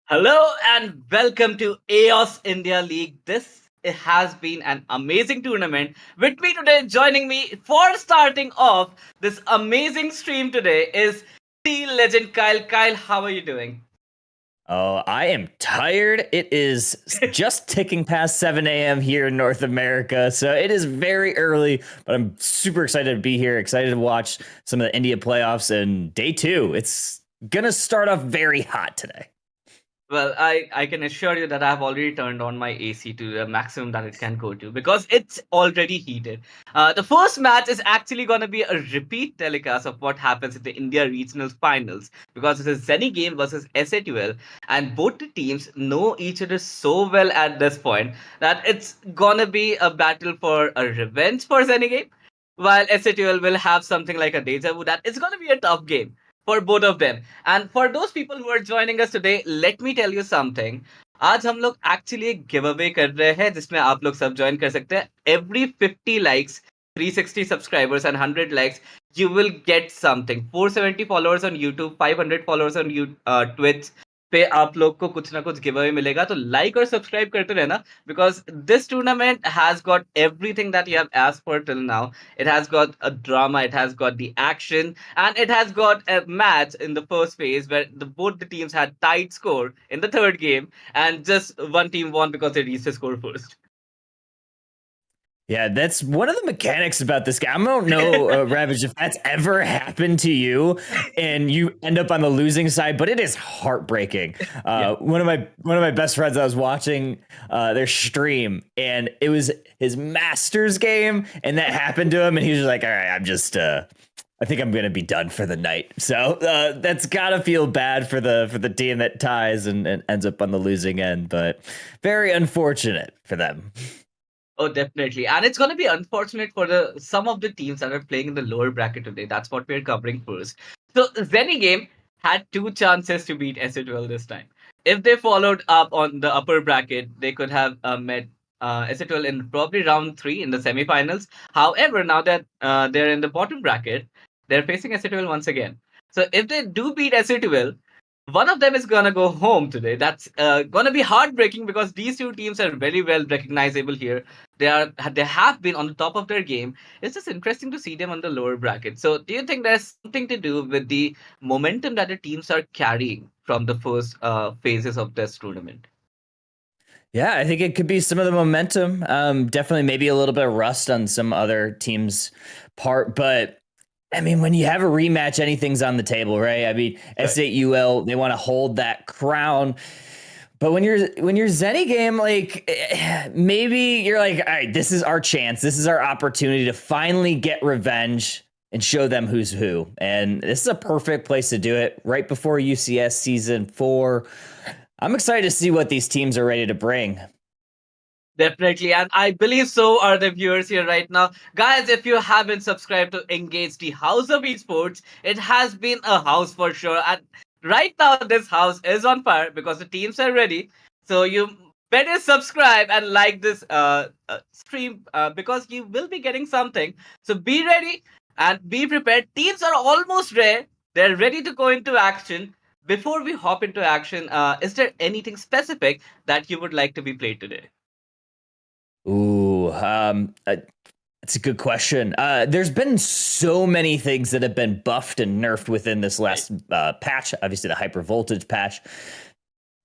Hello and welcome to AEOS India League. This has been an amazing tournament. With me today, joining me for starting off this amazing stream today is the legend Kyle. Kyle, how are you doing? Oh, I am tired. It is just ticking past 7 a.m. here in North America. So it is very early, but I'm super excited to be here, excited to watch some of the India playoffs and day two. It's going to start off very hot today. Well, I can assure you that I've already turned on my AC to the maximum that it can go to because it's already heated. The first match is actually going to be a repeat telecast of what happens in the India Regional Finals because it's a Zenny game versus SA12, and both the teams know each other so well at this point that it's going to be a battle for a revenge for Zenny game, while SA12 will have something like a deja vu that it's going to be a tough game for both of them. And for those people who are joining us today, let me tell you something. आज हम लोग actually एक give away कर रहे हैं जिसमें आप लोग सब ज्वाइन कर सकते हैं. Every 50 likes, 360 subscribers and 100 likes, you will get something. 470 followers on YouTube, 500 followers on Twitch पे आप लोग को कुछ ना कुछ गिव अवे मिलेगा. तो लाइक और सब्सक्राइब करते रहना because this tournament has got everything that you have asked for till now. It has got a drama, it has got the action, and it has got a match in the first phase where both the teams had tied score in the third game, and just one team won because they reached the score first. Yeah, that's one of the mechanics about this game. I don't know, Ravage, if that's ever happened to you and you end up on the losing side, but it is heartbreaking. Yeah. One of my best friends, I was watching their stream, and it was his Masters game, and that happened to him, and he was like, "All right, I think I'm gonna be done for the night." So that's gotta feel bad for the team that ties and ends up on the losing end, but very unfortunate for them. Oh, definitely. And it's going to be unfortunate for the some of the teams that are playing in the lower bracket today. That's what we're covering first. So Zenny game had two chances to beat SA12 this time. If they followed up on the upper bracket, they could have met SA12 in probably round three in the semifinals. However, now that they're in the bottom bracket, they're facing SA12 once again. So if they do beat SA12, one of them is gonna go home today. That's gonna be heartbreaking because these two teams are very well recognizable here. They have been on the top of their game. It's just interesting to see them on the lower bracket. So, do you think there's something to do with the momentum that the teams are carrying from the first phases of this tournament? Yeah, I think it could be some of the momentum. Definitely maybe a little bit of rust on some other teams' part. But I mean, when you have a rematch, anything's on the table, right? I mean, Right. S8UL, they want to hold that crown. But when you're Zenny game, like maybe you're like, all right, this is our chance. This is our opportunity to finally get revenge and show them who's who. And this is a perfect place to do it right before UCS season 4. I'm excited to see what these teams are ready to bring. Definitely, and I believe so are the viewers here right now. Guys, if you haven't subscribed to Engage the House of Esports, it has been a house for sure. And right now, this house is on fire because the teams are ready. So you better subscribe and like this stream because you will be getting something. So be ready and be prepared. Teams are almost there. They're ready to go into action. Before we hop into action, is there anything specific that you would like to be played today? Ooh, that's a good question. There's been so many things that have been buffed and nerfed within this Right. last patch. Obviously, the hyper voltage patch.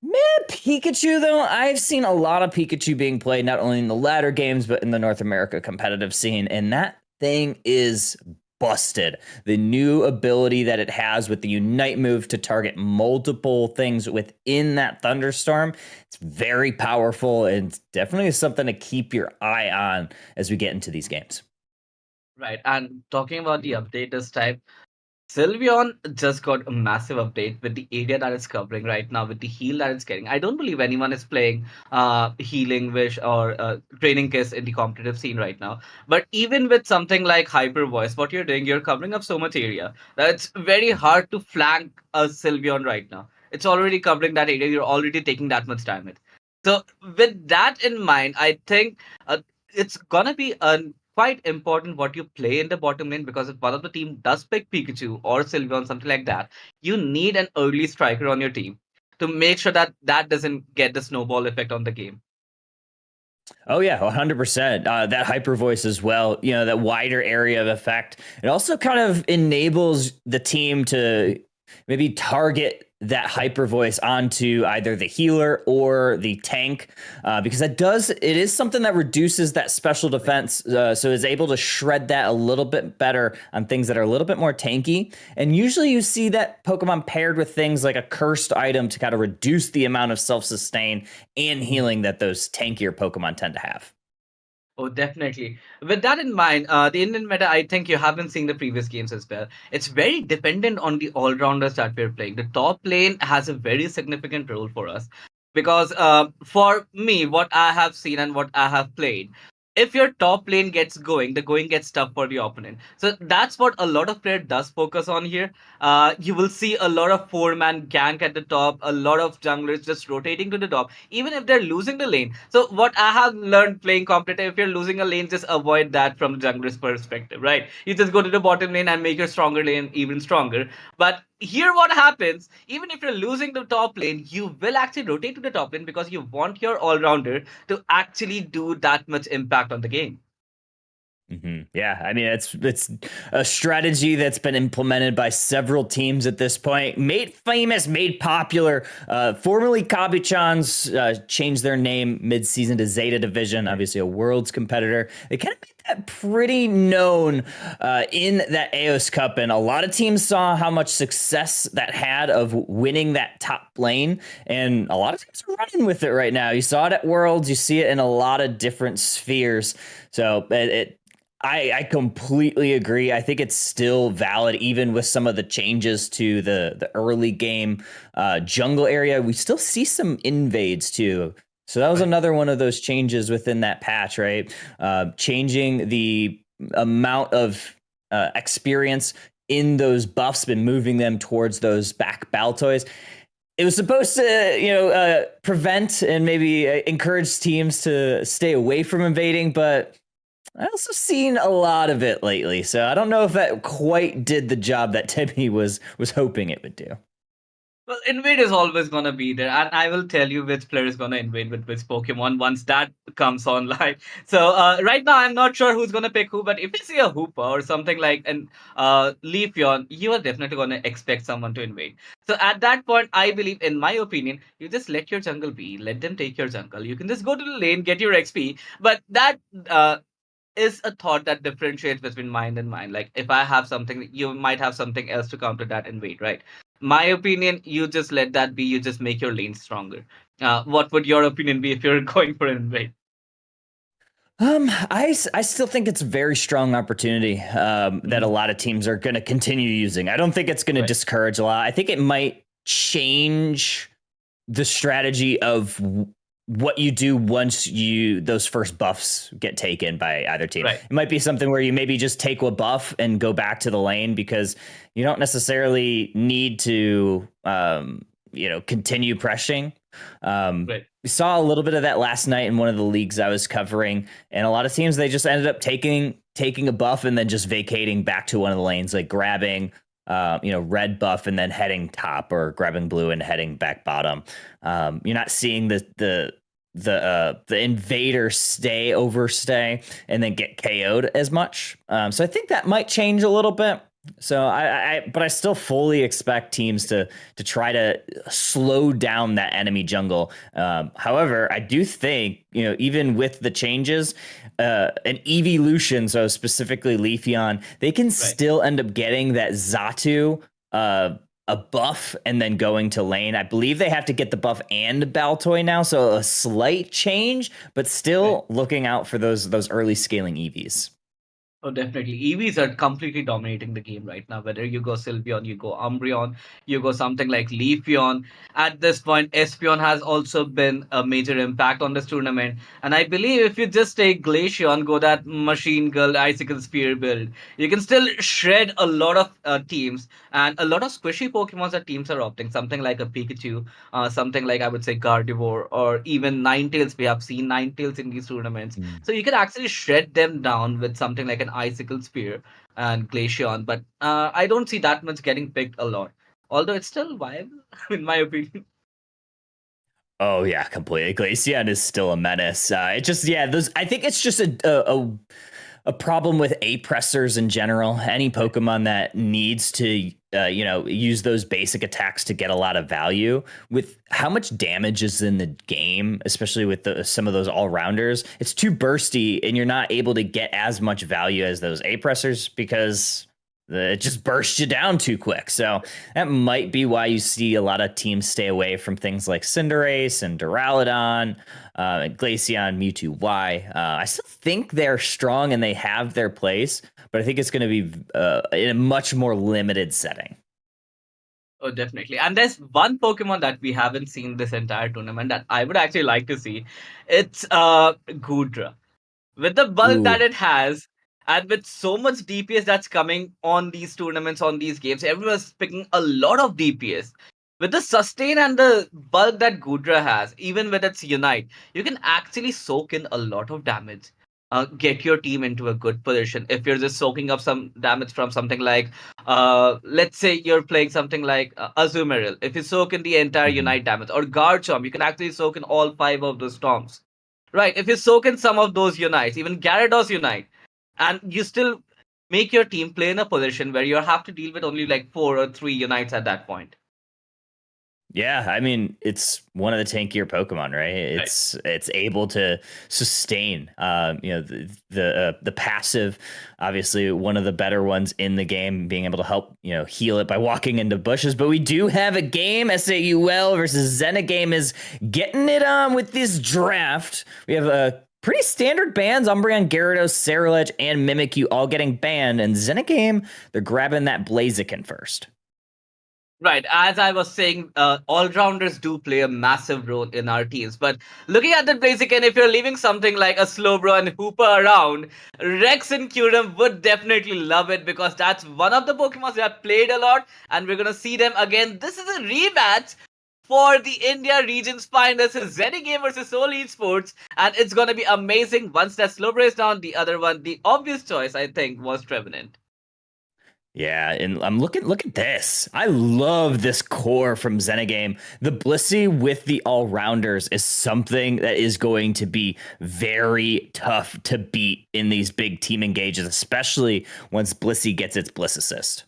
Man, Pikachu though, I've seen a lot of Pikachu being played not only in the ladder games but in the North America competitive scene, and that thing is busted. The new ability that it has with the Unite move to target multiple things within that thunderstorm, it's very powerful and definitely something to keep your eye on as we get into these games. Right. And talking about the update this time, Sylveon just got a massive update with the area that it's covering right now, with the heal that it's getting. I don't believe anyone is playing Healing Wish or Training Kiss in the competitive scene right now. But even with something like Hyper Voice, what you're doing, you're covering up so much area that it's very hard to flank a Sylveon right now. It's already covering that area. You're already taking that much damage. So with that in mind, I think it's gonna be a quite important what you play in the bottom lane because if one of the team does pick Pikachu or Sylveon, something like that, you need an early striker on your team to make sure that that doesn't get the snowball effect on the game. Oh yeah, 100%. That hyper voice as well. That wider area of effect. It also kind of enables the team to maybe target that hyper voice onto either the healer or the tank, because it is something that reduces that special defense, so is able to shred that a little bit better on things that are a little bit more tanky. And usually you see that Pokemon paired with things like a cursed item to kind of reduce the amount of self-sustain and healing that those tankier Pokemon tend to have. Oh, definitely. With that in mind, the Indian meta, I think you have been seeing the previous games as well. It's very dependent on the all rounders that we're playing. The top lane has a very significant role for us because for me, what I have seen and what I have played, if your top lane gets going, the going gets tough for the opponent. So that's what a lot of player does focus on here. You will see a lot of four-man gank at the top, a lot of junglers just rotating to the top, even if they're losing the lane. So what I have learned playing competitive, if you're losing a lane, just avoid that from the jungler's perspective, right? You just go to the bottom lane and make your stronger lane even stronger. But here what happens, even if you're losing the top lane, you will actually rotate to the top lane because you want your all-rounder to actually do that much impact on the game. Yeah, I mean it's a strategy that's been implemented by several teams at this point, made famous, made popular. Formerly Kabi-chan's changed their name mid-season to Zeta Division, obviously a Worlds competitor. They kind of made that pretty known in that AEOS Cup, and a lot of teams saw how much success that had of winning that top lane, and a lot of teams are running with it right now. You saw it at Worlds, you see it in a lot of different spheres. So I completely agree. I think it's still valid, even with some of the changes to the early game jungle area. We still see some invades too. So that was Right. another one of those changes within that patch, right? Changing the amount of experience in those buffs and moving them towards those back Baltoys. It was supposed to, prevent and maybe encourage teams to stay away from invading, but I also seen a lot of it lately, so I don't know if that quite did the job that Timmy was hoping it would do. Well, invade is always gonna be there, and I will tell you which player is gonna invade with which Pokemon once that comes online. So right now, I'm not sure who's gonna pick who, but if you see a Hoopa or something like an Leafeon, you are definitely gonna expect someone to invade. So at that point, I believe, in my opinion, you just let your jungle be, let them take your jungle. You can just go to the lane, get your XP, but that is a thought that differentiates between mind and mind. Like if I have something, you might have something else to counter that and wait, right? My opinion, you just let that be. You just make your lane stronger. What would your opinion be if you're going for an invade? I still think it's a very strong opportunity that a Mhm. lot of teams are going to continue using. I don't think it's going to Right, discourage a lot. I think it might change the strategy of what you do once those first buffs get taken by either team. right, It might be something where you maybe just take a buff and go back to the lane because you don't necessarily need to continue pressing. right, We saw a little bit of that last night in one of the leagues I was covering, and a lot of teams they just ended up taking a buff and then just vacating back to one of the lanes, like grabbing red buff and then heading top, or grabbing blue and heading back bottom. You're not seeing the invader overstay and then get KO'd as much. So I think that might change a little bit. So but I still fully expect teams to try to slow down that enemy jungle. However, I do think, even with the changes, an evolution, so specifically Leafeon, they can right. still end up getting that Zatu a buff and then going to lane. I believe they have to get the buff and Baltoy now, so a slight change, but Right. still looking out for those early scaling EVs. Oh, definitely. EVs are completely dominating the game right now. Whether you go Sylveon, you go Umbreon, you go something like Leafeon. At this point, Espeon has also been a major impact on this tournament. And I believe if you just take Glaceon, go that Machine Girl Icicle Spear build, you can still shred a lot of teams and a lot of squishy Pokemons that teams are opting. Something like a Pikachu, something like I would say Gardevoir, or even Ninetales. We have seen Ninetales in these tournaments. So you can actually shred them down with something like an icicle spear and glaceon, but I don't see that much getting picked a lot. Although it's still viable, in my opinion. Oh yeah, completely. Glaceon is still a menace. It just those. I think it's just a problem with A pressers in general. Any Pokemon that needs to use those basic attacks to get a lot of value, with how much damage is in the game, especially with some of those all rounders, it's too bursty, and you're not able to get as much value as those A pressers because it just bursts you down too quick. So that might be why you see a lot of teams stay away from things like Cinderace and Duraludon, Glaceon, Mewtwo Y. I still think they're strong and they have their place, but I think it's going to be in a much more limited setting. Oh, definitely. And there's one Pokemon that we haven't seen this entire tournament that I would actually like to see. It's Goodra. With the bulk that Ooh. it has, and with so much DPS that's coming on these tournaments, on these games, everyone's picking a lot of DPS. With the sustain and the bulk that Gudra has, even with its Unite, you can actually soak in a lot of damage. Get your team into a good position. If you're just soaking up some damage from something like, let's say you're playing something like Azumarill. If you soak in the entire Mhm. Unite damage, or Garchomp, you can actually soak in all 5 of the storms. Right, if you soak in some of those unites, even Gyarados unite, and you still make your team play in a position where you have to deal with only like 4 or 3 unites at that point. Yeah, I mean, it's one of the tankier Pokemon, right? Right. It's able to sustain, the passive, obviously one of the better ones in the game, being able to help heal it by walking into bushes. But we do have a game. SAUL versus Z&Co is getting it on with this draft. We have a pretty standard bans: Umbreon, Gyarados, Ceruledge, and Mimikyu all getting banned, and Z&Co, they're grabbing that Blaziken first. Right, as I was saying, all-rounders do play a massive role in our teams. But looking at the Blaziken, if you're leaving something like a Slowbro and Hooper around, Rex and Kyurem would definitely love it because that's one of the Pokemon that played a lot, and we're gonna see them again. This is a rematch for the India region's finals. This is Z&Co versus Seoul Esports, and it's gonna be amazing. Once that Slowbro is down, the other one, the obvious choice, I think, was Trevenant. Yeah, and I'm look at this. I love this core from Z&Co. The Blissey with the all-rounders is something that is going to be very tough to beat in these big team engages, especially once Blissey gets its Bliss Assist.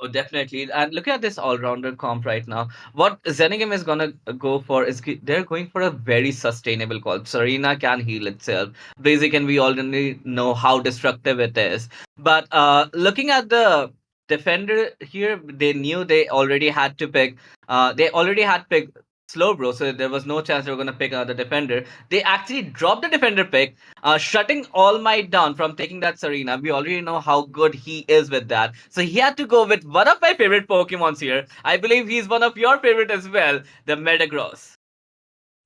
Oh, definitely. And looking at this all-rounder comp right now, what Zenigame is gonna go for is they're going for a very sustainable comp. Serena can heal itself. Blaziken, we already know how destructive it is. But looking at the defender here, they knew they already had to pick. They already had picked Slowbro, so there was no chance they were gonna pick another defender. They actually dropped the defender pick, shutting All Might down from taking that Serena. We already know how good he is with that. So he had to go with one of my favorite Pokemons here. I believe he's one of your favorite as well, the Metagross.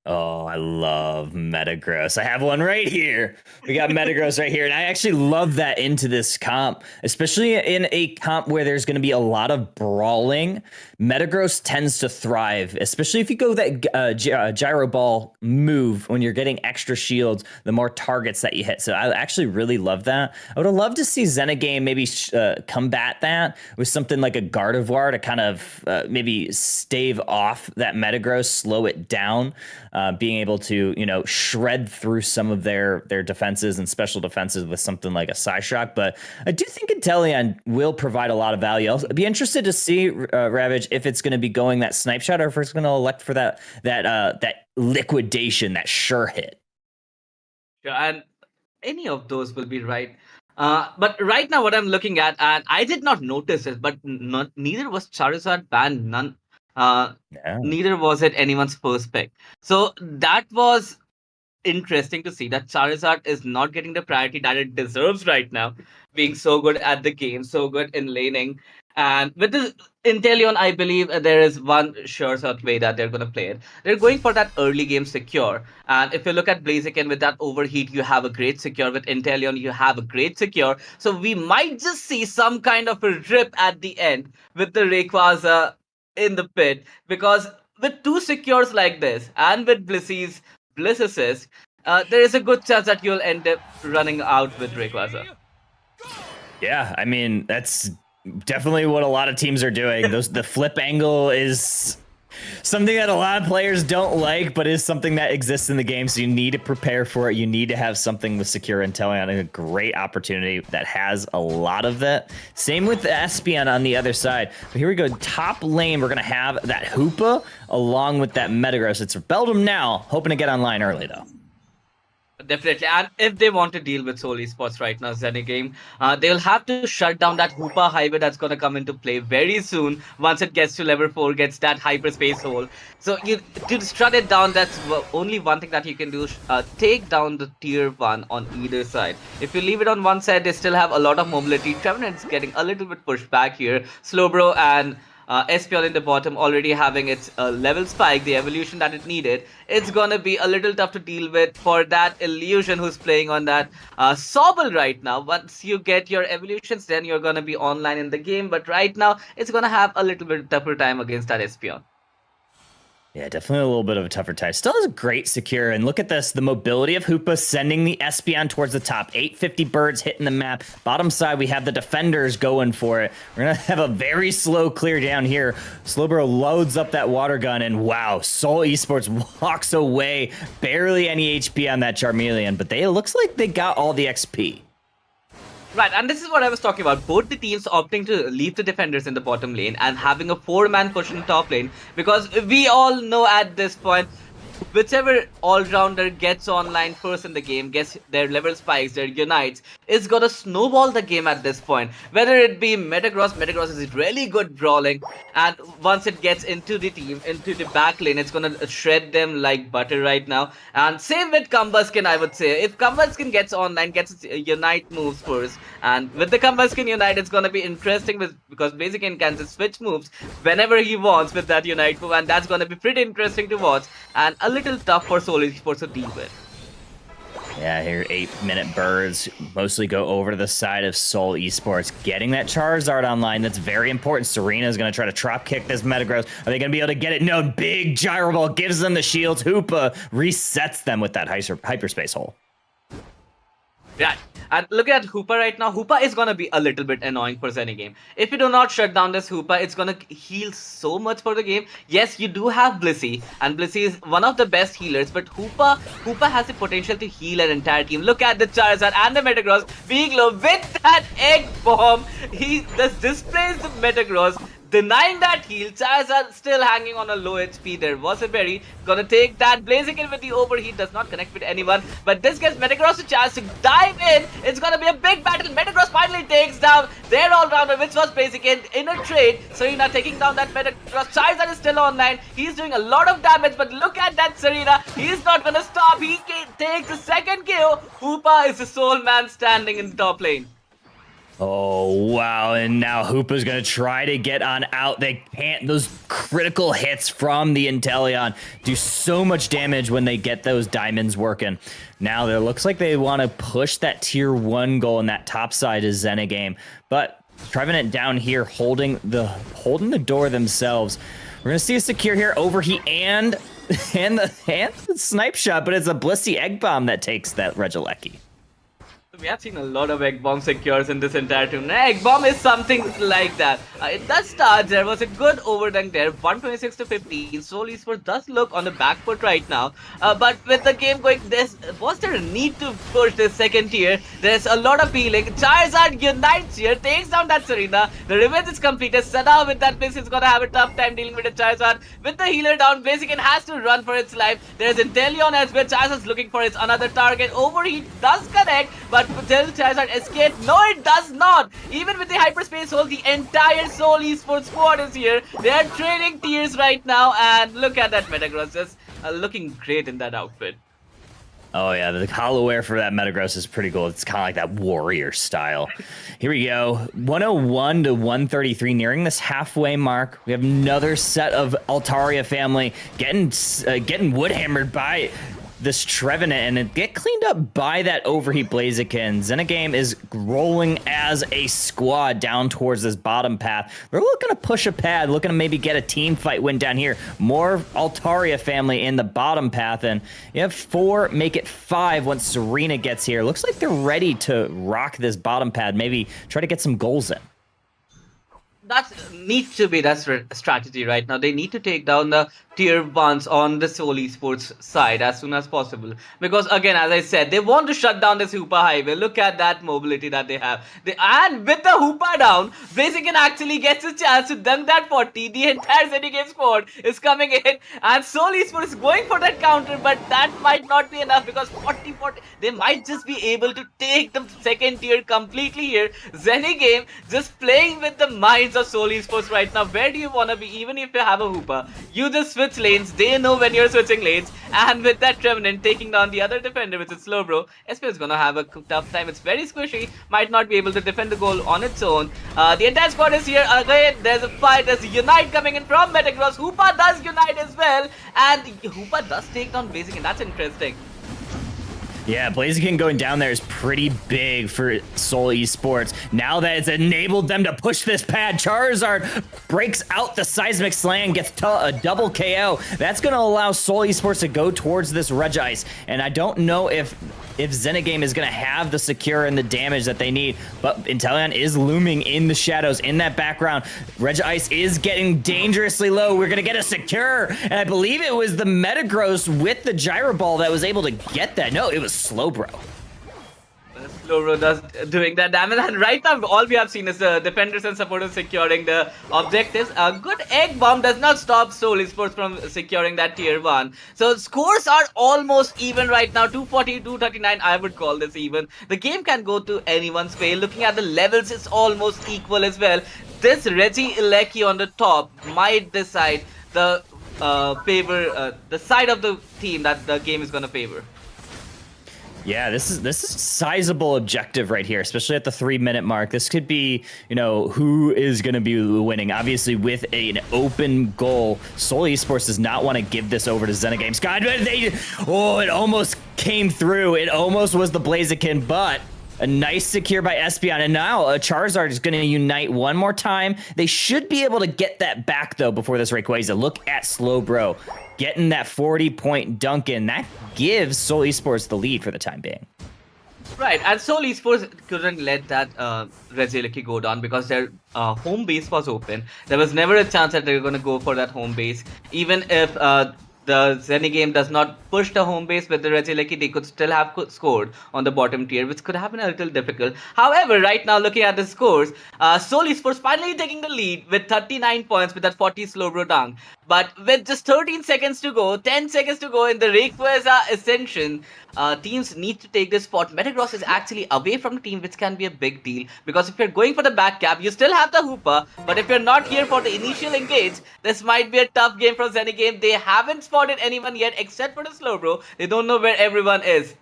Oh, I love Metagross. I have one right here. We got Metagross right here. And I actually love that into this comp, especially in a comp where there's going to be a lot of brawling. Metagross tends to thrive, especially if you go that gyro ball move when you're getting extra shields, the more targets that you hit. So I actually really love that. I would have loved to see Z&Co maybe combat that with something like a Gardevoir to kind of maybe stave off that Metagross, slow it down. Being able to, shred through some of their defenses and special defenses with something like a Psyshock. But I do think Inteleon will provide a lot of value. I'll be interested to see, Ravage, if it's going to be going that snipe shot or if it's going to elect for that liquidation, that sure hit. Yeah, and any of those will be right. But right now, what I'm looking at, and I did not notice it, but neither was Charizard banned. Yeah. Neither was it anyone's first pick. So that was interesting to see that Charizard is not getting the priority that it deserves right now, being so good at the game, so good in laning. And with the Inteleon, I believe there is one sure shot way that they're going to play it. They're going for that early game secure. And if you look at Blaziken with that overheat, you have a great secure. With Inteleon, you have a great secure. So we might just see some kind of a rip at the end with the Rayquaza in the pit because with two secures like this and with Blissey's Bliss Assist, there is a good chance that you'll end up running out with Rayquaza. Yeah, I mean, that's definitely what a lot of teams are doing. The flip angle is Something that a lot of players don't like, but is something that exists in the game, so you need to prepare for it. You need to have something with secure Inteleon, and a great opportunity that has a lot of that. Same with the Espeon on the other side. But here we go, top lane, we're gonna have that Hoopa along with that Metagross. It's Beldum now, hoping to get online early though. Definitely, and if they want to deal with Soul Esports right now, Z&Co, they'll have to shut down that Hoopa highway that's going to come into play very soon once it gets to level 4, gets that hyperspace hole. So you to shut it down, that's only one thing that you can do, take down the tier 1 on either side. If you leave it on one side, they still have a lot of mobility. Trevenant's getting a little bit pushed back here. Slowbro and Espeon in the bottom already having its level spike, the evolution that it needed. It's gonna be a little tough to deal with for that Illusion who's playing on that Sobble right now. Once you get your evolutions, then you're gonna be online in the game, but right now it's gonna have a little bit tougher time against that Espeon. Yeah, definitely a little bit of a tougher tie. Still has a great secure, and look at this, the mobility of Hoopa sending the Espeon towards the top. 850 birds hitting the map. Bottom side, we have the defenders going for it. We're gonna have a very slow clear down here. Slowbro loads up that water gun, and wow, Soul Esports walks away. Barely any HP on that Charmeleon, but it looks like they got all the XP. Right, and this is what I was talking about. Both the teams opting to leave the defenders in the bottom lane and having a 4-man push in the top lane, because we all know at this point, whichever all-rounder gets online first in the game, gets their level spikes, their unites, is gonna snowball the game at this point. Whether it be Metagross is really good brawling, and once it gets into the team, into the back lane, it's gonna shred them like butter right now. And same with Kumbaskin, I would say. If Kumbaskin gets online, gets its unite moves first, and with the Kumbaskin unite, it's gonna be interesting because Blaziken can just switch moves whenever he wants with that unite move, and that's gonna be pretty interesting to watch. And a little tough for Soul Esports to deal with. Yeah, here 8-minute birds mostly go over to the side of Soul Esports. Getting that Charizard online, that's very important. Serena is going to try to drop kick this Metagross. Are they going to be able to get it? No, big Gyro Ball gives them the shields. Hoopa resets them with that hyperspace hole. Yeah, and look at Hoopa right now. Hoopa is gonna be a little bit annoying for any game. If you do not shut down this Hoopa, it's gonna heal so much for the game. Yes, you do have Blissey, and Blissey is one of the best healers, but Hoopa has the potential to heal an entire team. Look at the Charizard and the Metagross being low with that egg bomb. He just displays the Metagross, denying that heal. Charizard still hanging on a low HP. There was a berry. Gonna take that. Blaziken with the overheat. Does not connect with anyone. But this gives Metagross a chance to dive in. It's gonna be a big battle. Metagross finally takes down their all-rounder, which was Blaziken, in a trade. Serena taking down that Metagross. Charizard is still online. He's doing a lot of damage. But look at that Serena. He's not gonna stop. He takes the second kill. Hoopa is the sole man standing in the top lane. Oh, wow. And now Hoopa's going to try to get on out. They can't. Those critical hits from the Inteleon do so much damage when they get those diamonds working. Now it looks like they want to push that tier 1 goal in that top side of Z&Co. But Trevenant down here holding the door themselves. We're going to see a secure here, overheat and the snipe shot, but it's a Blissey egg bomb that takes that Regieleki. We have seen a lot of egg bomb secures in this entire tournament. Egg bomb is something like that. It does start. There was a good overdunk there, 126 to 15. Soul Esports does look on the back foot right now. But with the game going, was there a need to push this second tier? There's a lot of healing. Charizard unites here, takes down that Serena. The revenge is completed. Sada with that miss is gonna have a tough time dealing with the Charizard. With the healer down, Blaziken has to run for its life. There's Inteleon as well. Charizard's looking for its another target. Overheat does connect, but will Charizard escape? No, it does not. Even with the hyperspace hole, the entire Soul Esports squad is here. They are trading tiers right now, and look at that Metagross just looking great in that outfit. Oh yeah, the hollow air for that Metagross is pretty cool. It's kind of like that warrior style. Here we go, 101 to 133, nearing this halfway mark. We have another set of Altaria family getting wood hammered by this Trevenant, and it get cleaned up by that overheat Blaziken. Z&Co is rolling as a squad down towards this bottom path. They're looking to push a pad, looking to maybe get a team fight win down here. More Altaria family in the bottom path, and you have 4, make it 5 once Serena gets here. Looks like they're ready to rock this bottom pad, maybe try to get some goals in. That needs to be that strategy right now. They need to take down the tier ones on the Seoul Esports side as soon as possible. Because again, as I said, they want to shut down this Hoopa highway. Look at that mobility that they have. And with the Hoopa down, Blaziken actually gets a chance to dunk that 40. The entire Z&Co squad is coming in, and Seoul Esports is going for that counter, but that might not be enough because 40-40, they might just be able to take the second tier completely here. Z&Co just playing with the minds of Seoul Esports right now. Where do you want to be? Even if you have a Hoopa, you just switch lanes. They know when you're switching lanes, and with that Trevenant taking down the other defender, which is Slowbro, SP is gonna have a tough time. It's very squishy, might not be able to defend the goal on its own. The entire squad is here. Again, there's a fight. There's a Unite coming in from Metagross. Hoopa does Unite as well, and Hoopa does take down Blaziken. That's interesting. Yeah, Blaziken going down there is pretty big for Seoul Esports. Now that it's enabled them to push this pad, Charizard breaks out the Seismic Slam, gets a double KO. That's going to allow Seoul Esports to go towards this Regice. And I don't know if Z&Co is going to have the secure and the damage that they need, but Inteleon is looming in the shadows in that background. Regice is getting dangerously low. We're going to get a secure, and I believe it was the Metagross with the Gyro Ball that was able to get that. No, it was Slowbro. Slowbro does doing that damage, and right now all we have seen is the defenders and supporters securing the objectives. A good egg bomb does not stop Seoul Esports from securing that tier 1. So scores are almost even right now, 240, 239. I would call this even. The game can go to anyone's way. Looking at the levels, it's almost equal as well. This Reggie Ilecki on the top might decide the the side of the team that the game is gonna favor. Yeah, this is sizable objective right here, especially at the 3-minute mark. This could be, you know, who is going to be winning. Obviously, with an open goal, Seoul Esports does not want to give this over to Z&Co. God, it almost came through. It almost was the Blaziken, but a nice secure by Espeon, and now Charizard is going to unite one more time. They should be able to get that back, though, before this Rayquaza. Look at Slowbro getting that 40-point dunk in. That gives Seoul Esports the lead for the time being. Right, and Seoul Esports couldn't let that Regieleki go down because their home base was open. There was never a chance that they were going to go for that home base. Even if the Z&Co does not push the home base with the Regieleki, they could still have scored on the bottom tier, which could have been a little difficult. However, right now, looking at the scores, Seoul Esports finally taking the lead with 39 points with that 40 Slowbro dunk. But with just 13 seconds to go, 10 seconds to go in the Rayquaza Ascension, teams need to take this spot. Metagross is actually away from the team, which can be a big deal. Because if you're going for the back cap, you still have the Hoopa. But if you're not here for the initial engage, this might be a tough game for Z&Co. They haven't spotted anyone yet except for the Slowbro. They don't know where everyone is.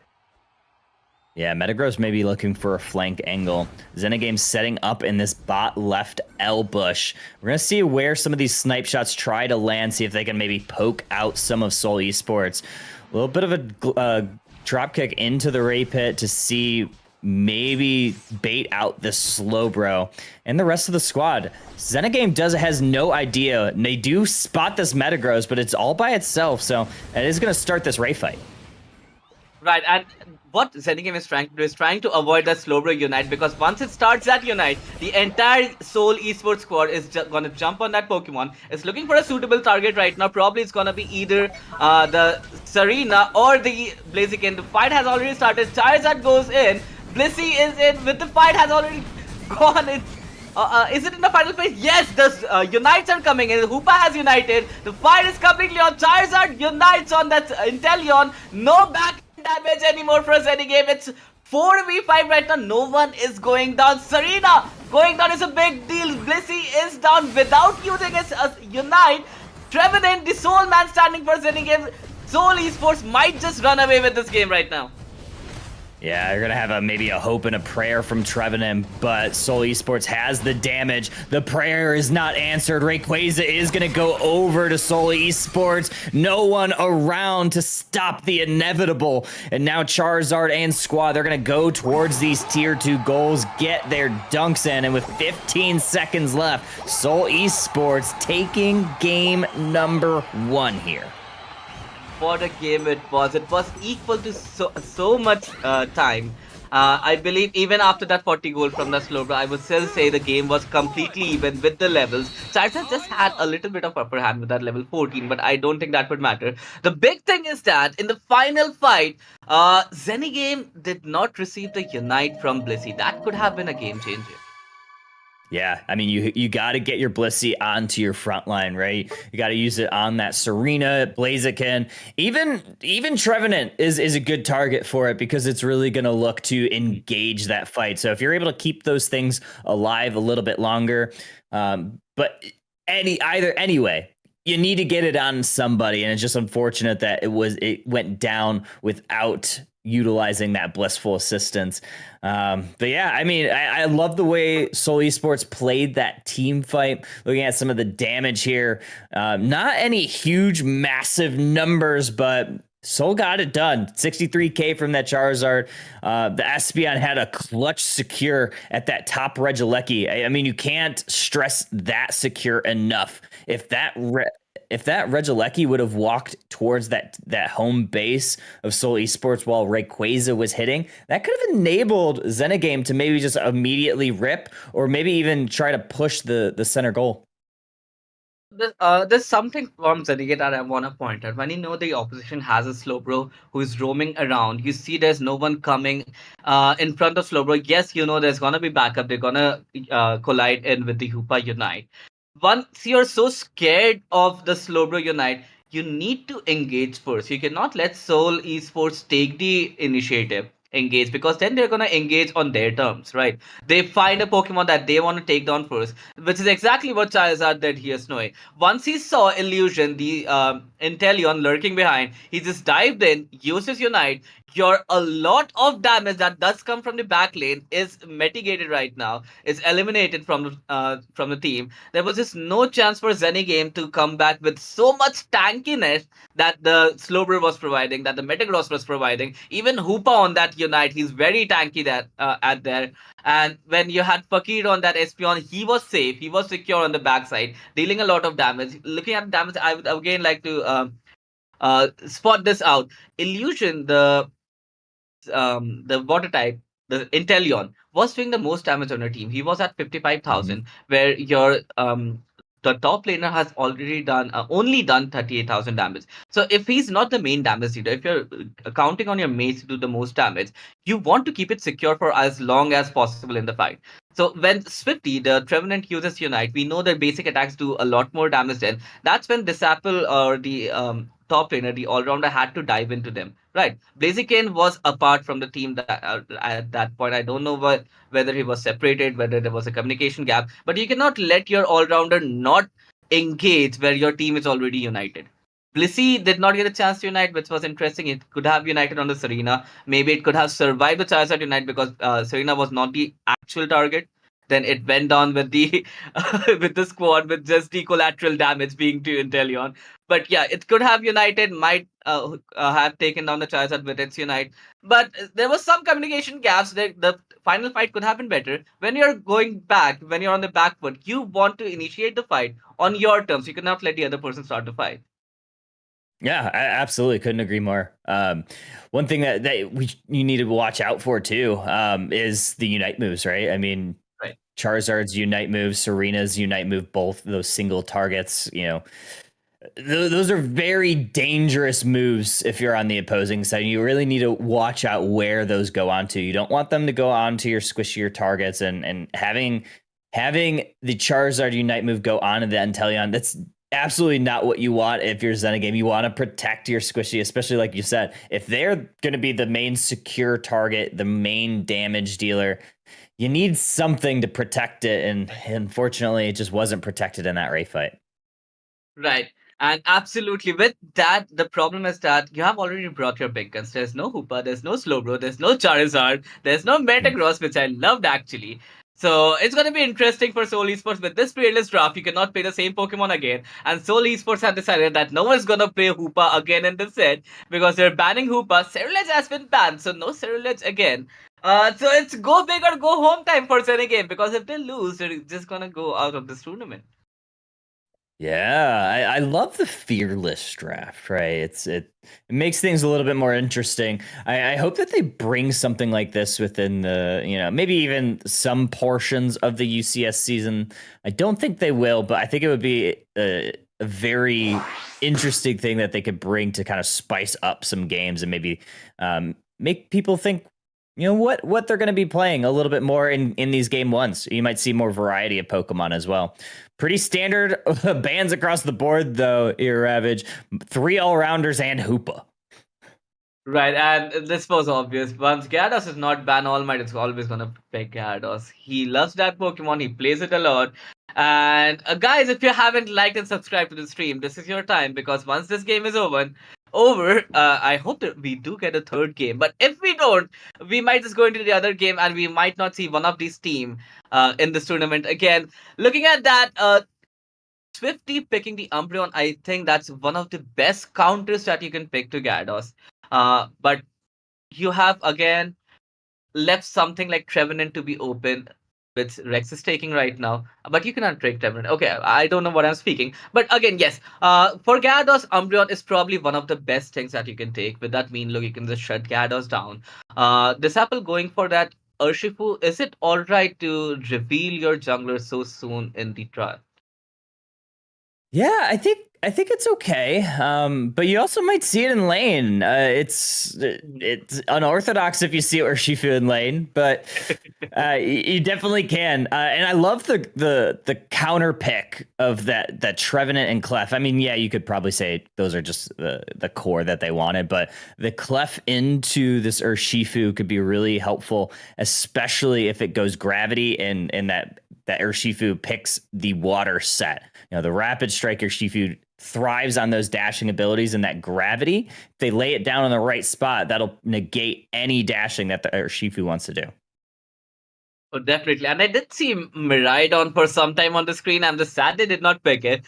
Yeah, Metagross may be looking for a flank angle. Z&Co setting up in this bot left L bush. We're going to see where some of these snipe shots try to land, see if they can maybe poke out some of Seoul Esports. A little bit of a drop kick into the Ray Pit to see maybe bait out the Slowbro and the rest of the squad. Z&Co has no idea. They do spot this Metagross, but it's all by itself, so it is going to start this Ray fight. Right, and what Z&Co is trying to do is trying to avoid that Slowbro Unite, because once it starts that Unite, the entire Seoul Esports squad is going to jump on that Pokemon. It's looking for a suitable target right now. Probably it's going to be either the Serena or the Blaziken. The fight has already started. Charizard goes in. Blissey is in. With the fight has already gone. Is it in the final phase? Yes, the Unites are coming in. Hoopa has united. The fight is completely on. Charizard unites on that Inteleon. No back damage anymore for Z&Co. It's 4v5 right now. No one is going down. Serena going down is a big deal. Blissey is down without using his Unite. Trevenant, the sole man standing for Z&Co. Seoul Esports might just run away with this game right now. Yeah, you're going to have maybe a hope and a prayer from Trevenant, but Seoul Esports has the damage. The prayer is not answered. Rayquaza is going to go over to Seoul Esports. No one around to stop the inevitable. And now Charizard and squad, they're going to go towards these tier 2 goals, get their dunks in, and with 15 seconds left, Seoul Esports taking game number 1 here. What a game it was. It was equal to so much time. I believe even after that 40 goal from the Slowbro, I would still say the game was completely even with the levels. Charizard just had a little bit of upper hand with that level 14, but I don't think that would matter. The big thing is that in the final fight, Zenigame did not receive the Unite from Blissey. That could have been a game changer. Yeah, I mean, you got to get your Blissey onto your front line, right? You got to use it on that Serena, Blaziken, even Trevenant is a good target for it because it's really going to look to engage that fight. So if you're able to keep those things alive a little bit longer, but anyway, you need to get it on somebody, and it's just unfortunate that it went down without utilizing that blissful assistance. But yeah, I mean, I love the way Seoul Esports played that team fight. Looking at some of the damage here, not any huge, massive numbers, but Soul got it done. 63k from that Charizard. The Espeon had a clutch secure at that top Regieleki. I mean, you can't stress that secure enough. If that Regieleki would have walked towards that home base of Seoul Esports while Rayquaza was hitting, that could have enabled Zenigame to maybe just immediately rip or maybe even try to push the center goal. There's something from Zenigate that I want to point out. When you know the opposition has a Slowbro who is roaming around, you see there's no one coming in front of Slowbro. Yes, you know there's gonna be backup. They're gonna collide in with the Hoopa Unite. Once you're so scared of the Slowbro Unite, you need to engage first. You cannot let Seoul Esports take the initiative, engage, because then they're gonna engage on their terms, right? They find a Pokemon that they want to take down first, which is exactly what Charizard did here, Snowy. Once he saw Illusion, the Inteleon lurking behind, he just dived in, uses Unite. A lot of damage that does come from the back lane is mitigated right now, is eliminated from the team. There was just no chance for Zenigame to come back with so much tankiness that the Slowbro was providing, that the Metagross was providing. Even Hoopa on that Unite, he's very tanky at there. And when you had Fakir on that Espeon, he was safe, he was secure on the backside, dealing a lot of damage. Looking at damage, I would again like to spot this out. Illusion, the water type, the Inteleon, was doing the most damage on your team. He was at 55,000, where your the top laner has already only done 38,000 damage. So if he's not the main damage leader, if you're counting on your mates to do the most damage, you want to keep it secure for as long as possible in the fight. So when Swifty, the Trevenant, uses Unite, we know their basic attacks do a lot more damage then. That's when Disapple or the top laner, the all-rounder, had to dive into them. Right. Blaziken was apart from the team at that point. I don't know whether he was separated, whether there was a communication gap, but you cannot let your all-rounder not engage where your team is already united. Blissey did not get a chance to unite, which was interesting. It could have united on the Serena. Maybe it could have survived the Charizard unite because Serena was not the actual target. Then it went down with the with the squad with just the collateral damage being to Inteleon. But yeah, it could have united. Might have taken down the Charizard with its unite. But there was some communication gaps. The final fight could have been better. When you're going back, when you're on the back foot, you want to initiate the fight on your terms. You cannot let the other person start the fight. Yeah, I absolutely couldn't agree more. One thing that you need to watch out for too is the unite moves, right? I mean, Right. Charizard's unite move, Serena's unite move, both those single targets. You know, those are very dangerous moves if you're on the opposing side. You really need to watch out where those go onto. You don't want them to go onto your squishier targets, and having the Charizard unite move go on to the Inteleon, that's absolutely not what you want if you're Zenigame. You want to protect your squishy, especially like you said, if they're going to be the main secure target, the main damage dealer, you need something to protect it. And unfortunately, it just wasn't protected in that Ray fight. Right. And absolutely, with that, the problem is that you have already brought your big guns. There's no Hoopa, there's no Slowbro, there's no Charizard, there's no Metagross, which I loved actually. So it's going to be interesting for Seoul Esports. With this playlist draft, you cannot play the same Pokemon again. And Seoul Esports have decided that no one's going to play Hoopa again in this set because they're banning Hoopa. Cerulege has been banned, so no Cerulege again. So it's go big or go home time for Zenigame because if they lose, they're just going to go out of this tournament. Yeah, I love the fearless draft, right? It makes things a little bit more interesting. I hope that they bring something like this within the, maybe even some portions of the UCS season. I don't think they will, but I think it would be a very interesting thing that they could bring to kind of spice up some games and maybe make people think, what they're going to be playing a little bit more in these game ones. You might see more variety of Pokemon as well. Pretty standard bans across the board, though, Ear Ravage. 3 all-rounders and Hoopa. Right, and this was obvious. Once Gyarados is not banned, All Might is always gonna pick Gyarados. He loves that Pokemon, he plays it a lot. And guys, if you haven't liked and subscribed to the stream, this is your time, because once this game is over, I hope that we do get a third game. But if we don't, we might just go into the other game and we might not see one of these team in this tournament again. Looking at that, Swifty picking the Umbreon, I think that's one of the best counters that you can pick to Gyarados. But you have again left something like Trevenant to be open, which Rex is taking right now. But you cannot take Trevenant. Okay, I don't know what I'm speaking. But again, yes, for Gyarados, Umbreon is probably one of the best things that you can take. With that mean look, you can just shut Gyarados down. This Apple going for that Urshifu, is it alright to reveal your jungler so soon in the trial? Yeah, I think it's okay. But you also might see it in lane. It's unorthodox if you see Urshifu in lane, but you definitely can. And I love the counter pick of that Trevenant and Clef. I mean, yeah, you could probably say those are just the core that they wanted, but the Clef into this Urshifu could be really helpful, especially if it goes gravity and that Urshifu picks the water set. The Rapid Strike Urshifu thrives on those dashing abilities and that gravity. If they lay it down in the right spot, that'll negate any dashing that the Urshifu wants to do. Oh, definitely. And I did see Miraidon for some time on the screen. I'm just sad they did not pick it.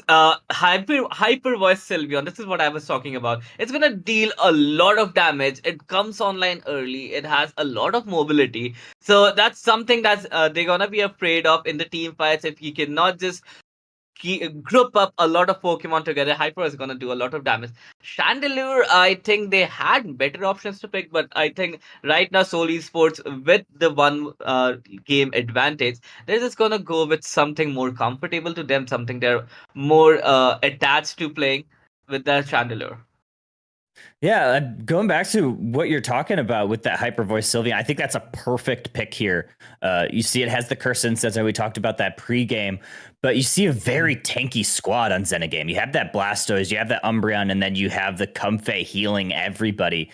Hyper Voice Sylveon. This is what I was talking about. It's gonna deal a lot of damage. It comes online early. It has a lot of mobility. So that's something that's they're gonna be afraid of in the team fights. If you cannot just group up a lot of Pokemon together, Hyper is going to do a lot of damage. Chandelure, I think they had better options to pick, but I think right now Soul Esports, with the one game advantage, they're just going to go with something more comfortable to them, something they're more attached to playing with their Chandelure. Yeah, going back to what you're talking about with that Hyper Voice Sylveon, I think that's a perfect pick here. You see it has the Curse Incense, and we talked about that pregame, but you see a very tanky squad on Zenigame. You have that Blastoise, you have that Umbreon, and then you have the Comfey healing everybody.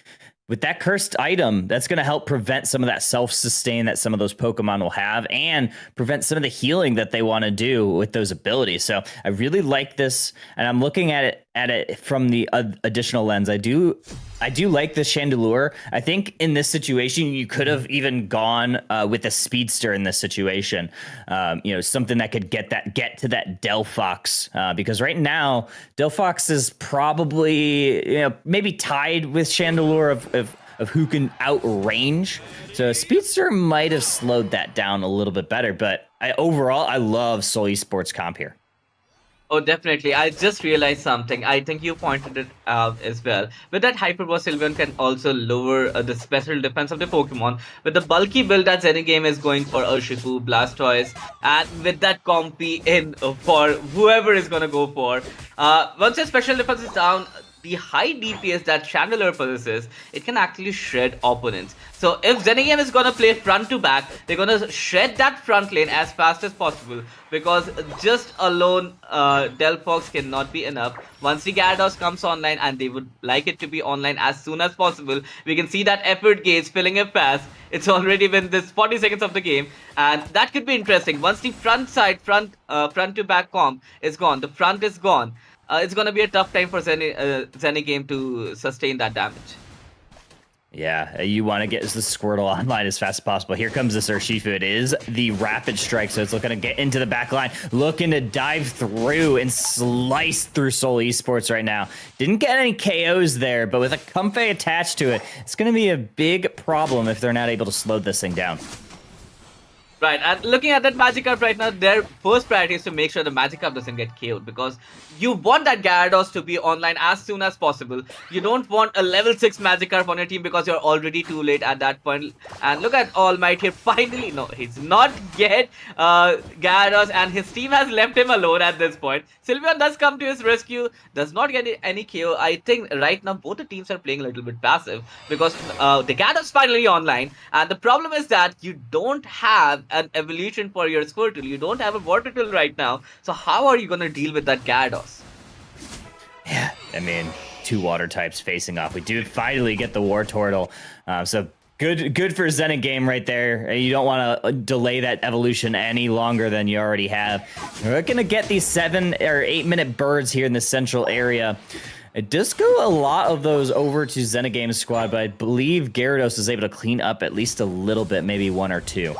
With that cursed item, that's going to help prevent some of that self-sustain that some of those Pokemon will have and prevent some of the healing that they want to do with those abilities. So I really like this, and I'm looking at it from the additional lens. I do like the Chandelure. I think in this situation, you could have even gone with a Speedster in this situation. Something that could get to that Delphox, because right now Delphox is probably maybe tied with Chandelure of who can outrange. So Speedster might have slowed that down a little bit better. But overall, I love Soul Esports comp here. Oh, definitely. I just realized something. I think you pointed it out as well. With that, Hyper Boss Sylveon can also lower the special defense of the Pokemon. With the bulky build that Zenigame is going for Urshifu, Blastoise, and with that Comfey in for whoever is going to go for. Once your special defense is down, the high DPS that Chandelure possesses, it can actually shred opponents. So if Zenigame is gonna play front to back, they're gonna shred that front lane as fast as possible, because just alone Delphox cannot be enough. Once the Gyarados comes online, and they would like it to be online as soon as possible, we can see that effort gauge filling up fast. It's already been this 40 seconds of the game, and that could be interesting. Once the front to back comp is gone, the front is gone. It's going to be a tough time for Zenigame to sustain that damage. Yeah, you want to get the Squirtle online as fast as possible. Here comes this Urshifu. It is the Rapid Strike, so it's looking to get into the back line, looking to dive through and slice through Soul Esports right now. Didn't get any KOs there, but with a Comfey attached to it, it's going to be a big problem if they're not able to slow this thing down. Right, and looking at that Magikarp right now, their first priority is to make sure the Magikarp doesn't get KO'd, because you want that Gyarados to be online as soon as possible. You don't want a level 6 Magikarp on your team because you're already too late at that point. And look at All Might here, finally, no, he's not yet Gyarados, and his team has left him alone at this point. Sylveon does come to his rescue, does not get any KO. I think right now both the teams are playing a little bit passive, because the Gyarados finally online, and the problem is that you don't have an evolution for your Squirtle. You don't have a Water Tool right now. So how are you going to deal with that Gyarados? Yeah, I mean, two water types facing off. We do finally get the War Turtle. So good for Z&Co right there. You don't want to delay that evolution any longer than you already have. We're going to get these 7 or 8 minute birds here in the central area. It does go a lot of those over to Z&Co's squad, but I believe Gyarados is able to clean up at least a little bit, maybe 1 or 2.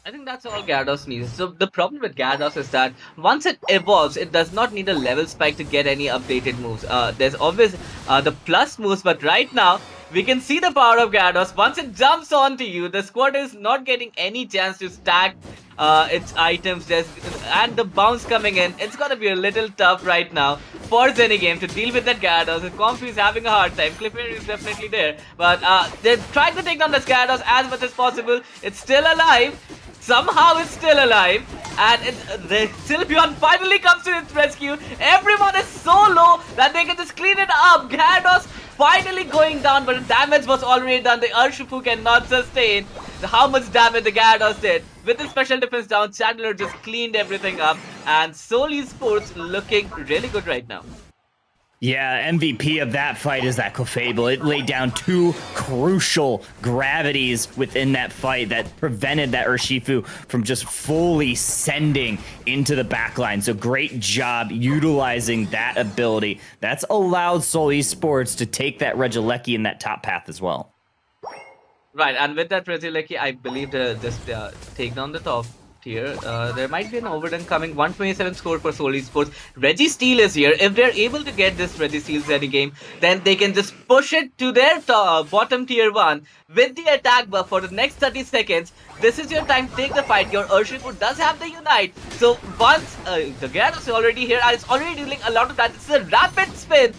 I think that's all Gyarados needs. So the problem with Gyarados is that once it evolves, it does not need a level spike to get any updated moves. There's always the plus moves, but right now, we can see the power of Gyarados. Once it jumps onto you, the squad is not getting any chance to stack its items. And the bounce coming in, it's gonna be a little tough right now for Z&Co to deal with that Gyarados. The Comfy is having a hard time. Cliffhanger is definitely there, but they're trying to take down this Gyarados as much as possible. It's still alive. Somehow it's still alive, and the Sylveon finally comes to its rescue. Everyone is so low that they can just clean it up. Gyarados finally going down, but the damage was already done. The Urshifu cannot sustain how much damage the Gyarados did. With the special defense down, Chandler just cleaned everything up, and Seoul Esports looking really good right now. Yeah, MVP of that fight is that Clefable. It laid down 2 crucial gravities within that fight that prevented that Urshifu from just fully sending into the backline. So great job utilizing that ability. That's allowed Seoul Esports to take that Regieleki in that top path as well. Right, and with that Regieleki, I believe to just take down the top tier. There might be an overdone coming. 127 score for Seoul Esports. Registeel is here. If they're able to get this Registeel any game, then they can just push it to their bottom tier 1 with the attack buff for the next 30 seconds. This is your time to take the fight. Your Urshifu does have the Unite. So once the Gyarados is already here, and it's already dealing a lot of that. It's a rapid spin.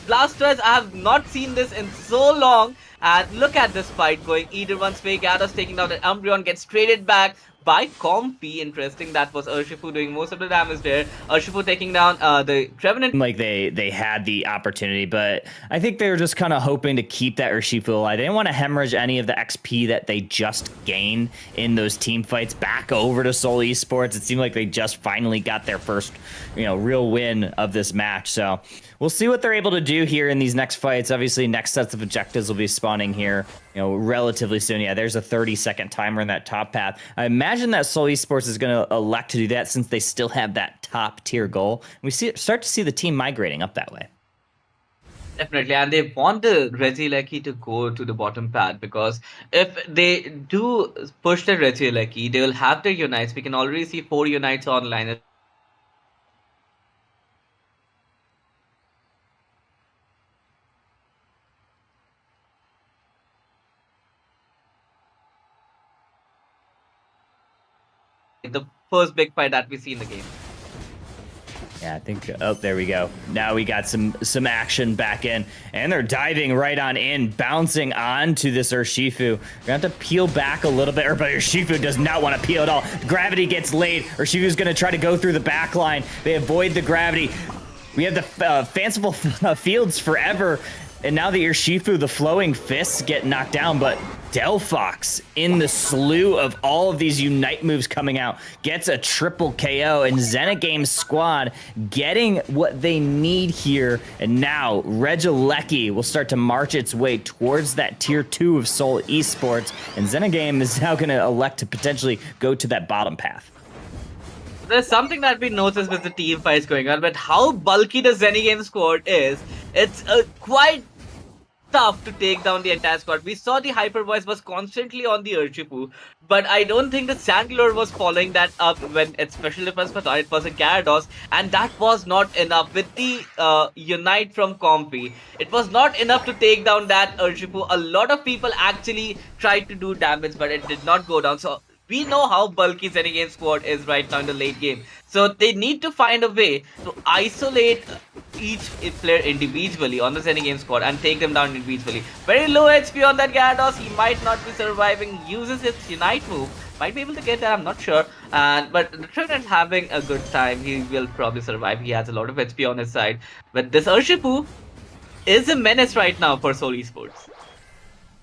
Blastoise, I have not seen this in so long. And look at this fight going either one's way. Gyarados taking down the Umbreon, gets traded back by Comfy. Interesting, that was Urshifu doing most of the damage there. Urshifu taking down the Trevenant. Like they had the opportunity, but I think they were just kind of hoping to keep that Urshifu alive. They didn't want to hemorrhage any of the XP that they just gained in those team fights back over to Seoul Esports. It seemed like they just finally got their first, real win of this match. So we'll see what they're able to do here in these next fights. Obviously, next sets of objectives will be spawning here, relatively soon. Yeah, there's a 30-second timer in that top path. I imagine that Seoul Esports is going to elect to do that since they still have that top tier goal. We start to see the team migrating up that way. Definitely, and they want the Regieleki to go to the bottom path, because if they do push the Regieleki, they will have their Unites. We can already see 4 Unites online. The first big fight that we see in the game. Yeah, I think, oh, there we go. Now we got some action back in, and they're diving right on in, bouncing onto this Urshifu. We're gonna have to peel back a little bit, but Urshifu does not want to peel at all. Gravity gets laid. Urshifu's gonna try to go through the back line. They avoid the gravity. We have the fanciful fields forever, and now the Urshifu, the flowing fists get knocked down, but Delphox, in the slew of all of these Unite moves coming out, gets a triple KO, and Z&Co's squad getting what they need here. And now Regieleki will start to march its way towards that tier 2 of Seoul Esports, and Z&Co is now going to elect to potentially go to that bottom path. There's something that we noticed with the team fights going on, but how bulky the Z&Co squad is. It's quite tough to take down the entire squad. We saw the Hyper Voice was constantly on the Urshifu, but I don't think the Sandler was following that up when its special defense was on. It was a Gyarados, and that was not enough. With the Unite from Comfy, it was not enough to take down that Urshifu. A lot of people actually tried to do damage, but it did not go down. So We know how bulky Z&Co squad is right now in the late game. So they need to find a way to isolate each player individually on the Z&Co squad and take them down individually. Very low HP on that Gyarados. He might not be surviving. Uses his Unite move. Might be able to get that, I'm not sure. But the Trinidad having a good time. He will probably survive. He has a lot of HP on his side. But this Urshifu is a menace right now for Seoul Esports.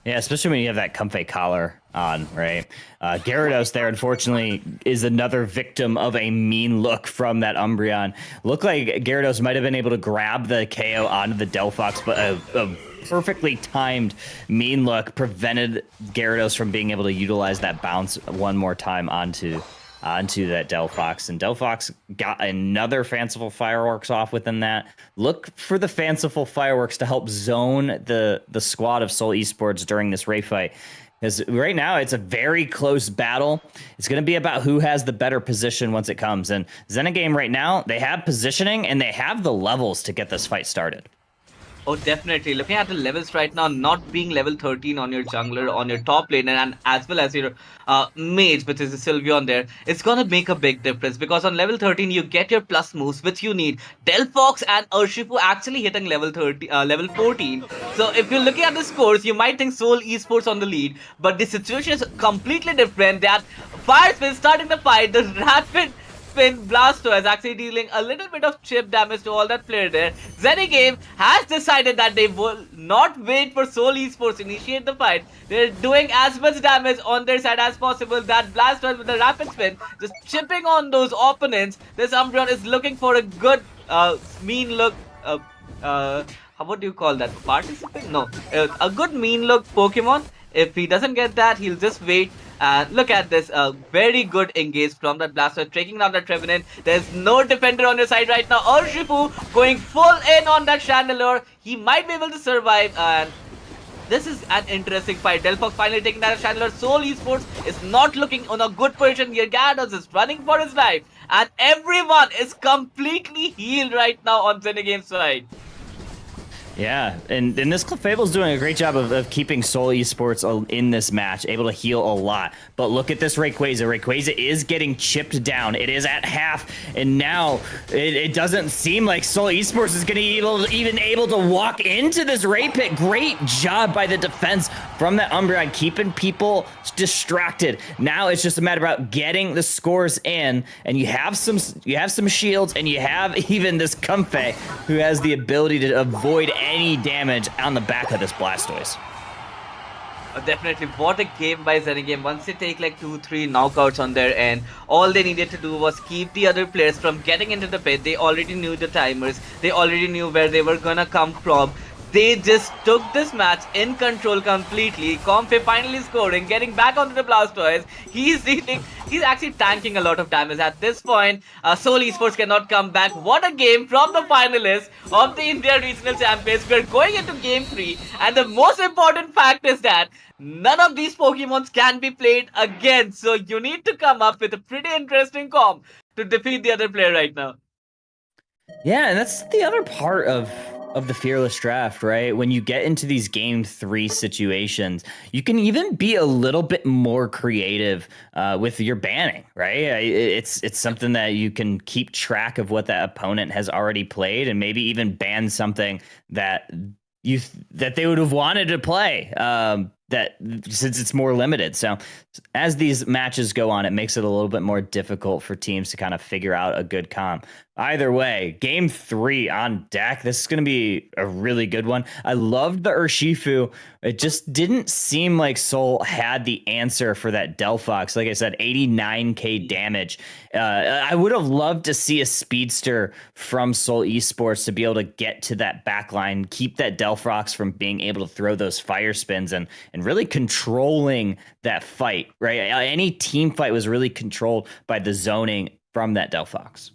Yeah, especially when you have that comfy collar on, right? Gyarados there, unfortunately, is another victim of a mean look from that Umbreon. Looked like Gyarados might have been able to grab the KO onto the Delphox, but a perfectly timed mean look prevented Gyarados from being able to utilize that bounce one more time onto that Delphox, and Delphox got another fanciful fireworks off within that. Look for the fanciful fireworks to help zone the squad of Seoul Esports during this Ray fight, because right now it's a very close battle. It's going to be about who has the better position once it comes, and Z&Co right now, they have positioning and they have the levels to get this fight started. Oh, definitely. Looking at the levels right now, not being level 13 on your jungler, on your top laner, and as well as your mage, which is the Sylveon there, it's gonna make a big difference because on level 13 you get your plus moves, which you need. Delphox and Urshifu actually hitting level 14. So if you're looking at the scores, you might think Seoul Esports on the lead, but the situation is completely different. That Fire Spin starting the fight, the rapid Blasto is actually dealing a little bit of chip damage to all that player there. Z&Co has decided that they will not wait for Seoul Esports to initiate the fight. They're doing as much damage on their side as possible. That Blastoise with the rapid spin, just chipping on those opponents. This Umbreon is looking for a good mean look. What do you call that? Participant? No. A good mean look Pokemon. If he doesn't get that, he'll just wait. Look at this, very good engage from that Blastoise, taking down that Trevenant. There's no defender on your side right now. Urshifu going full in on that Chandelure. He might be able to survive, and this is an interesting fight. Delphox finally taking down Chandelure. Seoul Esports is not looking on a good position here. Gyarados is running for his life, and everyone is completely healed right now on Z&Co's side. Yeah, and this Clefable's doing a great job of keeping Seoul Esports in this match, able to heal a lot. But look at this Rayquaza. Rayquaza is getting chipped down. It is at half, and now it doesn't seem like Seoul Esports is going to even able to walk into this Ray pit. Great job by the defense from that Umbreon, keeping people distracted. Now it's just a matter about getting the scores in, and you have some shields, and you have even this Comfey, who has the ability to avoid any damage on the back of this Blastoise. Definitely, what a game by Z&Co. Once they take like 2-3 knockouts on their end, all they needed to do was keep the other players from getting into the pit. They already knew the timers, they already knew where they were gonna come from. They just took this match in control completely. Comfey finally scoring, getting back onto the Blastoise. He's actually tanking a lot of damage at this point. Seoul Esports cannot come back. What a game from the finalists of the India Regional Champions. We're going into game 3, and the most important fact is that none of these Pokemons can be played again. So you need to come up with a pretty interesting comp to defeat the other player right now. Yeah, and that's the other part of the Fearless Draft, right? When you get into these game 3 situations, you can even be a little bit more creative with your banning, right? It's something that you can keep track of what that opponent has already played, and maybe even ban something that they would have wanted to play. That since it's more limited. So as these matches go on, it makes it a little bit more difficult for teams to kind of figure out a good comp. Either way, game 3 on deck. This is going to be a really good one. I loved the Urshifu. It just didn't seem like Seoul had the answer for that Delphox. Like I said, 89k damage. I would have loved to see a speedster from Seoul Esports to be able to get to that backline, keep that Delphox from being able to throw those fire spins, and really controlling that fight, right? Any team fight was really controlled by the zoning from that Delphox.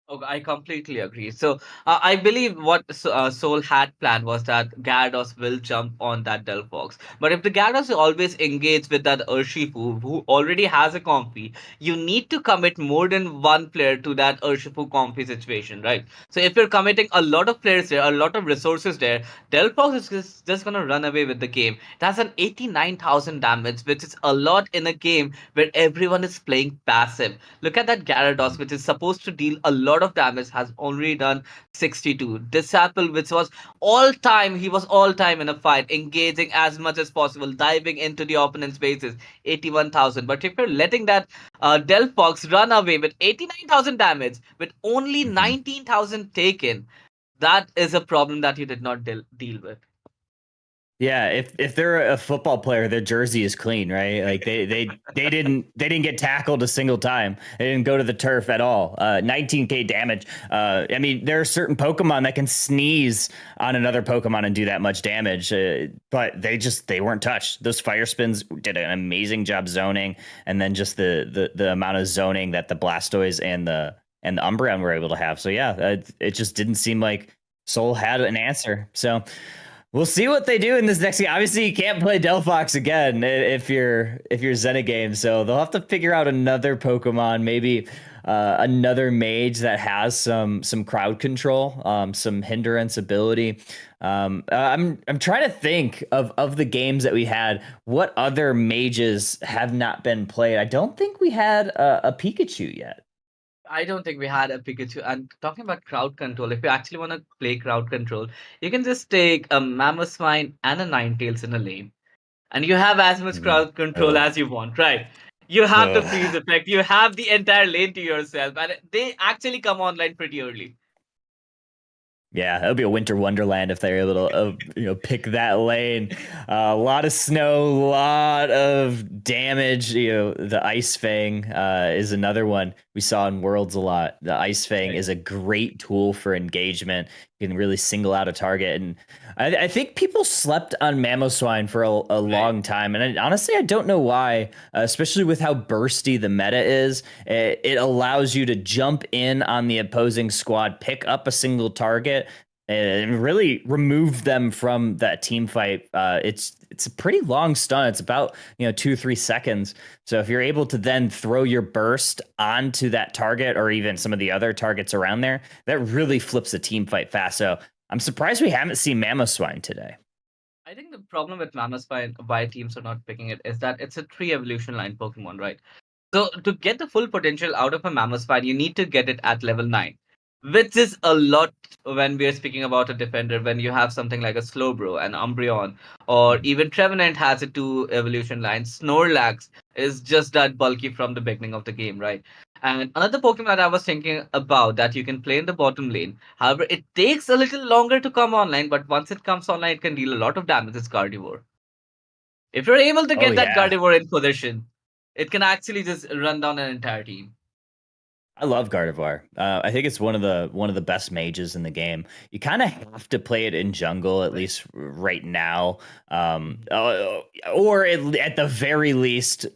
Oh, I completely agree. So I believe what Soul had planned was that Gyarados will jump on that Delphox. But if the Gyarados always engage with that Urshifu, who already has a Comfy, you need to commit more than one player to that Urshifu Comfy situation, right? So if you're committing a lot of players there, a lot of resources there, Delphox is just gonna run away with the game. That's an 89,000 damage, which is a lot in a game where everyone is playing passive. Look at that Gyarados, which is supposed to deal a lot of damage, has already done 62. Disciple, which was all time, he was all time in a fight, engaging as much as possible, diving into the opponent's bases, 81,000. But if you're letting that Delphox run away with 89,000 damage, with only Mhm. 19,000 taken, that is a problem that you did not deal with. Yeah, if they're a football player, their jersey is clean, right? Like they didn't get tackled a single time. They didn't go to the turf at all. 19k damage. I mean, there are certain Pokemon that can sneeze on another Pokemon and do that much damage, but they weren't touched. Those fire spins did an amazing job zoning, and then just the amount of zoning that the Blastoise and the Umbreon were able to have. So yeah, it just didn't seem like Soul had an answer. So we'll see what they do in this next game. Obviously, you can't play Delphox again if you're Xenagame, so they'll have to figure out another Pokemon, maybe another mage that has some crowd control, some hindrance ability. I'm trying to think of the games that we had. What other mages have not been played? I don't think we had a Pikachu yet. I don't think we had a Pikachu. And talking about crowd control, if you actually want to play crowd control, you can just take a Mammothswine and a Ninetales in a lane, and you have as much Mm. crowd control Ugh. as you want, right? You have the freeze Ugh. effect, you have the entire lane to yourself, and they actually come online pretty early. Yeah, it would be a winter wonderland if they're able to, pick that lane. A lot of snow, a lot of damage. The Ice Fang is another one we saw in Worlds a lot. The Ice Fang Right, is a great tool for engagement. You can really single out a target, and I think people slept on Mamoswine for a right, long time, and honestly, I don't know why. Especially with how bursty the meta is, it allows you to jump in on the opposing squad, pick up a single target, and really remove them from that team fight. It's a pretty long stun. It's about 2-3 seconds. So if you're able to then throw your burst onto that target or even some of the other targets around there, that really flips the team fight fast. So I'm surprised we haven't seen Mamoswine today. I think the problem with Mammothswine, why teams are not picking it, is that it's a three evolution line Pokemon, right? So to get the full potential out of a Mammothswine, you need to get it at level 9, which is a lot when we are speaking about a defender. When you have something like a Slowbro, an Umbreon, or even Trevenant has a two evolution line. Snorlax is just that bulky from the beginning of the game, right? And another Pokemon that I was thinking about that you can play in the bottom lane. However, it takes a little longer to come online, but once it comes online, it can deal a lot of damage. It's Gardevoir. If you're able to Oh get that yeah, Gardevoir in position, it can actually just run down an entire team. I love Gardevoir. I think it's one of the best mages in the game. You kind of have to play it in jungle at Right. least right now, Mhm. or at the very least,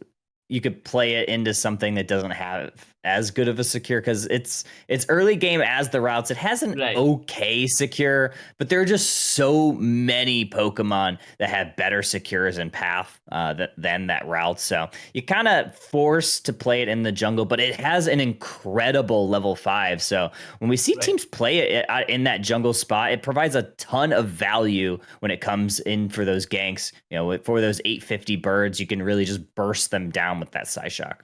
you could play it into something that doesn't have as good of a secure because it's early game as the routes. It has an Right. okay secure, but there are just so many Pokemon that have better secures and path than that route. So you kind of forced to play it in the jungle, but it has an incredible level 5. So when we see Right. teams play it in that jungle spot, it provides a ton of value when it comes in for those ganks. For those 850 birds, you can really just burst them down with that Psyshock.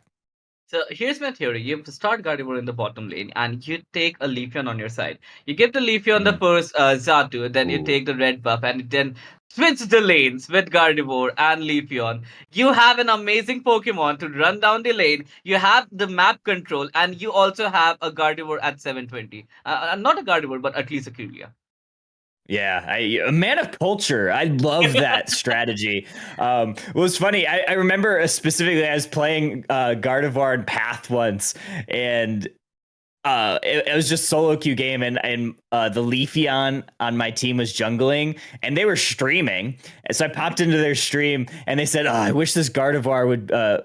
So here's my theory. You start Gardevoir in the bottom lane and you take a Leafeon on your side. You give the Leafeon the Mm. first Zatu, then you Ooh. take the red buff and then switch the lanes with Gardevoir and Leafeon. You have an amazing Pokemon to run down the lane. You have the map control and you also have a Gardevoir at 720. Not a Gardevoir, but at least a Kirlia. Yeah, a man of culture. I love that strategy. It was funny. I remember specifically I was playing Gardevoir and Path once, and it was just solo queue game, and the Leafeon on my team was jungling, and they were streaming. And so I popped into their stream, and they said, "Oh, I wish this Gardevoir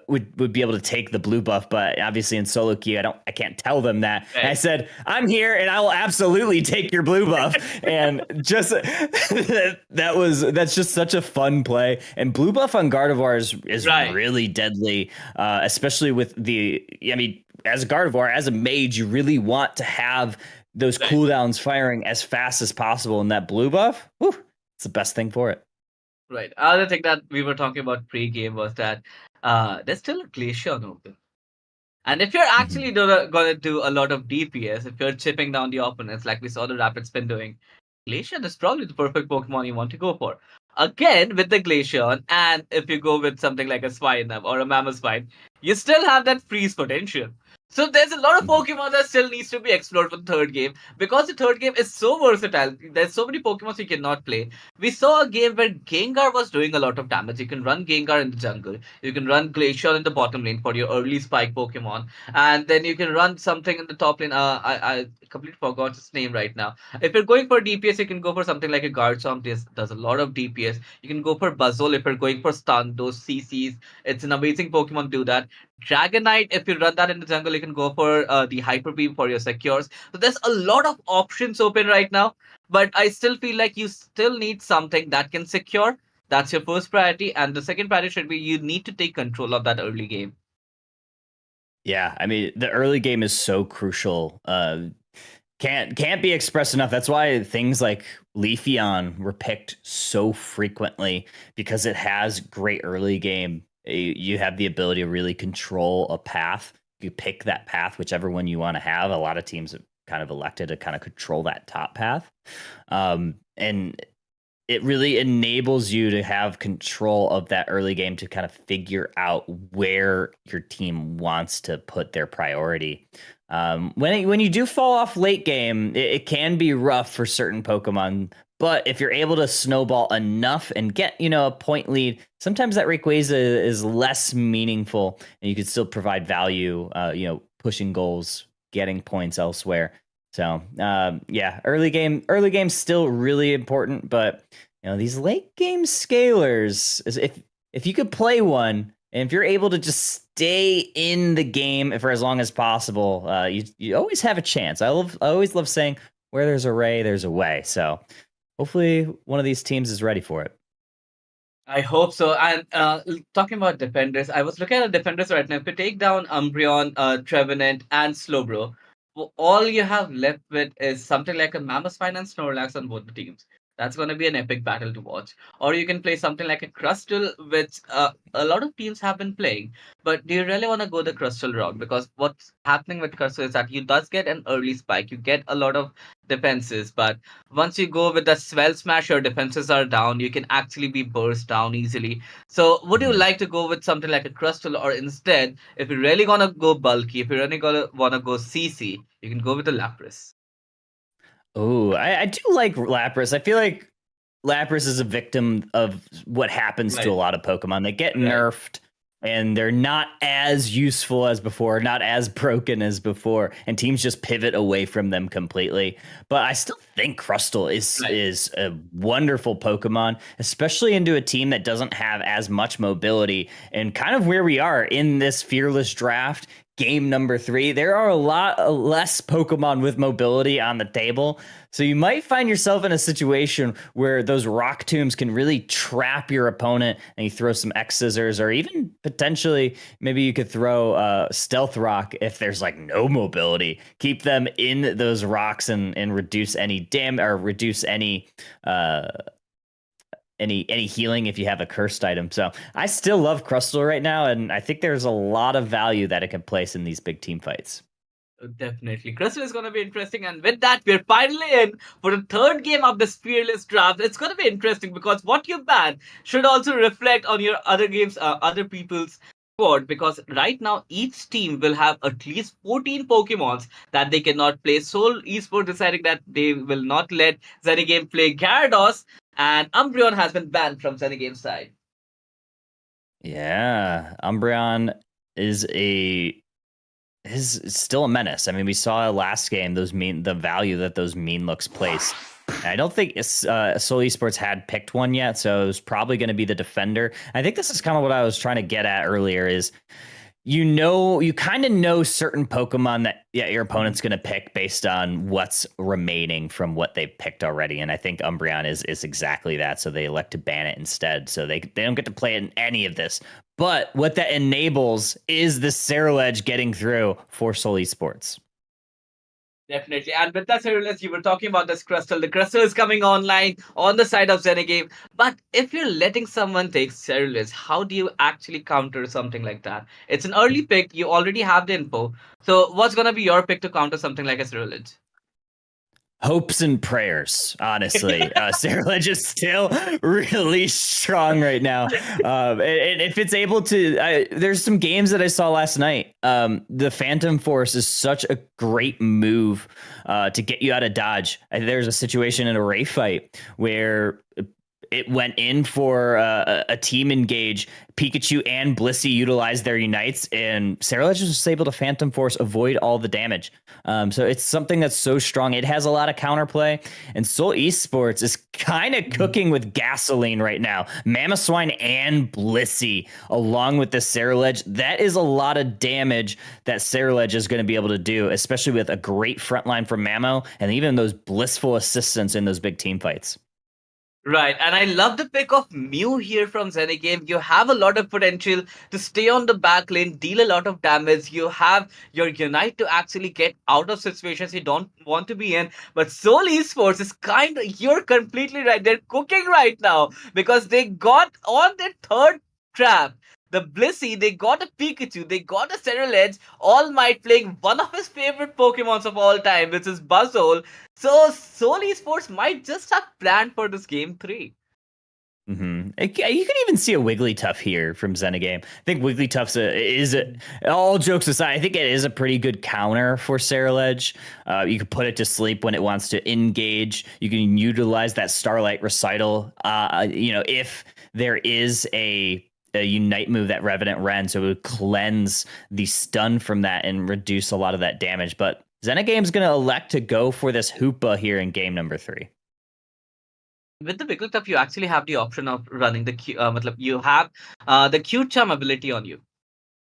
would be able to take the blue buff, but obviously in solo queue, I can't tell them that." Right. And I said, "I'm here, and I will absolutely take your blue buff." And just that's just such a fun play. And blue buff on Gardevoir is Right. really deadly, especially with I mean, as a Gardevoir, as a mage, you really want to have those Right. cooldowns firing as fast as possible. And that blue buff, whew, it's the best thing for it. Right. Other thing that we were talking about pre-game was that there's still a Glaceon open. And if you're Mm-hmm. actually gonna do a lot of DPS, if you're chipping down the opponents like we saw the Rapid Spin doing, Glaceon is probably the perfect Pokemon you want to go for. Again, with the Glaceon, and if you go with something like a Swinub or a Mammospine, you still have that freeze potential. So there's a lot of Mm-hmm. Pokemon that still needs to be explored for the third game because the third game is so versatile. There's so many Pokemon you cannot play. We saw a game where Gengar was doing a lot of damage. You can run Gengar in the jungle. You can run Glacier in the bottom lane for your early spike Pokemon. And then you can run something in the top lane. I completely forgot its name right now. If you're going for DPS, you can go for something like a Garchomp. This does a lot of DPS. You can go for Buzzole if you're going for stun, those CCs. It's an amazing Pokemon to do that. Dragonite, if you run that in the jungle, you can go for the Hyper Beam for your secures. So there's a lot of options open right now. But I still feel like you still need something that can secure. That's your first priority. And the second priority should be you need to take control of that early game. Yeah, I mean, the early game is so crucial. Can't be expressed enough. That's why things like Leafeon were picked so frequently, because it has great early game. You have the ability to really control a path. You pick that path, whichever one you want to have. A lot of teams have kind of elected to kind of control that top path. And it really enables you to have control of that early game to kind of figure out where your team wants to put their priority. When you do fall off late game, it can be rough for certain Pokemon. But if you're able to snowball enough and get a point lead, sometimes that Rayquaza is less meaningful, and you can still provide value. Pushing goals, getting points elsewhere. So yeah, early game's still really important, but these late game scalers, if you could play one, and if you're able to just stay in the game for as long as possible, you always have a chance. I always love saying, where there's a Ray, there's a way. So hopefully one of these teams is ready for it. I hope so. And talking about defenders, I was looking at the defenders right now. If you take down Umbreon, Trevenant, and Slowbro, all you have left with is something like a Mammospine and Snorlax on both the teams. That's going to be an epic battle to watch. Or you can play something like a Crustle, which a lot of teams have been playing. But do you really want to go the Crustle route? Because what's happening with Crustle is that you does get an early spike. You get a lot of defenses, but once you go with the Swell Smash, your defenses are down. You can actually be burst down easily. So, would you Mhm. like to go with something like a Crustle, or instead, if you're really gonna go bulky, if you're really gonna wanna go CC, you can go with the Lapras. Oh, I do like Lapras. I feel like Lapras is a victim of what happens to a Right, lot of Pokemon. They get right. nerfed, and they're not as useful as before, not as broken as before, and teams just pivot away from them completely. But I still think Crustle Right. is a wonderful Pokemon, especially into a team that doesn't have as much mobility. And kind of where we are in this fearless draft, game number 3, there are a lot less Pokemon with mobility on the table. So you might find yourself in a situation where those rock tombs can really trap your opponent, and you throw some X scissors, or even potentially maybe you could throw stealth rock if there's like no mobility. Keep them in those rocks, and reduce any damage, or reduce uh any healing if you have a cursed item. So I still love Crustle right now, and I think there's a lot of value that it can place in these big team fights. Definitely. Crystal is going to be interesting. And with that, we're finally in for the third game of this fearless draft. It's going to be interesting because what you ban should also reflect on your other games, other people's squad. Because right now, each team will have at least 14 Pokemons that they cannot play. Soul Esports deciding that they will not let Zenigame play Gyarados, and Umbreon has been banned from Zenigame's side. Yeah, Umbreon is a is still a menace. I mean, we saw last game the value that those mean looks placed. And I don't think Seoul Esports had picked one yet, so it was probably going to be the defender. I think this is kind of what I was trying to get at earlier is you kind of know certain Pokemon that your opponent's going to pick based on what's remaining from what they picked already. And I think Umbreon is exactly that. So they elect to ban it instead. So they don't get to play in any of this. But what that enables is the Ceruledge getting through for Seoul Esports. Definitely. And with that, Cyrillus, you were talking about this crystal. The crystal is coming online on the side of Z&Co. But if you're letting someone take Cyrillus, how do you actually counter something like that? It's an early pick. You already have the info. So what's going to be your pick to counter something like a Cyrillus? Hopes and prayers, honestly. Ceruledge is still really strong right now. And if it's able to, there's some games that I saw last night. The Phantom Force is such a great move to get you out of dodge. There's a situation in a Ray fight where it went in for a team engage. Pikachu and Blissey utilized their unites, and Ceruledge was able to Phantom Force avoid all the damage. So it's something that's so strong. It has a lot of counterplay, and Seoul Esports is kind of cooking with gasoline right now. Mamoswine and Blissey, along with the Ceruledge, that is a lot of damage that Ceruledge is going to be able to do, especially with a great frontline from Mamo, and even those blissful assistants in those big team fights. Right, and I love the pick of Mew here from Zenigame. You have a lot of potential to stay on the back lane, deal a lot of damage. You have your Unite to actually get out of situations you don't want to be in. But Seoul Esports is you're completely right. They're cooking right now because they got on their third trap. The Blissey, they got a Pikachu, they got a Ceruledge, All Might playing one of his favorite Pokemons of all time, which is Buzzole. So Seoul Esports might just have planned for this game 3. Mm-hmm. You can even see a Wigglytuff here from Zenigame. I think Wigglytuff's all jokes aside, I think it is a pretty good counter for Ceruledge. You can put it to sleep when it wants to engage. You can utilize that Starlight Recital. If there is a Unite move that Revenant Ren, so it would cleanse the stun from that and reduce a lot of that damage. But Zenagame's going to elect to go for this Hoopa here in game number 3. With the Wigglytuff, you actually have the option of running the you have the Q-Charm ability on you.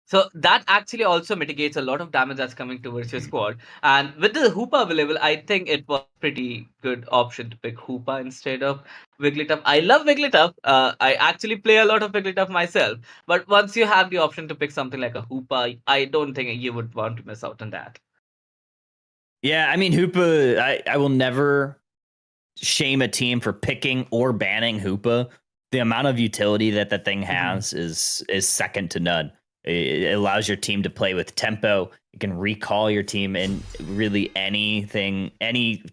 So that actually also mitigates a lot of damage that's coming towards your squad. And with the Hoopa available, I think it was a pretty good option to pick Hoopa instead of Wigglytuff. I love Wigglytuff. I actually play a lot of Wigglytuff myself. But once you have the option to pick something like a Hoopa, I don't think you would want to miss out on that. Yeah, I mean, Hoopa, I will never shame a team for picking or banning Hoopa. The amount of utility that thing has is second to none. It allows your team to play with tempo. You can recall your team in really any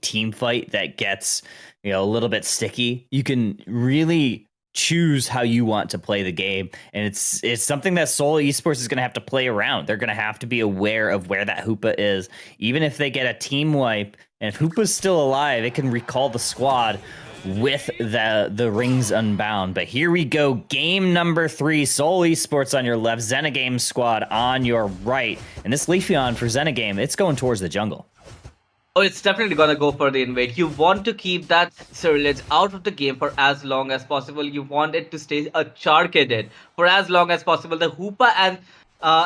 team fight that gets a little bit sticky. You can really choose how you want to play the game, and it's something that Seoul Esports is going to have to play around. They're going to have to be aware of where that Hoopa is, even if they get a team wipe. And if Hoopa's still alive, it can recall the squad with the rings unbound. But here we go, game number 3, Seoul Esports on your left, Zenigame squad on your right, and this Leafeon for Zenigame, it's going towards the jungle. Oh, it's definitely gonna go for the invade. You want to keep that Ceruledge out of the game for as long as possible. You want it to stay a Charcadet for as long as possible. The Hoopa and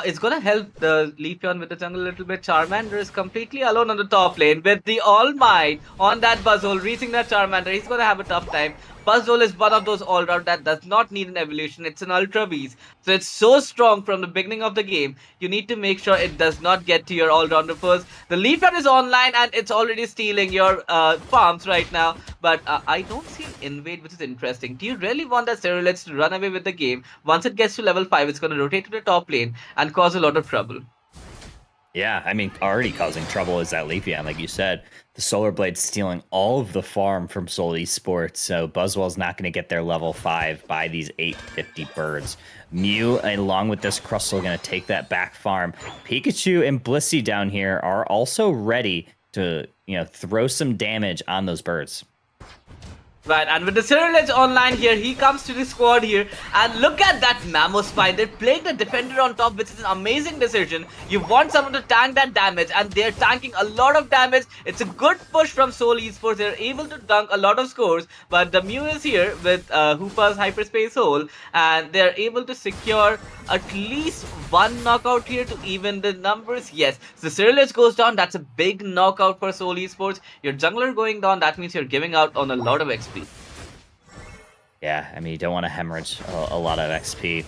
it's gonna help the Leafeon with the jungle a little bit. Charmander is completely alone on the top lane with the All Might on that Buzzole, reaching that Charmander. He's gonna have a tough time. Buzzole is one of those all-round that does not need an evolution. It's an Ultra Beast. So it's so strong from the beginning of the game. You need to make sure it does not get to your all-rounder first. The Leafeon is online and it's already stealing your farms right now. But I don't see an invade, which is interesting. Do you really want that Ceruledge to run away with the game? Once it gets to level 5, it's going to rotate to the top lane and cause a lot of trouble. Yeah, I mean, already causing trouble is that Leafeon, like you said. The Solar Blade stealing all of the farm from Seoul Esports, so Buzzwell's not going to get their level 5 by these 850 birds. Mew, along with this Crustle, going to take that back farm. Pikachu and Blissey down here are also ready to, throw some damage on those birds. Right, and with the Cyril Edge online here, he comes to the squad here, and look at that Mammo Spine. They're playing the defender on top, which is an amazing decision. You want someone to tank that damage, and they're tanking a lot of damage. It's a good push from Seoul Esports. They're able to dunk a lot of scores, but the Mew is here with Hoopa's Hyperspace Hole, and they're able to secure at least one knockout here to even the numbers. Yes, so Cyril Edge goes down. That's a big knockout for Seoul Esports. Your jungler going down, that means you're giving out on a lot of XP. Yeah, I mean, you don't want to hemorrhage a lot of XP.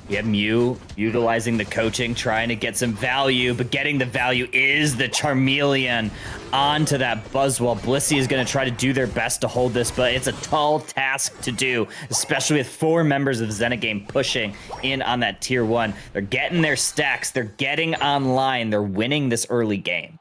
You have Mew utilizing the coaching, trying to get some value, but getting the value is the Charmeleon onto that buzz wall. Blissey is going to try to do their best to hold this, but it's a tall task to do, especially with 4 members of Z&Co pushing in on that tier 1. They're getting their stacks. They're getting online. They're winning this early game.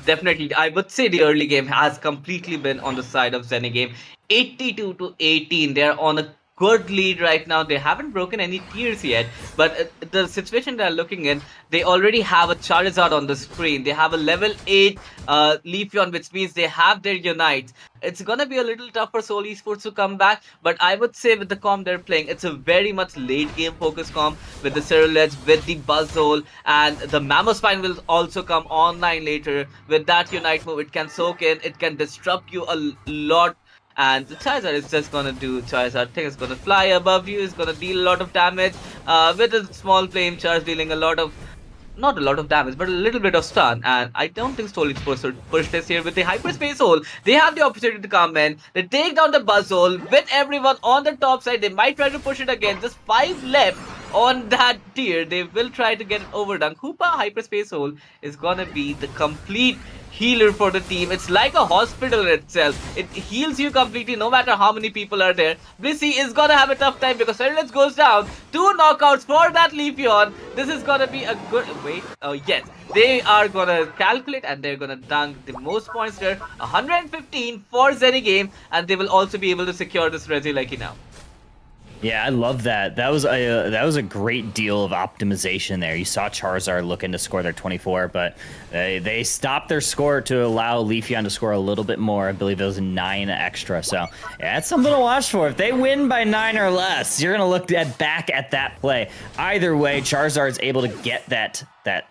Definitely, I would say the early game has completely been on the side of Z&Co. 82 to 18. They're on a good lead right now. They haven't broken any tiers yet, but the situation they're looking in, they already have a Charizard on the screen. They have a level 8 Leafeon, which means they have their Unite. It's gonna be a little tough for Seoul Esports to come back, but I would say with the comp they're playing, it's a very much late game focused comp with the Cyril Edge, with the Buzzhole, and the Mammospine will also come online later. With that Unite move, it can soak in, it can disrupt you a lot. And the Charizard is just gonna do Charizard thing. It's gonna fly above you. It's gonna deal a lot of damage. With a small flame charge, dealing a lot of, not a lot of damage, but a little bit of stun. And I don't think Stoll is push this here with the Hyperspace Hole. They have the opportunity to come in. They take down the Buzz Hole with everyone on the top side. They might try to push it again. Just 5 left on that tier. They will try to get it overdone. Hoopa Hyperspace Hole is gonna be the complete healer for the team. It's like a hospital itself. It heals you completely no matter how many people are there. Blissey is gonna have a tough time because Cyrillus goes down. 2 knockouts for that Leafeon. This is gonna be a good... Wait. Oh, yes. They are gonna calculate and they're gonna dunk the most points there. 115 for Z&Co, and they will also be able to secure this Regi Lucky now. Yeah, I love that. That was a great deal of optimization there. You saw Charizard looking to score their 24, but they stopped their score to allow Leafeon to score a little bit more. I believe it was 9 extra. So yeah, that's something to watch for. If they win by 9 or less, you're gonna look back at that play. Either way, Charizard's able to get that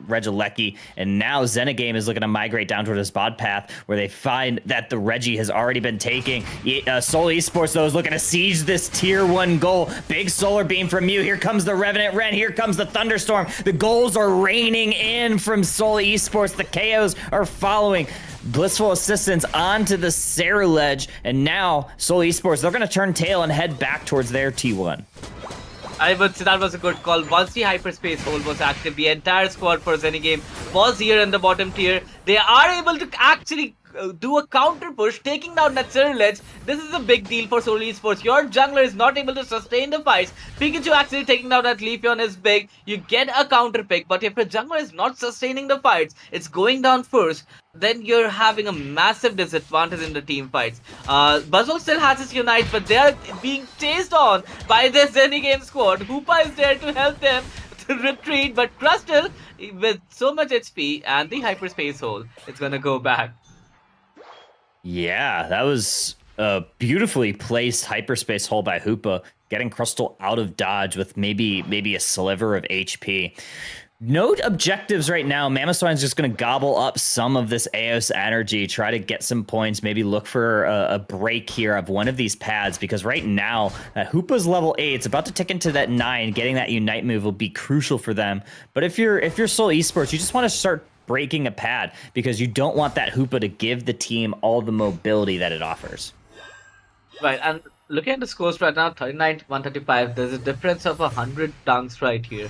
Regieleki, and now Z&Co is looking to migrate down toward his bod path where they find that the Regi has already been taking. Seoul Esports, though, is looking to siege this tier 1 goal. Big solar beam from Mew. Here comes the Revenant Ren. Here comes the Thunderstorm. The goals are raining in from Seoul Esports. The KOs are following. Blissful assistance onto the Cyril Edge, and now Seoul Esports, they're going to turn tail and head back towards their T1. I would say that was a good call. Once the Hyperspace Hole was active, the entire squad for Z&Co was here in the bottom tier. They are able to actually do a counter push, taking down that Cyril Edge. This is a big deal for Seoul Esports. Your jungler is not able to sustain the fights. Pikachu actually taking down that Leafeon is big. You get a counter pick, but if your jungler is not sustaining the fights, it's going down first, then you're having a massive disadvantage in the team fights. Buzzwole still has his Unite, but they are being chased on by this Z&Co squad. Hoopa is there to help them to retreat, but Crustle, with so much HP and the Hyperspace Hole, it's gonna go back. Yeah, that was a beautifully placed Hyperspace Hole by Hoopa, getting Crustle out of dodge with maybe a sliver of HP. Note objectives right now. Mammospine's just going to gobble up some of this AEOS energy, try to get some points, maybe look for a break here of one of these pads, because right now, Hoopa's level 8, it's about to tick into that 9. Getting that Unite move will be crucial for them. But if you're Seoul Esports, you just want to start breaking a pad, because you don't want that Hoopa to give the team all the mobility that it offers. Right, and looking at the scores right now, 39 to 135, there's a difference of 100 dunks right here.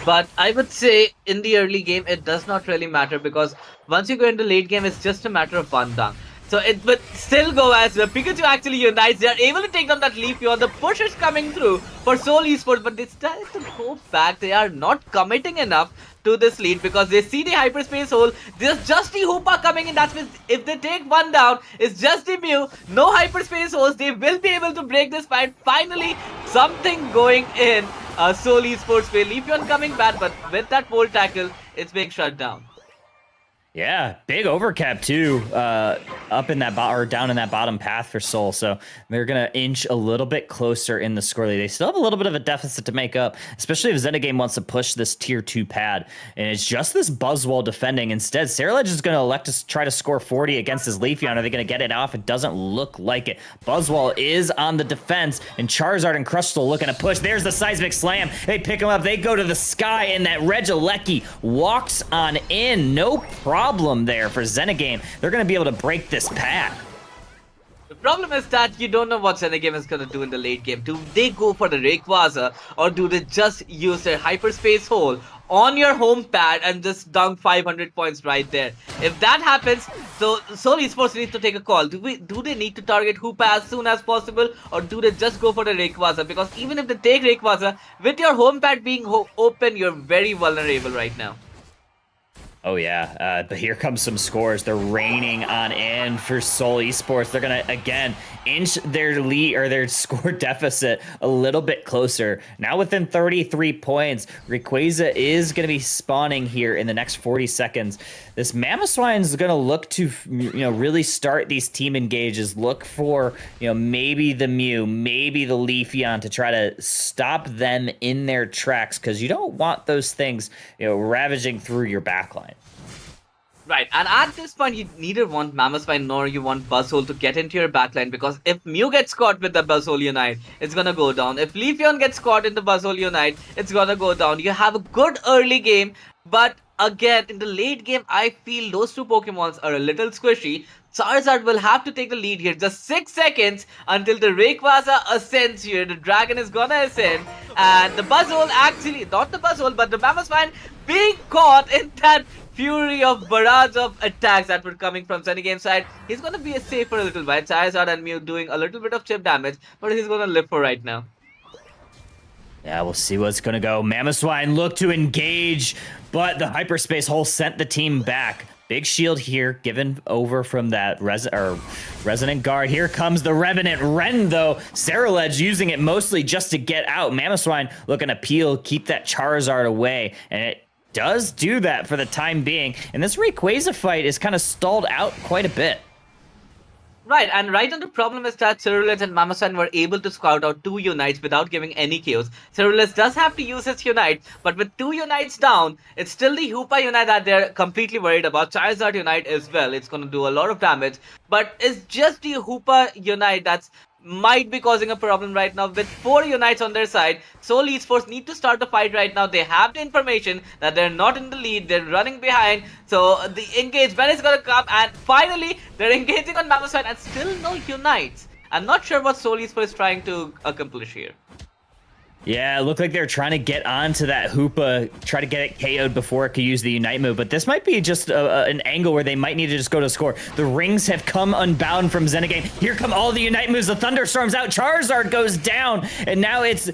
But I would say in the early game, it does not really matter, because once you go into late game, it's just a matter of 1 dunk. So it would still go as well. Pikachu actually unites. They are able to take down that Leafeon. The push is coming through for Seoul Esports, but they still have to go back. They are not committing enough to this lead because they see the Hyperspace Hole. There's just the Hoopa coming in. That means if they take 1 down, it's just the Mew. No Hyperspace Holes. They will be able to break this fight. Finally, something going in Seoul Esports way. Leafeon coming back, but with that Volt Tackle, it's being shut down. Yeah, big overcap too, up in that or down in that bottom path for Seoul. So they're gonna inch a little bit closer in the score lead. They still have a little bit of a deficit to make up, especially if Z&Co wants to push this tier 2 pad. And it's just this Buzzwall defending. Instead, Saralege is gonna elect to try to score 40 against his Leafeon. Are they gonna get it off? It doesn't look like it. Buzzwall is on the defense, and Charizard and Crustle looking to push. There's the Seismic Slam. They pick him up. They go to the sky, and that Regieleki walks on in. No problem there for Z&Co. They're going to be able to break this pad. The problem is that you don't know what Z&Co is going to do in the late game. Do they go for the Rayquaza, or do they just use their hyperspace hole on your home pad and just dunk 500 points right there? If that happens, so Seoul Esports needs to take a call. Do they need to target Hoopa as soon as possible, or do they just go for the Rayquaza? Because even if they take Rayquaza, with your home pad being open, you're very vulnerable right now. Oh yeah, but here comes some scores. They're raining on in for Seoul Esports. They're gonna again inch their lead or their score deficit a little bit closer. Now within 33 points, Rayquaza is gonna be spawning here in the next 40 seconds. This Mamoswine is gonna look to really start these team engages. Look for maybe the Mew, maybe the Leafeon to try to stop them in their tracks, because you don't want those things ravaging through your backline. Right, and at this point, you neither want Mamoswine nor you want Buzzhole to get into your backline, because if Mew gets caught with the Buzzhole Unite, it's gonna go down. If Leafeon gets caught in the Buzzhole Unite, it's gonna go down. You have a good early game, but again, in the late game, I feel those two Pokemons are a little squishy. Charizard will have to take the lead here. Just 6 seconds until the Rayquaza ascends here. The dragon is gonna ascend, and the Buzzhole actually, not the Buzzhole, but the Mamoswine being caught in that fury of barrage of attacks that were coming from Z&Co side. He's gonna be safe for a little while. Charizard and Mew doing a little bit of chip damage, but he's gonna live for right now. Yeah, we'll see what's gonna go. Mamoswine look to engage, but the hyperspace hole sent the team back. Big shield here, given over from that Resonant Guard. Here comes the Revenant Ren, though. Saralege using it mostly just to get out. Mamoswine looking to peel, keep that Charizard away, and it does do that for the time being. And this Rayquaza fight is kind of stalled out quite a bit. Right, and right on the problem is that Cerulege and Mamoswine were able to scout out 2 Unites without giving any KOs. Cerulege does have to use his Unite, but with 2 Unites down, it's still the Hoopa Unite that they're completely worried about. Charizard Unite as well, it's going to do a lot of damage, but it's just the Hoopa Unite that's might be causing a problem right now. With 4 Unites on their side, Seoul Esports need to start the fight right now. They have the information that they're not in the lead, they're running behind, so the engagement is gonna come, and finally they're engaging on Mamoswine and still no Unites. I'm not sure what Seoul Esports is trying to accomplish here. Yeah, it looked like they were trying to get onto that Hoopa, try to get it KO'd before it could use the Unite move, but this might be just an angle where they might need to just go to score. The rings have come unbound from Z&Co. Here come all the Unite moves, the Thunderstorm's out, Charizard goes down, and now it's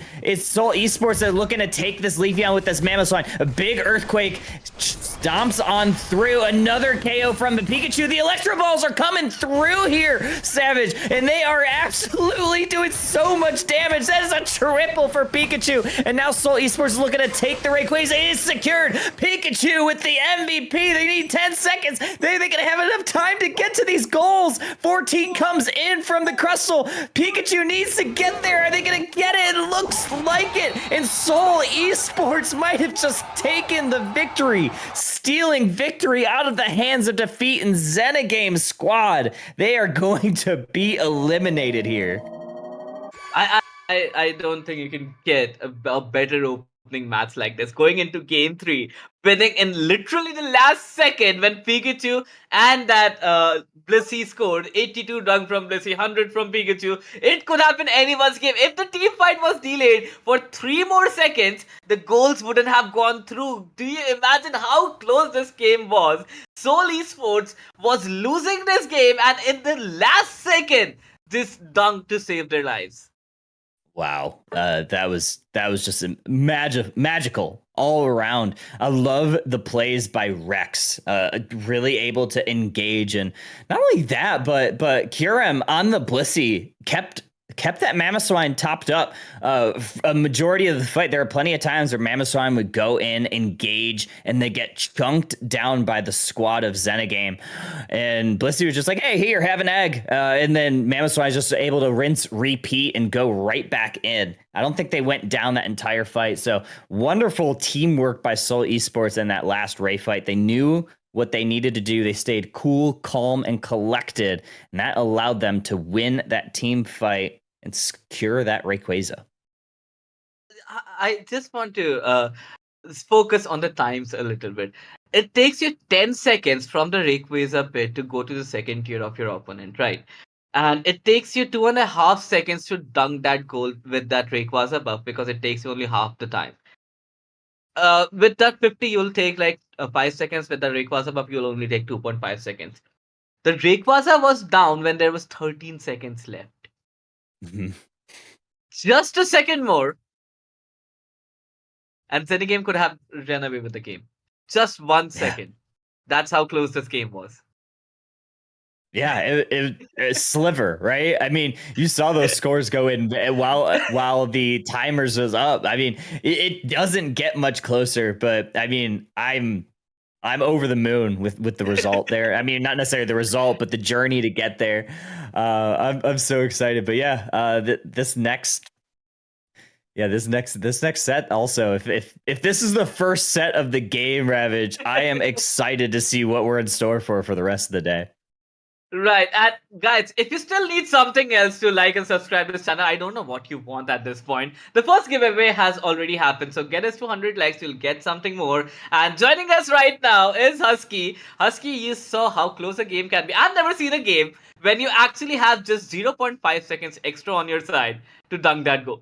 Seoul Esports that are looking to take this Leafeon with this Mamoswine. A big Earthquake stomps on through, another KO from the Pikachu. The Electro Balls are coming through here, Savage, and they are absolutely doing so much damage. That is a triple for Pikachu. And now Seoul Esports is looking to take the Rayquaza. It is secured. Pikachu with the MVP. They need 10 seconds. They can have enough time to get to these goals. 14 comes in from the Crustle. Pikachu needs to get there. Are they going to get it? It looks like it. And Seoul Esports might have just taken the victory, stealing victory out of the hands of defeat in Z&Co squad. They are going to be eliminated here. I don't think you can get a better opening match like this. Going into game 3, winning in literally the last second when Pikachu and that Blissey scored 82 dunk from Blissey, 100 from Pikachu. It could have been anyone's game. If the team fight was delayed for 3 more seconds, the goals wouldn't have gone through. Do you imagine how close this game was? Seoul Esports was losing this game, and in the last second, this dunk to save their lives. Wow, that was just magical all around. I love the plays by Rex, really able to engage, and not only that, but Kyurem on the Blissey kept kept that Mamoswine topped up a majority of the fight. There are plenty of times where Mamoswine would go in, engage, and they get chunked down by the squad of Zenigame. And Blissey was just like, hey, here, have an egg. And then Mamoswine is just able to rinse, repeat, and go right back in. I don't think they went down that entire fight. So wonderful teamwork by Seoul Esports in that last Ray fight. They knew what they needed to do. They stayed cool, calm, and collected, and that allowed them to win that team fight and secure that Rayquaza. I just want to focus on the times a little bit. It takes you 10 seconds from the Rayquaza pit to go to the second tier of your opponent, right? And it takes you 2.5 seconds to dunk that goal with that Rayquaza buff because it takes you only half the time. With that 50, you'll take like 5 seconds. With the Rayquaza buff, you'll only take 2.5 seconds. The Rayquaza was down when there was 13 seconds left. Just a second more, and Zenigame could have run away with the game. Just 1 second. That's how close this game was. Yeah, it sliver, right? I mean, you saw those scores go in while the timers was up. I mean, it doesn't get much closer, but I mean, I'm over the moon with the result there. I mean, not necessarily the result, but the journey to get there. I'm so excited. But yeah, this next set also. If this is the first set of the game, Ravage, I am excited to see what we're in store for the rest of the day. Right, and guys, if you still need something else to like and subscribe to this channel, I don't know what you want at this point. The first giveaway has already happened, so get us to 100 likes, you'll get something more. And joining us right now is Husky. Husky, you saw how close a game can be. I've never seen a game when you actually have just 0.5 seconds extra on your side to dunk that goal.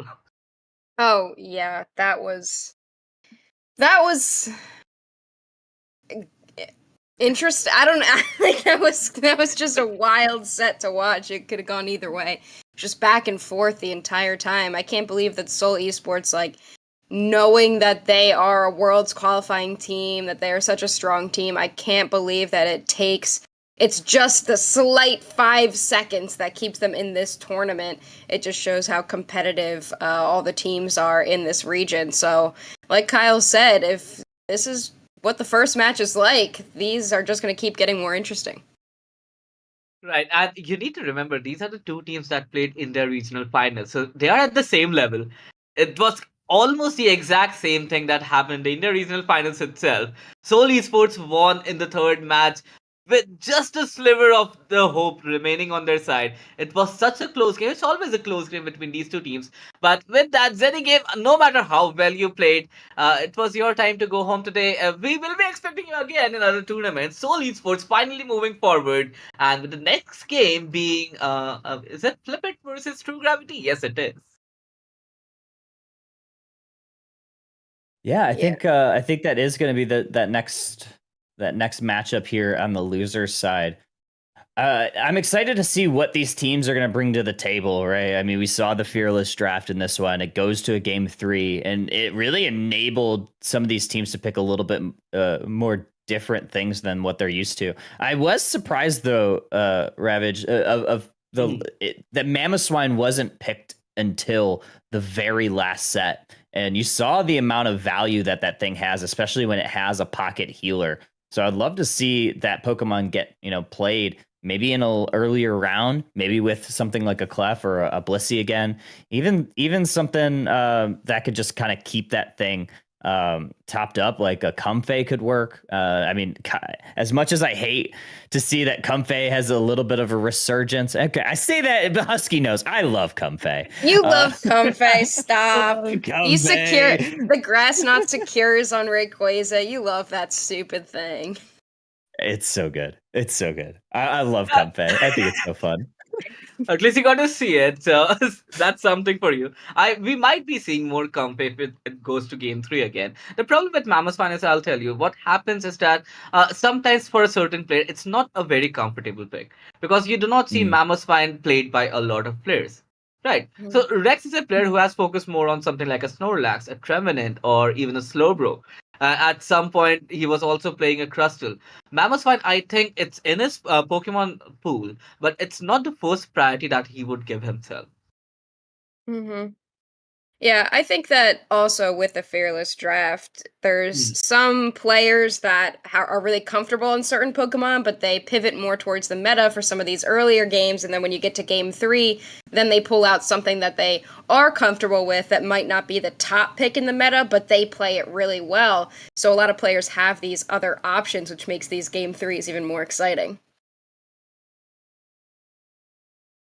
Oh, yeah, that was interesting. I don't know. Like that was just a wild set to watch. It could have gone either way. Just back and forth the entire time. I can't believe that Seoul Esports, like, knowing that they are a world's qualifying team, that they are such a strong team, I can't believe that it's just the slight 5 seconds that keeps them in this tournament. It just shows how competitive all the teams are in this region. So, like Kyle said, if this is what the first match is like, these are just going to keep getting more interesting. Right, and you need to remember, these are the two teams that played in their regional finals, so they are at the same level. It was almost the exact same thing that happened in the regional finals itself. Seoul Esports won in the third match with just a sliver of the hope remaining on their side. It was such a close game. It's always a close game between these two teams. But with that, Zenigame, no matter how well you played, it was your time to go home today. We will be expecting you again in other tournaments. Seoul Esports finally moving forward. And with the next game being, is it Flip It versus True Gravity? Yes, it is. Yeah, I think that is going to be that next matchup here on the loser's side. I'm excited to see what these teams are going to bring to the table, right? I mean, we saw the Fearless draft in this one. It goes to a game 3, and it really enabled some of these teams to pick a little bit more different things than what they're used to. I was surprised, though, Ravage, that Mamoswine wasn't picked until the very last set. And you saw the amount of value that thing has, especially when it has a pocket healer. So I'd love to see that Pokemon get, played maybe in an earlier round, maybe with something like a Clef or a Blissey again, even something that could just kind of keep that thing topped up, like a Comfey could work. I mean, as much as I hate to see that Comfey has a little bit of a resurgence. Okay, I say that, but Husky knows I love Comfey. You love Comfey. Stop. Comfey. You secure the grass not secures on Rayquaza. You love that stupid thing. It's so good. It's so good. I love Comfey. I think it's so fun. At least you got to see it, so that's something for you. We might be seeing more Comfey if it goes to game 3 again. The problem with Mamoswine is, I'll tell you, what happens is that sometimes for a certain player, it's not a very comfortable pick because you do not see Mamoswine played by a lot of players. Right. So Rex is a player who has focused more on something like a Snorlax, a Trevenant, or even a Slowbro. At some point, he was also playing a Crustle. Mamoswine, I think it's in his Pokemon pool, but it's not the first priority that he would give himself. Mm-hmm. Yeah, I think that also with the Fearless Draft, there's some players that are really comfortable in certain Pokemon, but they pivot more towards the meta for some of these earlier games, and then when you get to game 3, then they pull out something that they are comfortable with that might not be the top pick in the meta, but they play it really well. So a lot of players have these other options, which makes these game 3s even more exciting.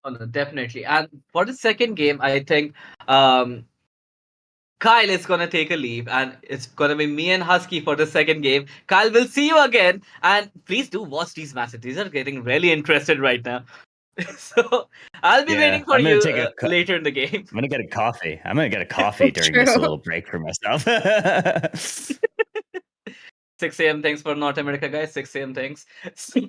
Oh, no, definitely. And for the second game, I think um, Kyle is gonna take a leave, and it's gonna be me and Husky for the second game. Kyle, we'll see you again, and please do watch these matches. These are getting really interested right now. So I'll be Yeah, waiting for I'm gonna you take later in the game. I'm gonna get a coffee. I'm gonna get a coffee during this True. little break for myself. 6 a.m. Thanks for North America, guys. 6 a.m. Thanks. So,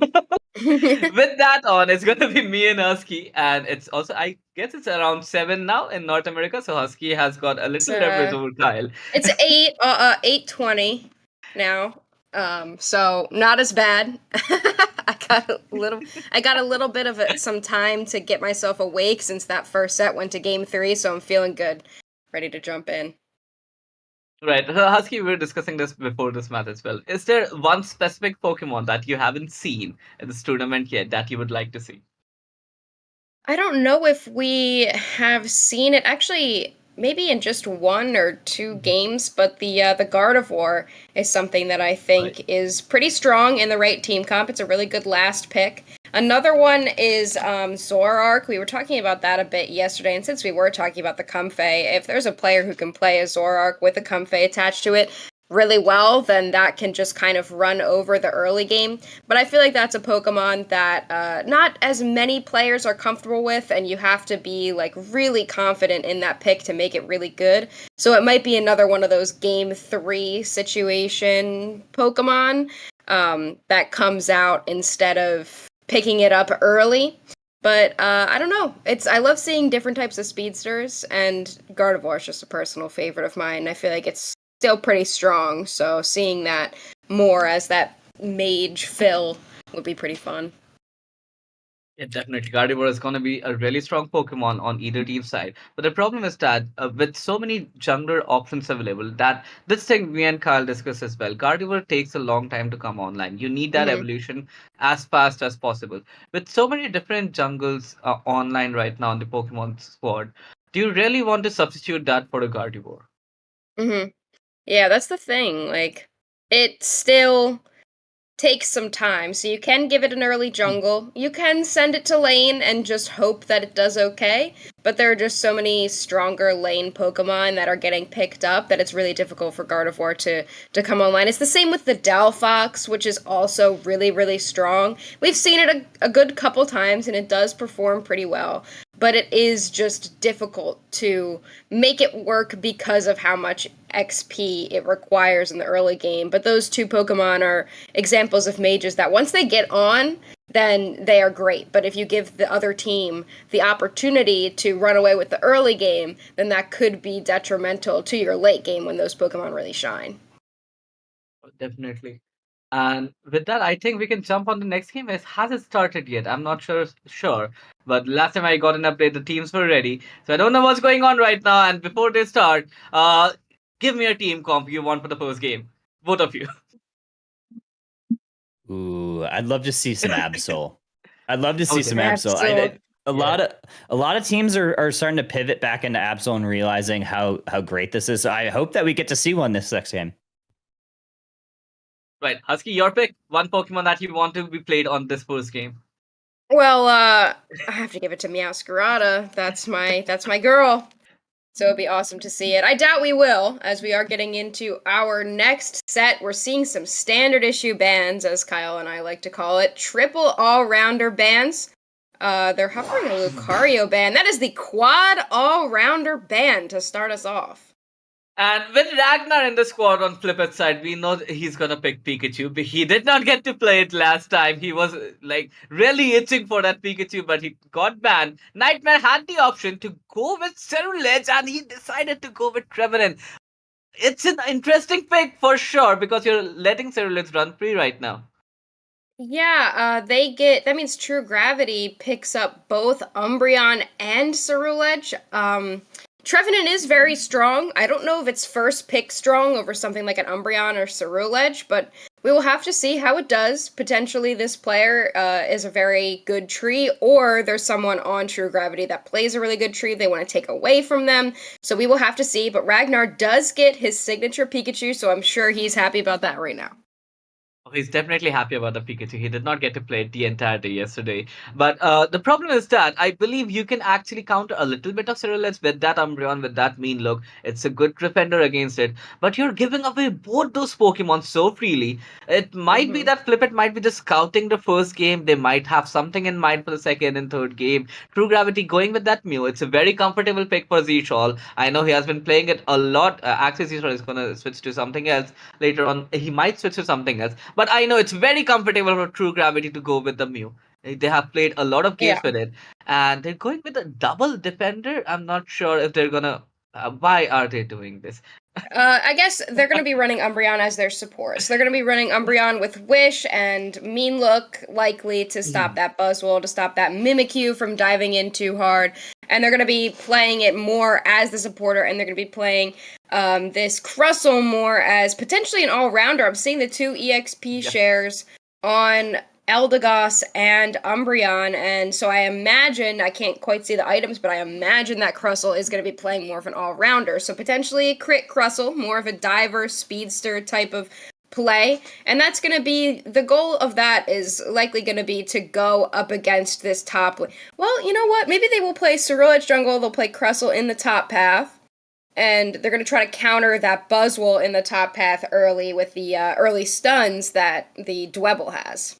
with that on, it's gonna be me and Husky, and it's also I guess it's around 7 now in North America. So Husky has got a It's little leverage over Kyle. it's 8:20 now. So not as bad. I got a little bit of some time to get myself awake since that first set went to game 3, so I'm feeling good. Ready to jump in. Right. So, Husky, we were discussing this before this match as well. Is there one specific Pokemon that you haven't seen in this tournament yet that you would like to see? I don't know if we have seen it actually maybe in just one or two games, but the Gardevoir is something that I Right. think is pretty strong in the right team comp. It's a really good last pick. Another one is Zoroark. We were talking about that a bit yesterday, and since we were talking about the Comfey, if there's a player who can play a Zoroark with a Comfey attached to it really well, then that can just kind of run over the early game. But I feel like that's a Pokemon that not as many players are comfortable with, and you have to be like really confident in that pick to make it really good. So it might be another one of those game 3 situation Pokemon that comes out instead of picking it up early. But I don't know. I love seeing different types of speedsters, and Gardevoir is just a personal favorite of mine. I feel like it's still pretty strong, so seeing that more as that mage fill would be pretty fun. Yeah, definitely. Gardevoir is going to be a really strong Pokemon on either team side. But the problem is that with so many jungler options available, that this thing me and Kyle discussed as well, Gardevoir takes a long time to come online. You need that Hmm. evolution as fast as possible. With so many different jungles online right now in the Pokemon squad, do you really want to substitute that for a Gardevoir? Hmm. Yeah, that's the thing. Like, it still takes some time. So you can give it an early jungle. You can send it to lane and just hope that it does okay. But there are just so many stronger lane Pokemon that are getting picked up that it's really difficult for Gardevoir to come online. It's the same with the Delphox, which is also really, really strong. We've seen it a good couple times and it does perform pretty well. But it is just difficult to make it work because of how much XP it requires in the early game. But those two Pokemon are examples of mages that once they get on, then they are great. But if you give the other team the opportunity to run away with the early game, then that could be detrimental to your late game when those Pokemon really shine. Definitely. And with that, I think we can jump on the next game. Has it started yet? I'm not sure. But last time I got an update, the teams were ready. So I don't know what's going on right now. And before they start, give me a team comp you want for the first game. Both of you. Ooh, I'd love to see some Absol. I'd love to see Okay. some Absol. Absol. A Yeah. lot of teams are starting to pivot back into Absol and realizing how great this is. I hope that we get to see one this next game. Right. Husky, your pick. One Pokemon that you want to be played on this first game. Well, I have to give it to Meowscarada. That's my girl. So it'd be awesome to see it. I doubt we will, as we are getting into our next set. We're seeing some standard issue bands, as Kyle and I like to call it. Triple all-rounder bands. They're hovering a Lucario band. That is the quad all-rounder band to start us off. And with Ragnar in the squad on Flipper's side, we know that he's gonna pick Pikachu. But he did not get to play it last time. He was like really itching for that Pikachu, but he got banned. Nightmare had the option to go with Ceruledge, and he decided to go with Trevenant. It's an interesting pick for sure because you're letting Ceruledge run free right now. Yeah, that means True Gravity picks up both Umbreon and Ceruledge. Trevenant is very strong. I don't know if it's first pick strong over something like an Umbreon or Ceruledge, but we will have to see how it does. Potentially this player is a very good tree, or there's someone on True Gravity that plays a really good tree they want to take away from them. So we will have to see, but Ragnar does get his signature Pikachu, so I'm sure he's happy about that right now. Oh, he's definitely happy about the Pikachu. He did not get to play it the entire day yesterday. But the problem is that I believe you can actually counter a little bit of Cerulean with that Umbreon, with that mean look. It's a good defender against it. But you're giving away both those Pokemon so freely. It might be that Flippet might be just scouting the first game. They might have something in mind for the second and third game. True Gravity going with that Mew. It's a very comfortable pick for Z-Shawl. I know he has been playing it a lot. Actually, Z-Shawl is going to switch to something else later on. He might switch to something else. But I know it's very comfortable for True Gravity to go with the Mew. They have played a lot of games with it, and they're going with a double defender. I'm not sure if they're gonna. Why are they doing this? I guess they're going to be running Umbreon as their support. So they're going to be running Umbreon with Wish and Mean Look, likely to stop that Buzzwole, to stop that Mimikyu from diving in too hard. And they're going to be playing it more as the supporter, and they're going to be playing this Crustle more as potentially an all-rounder. I'm seeing the 2 EXP shares on Eldegoss and Umbreon, and so I imagine, I can't quite see the items, but I imagine that Crustle is going to be playing more of an all-rounder. So potentially Crit Crustle, more of a diver, speedster type of play, and that's going to be, the goal of that is likely going to be to go up against this top. Well, you know what, maybe they will play Ceruledge Jungle, they'll play Crustle in the top path, and they're going to try to counter that Buzzwole in the top path early with the early stuns that the Dwebble has.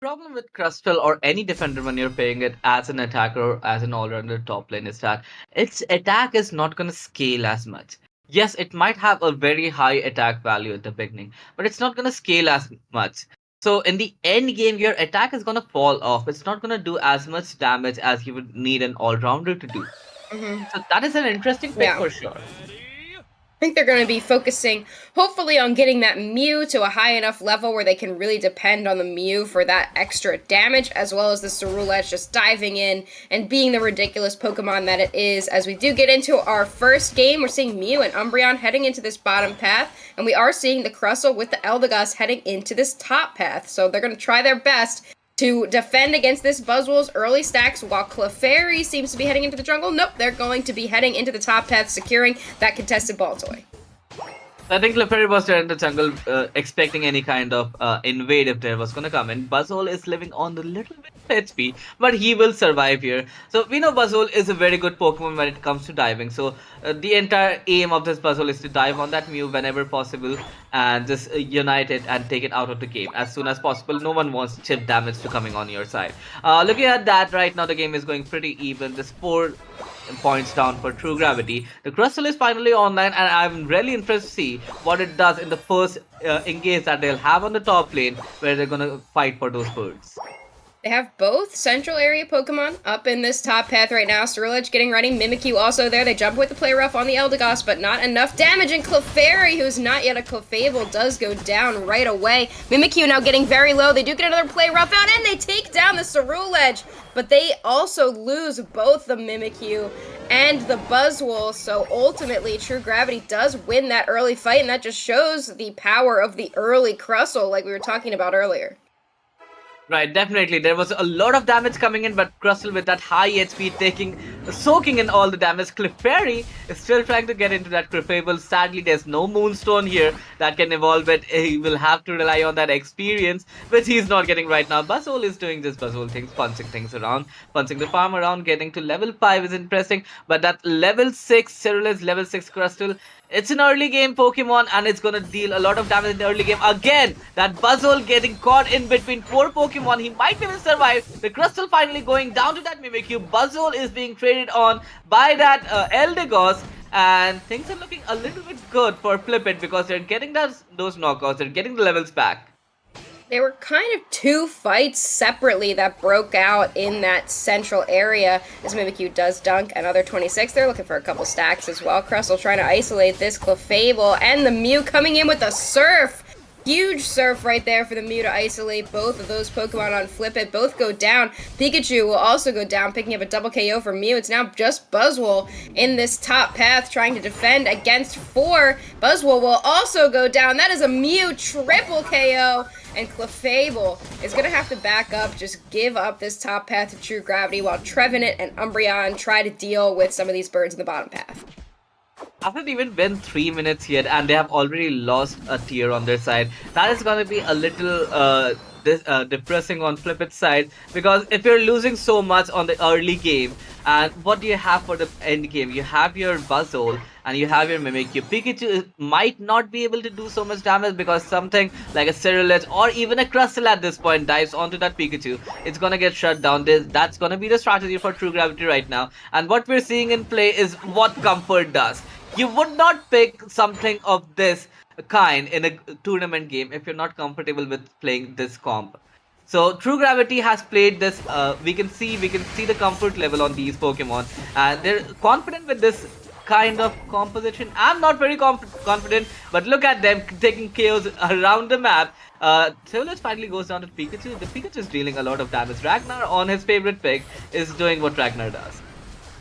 Problem with Crustle or any defender when you're playing it as an attacker or as an all-rounder top lane is that its attack is not going to scale as much. Yes, it might have a very high attack value at the beginning, but it's not going to scale as much. So in the end game, your attack is going to fall off. It's not going to do as much damage as you would need an all-rounder to do. So that is an interesting pick for sure. I think they're going to be focusing, hopefully, on getting that Mew to a high enough level where they can really depend on the Mew for that extra damage, as well as the Ceruledge just diving in and being the ridiculous Pokemon that it is. As we do get into our first game, we're seeing Mew and Umbreon heading into this bottom path, and we are seeing the Crustle with the Eldegoss heading into this top path. So they're going to try their best to defend against this Buzzwole's early stacks, while Clefairy seems to be heading into the jungle. Nope, they're going to be heading into the top path, securing that contested ball toy. I think Clefairy was there in the jungle expecting any kind of invade if there was going to come in. Buzzwole is living on the little bit of HP, but he will survive here. So we know Buzzwole is a very good Pokemon when it comes to diving. So the entire aim of this Buzzwole is to dive on that Mew whenever possible and just unite it and take it out of the game as soon as possible. No one wants chip damage to coming on your side. Looking at that right now, the game is going pretty even. This 4 points down for True Gravity. The Crustle is finally online, and I'm really interested to see what it does in the first engage that they'll have on the top lane, where they're gonna fight for those birds. They have both central area Pokemon up in this top path right now. Ceruledge getting ready, Mimikyu also there. They jump with the play rough on the Eldegoss, but not enough damage, and Clefairy, who's not yet a Clefable, does go down right away. Mimikyu now getting very low. They do get another play rough out, and they take down the Ceruledge, but they also lose both the Mimikyu and the Buzzwole, so ultimately True Gravity does win that early fight, and that just shows the power of the early Crustle like we were talking about earlier. Right, definitely. There was a lot of damage coming in, but Crustle with that high HP soaking in all the damage. Clefairy is still trying to get into that Clefable. Sadly, there's no Moonstone here that can evolve it. He will have to rely on that experience, which he's not getting right now. Buzzwole is doing just Buzzwole things, punching things around, punching the farm around, getting to level 5 is impressive, but that level 6 Ceruledge, level 6 Crustle, it's an early game Pokemon, and it's gonna deal a lot of damage in the early game. Again, that Buzzwole getting caught in between 4 Pokemon. He might even survive. The Crustle finally going down to that Mimikyu. Buzzwole is being traded on by that Eldegoss, and things are looking a little bit good for Flippet because they're getting those knockouts. They're getting the levels back. There were kind of 2 fights separately that broke out in that central area. As Mimikyu does dunk another 26. They're looking for a couple stacks as well. Crustle trying to isolate this Clefable, and the Mew coming in with a Surf. huge surf right there for the Mew to isolate both of those Pokemon on Flip It. Both go down. Pikachu will also go down, picking up a double KO for Mew. It's now just Buzzwole in this top path trying to defend against 4. Buzzwole will also go down. That is a Mew triple KO. And Clefable is going to have to back up, just give up this top path to True Gravity while Trevenant and Umbreon try to deal with some of these birds in the bottom path. Hasn't even been 3 minutes yet, and they have already lost a tier on their side. That is going to be a little depressing on Flipit's side, because if you're losing so much on the early game, and what do you have for the end game? You have your Buzzwole and you have your Mimikyu. Pikachu might not be able to do so much damage because something like a Cerulege or even a Crustle at this point dives onto that Pikachu. It's gonna get shut down. That's gonna be the strategy for True Gravity right now. And what we're seeing in play is what Comfort does. You would not pick something of this kind in a tournament game if you're not comfortable with playing this comp. So True Gravity has played this. We can see the comfort level on these Pokemon, and they're confident with this kind of composition. I'm not very confident, but look at them taking KOs around the map. Cerulege finally goes down to Pikachu. The Pikachu is dealing a lot of damage. Ragnar, on his favorite pick, is doing what Ragnar does.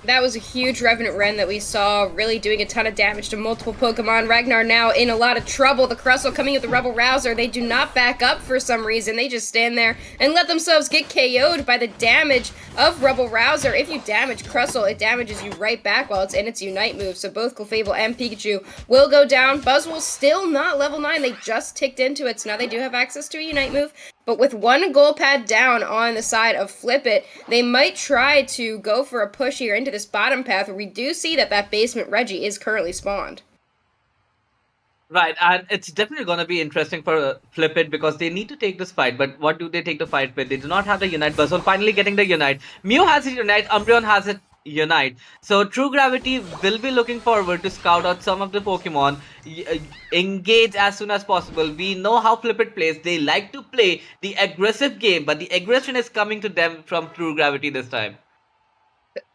That was a huge Revenant Wren that we saw, really doing a ton of damage to multiple Pokemon. Ragnar now in a lot of trouble. The Crustle coming with the Rebel Rouser. They do not back up for some reason. They just stand there and let themselves get KO'd by the damage of Rebel Rouser. If you damage Crustle, it damages you right back while it's in its Unite move. So both Clefable and Pikachu will go down. Buzzwole's still not level 9. They just ticked into it, so now they do have access to a Unite move. But with one goal pad down on the side of Flip It, they might try to go for a push here into this bottom path where we do see that basement Reggie is currently spawned. Right, and it's definitely going to be interesting for Flip It because they need to take this fight. But what do they take the fight with? They do not have the Unite. Buzzwole finally getting the Unite. Mew has it Unite. Umbreon has it Unite. So True Gravity will be looking forward to scout out some of the Pokemon, engage as soon as possible. We know how Flip It plays. They like to play the aggressive game, but the aggression is coming to them from True Gravity this time.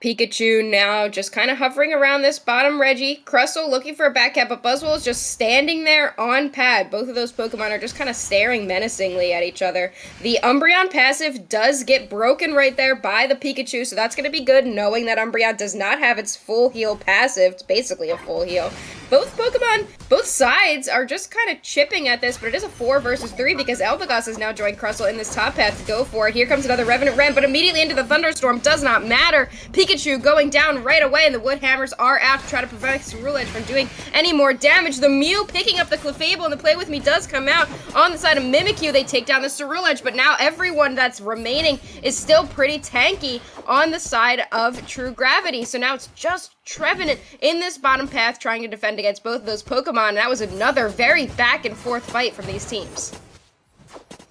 Pikachu now just kind of hovering around this bottom Reggie. Crustle looking for a back cap, but Buzzwole is just standing there on pad. Both of those Pokemon are just kind of staring menacingly at each other. The Umbreon passive does get broken right there by the Pikachu, so that's going to be good, knowing that Umbreon does not have its full heal passive. It's basically a full heal. Both Pokemon, both sides are just kind of chipping at this, but it is a 4 versus 3 because Eldegoss has now joined Crustle in this top path to go for it. Here comes another Revenant Wren, but immediately into the Thunderstorm. Does not matter. Pikachu going down right away, and the Wood Hammers are out to try to prevent Cerulege from doing any more damage. The Mew picking up the Clefable, and the Play With Me does come out on the side of Mimikyu. They take down the Cerulege, but now everyone that's remaining is still pretty tanky on the side of True Gravity. So now it's just Trevenant in this bottom path trying to defend against both of those Pokemon. And that was another very back and forth fight from these teams.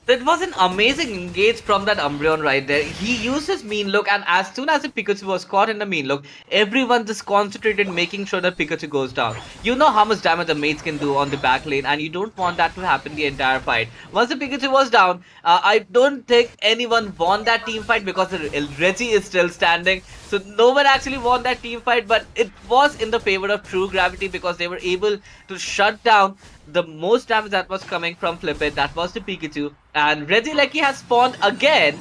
That was an amazing engage from that Umbreon right there. He used his mean look, and as soon as the Pikachu was caught in the mean look, everyone just concentrated making sure that Pikachu goes down. You know how much damage a mates can do on the back lane, and you don't want that to happen the entire fight. Once the Pikachu was down, I don't think anyone won that team fight because Reggie is still standing. So no one actually won that team fight, but it was in the favor of True Gravity because they were able to shut down the most damage that was coming from Flip It. That was the Pikachu. And Regieleki has spawned again.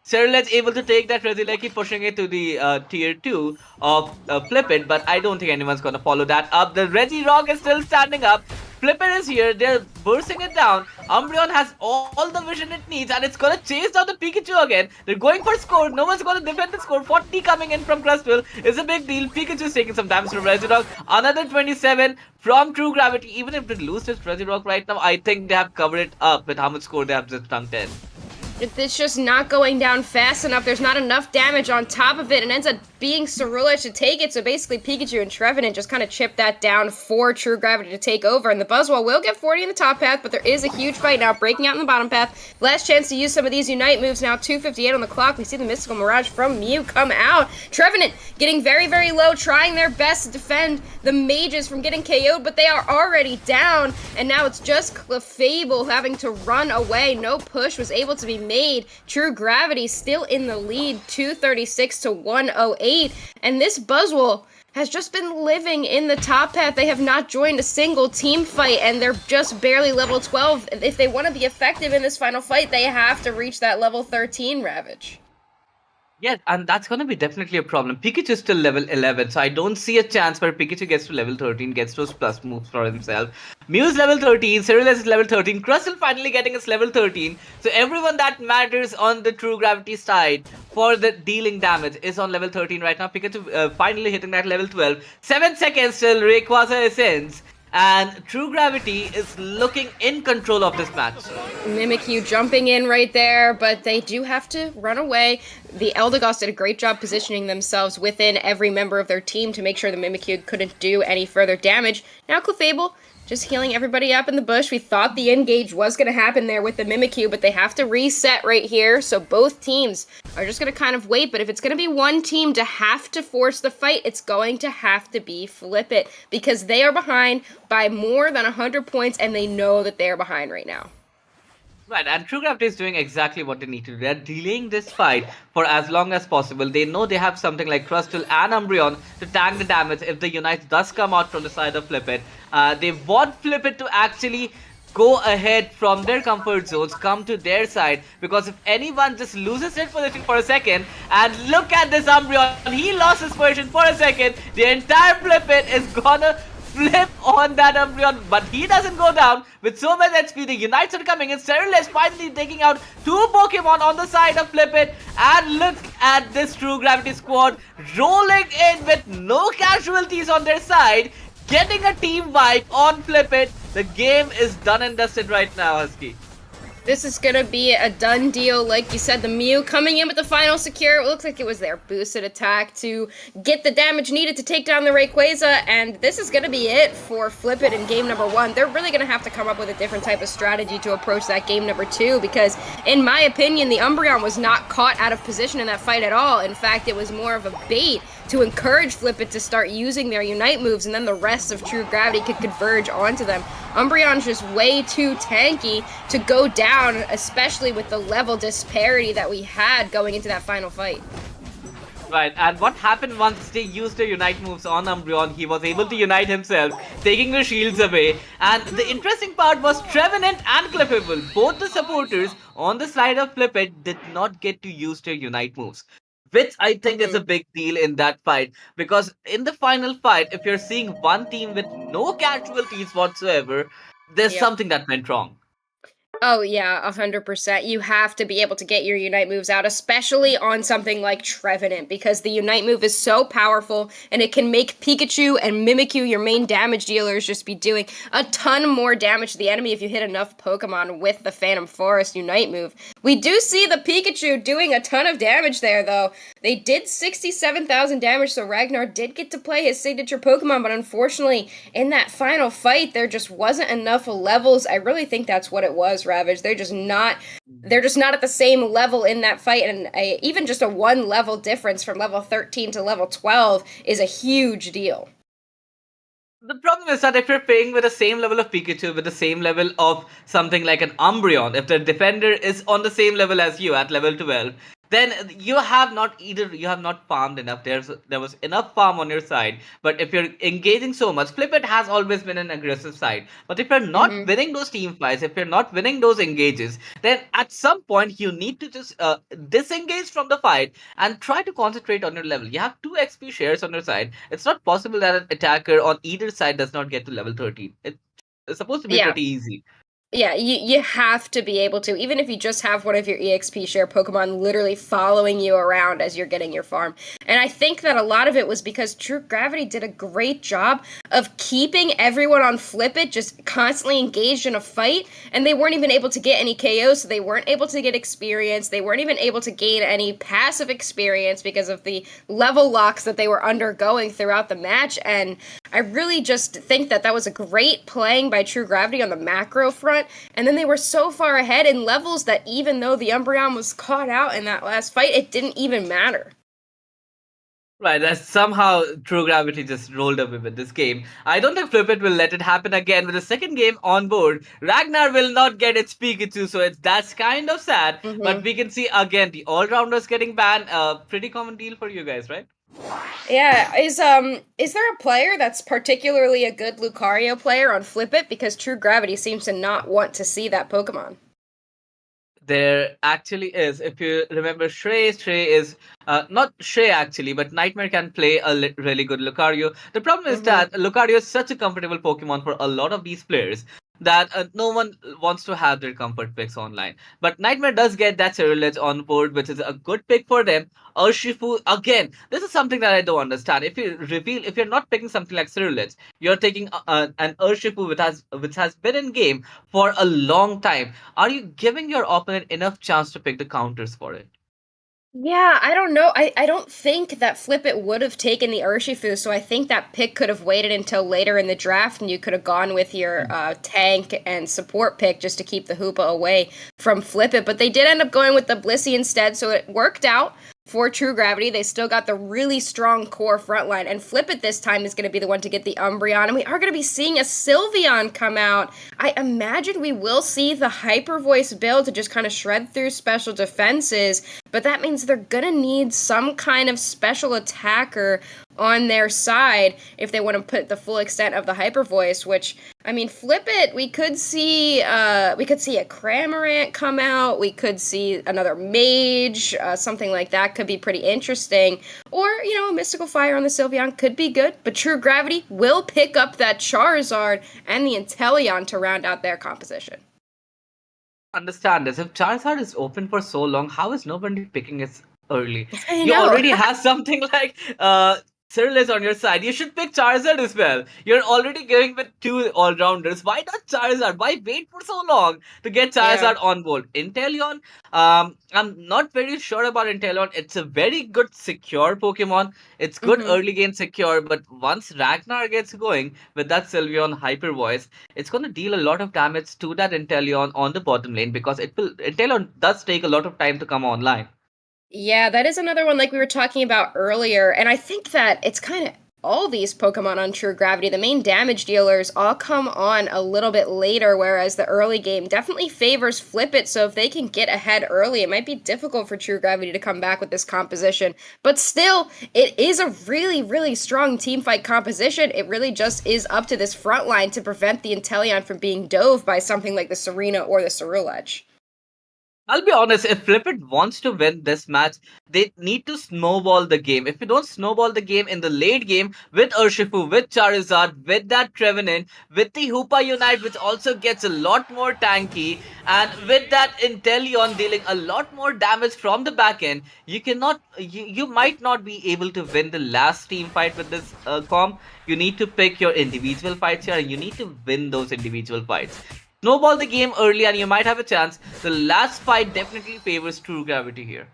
Cerulege able to take that Regieleki, pushing it to the tier 2 of Flip It, but I don't think anyone's gonna follow that up. The Regirock is still standing up. Flip It is here, they're bursting it down. Umbreon has all the vision it needs, and it's gonna chase down the Pikachu again. They're going for score, no one's gonna defend the score. 40 coming in from Crustle is a big deal. Pikachu is taking some damage from Regirock. Another 27 from True Gravity. Even if they lose this Regirock right now, I think they have covered it up with how much score they have just dunked in. It's just not going down fast enough. There's not enough damage on top of it, and ends up being Cerulege to take it. So basically, Pikachu and Trevenant just kind of chip that down for True Gravity to take over. And the Buzzwole will get 40 in the top path, but there is a huge fight now breaking out in the bottom path. Last chance to use some of these Unite moves now. 2:58 on the clock. We see the Mystical Mirage from Mew come out. Trevenant getting very, very low, trying their best to defend the mages from getting KO'd, but they are already down. And now it's just Clefable having to run away. No push was able to be made. True Gravity still in the lead, 236 to 108. And this Buzzwole has just been living in the top path. They have not joined a single team fight, and they're just barely level 12. If they want to be effective in this final fight, they have to reach that level 13 Ravage. Yeah, and that's going to be definitely a problem. Pikachu is still level 11, so I don't see a chance where Pikachu gets to level 13, gets those plus moves for himself. Mew is level 13, Cyrillus is level 13, Crustle finally getting his level 13. So everyone that matters on the True Gravity side for the dealing damage is on level 13 right now. Pikachu finally hitting that level 12. 7 seconds till Rayquaza ascends. And True Gravity is looking in control of this match. Mimikyu jumping in right there, but they do have to run away. The Eldegoss did a great job positioning themselves within every member of their team to make sure the Mimikyu couldn't do any further damage. Now Clefable just healing everybody up in the bush. We thought the engage was going to happen there with the Mimikyu, but they have to reset right here. So both teams are just going to kind of wait. But if it's going to be one team to have to force the fight, it's going to have to be Flip It, because they are behind by more than 100 points, and they know that they are behind right now. Right, and True Gravity is doing exactly what they need to do. They're delaying this fight for as long as possible. They know they have something like Crustle and Umbreon to tank the damage if the Unite does come out from the side of Flip It. They want Flip It to actually go ahead from their comfort zones, come to their side, because if anyone just loses his position for a second, and look at this Umbreon, he lost his position for a second, the entire Flip It is gonna flip on that Umbreon, but he doesn't go down with so much HP. The Unites are coming in. Cyrillus finally taking out 2 Pokemon on the side of Flip It, and look at this True Gravity squad rolling in with no casualties on their side, getting a team wipe on Flip It. The game is done and dusted right now, Husky. This is going to be a done deal. Like you said, the Mew coming in with the final secure. It looks like it was their boosted attack to get the damage needed to take down the Rayquaza, and this is going to be it for Flip It in game number 1. They're really going to have to come up with a different type of strategy to approach that game number 2, because in my opinion, the Umbreon was not caught out of position in that fight at all. In fact, it was more of a bait to encourage Flip It to start using their Unite moves, and then the rest of True Gravity could converge onto them. Umbreon's just way too tanky to go down, especially with the level disparity that we had going into that final fight. Right, and what happened once they used their Unite moves on Umbreon, he was able to unite himself, taking the shields away. And the interesting part was Trevenant and Clefable, both the supporters on the side of Flip It, did not get to use their Unite moves, which I think is a big deal in that fight, because in the final fight, if you're seeing one team with no casualties whatsoever, there's something that went wrong. Oh yeah, 100%. You have to be able to get your Unite moves out, especially on something like Trevenant, because the Unite move is so powerful, and it can make Pikachu and Mimikyu, your main damage dealers, just be doing a ton more damage to the enemy if you hit enough Pokemon with the Phantom Forest Unite move. We do see the Pikachu doing a ton of damage there, though. They did 67,000 damage, so Ragnar did get to play his signature Pokemon, but unfortunately, in that final fight, there just wasn't enough levels. I really think that's what it was, Ravage. They're just not at the same level in that fight, and even just a 1 level difference from level 13 to level 12 is a huge deal. The problem is that if you're playing with the same level of Pikachu, with the same level of something like an Umbreon, if the defender is on the same level as you at level 12, then you have not farmed enough. There was enough farm on your side, but if you're engaging so much, Flip It has always been an aggressive side. But if you're not winning those team fights, if you're not winning those engages, then at some point you need to just disengage from the fight and try to concentrate on your level. You have 2 XP shares on your side. It's not possible that an attacker on either side does not get to level 13. It's supposed to be pretty easy. Yeah, you have to be able to, even if you just have one of your EXP share Pokemon literally following you around as you're getting your farm. And I think that a lot of it was because True Gravity did a great job of keeping everyone on Flip It just constantly engaged in a fight, and they weren't even able to get any KOs, so they weren't able to get experience, they weren't even able to gain any passive experience because of the level locks that they were undergoing throughout the match, and I really just think that that was a great playing by True Gravity on the macro front. And then they were so far ahead in levels that even though the Umbreon was caught out in that last fight, it didn't even matter. Right, that somehow True Gravity just rolled away with this game. I don't think Flip It will let it happen again with the second game on board. Ragnar will not get its Pikachu, so that's kind of sad. But we can see again the all-rounders getting banned. Pretty common deal for you guys, right? Yeah, is there a player that's particularly a good Lucario player on Flip It? Because True Gravity seems to not want to see that Pokemon. There actually is. If you remember Shrey is not Shrey actually, but Nightmare can play a really good Lucario. The problem is Mm-hmm. that Lucario is such a comfortable Pokemon for a lot of these players that no one wants to have their comfort picks online. But Nightmare does get that Ceruledge on board, which is a good pick for them. Urshifu, again, this is something that I don't understand. If you're not picking something like Ceruledge, you're taking an Urshifu which has been in game for a long time. Are you giving your opponent enough chance to pick the counters for it? Yeah, I don't know. I don't think that Flip It would have taken the Urshifu, so I think that pick could have waited until later in the draft and you could have gone with your tank and support pick just to keep the Hoopa away from Flip It. But they did end up going with the Blissey instead, so it worked out for True Gravity. They still got the really strong core front line, and Flip It this time is going to be the one to get the Umbreon, and we are going to be seeing a Sylveon come out. I imagine we will see the Hyper Voice build to just kind of shred through special defenses, but that means they're going to need some kind of special attacker on their side if they want to put the full extent of the Hyper Voice, which, I mean, Flip It, we could see a Cramorant come out, we could see another Mage, something like that could be pretty interesting, or, a Mystical Fire on the Sylveon could be good, but True Gravity will pick up that Charizard and the Inteleon to round out their composition. Understand this. If Charizard is open for so long, how is nobody picking it early? I You know. already have something like Cyril is on your side. You should pick Charizard as well. You're already going with two all rounders. Why not Charizard? Why wait for so long to get Yeah. Charizard on board? Inteleon, I'm not very sure about Inteleon. It's a very good secure Pokemon. It's good Mm-hmm. early game secure, but once Ragnar gets going with that Sylveon Hyper Voice, it's going to deal a lot of damage to that Inteleon on the bottom lane because Inteleon does take a lot of time to come online. Yeah, that is another one like we were talking about earlier. And I think that it's kind of all these Pokemon on True Gravity, the main damage dealers all come on a little bit later, whereas the early game definitely favors Flip It. So if they can get ahead early, it might be difficult for True Gravity to come back with this composition. But still, it is a really, really strong team fight composition. It really just is up to this front line to prevent the Inteleon from being dove by something like the Serena or the Ceruledge. I'll be honest, if Flippet wants to win this match, they need to snowball the game. If you don't snowball the game in the late game with Urshifu, with Charizard, with that Trevenant, with the Hoopa Unite, which also gets a lot more tanky, and with that Inteleon dealing a lot more damage from the back end, you might not be able to win the last team fight with this comp. You need to pick your individual fights here, and you need to win those individual fights. Snowball the game early and you might have a chance. The last fight definitely favors True Gravity here.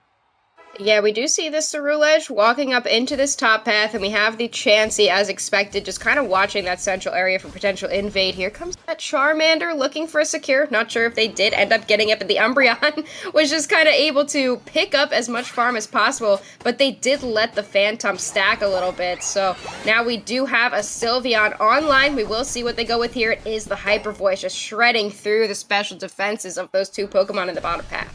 Yeah, we do see this Ceruledge walking up into this top path, and we have the Chansey, as expected, just kind of watching that central area for potential invade. Here comes that Charmander looking for a secure. Not sure if they did end up getting up, but the Umbreon was just kind of able to pick up as much farm as possible, but they did let the Phantom stack a little bit. So now we do have a Sylveon online. We will see what they go with here. It is the Hyper Voice, just shredding through the special defenses of those two Pokemon in the bottom path.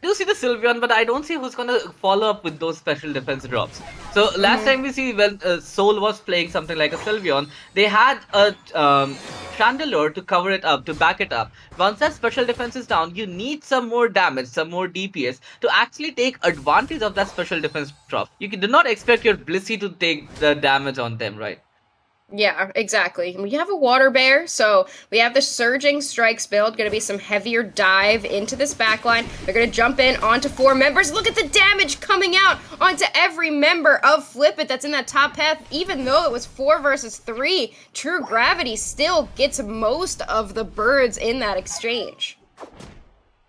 Do see the Sylveon, but I don't see who's gonna follow up with those special defense drops. So last time we see when Soul was playing something like a Sylveon, they had a Chandelure to cover it up, to back it up. Once that special defense is down, you need some more damage, some more DPS to actually take advantage of that special defense drop. You do not expect your Blissey to take the damage on them, right? Yeah, exactly. We have a water bear, so we have the surging strikes build. Going to be some heavier dive into this backline. They're going to jump in onto 4 members. Look at the damage coming out onto every member of Flip It that's in that top path. Even though it was 4 versus 3, True Gravity still gets most of the birds in that exchange.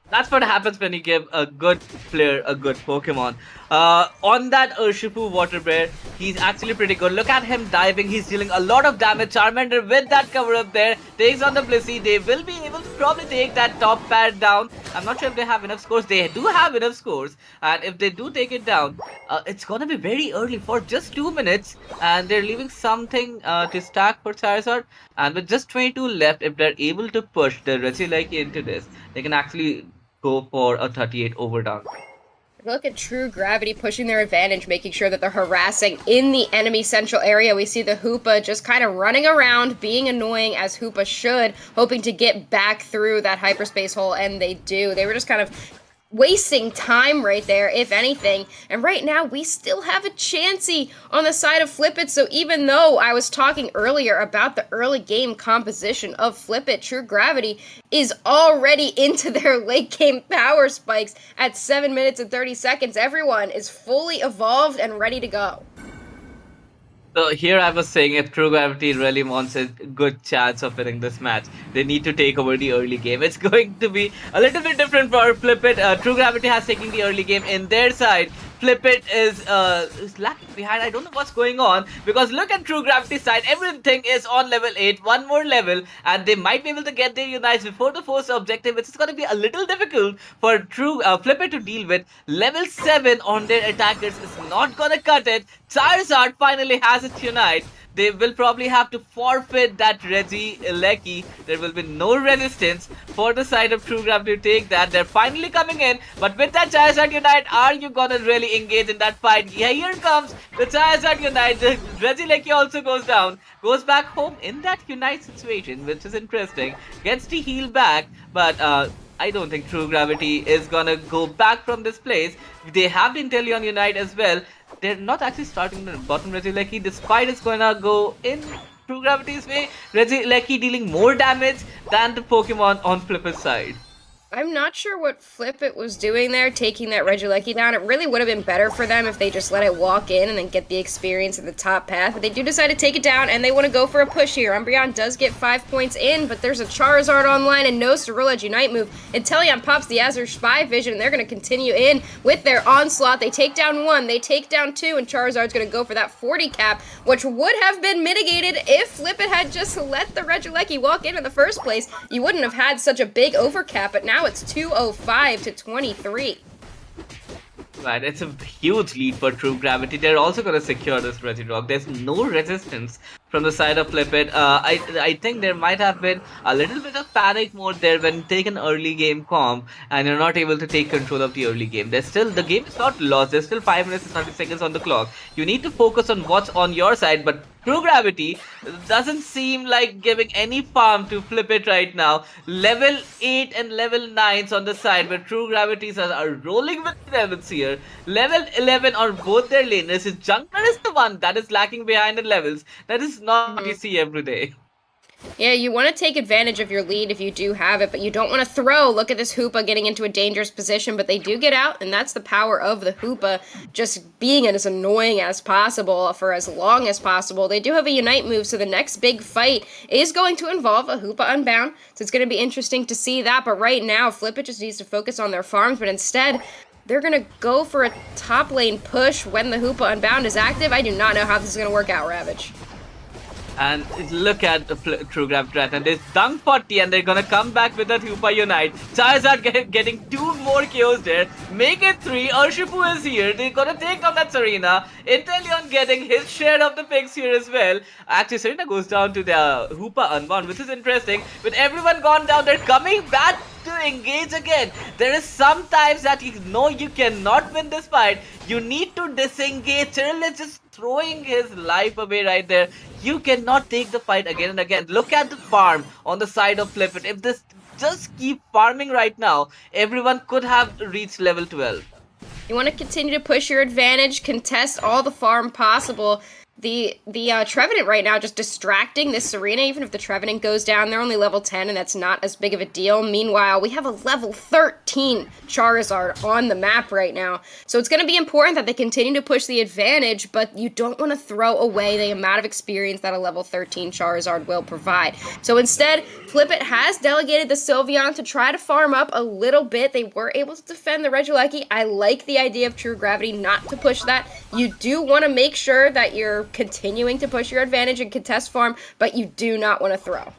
That's what happens when you give a good player a good Pokemon. On that Urshifu Water Bear, he's actually pretty good. Look at him diving. He's dealing a lot of damage. Charmander with that cover up there takes on the Blissey. They will be able to probably take that top pad down. I'm not sure if they have enough scores. They do have enough scores. And if they do take it down, it's going to be very early for just 2 minutes. And they're leaving something to stack for Charizard. And with just 22 left, if they're able to push the Regieleki into this, they can actually go for a 38 overdown. Look at True Gravity pushing their advantage, making sure that they're harassing in the enemy central area. We see the Hoopa just kind of running around, being annoying as Hoopa should, hoping to get back through that hyperspace hole, and they do. They were just kind of wasting time right there, if anything. And right now, we still have a chancey on the side of Flip It. So even though I was talking earlier about the early game composition of Flip It, True Gravity is already into their late game power spikes at 7 minutes and 30 seconds. Everyone is fully evolved and ready to go. So here I was saying, if True Gravity really wants a good chance of winning this match, they need to take over the early game. It's going to be a little bit different for Flip It. True Gravity has taken the early game in their side. Flip It is lacking behind. I don't know what's going on, because look at True Gravity's side. Everything is on level 8, one more level, and they might be able to get their unites before the first objective, which is going to be a little difficult for Flip It to deal with. Level 7 on their attackers is not going to cut it. Charizard finally has its unite. They will probably have to forfeit that Regieleki. There will be no resistance for the side of True Gravity to take that. They're finally coming in, but with that Charizard Unite, are you gonna really engage in that fight? Yeah, here comes the Charizard Unite. The Regieleki also goes down, goes back home in that Unite situation, which is interesting. Gets the heal back, but I don't think True Gravity is gonna go back from this place. They have the Inteleon Unite as well. They're not actually starting the bottom Regieleki. Despite it's gonna go in True Gravity's way, Regieleki dealing more damage than the Pokemon on Flipper's side. I'm not sure what Flip It was doing there, taking that Regieleki down. It really would have been better for them if they just let it walk in and then get the experience at the top path. But they do decide to take it down, and they want to go for a push here. Umbreon does get 5 points in, but there's a Charizard online and no Ceruledge Unite move. Inteleon pops the Azure Spy Vision, and they're going to continue in with their onslaught. They take down 1, they take down 2, and Charizard's going to go for that 40 cap, which would have been mitigated if Flip It had just let the Regieleki walk in the first place. You wouldn't have had such a big overcap, but now it's 205 to 23. Right, it's a huge lead for True Gravity. They're also going to secure this Regirock. There's no resistance from the side of Flip It. I think there might have been a little bit of panic mode there when you take an early game comp and you're not able to take control of the early game. The game is not lost. There's still 5 minutes and 30 seconds on the clock. You need to focus on what's on your side, but True Gravity doesn't seem like giving any farm to Flip It right now. Level 8 and level 9s on the side, where True Gravities are rolling with levels here. Level 11 on both their laners. His jungler is the one that is lacking behind in levels. That is not what you see every day. Yeah, you want to take advantage of your lead if you do have it, but you don't want to throw. Look at this Hoopa getting into a dangerous position, but they do get out, and that's the power of the Hoopa just being as annoying as possible for as long as possible. They do have a Unite move, so the next big fight is going to involve a Hoopa Unbound, so it's going to be interesting to see that, but right now, Flip It just needs to focus on their farms, but instead, they're going to go for a top lane push when the Hoopa Unbound is active. I do not know how this is going to work out, Ravage. And look at the True Gravity right now. There's Dunk 40 and they're gonna come back with that Hoopa Unite. Charizard getting 2 more KOs there. Make it 3. Urshifu is here. They're gonna take down that Serena. Inteleon getting his share of the picks here as well. Actually, Serena goes down to the Hoopa Unbound, which is interesting. With everyone gone down, they're coming back to engage again. There is sometimes that you know you cannot win this fight. You need to disengage. Cyril is just throwing his life away right there. You cannot take the fight again and again. Look at the farm on the side of Flip It. If this just keep farming right now, everyone could have reached level 12. You want to continue to push your advantage, contest all the farm possible. The Trevenant right now just distracting this Serena. Even if the Trevenant goes down, they're only level 10, and that's not as big of a deal. Meanwhile, we have a level 13 Charizard on the map right now. So it's going to be important that they continue to push the advantage, but you don't want to throw away the amount of experience that a level 13 Charizard will provide. So instead, Flip It has delegated the Sylveon to try to farm up a little bit. They were able to defend the Regieleki. I like the idea of True Gravity not to push that. You do want to make sure that you're continuing to push your advantage and contest farm, but you do not want to throw.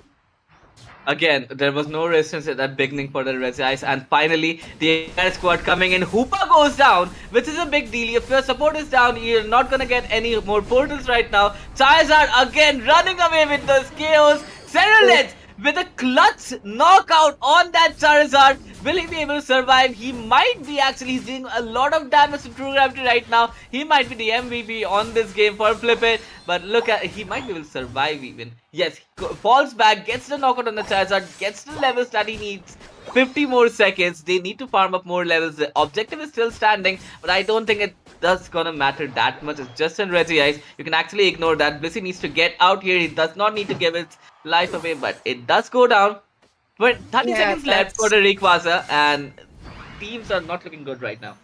Again, there was no resistance at that beginning for the Regice, and finally the entire squad coming in. Hoopa goes down, which is a big deal. If your support is down, you're not gonna get any more portals right now. Charizard again running away with those KOs. Ceruledge with a clutch knockout on that Charizard. Will he be able to survive? He might be actually. He's doing a lot of damage to True Gravity right now. He might be the MVP on this game for Flip It. But look at, he might be able to survive even. Yes, he falls back, gets the knockout on the Charizard, gets the levels that he needs. 50 more seconds. They need to farm up more levels. The objective is still standing, but I don't think that's gonna matter that much. It's just in Reggie Ice. You can actually ignore that. Blissey needs to get out here. He does not need to give his life away, but it does go down. But 30 seconds left for the Rayquaza, and teams are not looking good right now.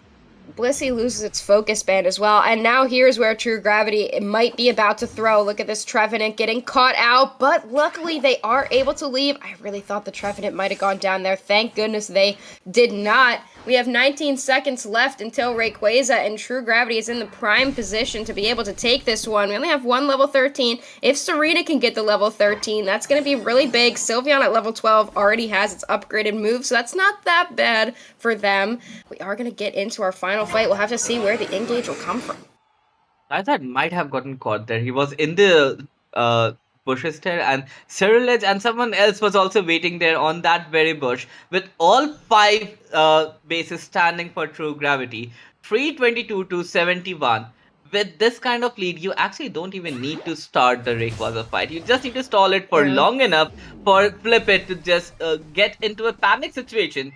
Blissey loses its focus band as well, and now here's where True Gravity it might be about to throw. Look at this Trevenant getting caught out, but luckily they are able to leave. I really thought the Trevenant might have gone down there. Thank goodness they did not. We have 19 seconds left until Rayquaza, and True Gravity is in the prime position to be able to take this one. We only have one level 13. If Serena can get the level 13, that's going to be really big. Sylveon at level 12 already has its upgraded move, so that's not that bad for them. We are going to get into our final fight. We'll have to see where the INGAGE will come from. I thought might have gotten caught there. He was in the bushes there, and Ceruledge and someone else was also waiting there on that very bush with all 5 bases standing for True Gravity. 322 to 71. With this kind of lead, you actually don't even need to start the Rayquaza fight. You just need to stall it for long enough for Flip It to just get into a panic situation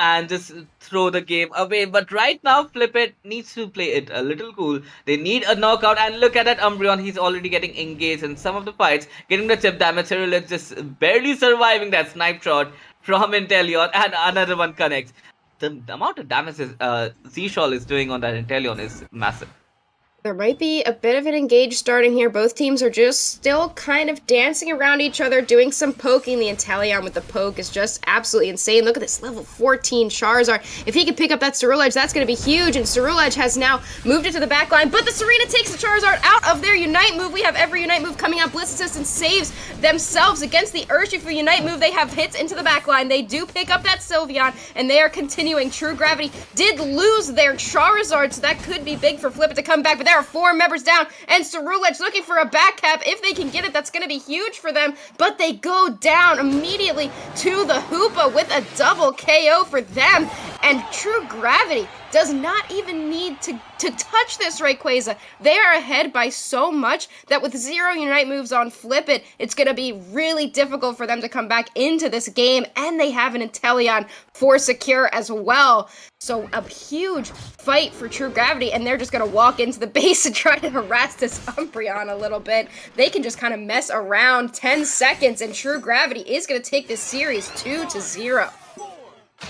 and just throw the game away. But right now, Flip It needs to play it a little cool. They need a knockout, and look at that Umbreon. He's already getting engaged in some of the fights, getting the chip damage. Ceruledge just barely surviving that snipe shot from Inteleon, and another one connects. The amount of damage Z-Shawl is doing on that Inteleon is massive. There might be a bit of an engage starting here. Both teams are just still kind of dancing around each other, doing some poking. The Inteleon with the poke is just absolutely insane. Look at this level 14 Charizard. If he can pick up that Ceruledge, that's going to be huge. And Ceruledge has now moved it to the back line, but the Serena takes the Charizard out of their Unite move. We have every Unite move coming out. Bliss Assistant saves themselves against the Urshifu Unite move. They have hits into the back line. They do pick up that Sylveon, and they are continuing. True Gravity did lose their Charizard, so that could be big for Flip It to come back, but there are 4 members down, and Ceruledge looking for a back cap. If they can get it, that's going to be huge for them, but they go down immediately to the Hoopa with a double KO for them, and True Gravity does not even need to touch this Rayquaza. They are ahead by so much that with 0 Unite moves on Flip It, it's going to be really difficult for them to come back into this game, and they have an Inteleon for secure as well. So a huge fight for True Gravity, and they're just going to walk into the base and try to harass this Umbreon a little bit. They can just kind of mess around. 10 seconds, and True Gravity is going to take this series 2-0.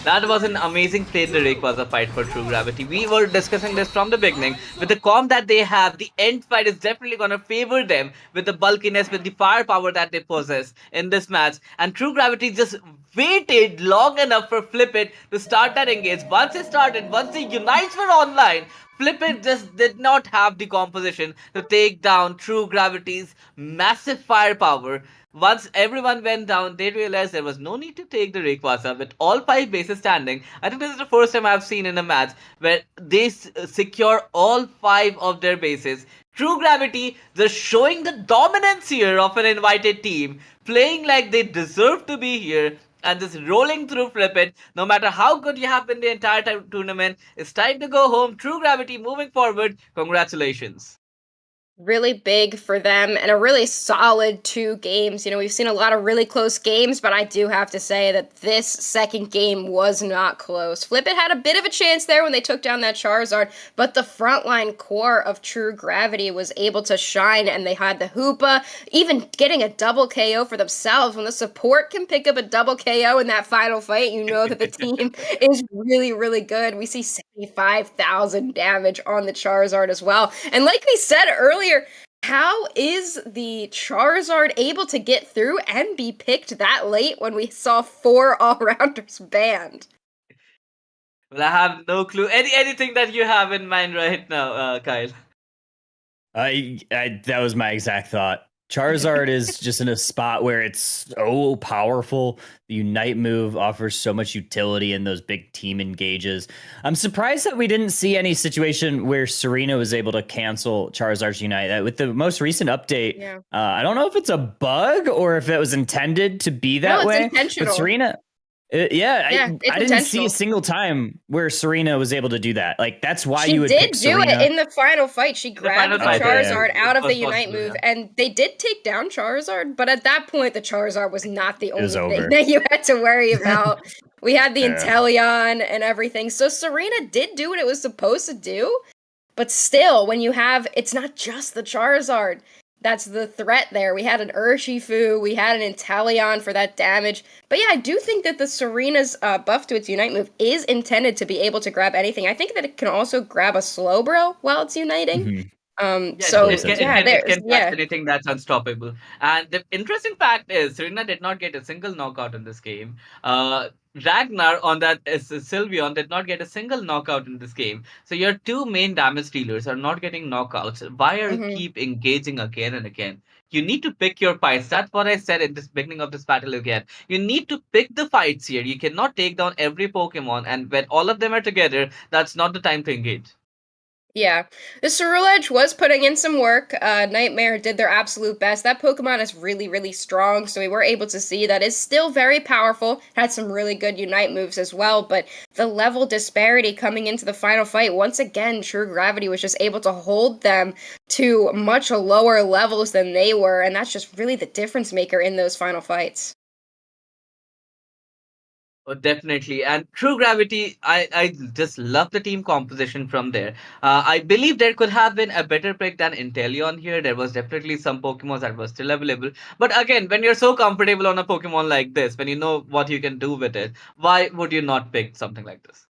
That was an amazing play in the Rayquaza fight for True Gravity. We were discussing this from the beginning. With the comp that they have, the end fight is definitely going to favor them with the bulkiness, with the firepower that they possess in this match. And True Gravity just waited long enough for Flip It to start that engage. Once it started, once the Unites were online, Flip It just did not have the composition to take down True Gravity's massive firepower. Once everyone went down, they realized there was no need to take the Rayquaza with all 5 bases standing. I think this is the first time I've seen in a match where they secure all 5 of their bases. True Gravity just showing the dominance here of an invited team, playing like they deserve to be here, and just rolling through Flip It. No matter how good you have been the entire tournament, it's time to go home. True Gravity moving forward. Congratulations. Really big for them, and a really solid 2 games. You know, we've seen a lot of really close games, but I do have to say that this second game was not close. Flip It had a bit of a chance there when they took down that Charizard, but the frontline core of True Gravity was able to shine, and they had the Hoopa, even getting a double KO for themselves. When the support can pick up a double KO in that final fight, you know that the team is really, really good. We see 75,000 damage on the Charizard as well. And like we said earlier, how is the Charizard able to get through and be picked that late when we saw 4 all-rounders banned? Well, I have no clue. Anything that you have in mind right now, Kyle? That was my exact thought. Charizard is just in a spot where it's so powerful. The Unite move offers so much utility in those big team engages. I'm surprised that we didn't see any situation where Serena was able to cancel Charizard's Unite. With the most recent update, I don't know if it's a bug or if it was intended to be that way. Intentional. But Serena, Yeah, it's I didn't see intentional. a single time where Serena was able to do that. Like, that's why She you would pick did do Serena. it in the final fight. She In the grabbed final the fight, yeah. Charizard out it of the was Unite possible, move, yeah. and they did take down Charizard, but at that point, the Charizard was not the was only thing over. that you had to worry about. We had the Yeah. Inteleon and everything. So Serena did do what it was supposed to do, but still, when you have, it's not just the Charizard. That's the threat there. We had an Urshifu, we had an Inteleon for that damage. But yeah, I do think that the Serena's buff to its Unite move is intended to be able to grab anything. I think that it can also grab a Slowbro while it's uniting. Mhm. Yeah, So believe so, too. yeah, it there's can catch yeah. anything that's unstoppable. And the interesting fact is, Serena did not get a single knockout in this game. Ragnar on that Sylveon did not get a single knockout in this game. So your two main damage dealers are not getting knockouts. Why are you Mhm. keep engaging again and again? You need to pick your fights. That's what I said in this beginning of this battle again. You need to pick the fights here. You cannot take down every Pokemon, and when all of them are together, that's not the time to engage. Yeah, the Ceruledge was putting in some work. Nightmare did their absolute best. That Pokemon is really, really strong, so we were able to see that is still very powerful. Had some really good Unite moves as well, but the level disparity coming into the final fight, once again, True Gravity was just able to hold them to much lower levels than they were, and that's just really the difference maker in those final fights. Oh, definitely. And True Gravity, I just love the team composition from there. I believe there could have been a better pick than Inteleon here. There was definitely some Pokemon that were still available. But again, when you're so comfortable on a Pokemon like this, when you know what you can do with it, why would you not pick something like this?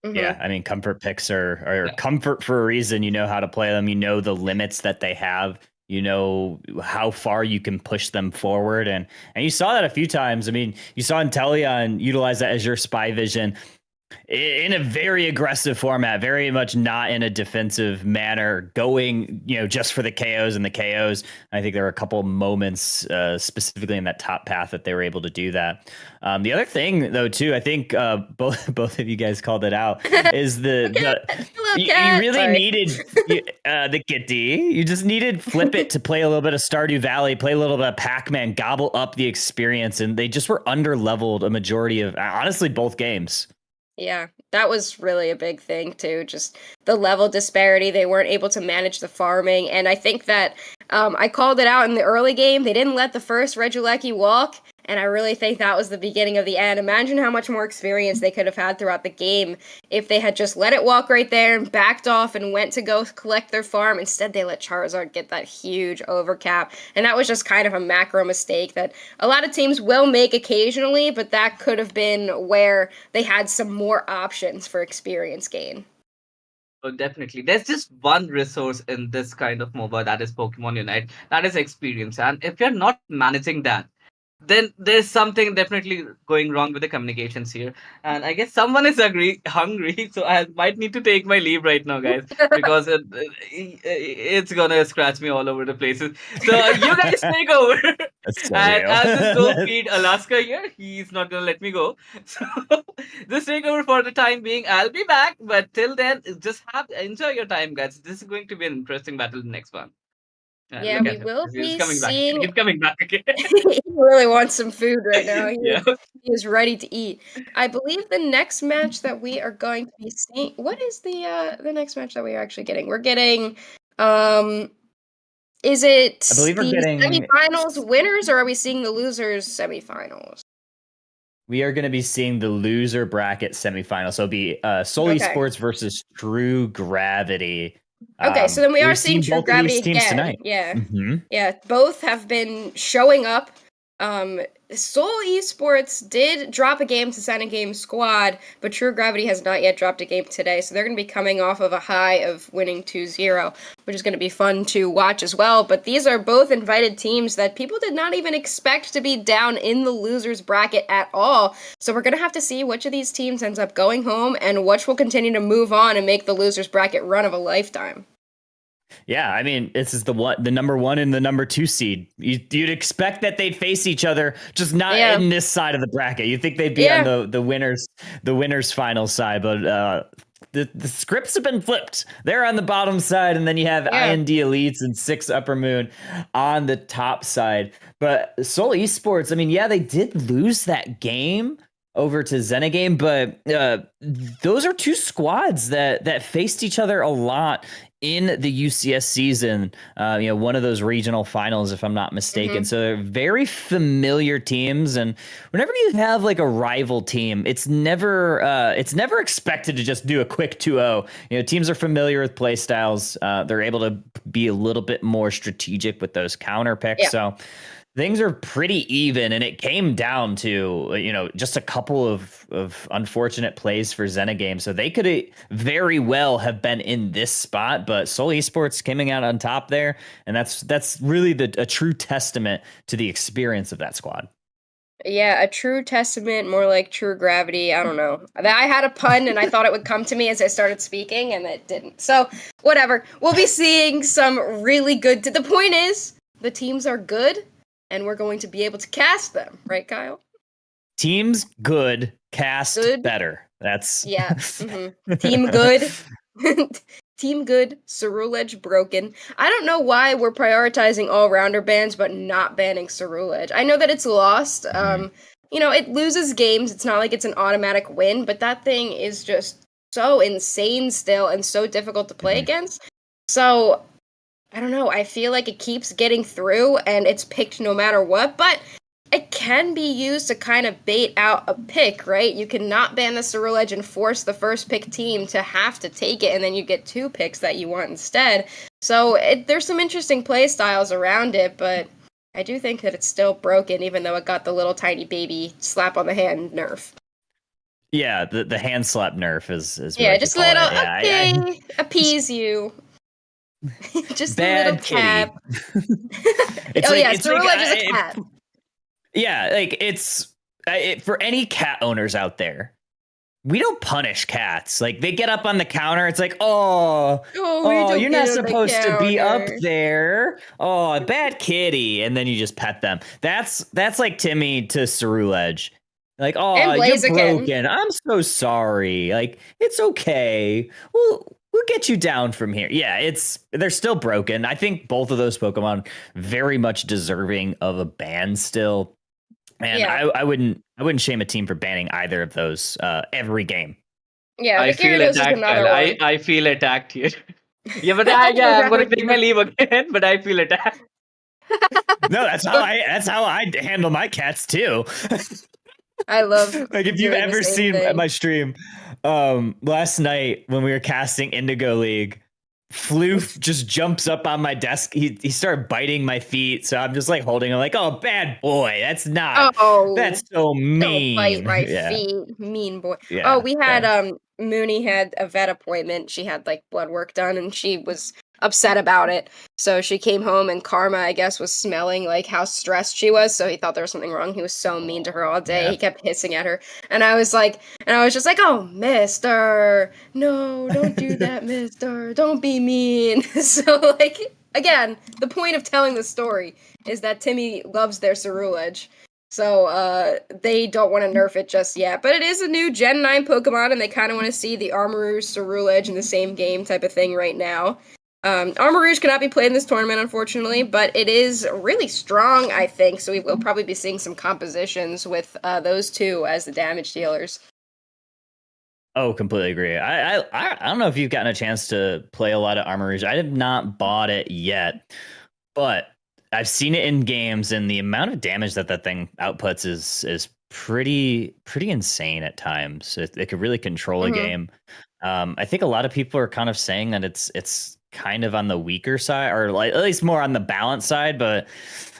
Yeah, Mm-hmm. I mean, comfort picks are Yeah. comfort for a reason. You know how to play them. You know the limits that they have. You know how far you can push them forward, and you saw that a few times. I mean, you saw Inteleon utilize that as your spy vision in a very aggressive format, very much not in a defensive manner, going, just for the KOs and the KOs. I think there were a couple moments specifically in that top path that they were able to do that. The other thing, though, too, I think both of you guys called it out, is Hello, you cat. really Sorry. needed the kitty. You just needed Flip It to play a little bit of Stardew Valley, play a little bit of Pac-Man, gobble up the experience, and they just were under-leveled a majority of, honestly, both games. Yeah, that was really a big thing too. Just the level disparity. They weren't able to manage the farming. And I think that I called it out in the early game. They didn't let the first Regieleki walk. And I really think that was the beginning of the end. Imagine how much more experience they could have had throughout the game if they had just let it walk right there and backed off and went to go collect their farm. Instead, they let Charizard get that huge overcap. And that was just kind of a macro mistake that a lot of teams will make occasionally, but that could have been where they had some more options for experience gain. Oh, definitely. There's just one resource in this kind of MOBA, that is Pokemon Unite. That is experience. And if you're not managing that, then there's something definitely going wrong with the communications here. And I guess someone is hungry, so I might need to take my leave right now, guys, because it's gonna scratch me all over the places. So you guys take over. That's so And I'll just go real. feed Alaska here. He's not gonna let me go. So just take over for the time being. I'll be back, but till then, just enjoy your time, guys. This is going to be an interesting battle, the next one. Yeah, Look we at him. will He's be coming back. seeing. He's coming back again. He really wants some food right now. Yeah. He is ready to eat. I believe the next match that we are going to be seeing. What is the next match that we are actually getting? We're getting. Um, is it I believe we're the getting. semifinals winners, or are we seeing the losers semifinals? We are going to be seeing the loser bracket semifinal. So it'll be Soul Okay. Esports versus True Gravity. Okay, so then we are We've seeing seen True both of these Gravity teams again. tonight. Yeah. Mm-hmm. Yeah, both have been showing up. Seoul Esports did drop a game to Send a Game Squad, but True Gravity has not yet dropped a game today, so they're going to be coming off of a high of winning 2-0, which is going to be fun to watch as well. But these are both invited teams that people did not even expect to be down in the losers bracket at all. So we're going to have to see which of these teams ends up going home and which will continue to move on and make the losers bracket run of a lifetime. Yeah, I mean, this is the number 1 and the number 2 seed. You'd expect that they'd face each other, just not in this side of the bracket. You think they'd be on the winners final side, but the scripts have been flipped. They're on the bottom side, and then you have IND Elites and 6 Upper Moon on the top side. But Seoul Esports, I mean, yeah, they did lose that game over to Zenigame, but those are 2 squads that faced each other a lot in the UCS season, one of those regional finals, if I'm not mistaken. So they're very familiar teams. And whenever you have like a rival team, it's never expected to just do a quick 2-0. Teams are familiar with play styles. They're able to be a little bit more strategic with those counter picks. Yeah. So things are pretty even, and it came down to just a couple of unfortunate plays for Zenigame. So they could very well have been in this spot, but Seoul Esports coming out on top there, and that's really a true testament to the experience of that squad. Yeah, a true testament, more like true gravity. I don't know. I had a pun and I thought it would come to me as I started speaking, and it didn't. So whatever. We'll be seeing some really good. The point is, the teams are good, and we're going to be able to cast them, right, Kyle? Teams good, cast good. Better. That's Team good. Team good, Cerulege broken. I don't know why we're prioritizing all-rounder bans but not banning Cerulege. I know that it's lost. It loses games. It's not like it's an automatic win, but that thing is just so insane still and so difficult to play against. So I don't know, I feel like it keeps getting through and it's picked no matter what, but it can be used to kind of bait out a pick, right? You can not ban the Cerulege and force the first pick team to have to take it, and then you get 2 picks that you want instead. So there's some interesting play styles around it, but I do think that it's still broken, even though it got the little tiny baby slap on the hand nerf. Yeah, the hand slap nerf is just a little, I appease you. Just bad a little tab. Cerulege is a cat. Yeah, like it's for any cat owners out there. We don't punish cats. Like they get up on the counter, it's like, you're not supposed to be up there. Oh, bad kitty, and then you just pet them. That's like Timmy to Cerulege. Like, you're broken. I'm so sorry. Like, it's okay. We'll get you down from here. Yeah, they're still broken. I think both of those Pokemon very much deserving of a ban still. And I wouldn't shame a team for banning either of those every game. Yeah, I feel attacked. I feel attacked here. Yeah, but I'm gonna take my leave again. But I feel attacked. No, that's how I handle my cats too. I love like if you've ever seen my stream last night when we were casting Indigo League, Floof just jumps up on my desk. He started biting my feet, so I'm just like holding him like, oh, bad boy. That's so mean. Don't bite my feet, mean boy. Yeah, we had Mooney had a vet appointment. She had like blood work done, and she was upset about it. So she came home, and Karma, I guess, was smelling like how stressed she was. So he thought there was something wrong. He was so mean to her all day. Yeah. He kept hissing at her, and I was just like, oh, Mister, no, don't do that, Mister. Don't be mean. So like, again, the point of telling the story is that Timmy loves their Cerulege. So they don't want to nerf it just yet. But it is a new Gen 9 Pokemon, and they kind of want to see the Armarouge Cerulege in the same game type of thing right now. Armarouge cannot be played in this tournament, unfortunately, but it is really strong, I think, so we will probably be seeing some compositions with those 2 as the damage dealers. Oh, completely agree. I don't know if you've gotten a chance to play a lot of Armarouge. I have not bought it yet, but I've seen it in games, and the amount of damage that thing outputs is pretty insane at times. It could really control a game. I think a lot of people are kind of saying that it's kind of on the weaker side, or like at least more on the balance side, but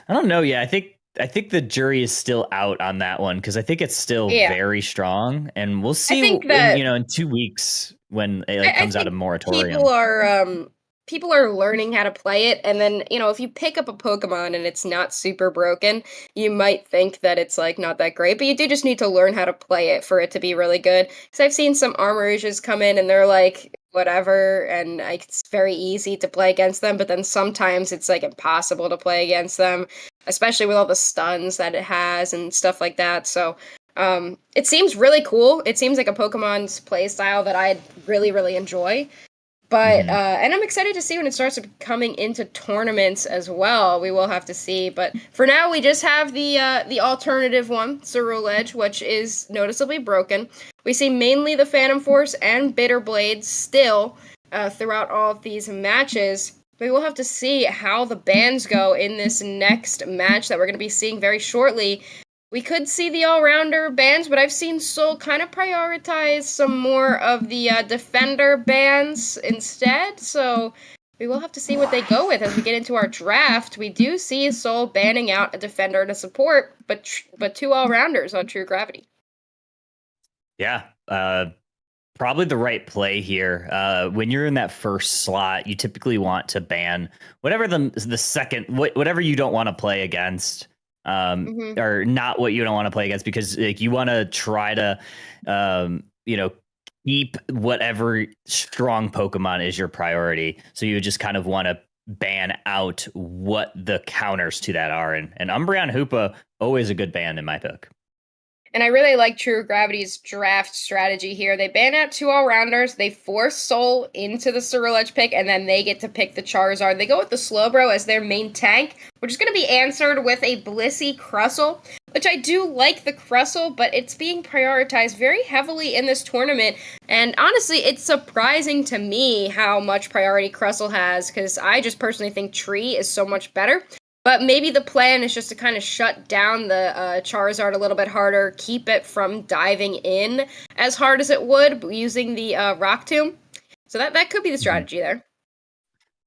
I don't know. Yeah, I think the jury is still out on that one, because I think it's still very strong, and we'll see in 2 weeks when it comes out of moratorium. People are learning how to play it, and then, if you pick up a Pokemon and it's not super broken, you might think that it's, like, not that great, but you do just need to learn how to play it for it to be really good. Because I've seen some Armarouges come in, and they're, like, whatever, and like, it's very easy to play against them, but then sometimes it's, like, impossible to play against them, especially with all the stuns that it has and stuff like that. So It seems really cool. It seems like a Pokemon's play style that I really, really enjoy. But and I'm excited to see when it starts coming into tournaments as well. We will have to see. But for now, we just have the alternative one, Ceruledge Edge, which is noticeably broken. We see mainly the Phantom Force and Bitter Blade still throughout all of these matches. We will have to see how the bans go in this next match that we're going to be seeing very shortly. We could see the all-rounder bans, but I've seen Soul kind of prioritize some more of the defender bans instead, so we will have to see what they go with as we get into our draft. We do see Soul banning out a defender to support, but 2 all-rounders on True Gravity. Yeah, probably the right play here. When you're in that first slot, you typically want to ban whatever the second, whatever you don't want to play against. Or not what you don't want to play against, because like you want to try to keep whatever strong Pokemon is your priority, so you just kind of want to ban out what the counters to that are, and Umbreon Hoopa, always a good ban in my book. And I really like True Gravity's draft strategy here. They ban out 2 all-rounders, they force Soul into the Ceruledge pick, and then they get to pick the Charizard. They go with the Slowbro as their main tank, which is going to be answered with a Blissey Crustle, which I do like the Crustle, but it's being prioritized very heavily in this tournament. And honestly, it's surprising to me how much priority Crustle has, because I just personally think Tree is so much better. But maybe the plan is just to kind of shut down the Charizard a little bit harder, keep it from diving in as hard as it would using the Rock Tomb. So that could be the strategy there.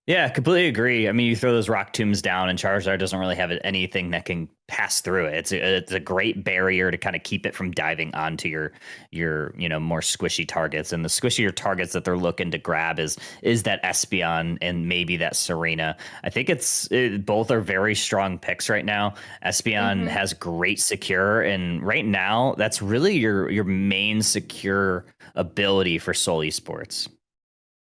Yeah, completely agree. I mean, you throw those Rock Tombs down, and Charizard doesn't really have anything that can pass through it. It's a great barrier to kind of keep it from diving onto your more squishy targets. And the squishier targets that they're looking to grab is that Espeon and maybe that Serena. I think both are very strong picks right now. Espeon has great secure, and right now that's really your main secure ability for Soul Esports.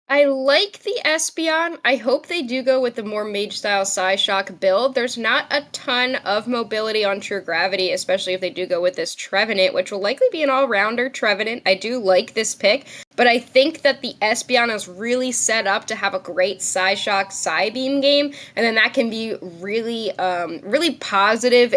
I like the Espeon. I hope they do go with the more mage-style Psyshock build. There's not a ton of mobility on True Gravity, especially if they do go with this Trevenant, which will likely be an all-rounder Trevenant. I do like this pick, but I think that the Espeon is really set up to have a great Psyshock Psybeam game, and then that can be really, really positive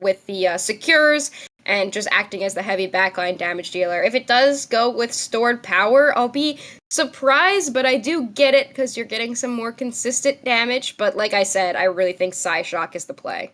with the Secures, and just acting as the heavy backline damage dealer. If it does go with stored power, I'll be surprised, but I do get it because you're getting some more consistent damage. But like I said, I really think Psyshock is the play.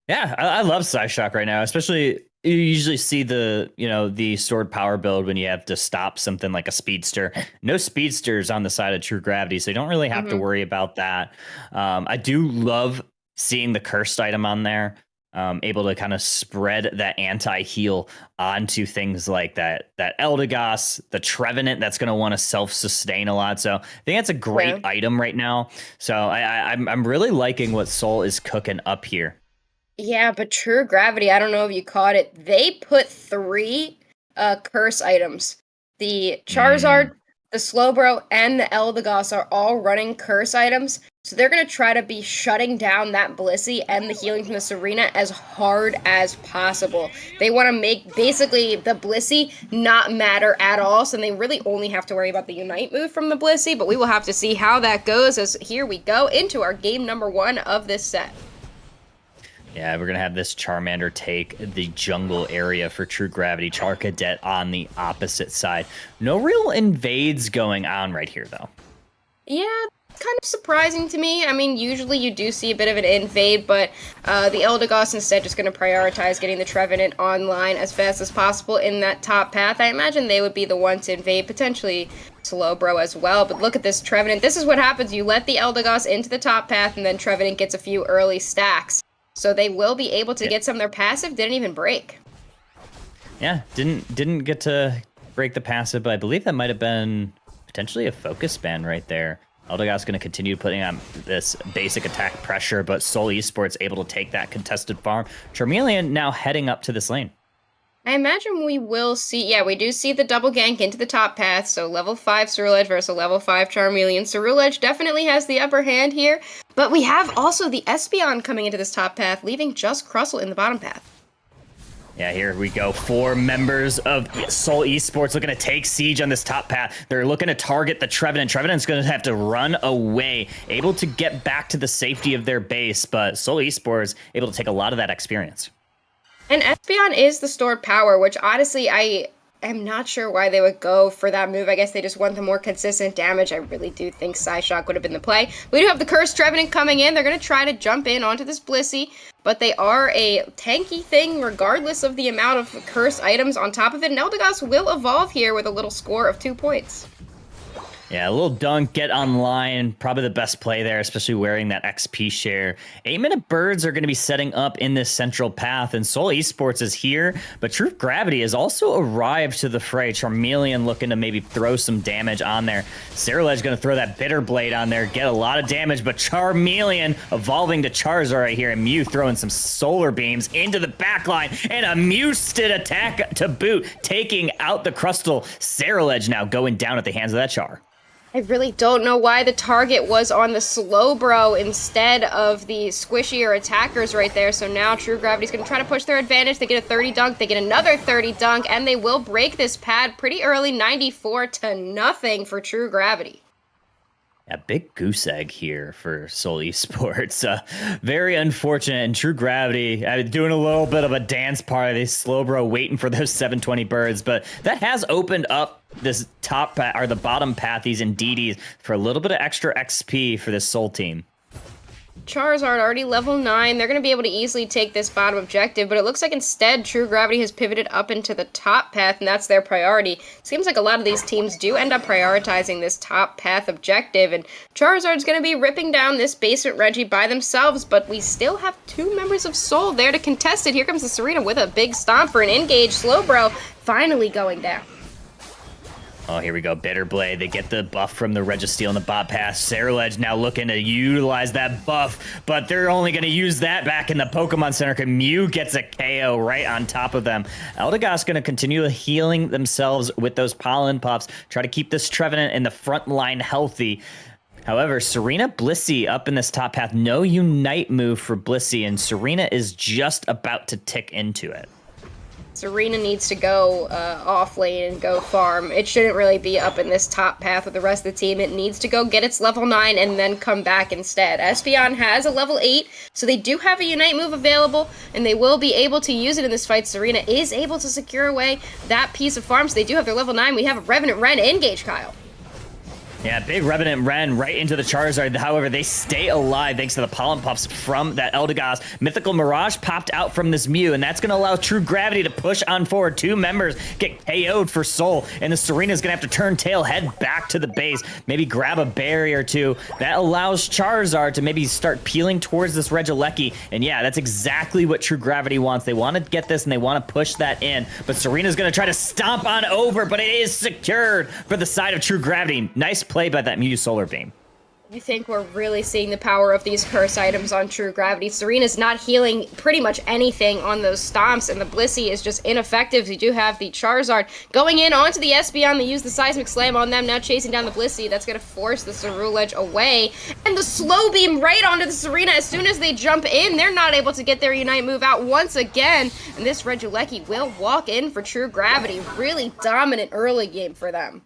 Yeah, I love Psyshock right now, especially you usually see the stored power build when you have to stop something like a Speedster. No Speedsters on the side of True Gravity, so you don't really have to worry about that. I do love seeing the cursed item on there. Able to kind of spread that anti-heal onto things like that Eldegoss, the Trevenant that's going to want to self-sustain a lot. So I think that's a great item right now. So I'm really liking what Soul is cooking up here. Yeah, but True Gravity, I don't know if you caught it. They put 3 curse items. The Charizard, the Slowbro, and the Eldegoss are all running curse items. So they're going to try to be shutting down that Blissey and the healing from the Serena as hard as possible. They want to make basically the Blissey not matter at all, so they really only have to worry about the Unite move from the Blissey, but we will have to see how that goes as here we go into our game number 1 of this set. Yeah, we're going to have this Charmander take the jungle area for True Gravity. Charcadet on the opposite side. No real invades going on right here, though. Yeah, kind of surprising to me. I mean, usually you do see a bit of an invade, but the Eldegoss instead just going to prioritize getting the Trevenant online as fast as possible in that top path. I imagine they would be the one to invade, potentially Slowbro as well, but look at this Trevenant. This is what happens. You let the Eldegoss into the top path, and then Trevenant gets a few early stacks. So they will be able to get some. Their passive didn't even break. Yeah, didn't get to break the passive, but I believe that might have been potentially a focus ban right there. Eldegoss going to continue putting on this basic attack pressure, but Soul Esports able to take that contested farm. Charmeleon now heading up to this lane. I imagine we will see, yeah, we do see the double gank into the top path, so level 5 Ceruledge versus level 5 Charmeleon. Ceruledge definitely has the upper hand here, but we have also the Espeon coming into this top path, leaving just Crustle in the bottom path. Yeah, here we go. 4 members of Seoul Esports looking to take siege on this top path. They're looking to target the Trevenant. Trevenant's going to have to run away, able to get back to the safety of their base, but Seoul Esports able to take a lot of that experience. And Espeon is the stored power, which honestly, I am not sure why they would go for that move. I guess they just want the more consistent damage. I really do think Psyshock would have been the play. We do have the Cursed Trevenant coming in. They're going to try to jump in onto this Blissey, but they are a tanky thing regardless of the amount of cursed items on top of it. And Eldegoss will evolve here with a little score of 2 points. Yeah, a little dunk, get online, probably the best play there, especially wearing that XP share. 8-minute birds are going to be setting up in this central path, and Seoul Esports is here, but True Gravity has also arrived to the fray. Charmeleon looking to maybe throw some damage on there. Cerulege going to throw that Bitter Blade on there, get a lot of damage, but Charmeleon evolving to Charizard right here, and Mew throwing some solar beams into the backline, and a Mewsted attack to boot, taking out the Crustal. Cerulege now going down at the hands of that Char. I really don't know why the target was on the Slowbro instead of the squishier attackers right there. So now True Gravity's going to try to push their advantage. They get a 30 dunk, they get another 30 dunk, and they will break this pad pretty early, 94-0 for True Gravity. A big goose egg here for Seoul Esports. Very unfortunate. And True Gravity doing a little bit of a dance party. Slowbro waiting for those 720 birds, but that has opened up this top or the bottom pathies and DDs for a little bit of extra XP for this Seoul team. Charizard already level 9. They're going to be able to easily take this bottom objective, but it looks like instead True Gravity has pivoted up into the top path, and that's their priority. Seems like a lot of these teams do end up prioritizing this top path objective, and Charizard's going to be ripping down this basement Reggie by themselves, but we still have 2 members of Seoul there to contest it. Here comes the Serena with a big stomp for an INGAGE. Slowbro finally going down. Oh, here we go. Bitter Blade. They get the buff from the Registeel in the bot pass. Cerulege now looking to utilize that buff, but they're only going to use that back in the Pokemon Center because Mew gets a KO right on top of them. Eldegoss going to continue healing themselves with those Pollen Puffs, try to keep this Trevenant in the front line healthy. However, Serena Blissey up in this top path. No Unite move for Blissey, and Serena is just about to tick into it. Serena needs to go off lane and go farm. It shouldn't really be up in this top path with the rest of the team. It needs to go get its level 9 and then come back instead. Espeon has a level 8, so they do have a Unite move available, and they will be able to use it in this fight. Serena is able to secure away that piece of farm, so they do have their level 9. We have a Revenant Ren INGAGE, Kyle. Yeah, big Revenant Ren right into the Charizard. However, they stay alive thanks to the Pollen Puffs from that Eldegoss. Mythical Mirage popped out from this Mew, and that's going to allow True Gravity to push on forward. 2 members get KO'd for Soul, and the Serena's going to have to turn tail, head back to the base, maybe grab a berry or 2. That allows Charizard to maybe start peeling towards this Regieleki, and yeah, that's exactly what True Gravity wants. They want to get this, and they want to push that in, but Serena's going to try to stomp on over, but it is secured for the side of True Gravity. Nice play by that Mew Solar Beam. You think we're really seeing the power of these curse items on True Gravity. Serena's not healing pretty much anything on those stomps, and the Blissey is just ineffective. You do have the Charizard going in onto the Espeon. They use the Seismic Slam on them, now chasing down the Blissey. That's going to force the Cerulege away. And the Slow Beam right onto the Serena. As soon as they jump in, they're not able to get their Unite move out once again. And this Regieleki will walk in for True Gravity. Really dominant early game for them.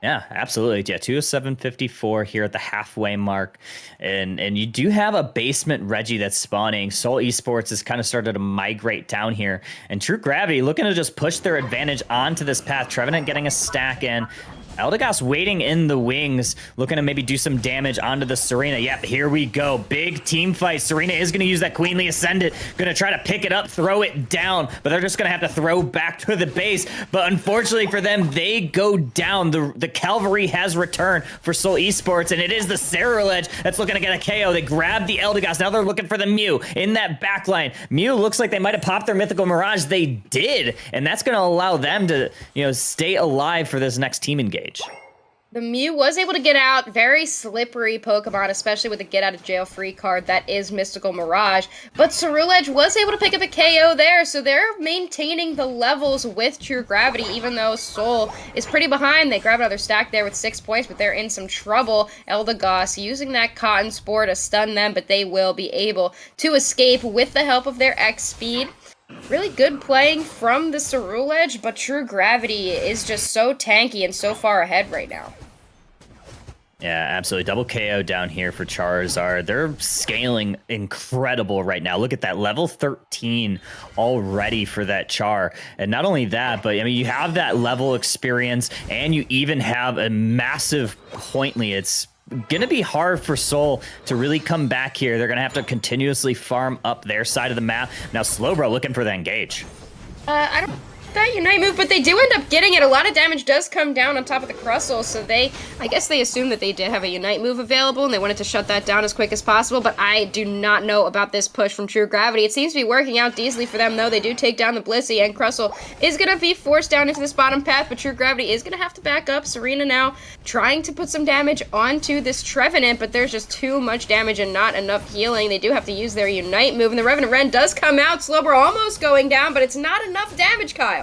Yeah, absolutely. Yeah, 207.54 here at the halfway mark. And you do have a basement Reggie that's spawning. Seoul Esports has kind of started to migrate down here. And True Gravity looking to just push their advantage onto this path. Trevenant getting a stack in. Eldegoss waiting in the wings, looking to maybe do some damage onto the Serena. Yep, here we go. Big team fight. Serena is going to use that Queenly Ascendant. Going to try to pick it up, throw it down, but they're just going to have to throw back to the base. But unfortunately for them, they go down. The cavalry has returned for Seoul Esports, and it is the Cerulege that's looking to get a KO. They grab the Eldegoss. Now they're looking for the Mew in that backline. Mew looks like they might have popped their Mythical Mirage. They did, and that's going to allow them to, stay alive for this next team engage. The Mew was able to get out. Very slippery Pokemon, especially with the get out of jail free card that is Mystical Mirage. But Cerulege was able to pick up a KO there, so they're maintaining the levels with True Gravity, even though Soul is pretty behind. They grab another stack there with 6 points, but they're in some trouble. Eldegoss using that Cotton Spore to stun them, but they will be able to escape with the help of their X speed. Really good playing from the Cerule Edge, but True Gravity is just so tanky and so far ahead right now. Yeah, absolutely. Double KO down here for Charizard. They're scaling incredible right now. Look at that, level 13 already for that Char. And not only that, but I mean, you have that level experience and you even have a massive point lead. It's going to be hard for Soul to really come back here. They're going to have to continuously farm up their side of the map. Now, Slowbro looking for the engage. I don't that Unite move, but they do end up getting it. A lot of damage does come down on top of the Crustle, so I guess they assumed that they did have a Unite move available, and they wanted to shut that down as quick as possible, but I do not know about this push from True Gravity. It seems to be working out decently for them, though. They do take down the Blissey, and Crustle is going to be forced down into this bottom path, but True Gravity is going to have to back up. Serena now trying to put some damage onto this Trevenant, but there's just too much damage and not enough healing. They do have to use their Unite move, and the Revenant Ren does come out. Slowbro almost going down, but it's not enough damage, Kyle.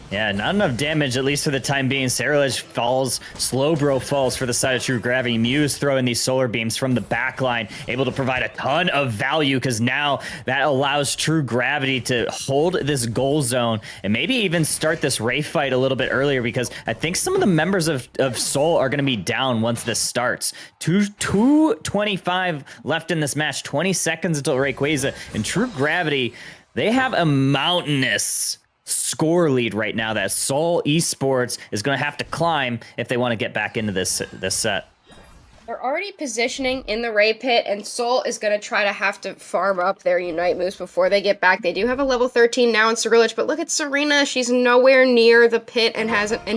Yeah, not enough damage, at least for the time being. Cerulege falls, Slowbro falls for the side of True Gravity. Mew's throwing these solar beams from the back line, able to provide a ton of value because now that allows True Gravity to hold this goal zone and maybe even start this Ray fight a little bit earlier because I think some of the members of Soul are going to be down once this starts. 2:25 left in this match, 20 seconds until Rayquaza, and True Gravity, they have a mountainous score lead right now that Soul Esports is going to have to climb if they want to get back into this set. They're already positioning in the Ray Pit, and Soul is going to try to have to farm up their Unite moves before they get back. They do have a level 13 now in Cerulege, but look at Serena. She's nowhere near the pit and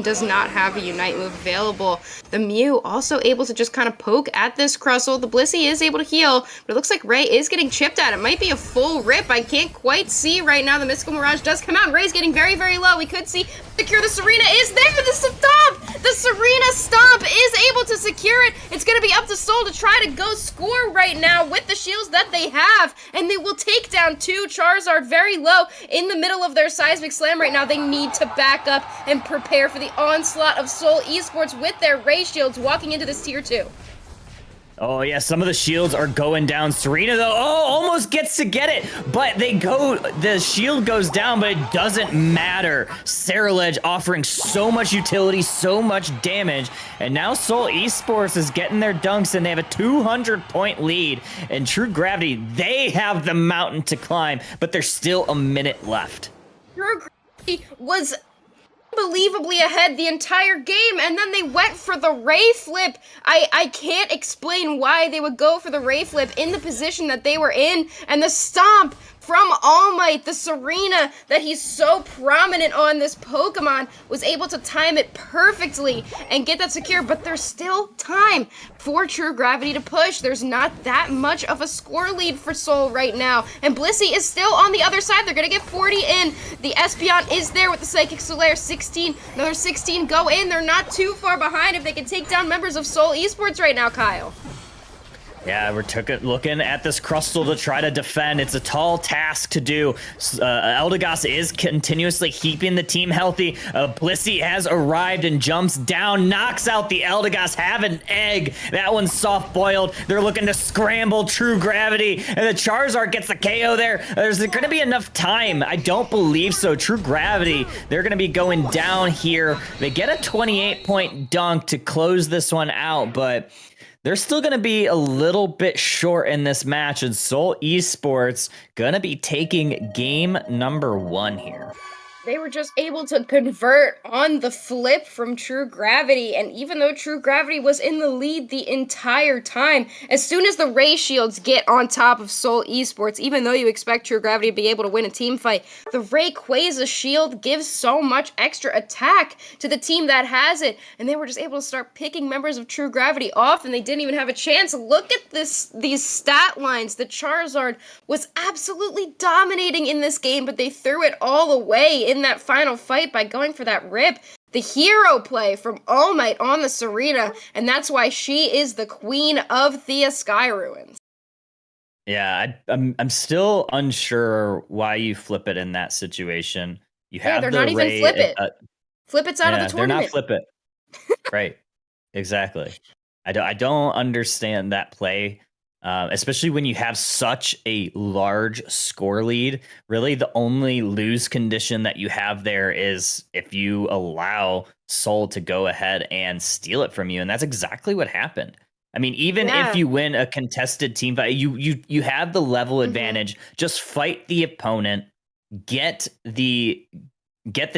does not have a Unite move available. The Mew also able to just kind of poke at this Crustle. The Blissey is able to heal, but it looks like Ray is getting chipped at. It might be a full rip. I can't quite see right now. The Mystical Mirage does come out, and Ray's getting very, very low. We could see secure. The Serena is there. The Stomp! The Serena Stomp is able to secure it. It's going to be up to Soul to try to go score right now with the shields that they have, and they will take down two Charizard very low in the middle of their Seismic Slam right now. They need to back up and prepare for the onslaught of Soul Esports with their Ray shields walking into this tier 2. Oh yeah, some of the shields are going down. Serena though, almost gets to get it, but the shield goes down, but it doesn't matter. Cerulege offering so much utility, so much damage, and now Soul Esports is getting their dunks, and they have a 200-point lead. And True Gravity, they have the mountain to climb, but there's still a minute left. True Gravity was unbelievably ahead the entire game, and then they went for the Ray flip. I can't explain why they would go for the Ray flip in the position that they were in, and the Stomp from All Might, the Serena that he's so prominent on this Pokemon, was able to time it perfectly and get that secure, but there's still time for True Gravity to push. There's not that much of a score lead for Soul right now, and Blissey is still on the other side. They're gonna get 40 in. The Espeon is there with the Psychic Solaire. 16, another 16 go in. They're not too far behind if they can take down members of Soul Esports right now, Kyle. Yeah, we're looking at this Crustle to try to defend. It's a tall task to do. Eldegoss is continuously keeping the team healthy. Blissey has arrived and jumps down, knocks out the Eldegoss. Have an egg. That one's soft-boiled. They're looking to scramble True Gravity, and the Charizard gets the KO there. There's going to be enough time. I don't believe so. True Gravity, they're going to be going down here. They get a 28-point dunk to close this one out, but they're still going to be a little bit short in this match, and Soul Esports going to be taking game number 1 here. They were just able to convert on the flip from True Gravity, and even though True Gravity was in the lead the entire time, as soon as the Ray Shields get on top of Soul Esports, even though you expect True Gravity to be able to win a team fight, the Rayquaza shield gives so much extra attack to the team that has it, and they were just able to start picking members of True Gravity off, and they didn't even have a chance. Look at these stat lines. The Charizard was absolutely dominating in this game, but they threw it all away in that final fight by going for that rip. The hero play from All Might on the Serena, and that's why she is the queen of Thea Sky Ruins. Yeah, I'm still unsure why you flip it in that situation. You have they're the not even Ray, flip it. Flip it's out of the they're tournament. not flip it. Right, exactly. I don't understand that play. especially when you have such a large score lead. Really, the only lose condition that you have there is if you allow Seoul to go ahead and steal it from you, and that's exactly what happened. I mean, even if you win a contested team fight, you have the level advantage. Just fight the opponent, get the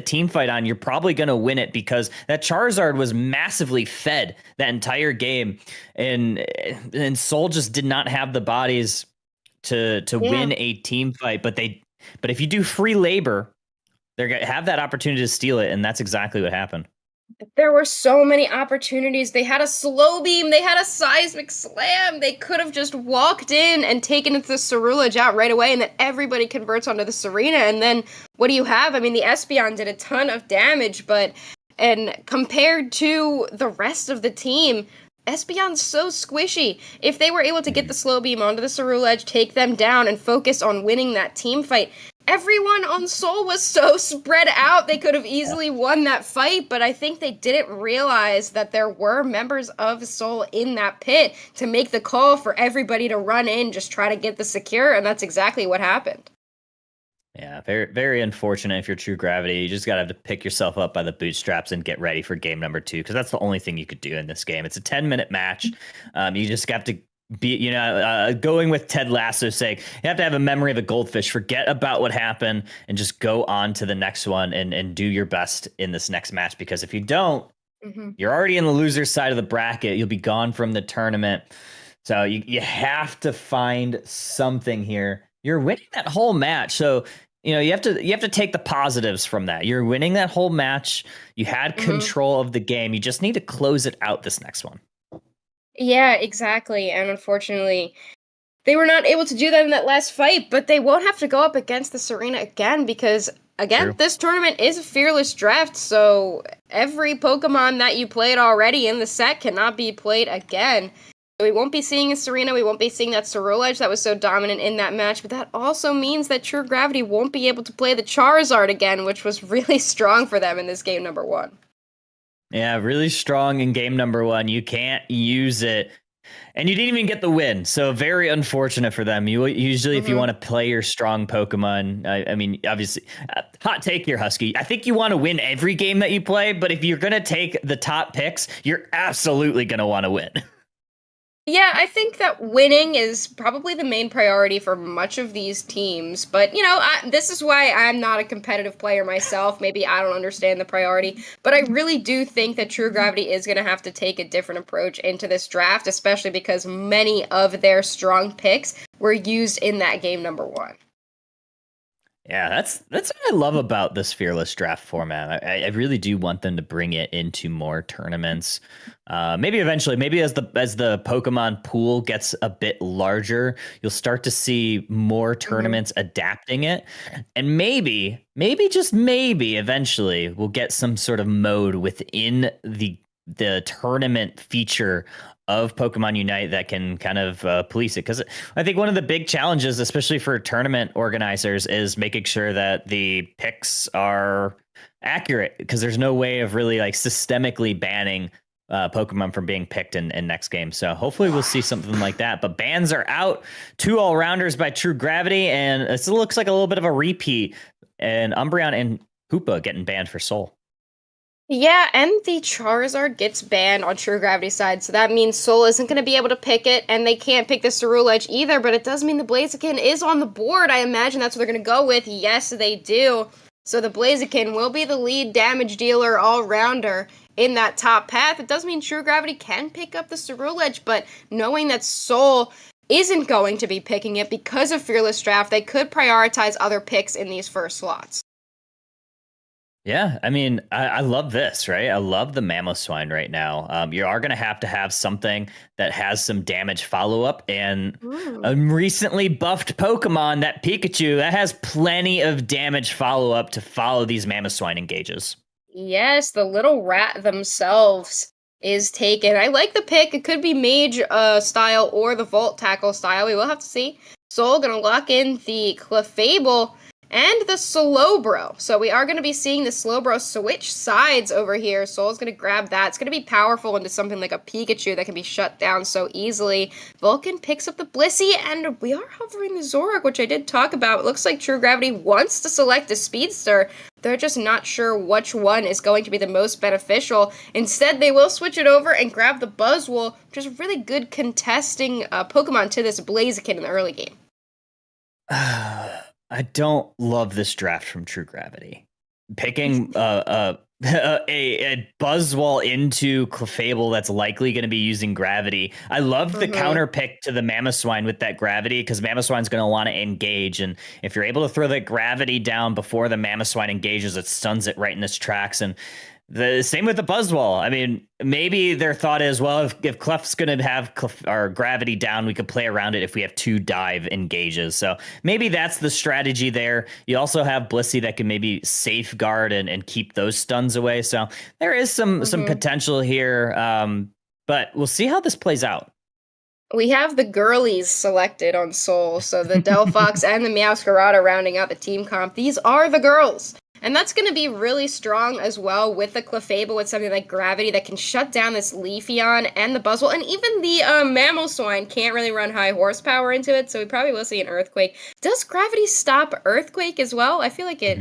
team fight on. You're probably going to win it because that Charizard was massively fed that entire game, and Seoul just did not have the bodies to win a team fight. But if you do free labor, they're going to have that opportunity to steal it, and that's exactly what happened. There were so many opportunities. They had a slow beam. They had a seismic slam. They could have just walked in and taken the Cerulege out right away, and then everybody converts onto the Serena. And then what do you have? I mean, the Espeon did a ton of damage, and compared to the rest of the team, Espeon's so squishy. If they were able to get the slow beam onto the Cerulege, take them down, and focus on winning that team fight, everyone on Seoul was so spread out, they could have easily won that fight, but I think they didn't realize that there were members of Seoul in that pit to make the call for everybody to run in, just try to get the secure, and that's exactly what happened. Yeah, very, very unfortunate if you're True Gravity. You just got to have to pick yourself up by the bootstraps and get ready for game number 2, because that's the only thing you could do in this game. It's a 10-minute match. You just have to be, going with Ted Lasso sake, you have to have a memory of a goldfish, forget about what happened, and just go on to the next one and do your best in this next match. Because if you don't, you're already in the loser's side of the bracket. You'll be gone from the tournament. So you have to find something here. You're winning that whole match. So you have to take the positives from that. You're winning that whole match. You had control of the game. You just need to close it out this next one. Yeah, exactly. And unfortunately, they were not able to do that in that last fight, but they won't have to go up against the Serena again because, again, this tournament is a fearless draft, so every Pokemon that you played already in the set cannot be played again. We won't be seeing a Serena, we won't be seeing that Cerulege that was so dominant in that match, but that also means that True Gravity won't be able to play the Charizard again, which was really strong for them in this game number 1. Yeah, really strong in game number 1. You can't use it. And you didn't even get the win. So very unfortunate for them. You usually, if you want to play your strong Pokemon, I mean, obviously, hot take here, Husky. I think you want to win every game that you play. But if you're going to take the top picks, you're absolutely going to want to win. Yeah, I think that winning is probably the main priority for much of these teams. But, this is why I'm not a competitive player myself. Maybe I don't understand the priority. But I really do think that True Gravity is going to have to take a different approach into this draft, especially because many of their strong picks were used in that game number 1. Yeah, that's what I love about this fearless draft format. I really do want them to bring it into more tournaments. Maybe eventually, maybe as the Pokemon pool gets a bit larger, you'll start to see more tournaments adapting it, and maybe just maybe eventually we'll get some sort of mode within the tournament feature of Pokemon Unite that can kind of police it. Because I think one of the big challenges, especially for tournament organizers, is making sure that the picks are accurate, because there's no way of really like systemically banning Pokemon from being picked in next game. So hopefully we'll see something like that. But bans are out. 2 all-rounders by True Gravity, and it looks like a little bit of a repeat. And Umbreon and Hoopa getting banned for Soul. Yeah, and the Charizard gets banned on True Gravity's side, so that means Soul isn't going to be able to pick it, and they can't pick the Cerulege either, but it does mean the Blaziken is on the board. I imagine that's what they're going to go with. Yes, they do. So the Blaziken will be the lead damage dealer all-rounder in that top path. It does mean True Gravity can pick up the Cerulege, but knowing that Soul isn't going to be picking it because of Fearless Draft, they could prioritize other picks in these first slots. Yeah, I mean, I love this, right? I love the Mamoswine right now. You are going to have something that has some damage follow-up, and a recently buffed Pokemon, that Pikachu, that has plenty of damage follow-up to follow these Mamoswine engages. Yes, the little rat themselves is taken. I like the pick. It could be Mage style or the Volt Tackle style. We will have to see. Soul going to lock in the Clefable. and the Slowbro. So we are going to be seeing the Slowbro switch sides over here. Soul's going to grab that. It's going to be powerful into something like a Pikachu that can be shut down so easily. Vulcan picks up the Blissey, and we are hovering the Zoroark, which I did talk about. It looks like True Gravity wants to select a Speedster. They're just not sure which one is going to be the most beneficial. Instead, they will switch it over and grab the Buzzwole, which is a really good contesting Pokemon to this Blaziken in the early game. I don't love this draft from True Gravity. Picking a Buzzwole into Clefable that's likely going to be using Gravity. I loved the counter pick to the Mamoswine with that Gravity, because Mamoswine's going to want to engage, and if you're able to throw that Gravity down before the Mamoswine engages, it stuns it right in its tracks. And the same with the Buzzwole. I mean, maybe their thought is, well, if Clef's going to have our Gravity down, we could play around it if we have 2 dive engages. So maybe that's the strategy there. You also have Blissey that can maybe safeguard and keep those stuns away. So there is some potential here, but we'll see how this plays out. We have the girlies selected on Soul, so the Delphox and the Meowscarada rounding out the team comp. These are the girls. And that's going to be really strong as well with the Clefable, with something like Gravity that can shut down this Leafeon and the Buzzwole. And even the Mamoswine can't really run high horsepower into it, so we probably will see an Earthquake. Does Gravity stop Earthquake as well? I feel like it...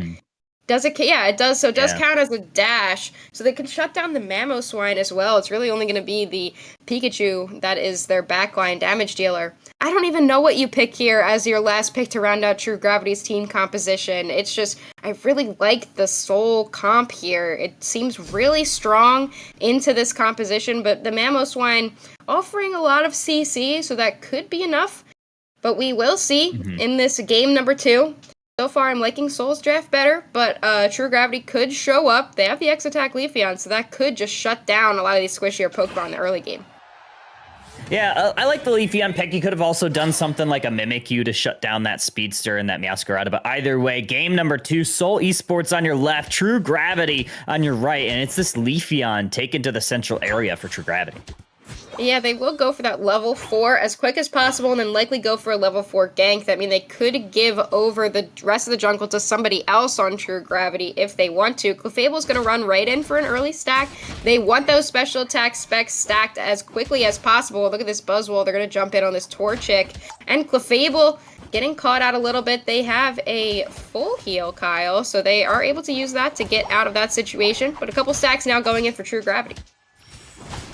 Does it? Yeah, it does. So it does count as a dash. So they can shut down the Mamoswine as well. It's really only going to be the Pikachu that is their backline damage dealer. I don't even know what you pick here as your last pick to round out True Gravity's team composition. It's just, I really like the Soul comp here. It seems really strong into this composition, but the Mamoswine offering a lot of CC, so that could be enough. But we will see in this game number 2. So far, I'm liking Soul's draft better, but True Gravity could show up. They have the X-Attack Leafeon, so that could just shut down a lot of these squishier Pokemon in the early game. Yeah, I like the Leafeon pick. You could have also done something like a Mimikyu to shut down that Speedster and that Meowscarada, but either way, game number 2, Soul Esports on your left, True Gravity on your right, and it's this Leafeon taken to the central area for True Gravity. Yeah, they will go for that level 4 as quick as possible and then likely go for a level 4 gank. That means they could give over the rest of the jungle to somebody else on True Gravity if they want to. Clefable's going to run right in for an early stack. They want those special attack specs stacked as quickly as possible. Look at this Buzzwole. They're going to jump in on this Torchic. And Clefable getting caught out a little bit. They have a full heal, Kyle, so they are able to use that to get out of that situation. But a couple stacks now going in for True Gravity.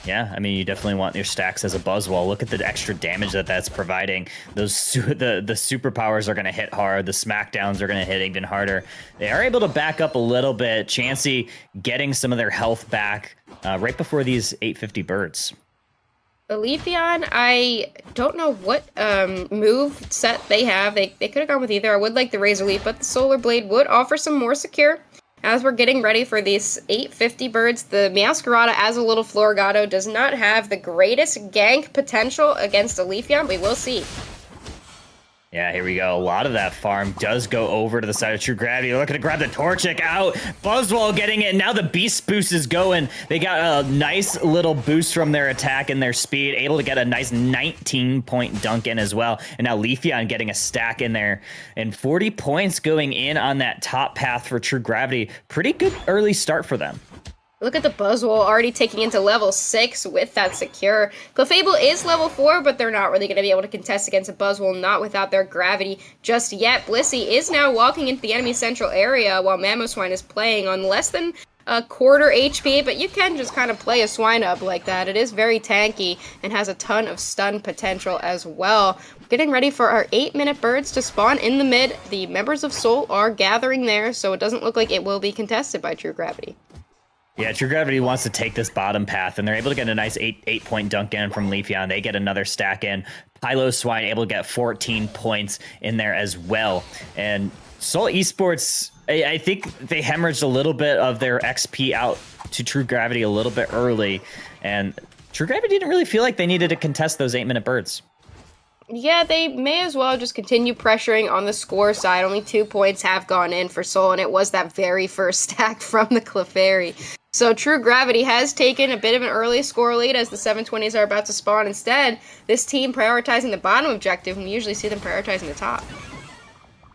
Yeah, I mean, you definitely want your stacks as a Buzzwole. Look at the extra damage that's providing. Those the superpowers are going to hit hard. The smackdowns are going to hit even harder. They are able to back up a little bit. Chansey getting some of their health back right before these 850 birds. The Leafeon, I don't know what move set they have. They could have gone with either. I would like the Razor Leaf, but the Solar Blade would offer some more secure. As we're getting ready for these 850 birds, the Meowscarada as a little Floragato does not have the greatest gank potential against a Leafeon. We will see. Yeah, here we go. A lot of that farm does go over to the side of True Gravity. Looking to grab the Torchic out. Buzzwole getting it. Now the Beast Boost is going. They got a nice little boost from their attack and their speed. Able to get a nice 19-point dunk in as well. And now Leafeon getting a stack in there. And 40 points going in on that top path for True Gravity. Pretty good early start for them. Look at the Buzzwole already taking into level 6 with that secure. Clefable is level 4, but they're not really going to be able to contest against a Buzzwole, not without their Gravity just yet. Blissey is now walking into the enemy central area while Mamoswine is playing on less than a quarter HP, but you can just kind of play a Swine up like that. It is very tanky and has a ton of stun potential as well. Getting ready for our 8-minute birds to spawn in the mid. The members of Soul are gathering there, so it doesn't look like it will be contested by True Gravity. Yeah, True Gravity wants to take this bottom path, and they're able to get a nice 8-point dunk in from Leafeon. They get another stack in. Piloswine able to get 14 points in there as well. And Soul Esports, I think they hemorrhaged a little bit of their XP out to True Gravity a little bit early, and True Gravity didn't really feel like they needed to contest those 8-minute birds. Yeah, they may as well just continue pressuring on the score side. Only 2 points have gone in for Soul, and it was that very first stack from the Clefairy. So True Gravity has taken a bit of an early score lead as the 720s are about to spawn. Instead, this team prioritizing the bottom objective, and we usually see them prioritizing the top.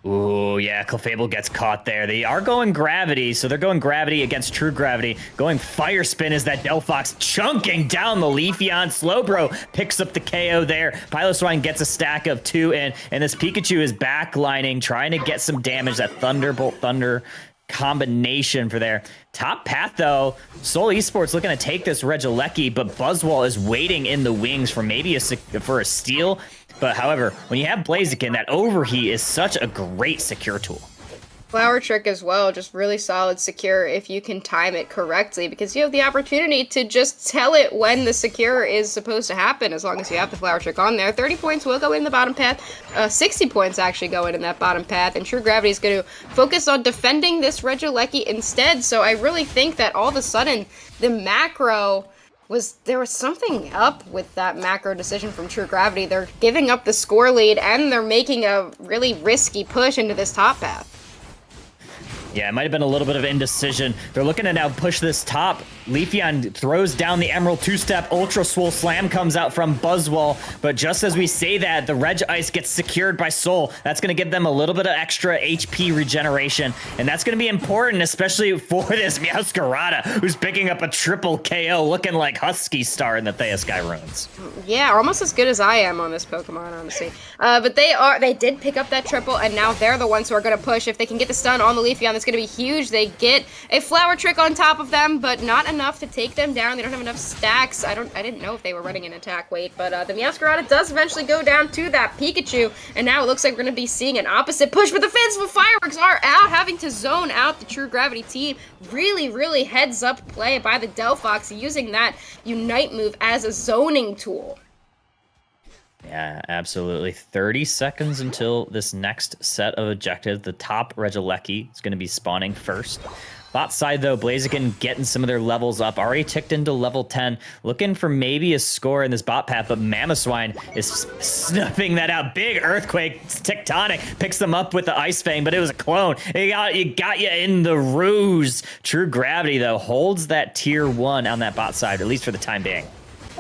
Ooh, yeah, Clefable gets caught there. They are going gravity, so they're going gravity against true gravity. Going fire spin is that Delphox chunking down the Leafeon. Slowbro picks up the KO there. Piloswine gets a stack of 2 in, and this Pikachu is backlining, trying to get some damage. That Thunderbolt Thunder combination for there. Top path, though, Seoul Esports looking to take this Regieleki, but Buzzwole is waiting in the wings for maybe for a steal. But however, when you have Blaziken, that overheat is such a great secure tool. Flower Trick as well, just really solid secure if you can time it correctly, because you have the opportunity to just tell it when the secure is supposed to happen as long as you have the Flower Trick on there. 30 points will go in the bottom path, 60 points actually go in that bottom path, and True Gravity is going to focus on defending this Regieleki instead. So I really think that all of a sudden the macro there was something up with that macro decision from True Gravity. They're giving up the score lead and they're making a really risky push into this top path. Yeah, it might have been a little bit of indecision. They're looking to now push this top. Leafeon throws down the Emerald 2-step. Ultra Swole Slam comes out from Buzzwole. But just as we say that, the Reg Ice gets secured by Soul. That's going to give them a little bit of extra HP regeneration. And that's going to be important, especially for this Meowscarada, who's picking up a triple KO, looking like Husky Star in the Thea Sky Runes. Yeah, almost as good as I am on this Pokemon, honestly. But they did pick up that triple, and now they're the ones who are going to push. If they can get the stun on the Leafeon, that's going to be huge. They get a Flower Trick on top of them, but not enough to take them down. They don't have enough stacks. I didn't know if they were running an attack weight, but the Meowscarada does eventually go down to that Pikachu, and now it looks like we're going to be seeing an opposite push, but the Fanciful Fireworks are out, having to zone out the True Gravity team. Really, really heads up play by the Delphox, using that Unite move as a zoning tool. Yeah, absolutely. 30 seconds until this next set of objectives. The top Regieleki is going to be spawning first. Bot side, though, Blaziken getting some of their levels up. Already ticked into level 10. Looking for maybe a score in this bot path, but Mamoswine is snuffing that out. Big Earthquake, Tectonic, picks them up with the Ice Fang, but it was a clone. It got you in the ruse. True Gravity, though, holds that tier 1 on that bot side, at least for the time being.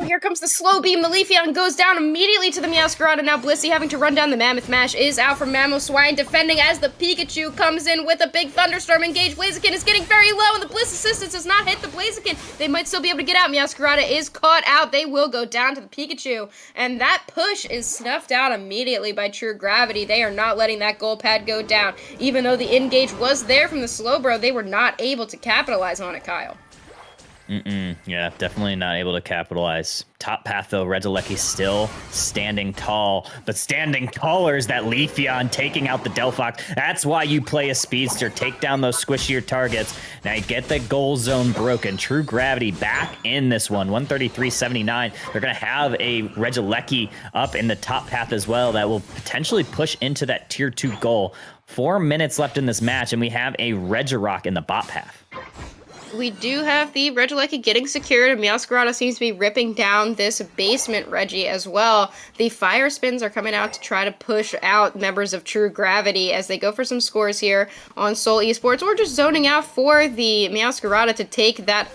Here comes the slow beam. The Leafeon goes down immediately to the Meowscarada. Now Blissey having to run down. The Mammoth Mash is out from Mamoswine, defending as the Pikachu comes in with a big thunderstorm. Engage. Blaziken is getting very low, and the Bliss Assistance does not hit the Blaziken. They might still be able to get out. Meowscarada is caught out. They will go down to the Pikachu, and that push is snuffed out immediately by True Gravity. They are not letting that goal pad go down. Even though the Engage was there from the Slowbro, they were not able to capitalize on it, Kyle. Yeah, definitely not able to capitalize. Top path, though, Regieleki still standing tall, but standing taller is that Leafeon taking out the Delphox. That's why you play a Speedster. Take down those squishier targets. Now you get the goal zone broken. True Gravity back in this one. 133.79. They're going to have a Regieleki up in the top path as well that will potentially push into that tier 2 goal. 4 minutes left in this match, and we have a Regirock in the bot path. We do have the Regieleki getting secured, and Meowscarada seems to be ripping down this basement Reggie as well. The Fire Spins are coming out to try to push out members of True Gravity as they go for some scores here on Seoul Esports, or just zoning out for the Meowscarada to take that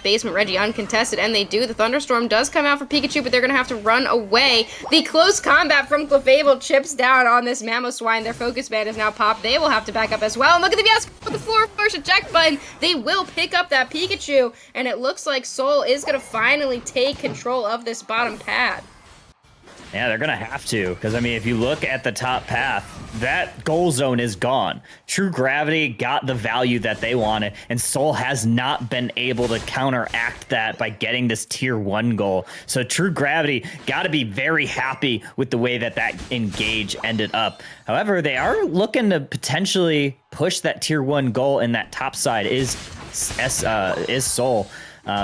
basement Reggie uncontested, and they do. The Thunderstorm does come out for Pikachu, but they're going to have to run away. The close combat from Clefable chips down on this Mamoswine. Their focus band is now popped. They will have to back up as well. And look at the Meowscarada with the floor first eject button. They will pick up that Pikachu, and it looks like Soul is going to finally take control of this bottom pad. Yeah, they're going to have to, because, I mean, if you look at the top path, that goal zone is gone. True Gravity got the value that they wanted, and Soul has not been able to counteract that by getting this tier 1 goal. So True Gravity got to be very happy with the way that engage ended up. However, they are looking to potentially push that tier 1 goal in that top side is Soul.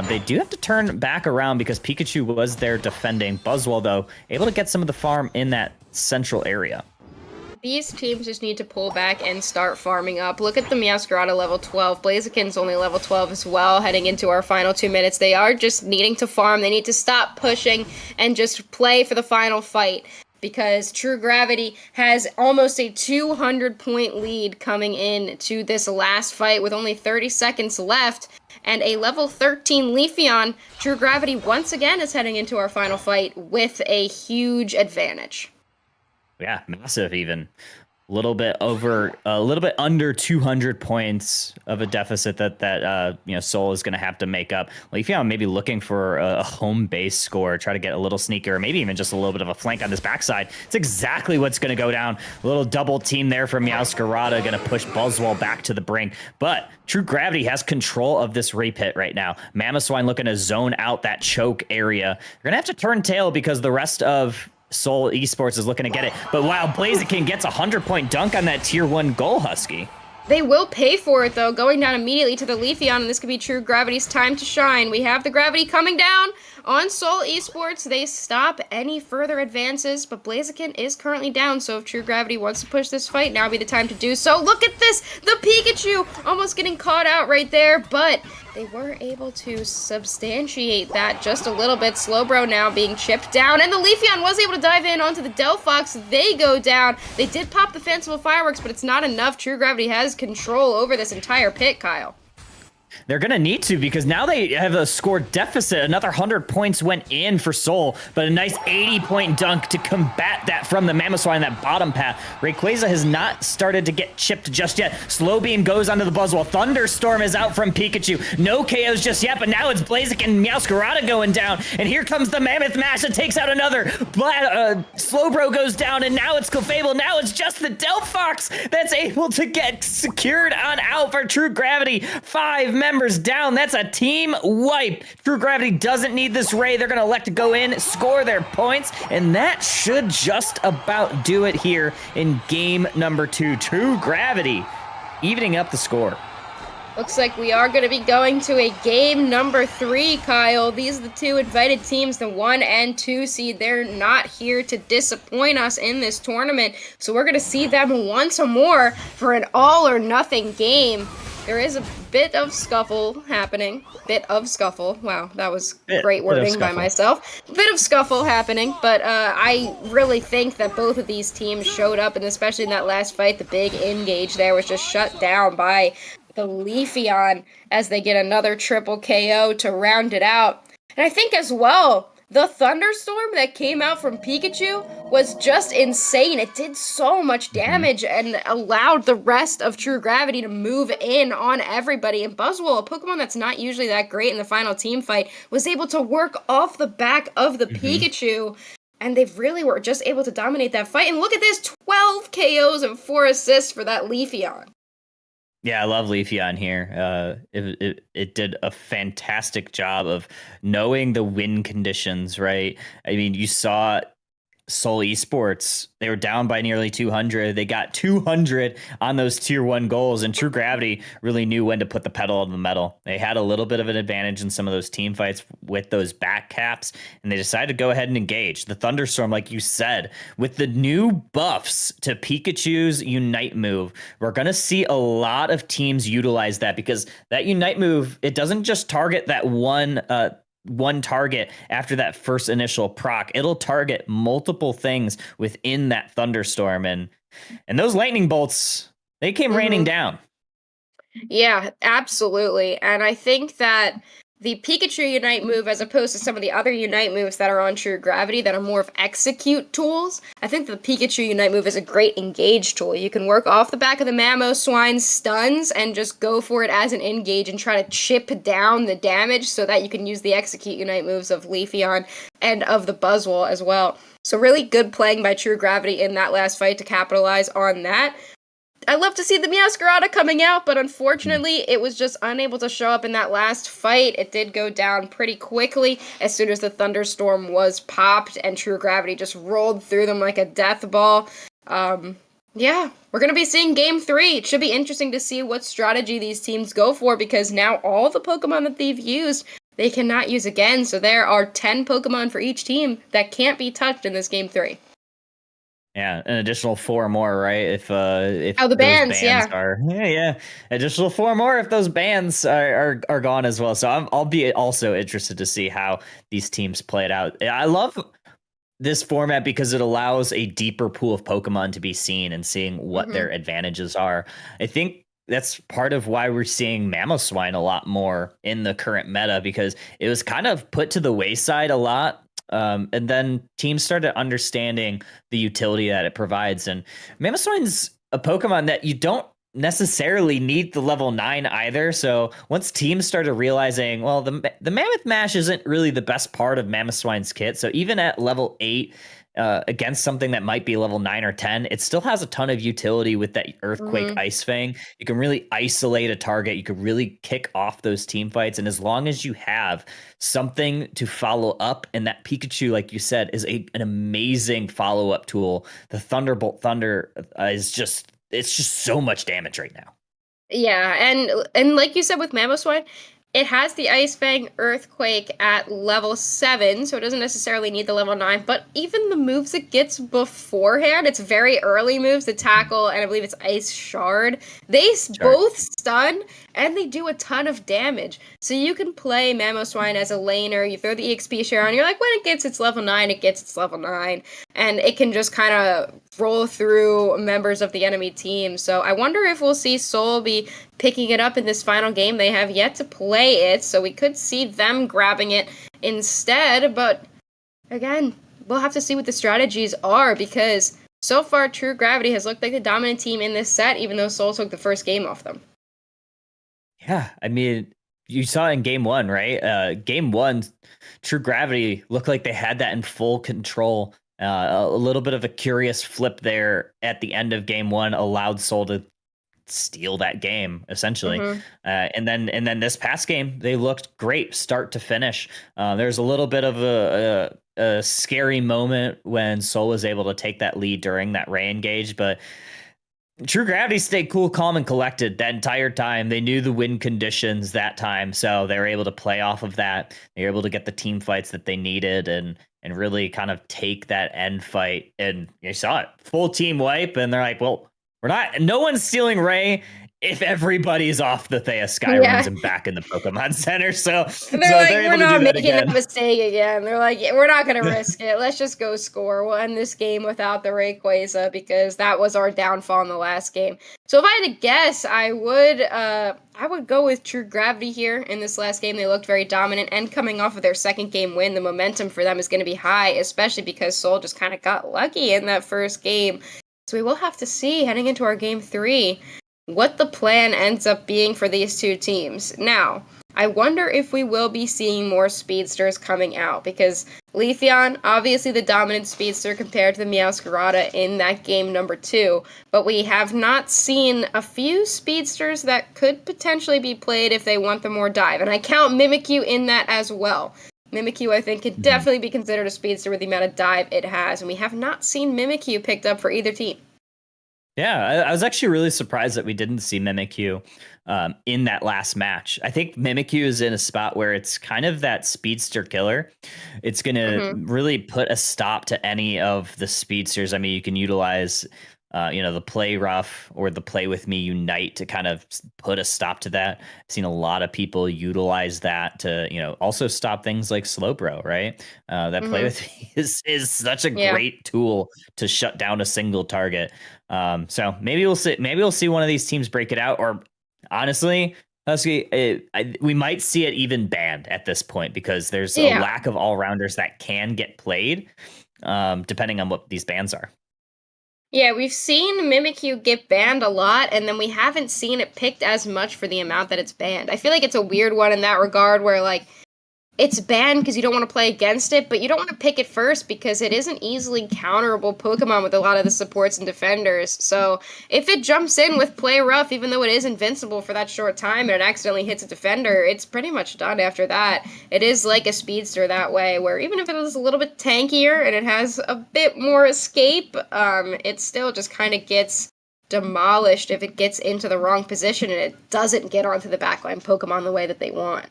They do have to turn back around because Pikachu was there defending. Buzzwole, though, able to get some of the farm in that central area. These teams just need to pull back and start farming up. Look at the Meowscarada level 12. Blaziken's only level 12 as well, heading into our final 2 minutes. They are just needing to farm. They need to stop pushing and just play for the final fight, because True Gravity has almost a 200-point lead coming in to this last fight with only 30 seconds left. And a level 13 Leafeon, True Gravity once again is heading into our final fight with a huge advantage. Yeah, massive even. little bit under 200 points of a deficit that Seoul is going to have to make up. Leafeon maybe looking for a home base score, try to get a little sneaker, or maybe even just a little bit of a flank on this backside. It's exactly what's going to go down. A little double team there from Meowscarada, going to push Buzzwole back to the brink. But True Gravity has control of this repit right now. Mamoswine looking to zone out that choke area. They're going to have to turn tail because the rest of Seoul Esports is looking to get it. But wow, Blaziken gets a 100-point dunk on that tier 1 goal, Husky. They will pay for it, though, going down immediately to the Leafeon, and this could be True Gravity's time to shine. We have the Gravity coming down on Seoul Esports. They stop any further advances, but Blaziken is currently down, so if True Gravity wants to push this fight, now would be the time to do so. Look at this! The Pikachu almost getting caught out right there, but they were able to substantiate that just a little bit. Slowbro now being chipped down, and the Leafeon was able to dive in onto the Delphox. They go down. They did pop the fanciful fireworks, but it's not enough. True Gravity has control over this entire pit, Kyle. They're going to need to, because now they have a score deficit. Another 100 points went in for Seoul, but a nice 80-point dunk to combat that from the Mamoswine in that bottom path. Rayquaza has not started to get chipped just yet. Slowbeam goes onto the Buzzwole. Thunderstorm is out from Pikachu. No KOs just yet, but now it's Blaziken and Meowscarada going down. And here comes the Mammoth Mash that takes out another. Slowbro goes down, and now it's Clefable. Now it's just the Delphox that's able to get secured on out for True Gravity. 5 members down. That's a team wipe. True Gravity doesn't need this Ray. They're going to elect to go in, score their points, and that should just about do it here in game number 2. True Gravity evening up the score. Looks like we are going to be going to a game number 3, Kyle. These are the 2 invited teams, the 1 and 2 seed. They're not here to disappoint us in this tournament, so we're going to see them once more for an all-or-nothing game. There is a bit of scuffle happening. Wow, that was great wording by myself. Bit of scuffle happening, but I really think that both of these teams showed up, and especially in that last fight, the big INGAGE there was just shut down by the Leafeon as they get another triple KO to round it out. And I think as well, the thunderstorm that came out from Pikachu was just insane. It did so much damage and allowed the rest of True Gravity to move in on everybody. And Buzzwole, a Pokemon that's not usually that great in the final team fight, was able to work off the back of the Pikachu. And they really were just able to dominate that fight. And look at this, 12 KOs and 4 assists for that Leafeon. Yeah, I love Leafeon here. It did a fantastic job of knowing the win conditions, right? I mean, you saw Seoul Esports, they were down by nearly 200. They got 200 on those tier 1 goals, and True Gravity really knew when to put the pedal on the metal. They had a little bit of an advantage in some of those team fights with those back caps, and they decided to go ahead and engage. The Thunderstorm, like you said, with the new buffs to Pikachu's Unite move, we're going to see a lot of teams utilize that, because that Unite move, it doesn't just target that one target after that first initial proc. It'll target multiple things within that thunderstorm, and those lightning bolts, they came raining down. Yeah, absolutely. And I think that the Pikachu Unite move, as opposed to some of the other Unite moves that are on True Gravity that are more of execute tools, I think the Pikachu Unite move is a great engage tool. You can work off the back of the Mamoswine's stuns and just go for it as an engage and try to chip down the damage so that you can use the execute Unite moves of Leafeon and of the Buzzwole as well. So really good playing by True Gravity in that last fight to capitalize on that. I love to see the Meowscarada coming out, but unfortunately, it was just unable to show up in that last fight. It did go down pretty quickly as soon as the thunderstorm was popped, and True Gravity just rolled through them like a death ball. Yeah, we're going to be seeing Game 3. It should be interesting to see what strategy these teams go for, because now all the Pokemon that they've used, they cannot use again. So there are 10 Pokemon for each team that can't be touched in this Game 3. Yeah, an additional 4 more, right? If the bans are additional 4 more if those bans are gone as well. So I'll be also interested to see how these teams play it out. I love this format because it allows a deeper pool of Pokemon to be seen and seeing what their advantages are. I think that's part of why we're seeing Mamoswine a lot more in the current meta, because it was kind of put to the wayside a lot. And then teams started understanding the utility that it provides. And Mamoswine's a Pokemon that you don't necessarily need the level 9 either. So once teams started realizing, well, the Mammoth Mash isn't really the best part of Mamoswine's kit. So even at level 8, against something that might be level 9 or 10, it still has a ton of utility with that Earthquake Ice Fang. You can really isolate a target. You can really kick off those team fights. And as long as you have something to follow up, and that Pikachu, like you said, is an amazing follow-up tool. The Thunderbolt Thunder is just, it's just so much damage right now. Yeah, and like you said with Mamoswine, it has the Ice Fang Earthquake at level 7, so it doesn't necessarily need the level 9, but even the moves it gets beforehand, it's very early moves, the Tackle, and I believe it's Ice Shard, they both stun, and they do a ton of damage. So you can play Mamoswine as a laner, you throw the EXP share on, you're like, when it gets its level 9, it gets its level 9, and it can just kind of roll through members of the enemy team. So I wonder if we'll see Seoul be picking it up in this final game. They have yet to play it, so we could see them grabbing it instead. But again, we'll have to see what the strategies are, because so far True Gravity has looked like the dominant team in this set, even though Seoul took the first game off them. Yeah, I mean, you saw in game 1, right? Game 1, True Gravity looked like they had that in full control. A little bit of a curious flip there at the end of game 1 allowed Seoul to steal that game essentially. And then this past game, they looked great start to finish. There's a little bit of a scary moment when Seoul was able to take that lead during that Ray engage, but True Gravity stayed cool, calm, and collected that entire time. They knew the win conditions that time, so they were able to play off of that. They were able to get the team fights that they needed and really kind of take that end fight. And you saw it, full team wipe, and they're like, well, no one's stealing Ray if everybody's off the Thea Skyrims and back in the Pokemon Center. So they're able to do that again. We're not making that mistake again. They're like, we're not going to risk it. Let's just go score. We'll end this game without the Rayquaza, because that was our downfall in the last game. So if I had to guess, I would go with True Gravity here in this last game. They looked very dominant, and coming off of their second game win, the momentum for them is going to be high, especially because Seoul just kind of got lucky in that first game. So we will have to see, heading into our game 3, what the plan ends up being for these two teams. Now, I wonder if we will be seeing more speedsters coming out, because Leafeon, obviously the dominant speedster compared to the Meowscarada in that game number 2, but we have not seen a few speedsters that could potentially be played if they want the more dive, and I count Mimikyu in that as well. Mimikyu, I think, could definitely be considered a speedster with the amount of dive it has, and we have not seen Mimikyu picked up for either team. Yeah, I was actually really surprised that we didn't see Mimikyu in that last match. I think Mimikyu is in a spot where it's kind of that speedster killer. It's going to really put a stop to any of the speedsters. I mean, you can utilize the play rough or the play with me unite to kind of put a stop to that. I've seen a lot of people utilize that to, also stop things like Slowbro, right? That play with me is such a great tool to shut down a single target. So maybe we'll see one of these teams break it out, or honestly, Husky, we might see it even banned at this point, because there's a lack of all-rounders that can get played, depending on what these bans are. Yeah, we've seen Mimikyu get banned a lot, and then we haven't seen it picked as much for the amount that it's banned. I feel like it's a weird one in that regard, where, like, it's banned because you don't want to play against it, but you don't want to pick it first because it isn't easily counterable Pokemon with a lot of the supports and defenders. So if it jumps in with play rough, even though it is invincible for that short time and it accidentally hits a defender, it's pretty much done after that. It is like a speedster that way, where even if it is a little bit tankier and it has a bit more escape, it still just kind of gets demolished if it gets into the wrong position and it doesn't get onto the backline Pokemon the way that they want.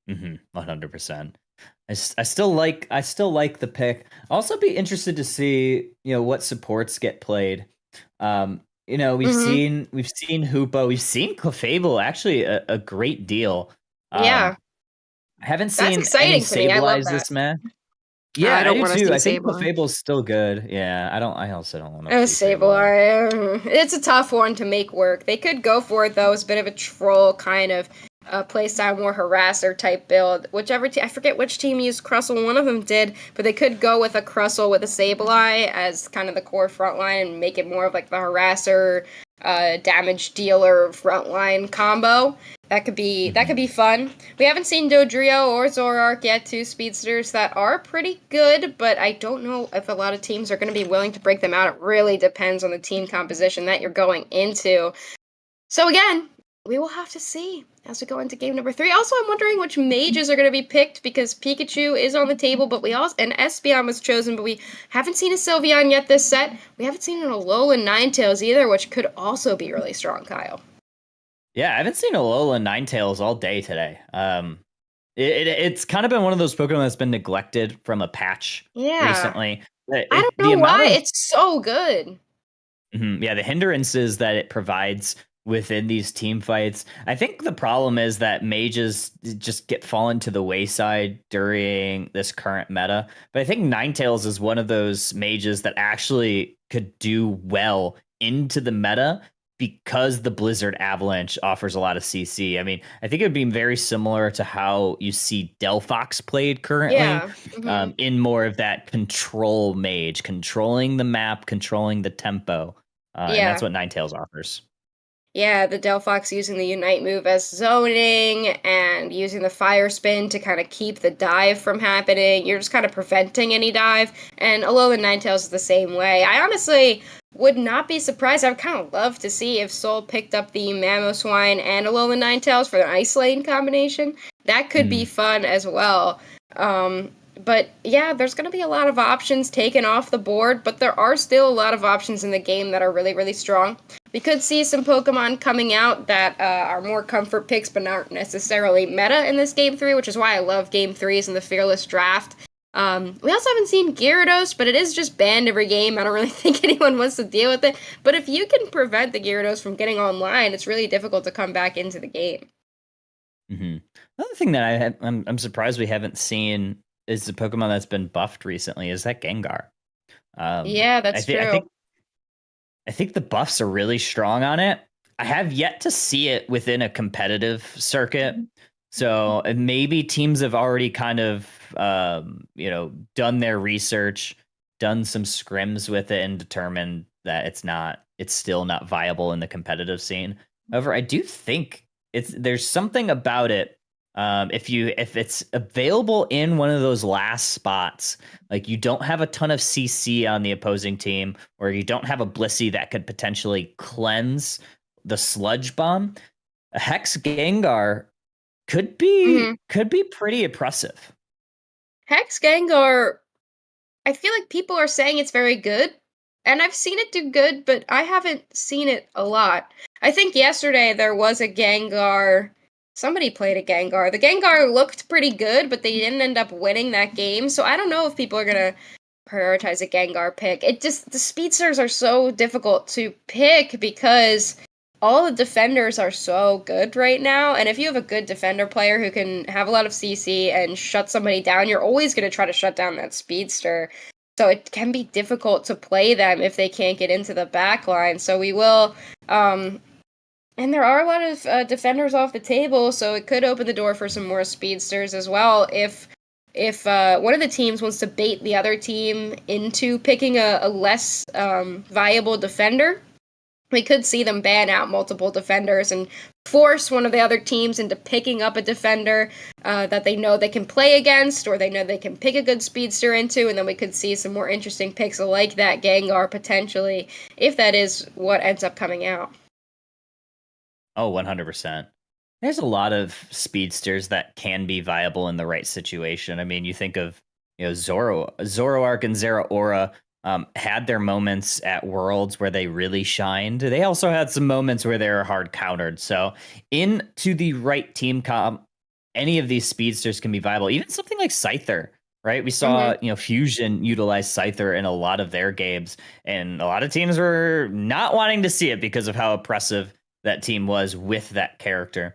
100%. I still like the pick. I'll also be interested to see what supports get played. We've seen Hoopa, we've seen Clefable actually a great deal. I haven't seen any Sableye this match. Yeah, I do too. I think Clefable's still good. Yeah, I also don't want to see Sableye. It's a tough one to make work. They could go for it though. It's a bit of a troll kind of playstyle, more harasser type build. Whichever I forget which team used Crustle. One of them did, but they could go with a Crustle with a Sableye as kind of the core frontline and make it more of like the harasser, damage dealer frontline combo. That could be fun. We haven't seen Dodrio or Zoroark yet, two speedsters that are pretty good, but I don't know if a lot of teams are going to be willing to break them out. It really depends on the team composition that you're going into. So again, we will have to see as we go into game number 3. Also, I'm wondering which mages are going to be picked because Pikachu is on the table, but and Espeon was chosen, but we haven't seen a Sylveon yet this set. We haven't seen an Alolan Ninetales either, which could also be really strong, Kyle. Yeah, I haven't seen Alolan Ninetales all day today. It's kind of been one of those Pokemon that's been neglected from a patch recently. I don't know why. It's so good. Yeah, the hindrances that it provides within these team fights. I think the problem is that mages just get fallen to the wayside during this current meta. But I think Ninetales is one of those mages that actually could do well into the meta because the Blizzard Avalanche offers a lot of CC. I mean, I think it would be very similar to how you see Delphox played currently, in more of that control mage, controlling the map, controlling the tempo. And that's what Ninetales offers. Yeah, the Delphox using the Unite move as zoning and using the Fire Spin to kind of keep the dive from happening. You're just kind of preventing any dive. And Alolan Ninetales is the same way. I honestly would not be surprised. I would kind of love to see if Sol picked up the Mamoswine and Alolan Ninetales for the Ice Lane combination. That could be fun as well. But yeah, there's going to be a lot of options taken off the board, but there are still a lot of options in the game that are really, really strong. We could see some Pokemon coming out that are more comfort picks, but not necessarily meta in this Game 3, which is why I love Game 3s and the Fearless Draft. We also haven't seen Gyarados, but it is just banned every game. I don't really think anyone wants to deal with it. But if you can prevent the Gyarados from getting online, it's really difficult to come back into the game. Another thing that I'm surprised we haven't seen is the Pokemon that's been buffed recently. Is that Gengar? Yeah, that's true. I think the buffs are really strong on it. I have yet to see it within a competitive circuit. So maybe teams have already kind of, done their research, done some scrims with it, and determined that it's still not viable in the competitive scene. However, I do think there's something about it. If it's available in one of those last spots, like you don't have a ton of CC on the opposing team, or you don't have a Blissey that could potentially cleanse the Sludge Bomb, a Hex Gengar could be pretty impressive. Hex Gengar, I feel like people are saying it's very good, and I've seen it do good, but I haven't seen it a lot. I think yesterday there was a Gengar. Somebody played a Gengar. The Gengar looked pretty good, but they didn't end up winning that game. So I don't know if people are going to prioritize a Gengar pick. The speedsters are so difficult to pick because all the defenders are so good right now. And if you have a good defender player who can have a lot of CC and shut somebody down, you're always going to try to shut down that speedster. So it can be difficult to play them if they can't get into the back line. So we will... And there are a lot of defenders off the table, so it could open the door for some more speedsters as well. If one of the teams wants to bait the other team into picking a less viable defender, we could see them ban out multiple defenders and force one of the other teams into picking up a defender that they know they can play against, or they know they can pick a good speedster into, and then we could see some more interesting picks like that Gengar potentially, if that is what ends up coming out. Oh, 100%. There's a lot of speedsters that can be viable in the right situation. I mean, you think of Zoroark and Zeraora had their moments at Worlds where they really shined. They also had some moments where they were hard countered. So into the right team comp, any of these speedsters can be viable. Even something like Scyther, right? We saw Fusion utilize Scyther in a lot of their games, and a lot of teams were not wanting to see it because of how oppressive that team was with that character.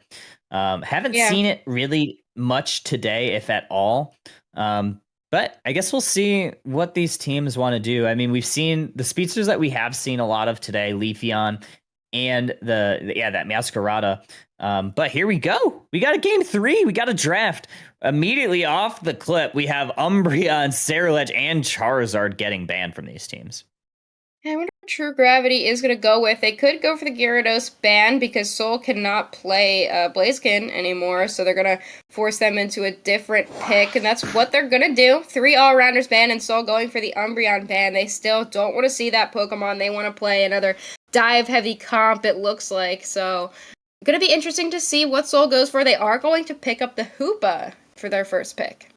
Haven't seen it really much today, if at all. But I guess we'll see what these teams want to do. I mean, we've seen the speedsters that we have seen a lot of today, Leafeon, and that Masquerada. But here we go. We got a game 3. We got a draft. Immediately off the clip, we have Umbreon, Ceruledge, and Charizard getting banned from these teams. I wonder what True Gravity is going to go with. They could go for the Gyarados ban because Soul cannot play Blaziken anymore, so they're going to force them into a different pick, and that's what they're going to do. 3 All-Rounders ban and Soul going for the Umbreon ban. They still don't want to see that Pokemon. They want to play another dive-heavy comp, it looks like, so going to be interesting to see what Soul goes for. They are going to pick up the Hoopa for their first pick.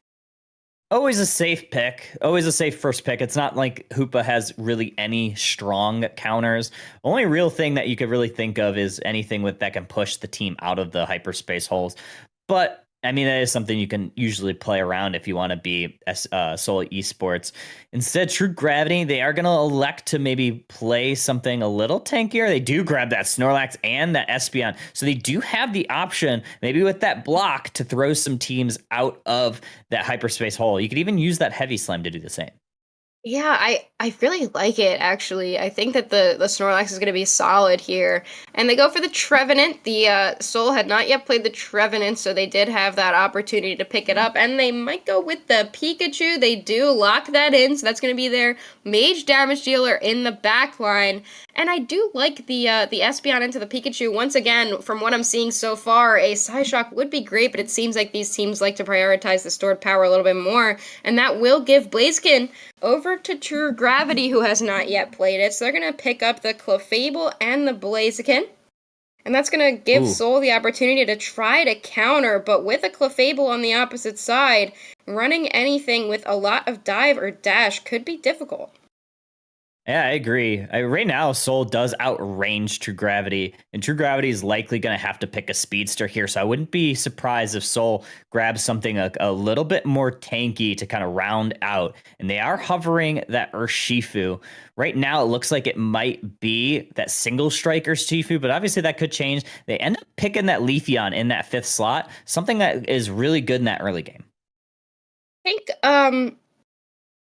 Always a safe pick. Always a safe first pick. It's not like Hoopa has really any strong counters. Only real thing that you could really think of is anything that can push the team out of the hyperspace holes. But I mean, that is something you can usually play around if you want to be Soul Esports. Instead, True Gravity, they are going to elect to maybe play something a little tankier. They do grab that Snorlax and that Espeon. So they do have the option, maybe with that block, to throw some teams out of that hyperspace hole. You could even use that Heavy Slam to do the same. Yeah, I really like it, actually. I think that the Snorlax is going to be solid here. And they go for the Trevenant. The Soul had not yet played the Trevenant, so they did have that opportunity to pick it up. And they might go with the Pikachu. They do lock that in, so that's going to be their mage damage dealer in the back line. And I do like the Espeon into the Pikachu. Once again, from what I'm seeing so far, a Psyshock would be great, but it seems like these teams like to prioritize the stored power a little bit more. And that will give Blaziken over to True Gravity, who has not yet played it. So they're going to pick up the Clefable and the Blaziken. And that's going to give Soul the opportunity to try to counter, but with a Clefable on the opposite side, running anything with a lot of dive or dash could be difficult. Yeah, I agree. Right now, Soul does outrange True Gravity, and True Gravity is likely going to have to pick a speedster here, so I wouldn't be surprised if Soul grabs something a little bit more tanky to kind of round out, and they are hovering that Urshifu. Right now, it looks like it might be that single striker Urshifu, but obviously that could change. They end up picking that Leafeon in that 5th slot, something that is really good in that early game. I think,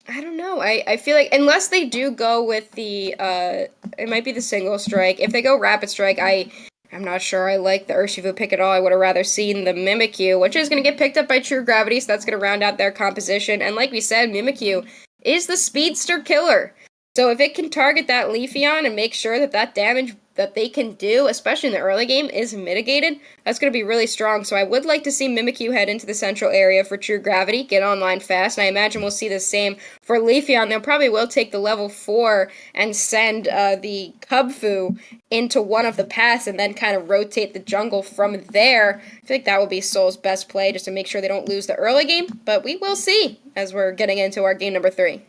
I don't know. I feel like unless they do go with the it might be the single strike. If they go rapid strike, I'm not sure I like the Urshifu pick at all. I would have rather seen the Mimikyu, which is going to get picked up by True Gravity, so that's going to round out their composition. And like we said, Mimikyu is the speedster killer. So if it can target that Leafeon and make sure that damage that they can do, especially in the early game, is mitigated, that's going to be really strong. So I would like to see Mimikyu head into the central area for True Gravity, get online fast, and I imagine we'll see the same for Leafeon. They probably will take the level 4 and send the Kubfu into one of the paths and then kind of rotate the jungle from there. I feel like that would be Soul's best play, just to make sure they don't lose the early game, but we will see as we're getting into our game number 3.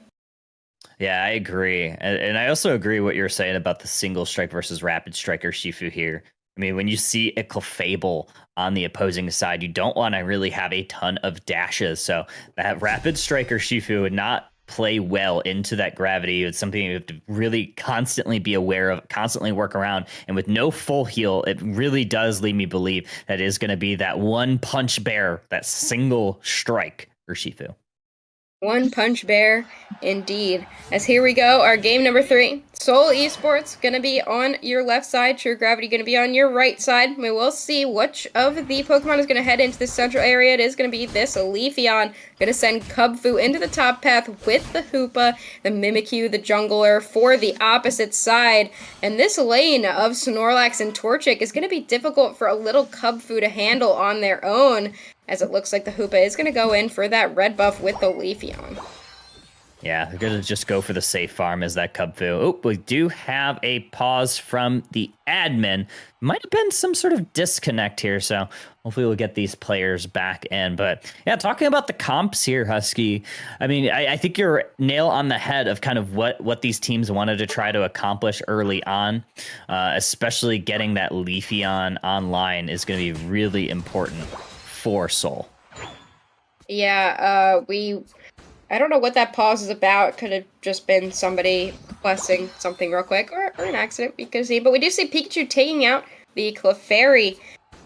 Yeah, I agree. And I also agree what you're saying about the single strike versus rapid striker Shifu here. I mean, when you see a Clefable on the opposing side, you don't want to really have a ton of dashes. So that rapid striker Shifu would not play well into that gravity. It's something you have to really constantly be aware of, constantly work around. And with no full heal, it really does lead me believe that it is going to be that one punch bear, that single strike for Shifu. One punch bear, indeed. As here we go, our game number 3. Soul Esports going to be on your left side. True Gravity going to be on your right side. We will see which of the Pokemon is going to head into the central area. It is going to be this Leafeon. Going to send Kubfu into the top path with the Hoopa, the Mimikyu, the Jungler for the opposite side. And this lane of Snorlax and Torchic is going to be difficult for a little Kubfu to handle on their own, as it looks like the Hoopa is going to go in for that red buff with the Leafeon. Yeah, they're going to just go for the safe farm as that Kubfu. Oh, we do have a pause from the admin. Might have been some sort of disconnect here, so hopefully we'll get these players back in. But yeah, talking about the comps here, Husky, I mean, I think you're nail on the head of kind of what these teams wanted to try to accomplish early on, especially getting that Leafeon online is going to be really important for Soul. Yeah, I don't know what that pause is about. It could have just been somebody requesting something real quick, or an accident, we could see. But we do see Pikachu taking out the Clefairy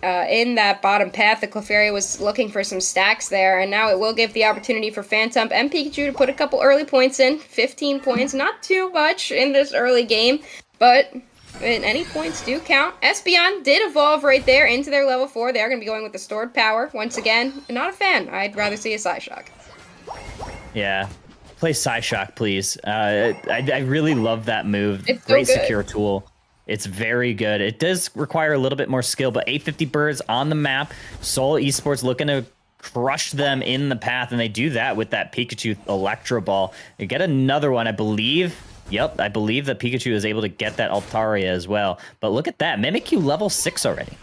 in that bottom path. The Clefairy was looking for some stacks there, and now it will give the opportunity for Phantump and Pikachu to put a couple early points in. 15 points, not too much in this early game, but And any points do count. Espeon did evolve right there into their level 4. They are going to be going with the stored power. Once again, not a fan. I'd rather see a Psyshock. Yeah. Play Psyshock, please. I really love that move. It's so Great good. secure tool. It's very good. It does require a little bit more skill, but 850 birds on the map. Seoul Esports looking to crush them in the path, and they do that with that Pikachu Electro Ball. They get another one, I believe. Yep, I believe that Pikachu is able to get that Altaria as well. But look at that, Mimikyu level 6 already.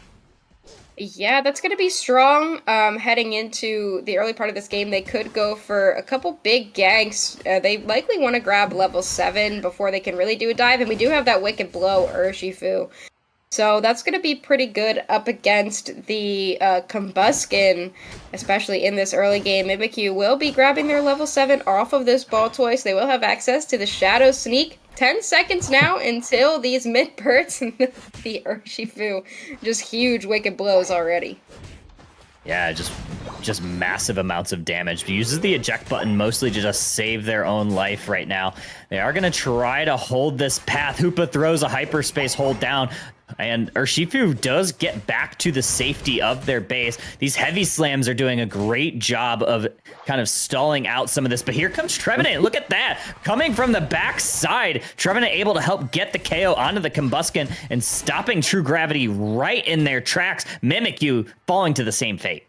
Yeah, that's going to be strong. Heading into the early part of this game, they could go for a couple big ganks. They likely want to grab level 7 before they can really do a dive, and we do have that Wicked Blow Urshifu. So that's going to be pretty good up against the Combuskin, especially in this early game. Mimikyu will be grabbing their level 7 off of this ball toy, so they will have access to the Shadow Sneak. 10 seconds now until these mid-birds and the Urshifu. Just huge Wicked Blows already. Yeah, just massive amounts of damage. Uses the eject button mostly to just save their own life right now. They are going to try to hold this path. Hoopa throws a hyperspace hold down, and Urshifu does get back to the safety of their base. These heavy slams are doing a great job of kind of stalling out some of this, but here comes Trevenant. Look at that. Coming from the backside, Trevenant able to help get the KO onto the Combuskin and stopping True Gravity right in their tracks. Mimikyu falling to the same fate.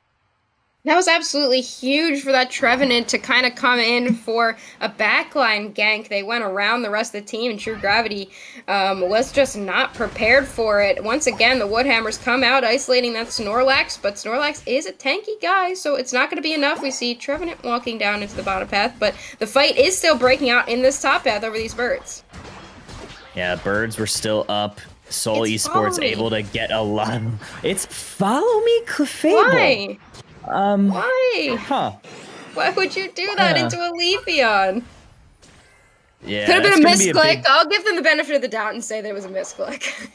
That was absolutely huge for that Trevenant to kind of come in for a backline gank. They went around the rest of the team, and True Gravity was just not prepared for it. Once again, the Woodhammers come out, isolating that Snorlax, but Snorlax is a tanky guy, so it's not going to be enough. We see Trevenant walking down into the bottom path, but the fight is still breaking out in this top path over these birds. Yeah, birds were still up. Seoul It's Follow Esports Me. able to get a lot. It's Follow Me Clefable. Why? Why? Huh. Why would you do that into a Leafeon? Yeah. Could have been a that's gonna be misclick. big- I'll give them the benefit of the doubt and say that it was a misclick.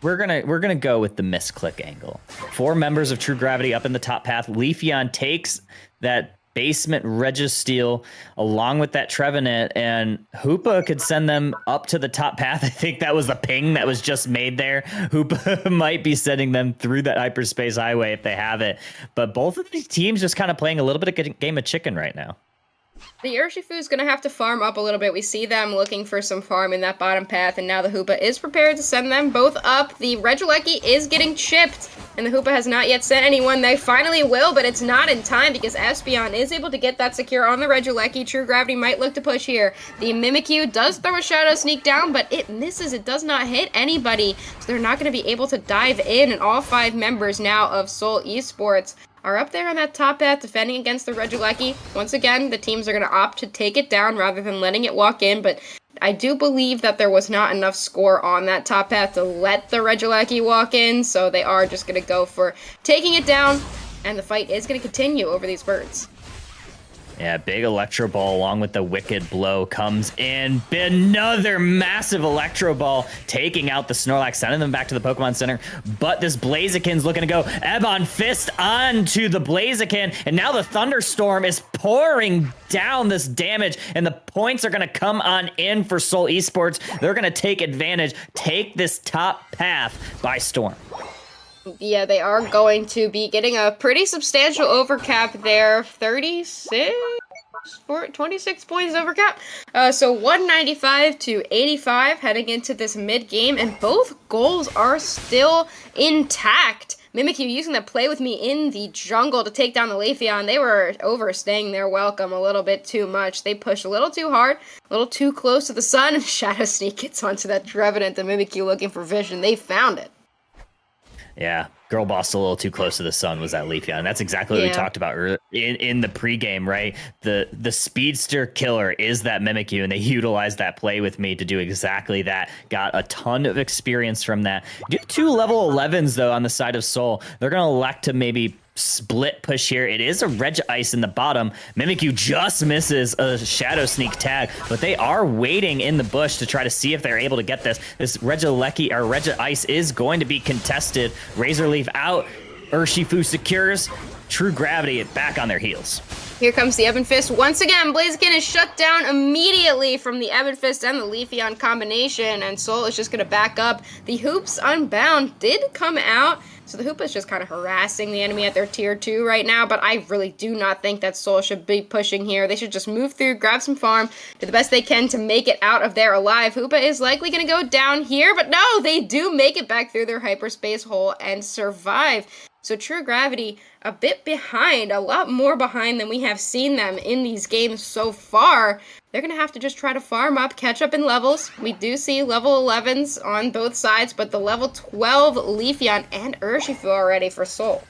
We're gonna go with the misclick angle. 4 members of True Gravity up in the top path. Leafeon takes that basement Registeel along with that Trevenant, and Hoopa could send them up to the top path. I think that was the ping that was just made there. Hoopa might be sending them through that hyperspace highway if they have it. But both of these teams just kind of playing a little bit of game of chicken right now. The Urshifu is going to have to farm up a little bit. We see them looking for some farm in that bottom path, and now the Hoopa is prepared to send them both up. The Regieleki is getting chipped, and the Hoopa has not yet sent anyone. They finally will, but it's not in time because Espeon is able to get that secure on the Regieleki. True Gravity might look to push here. The Mimikyu does throw a Shadow Sneak down, but it misses. It does not hit anybody, so they're not going to be able to dive in, and all 5 members now of Seoul Esports are up there on that top path defending against the Regieleki. Once again, the teams are going to opt to take it down rather than letting it walk in, but I do believe that there was not enough score on that top path to let the Regieleki walk in, so they are just going to go for taking it down, and the fight is going to continue over these birds. Yeah, big Electro Ball along with the Wicked Blow comes in. Another massive Electro Ball taking out the Snorlax, sending them back to the Pokemon Center. But this Blaziken's looking to go Ebon Fist onto the Blaziken. And now the Thunderstorm is pouring down this damage. And the points are going to come on in for Seoul Esports. They're going to take advantage, take this top path by storm. Yeah, they are going to be getting a pretty substantial overcap there. 26 points overcap. So 195 to 85 heading into this mid-game, and both goals are still intact. Mimikyu using that play with me in the jungle to take down the Leafeon. They were overstaying their welcome a little bit too much. They pushed a little too hard, a little too close to the sun. Shadow Sneak gets onto that Trevenant, and Mimikyu looking for vision. They found it. Yeah, girl boss a little too close to the sun was that Leafeon. That's exactly what we talked about in the pregame, right? The speedster killer is that Mimikyu, and they utilized that play with me to do exactly that. Got a ton of experience from that. Do 2 level 11s, though, on the side of Seoul. They're going to elect to maybe split push here. It is a Regice in the bottom. Mimikyu just misses a Shadow Sneak tag, but they are waiting in the bush to try to see if they're able to get this. This Regieleki or Regice is going to be contested. Razor Leaf out. Urshifu secures. True Gravity back on their heels. Here comes the Ebon Fist. Once again, Blaziken is shut down immediately from the Ebon Fist and the Leafeon combination, and Soul is just going to back up. The Hoops Unbound did come out, so the Hoopa is just kind of harassing the enemy at their tier 2 right now, but I really do not think that Soul should be pushing here. They should just move through, grab some farm, do the best they can to make it out of there alive. Hoopa is likely going to go down here, but no, they do make it back through their hyperspace hole and survive. So True Gravity a bit behind, a lot more behind than we have seen them in these games so far. They're going to have to just try to farm up, catch up in levels. We do see level 11s on both sides, but the level 12 Leafeon and Urshifu already for Soul.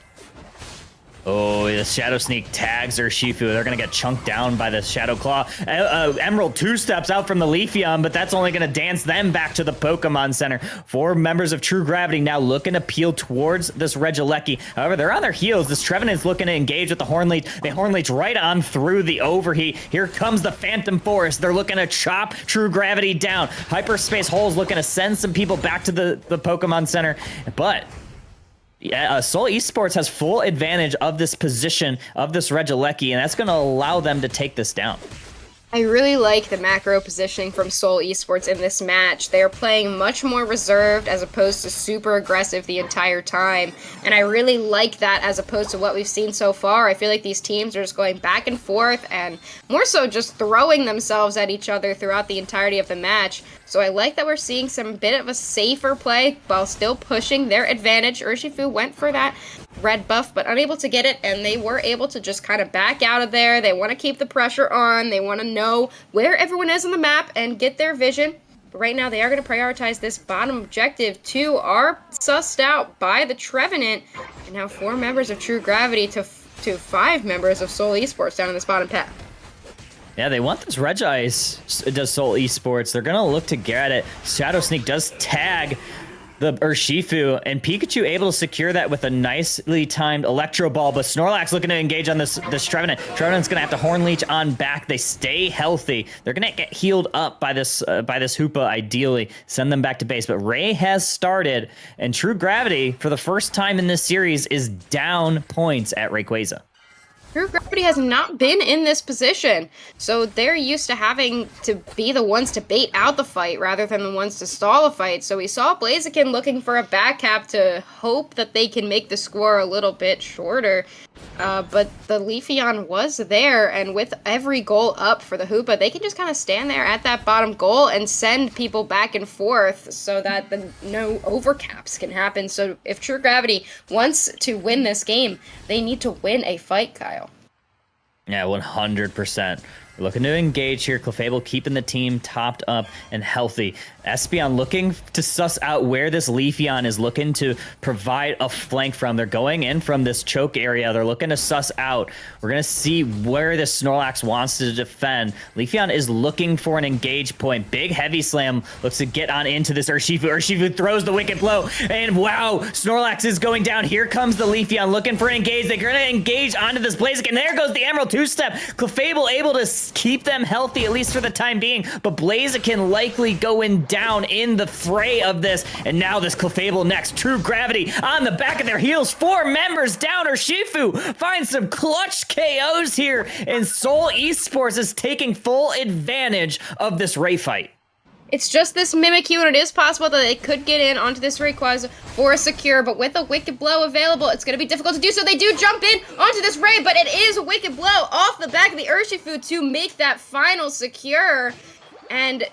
Oh, the Shadow Sneak tags Urshifu. They're going to get chunked down by the Shadow Claw. Emerald 2-steps out from the Leafeon, but that's only going to dance them back to the Pokemon Center. 4 members of True Gravity now looking to peel towards this Regieleki. However, they're on their heels. This Trevenant's looking to engage with the Hornleech. The Hornleech right on through the Overheat. Here comes the Phantom Forest. They're looking to chop True Gravity down. Hyperspace Hole's looking to send some people back to the Pokemon Center, but yeah, Seoul Esports has full advantage of this position of this Regieleki, and that's going to allow them to take this down. I really like the macro positioning from Seoul Esports in this match. They're playing much more reserved as opposed to super aggressive the entire time. And I really like that as opposed to what we've seen so far. I feel like these teams are just going back and forth and more so just throwing themselves at each other throughout the entirety of the match. So I like that we're seeing some bit of a safer play while still pushing their advantage. Urshifu went for that red buff, but unable to get it, and they were able to just kind of back out of there. They want to keep the pressure on. They want to know where everyone is on the map and get their vision. But right now, they are going to prioritize this bottom objective. 2 are sussed out by the Trevenant, and now 4 members of True Gravity to 5 members of Seoul Esports down in this bottom path. Yeah, they want this Regice, does Seoul Esports. They're going to look to get it. Shadow Sneak does tag the Urshifu, and Pikachu able to secure that with a nicely timed Electro Ball, but Snorlax looking to engage on this Trevenant. Trevenant's gonna have to Hornleech on back. They stay healthy. They're gonna get healed up by this Hoopa, ideally. Send them back to base, but Ray has started, and True Gravity, for the first time in this series, is down points at Rayquaza. True Gravity has not been in this position, so they're used to having to be the ones to bait out the fight rather than the ones to stall a fight. So we saw Blaziken looking for a back cap to hope that they can make the score a little bit shorter, but the Leafeon was there, and with every goal up for the Hoopa, they can just kind of stand there at that bottom goal and send people back and forth so that no overcaps can happen. So if True Gravity wants to win this game, they need to win a fight, Kyle. Yeah, 100%. We're looking to engage here. Clefable keeping the team topped up and healthy. Espeon looking to suss out where this Leafeon is looking to provide a flank from. They're going in from this choke area. They're looking to suss out. We're going to see where this Snorlax wants to defend. Leafeon is looking for an engage point. Big heavy slam looks to get on into this Urshifu. Urshifu throws the wicked blow, and wow, Snorlax is going down. Here comes the Leafeon looking for an engage. They're going to engage onto this Blaziken, and there goes the Emerald 2-step. Clefable able to keep them healthy, at least for the time being, but Blaziken likely going down in the fray of this, and now this Clefable next. True Gravity on the back of their heels. 4 members down. Urshifu finds some clutch KOs here, and Seoul Esports is taking full advantage of this Ray fight. It's just this Mimikyu, and it is possible that they could get in onto this Rayquaza for a secure, but with a Wicked Blow available, it's going to be difficult to do so. They do jump in onto this Ray, but it is a Wicked Blow off the back of the Urshifu to make that final secure, and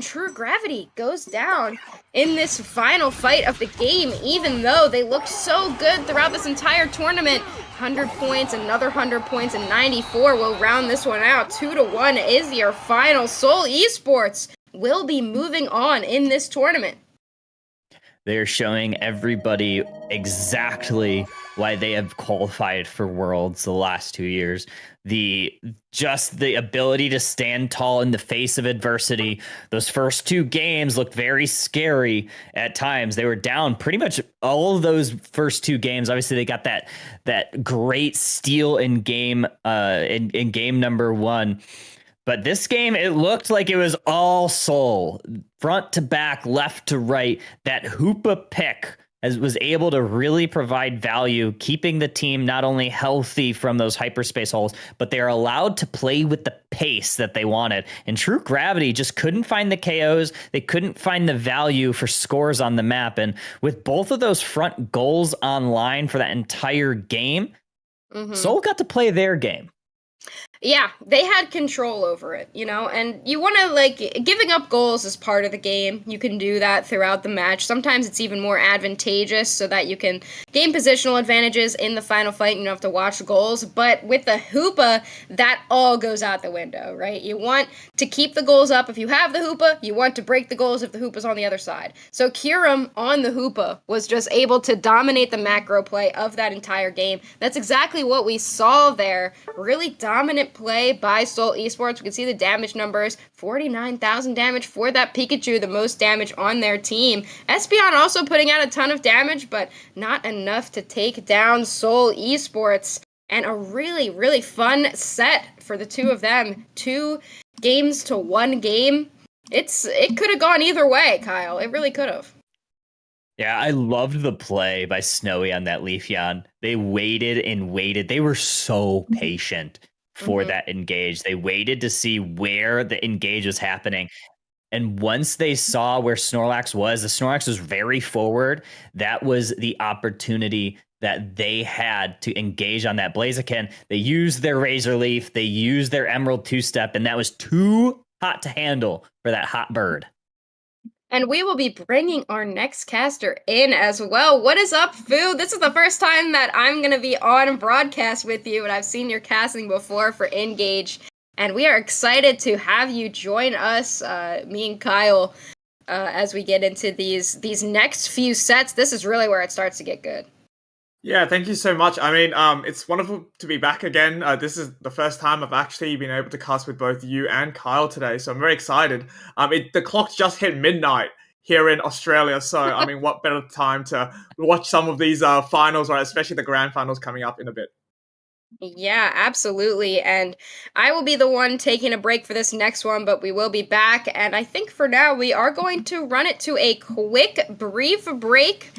True Gravity goes down in this final fight of the game, even though they looked so good throughout this entire tournament. 100 points, another 100 points, and 94 will round this one out. 2-1 is your final. Seoul Esports will be moving on in this tournament. They're showing everybody exactly why they have qualified for Worlds the last 2 years. The ability to stand tall in the face of adversity. Those first 2 games looked very scary at times. They were down pretty much all of those first 2 games. Obviously, they got that great steal in game in game number 1. But this game, it looked like it was all Seoul. Front to back, left to right. That Hoopa pick was able to really provide value, keeping the team not only healthy from those hyperspace holes, but they're allowed to play with the pace that they wanted. And True Gravity just couldn't find the KOs. They couldn't find the value for scores on the map. And with both of those front goals online for that entire game, Seoul got to play their game. Yeah, they had control over it, you know, and you want to, like, giving up goals is part of the game. You can do that throughout the match. Sometimes it's even more advantageous so that you can gain positional advantages in the final fight and you don't have to watch the goals. But with the Hoopa, that all goes out the window, right? You want to keep the goals up if you have the Hoopa. You want to break the goals if the Hoopa's on the other side. So Kyurem on the Hoopa was just able to dominate the macro play of that entire game. That's exactly what we saw there. Really dominant play by Seoul Esports. We can see the damage numbers, 49,000 damage for that Pikachu, the most damage on their team. Espeon also putting out a ton of damage, but not enough to take down Seoul Esports. And a really, really fun set for the two of them. 2 games to 1 game. It could have gone either way, Kyle. It really could have. Yeah, I loved the play by Snowy on that Leafeon. They waited and waited. They were so patient for that engage. They waited to see where the engage was happening. And once they saw where Snorlax was, the Snorlax was very forward. That was the opportunity that they had to engage on that Blaziken. They used their Razor Leaf. They used their Emerald 2-step, and that was too hot to handle for that hot bird. And we will be bringing our next caster in as well. What is up, Fu? This is the first time that I'm going to be on broadcast with you, and I've seen your casting before for INGAGE. And we are excited to have you join us, me and Kyle, as we get into these next few sets. This is really where it starts to get good. Yeah, thank you so much. I mean, it's wonderful to be back again. This is the first time I've actually been able to cast with both you and Kyle today, so I'm very excited. The clock just hit midnight here in Australia, so I mean, what better time to watch some of these finals, right? Especially the grand finals coming up in a bit. Yeah, absolutely. And I will be the one taking a break for this next one, but we will be back. And I think for now we are going to run it to a quick, brief break.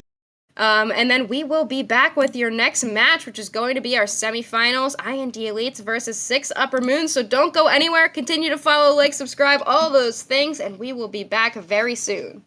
And then we will be back with your next match, which is going to be our semifinals, IND Elites versus 6 Upper Moons. So don't go anywhere. Continue to follow, like, subscribe, all those things, and we will be back very soon.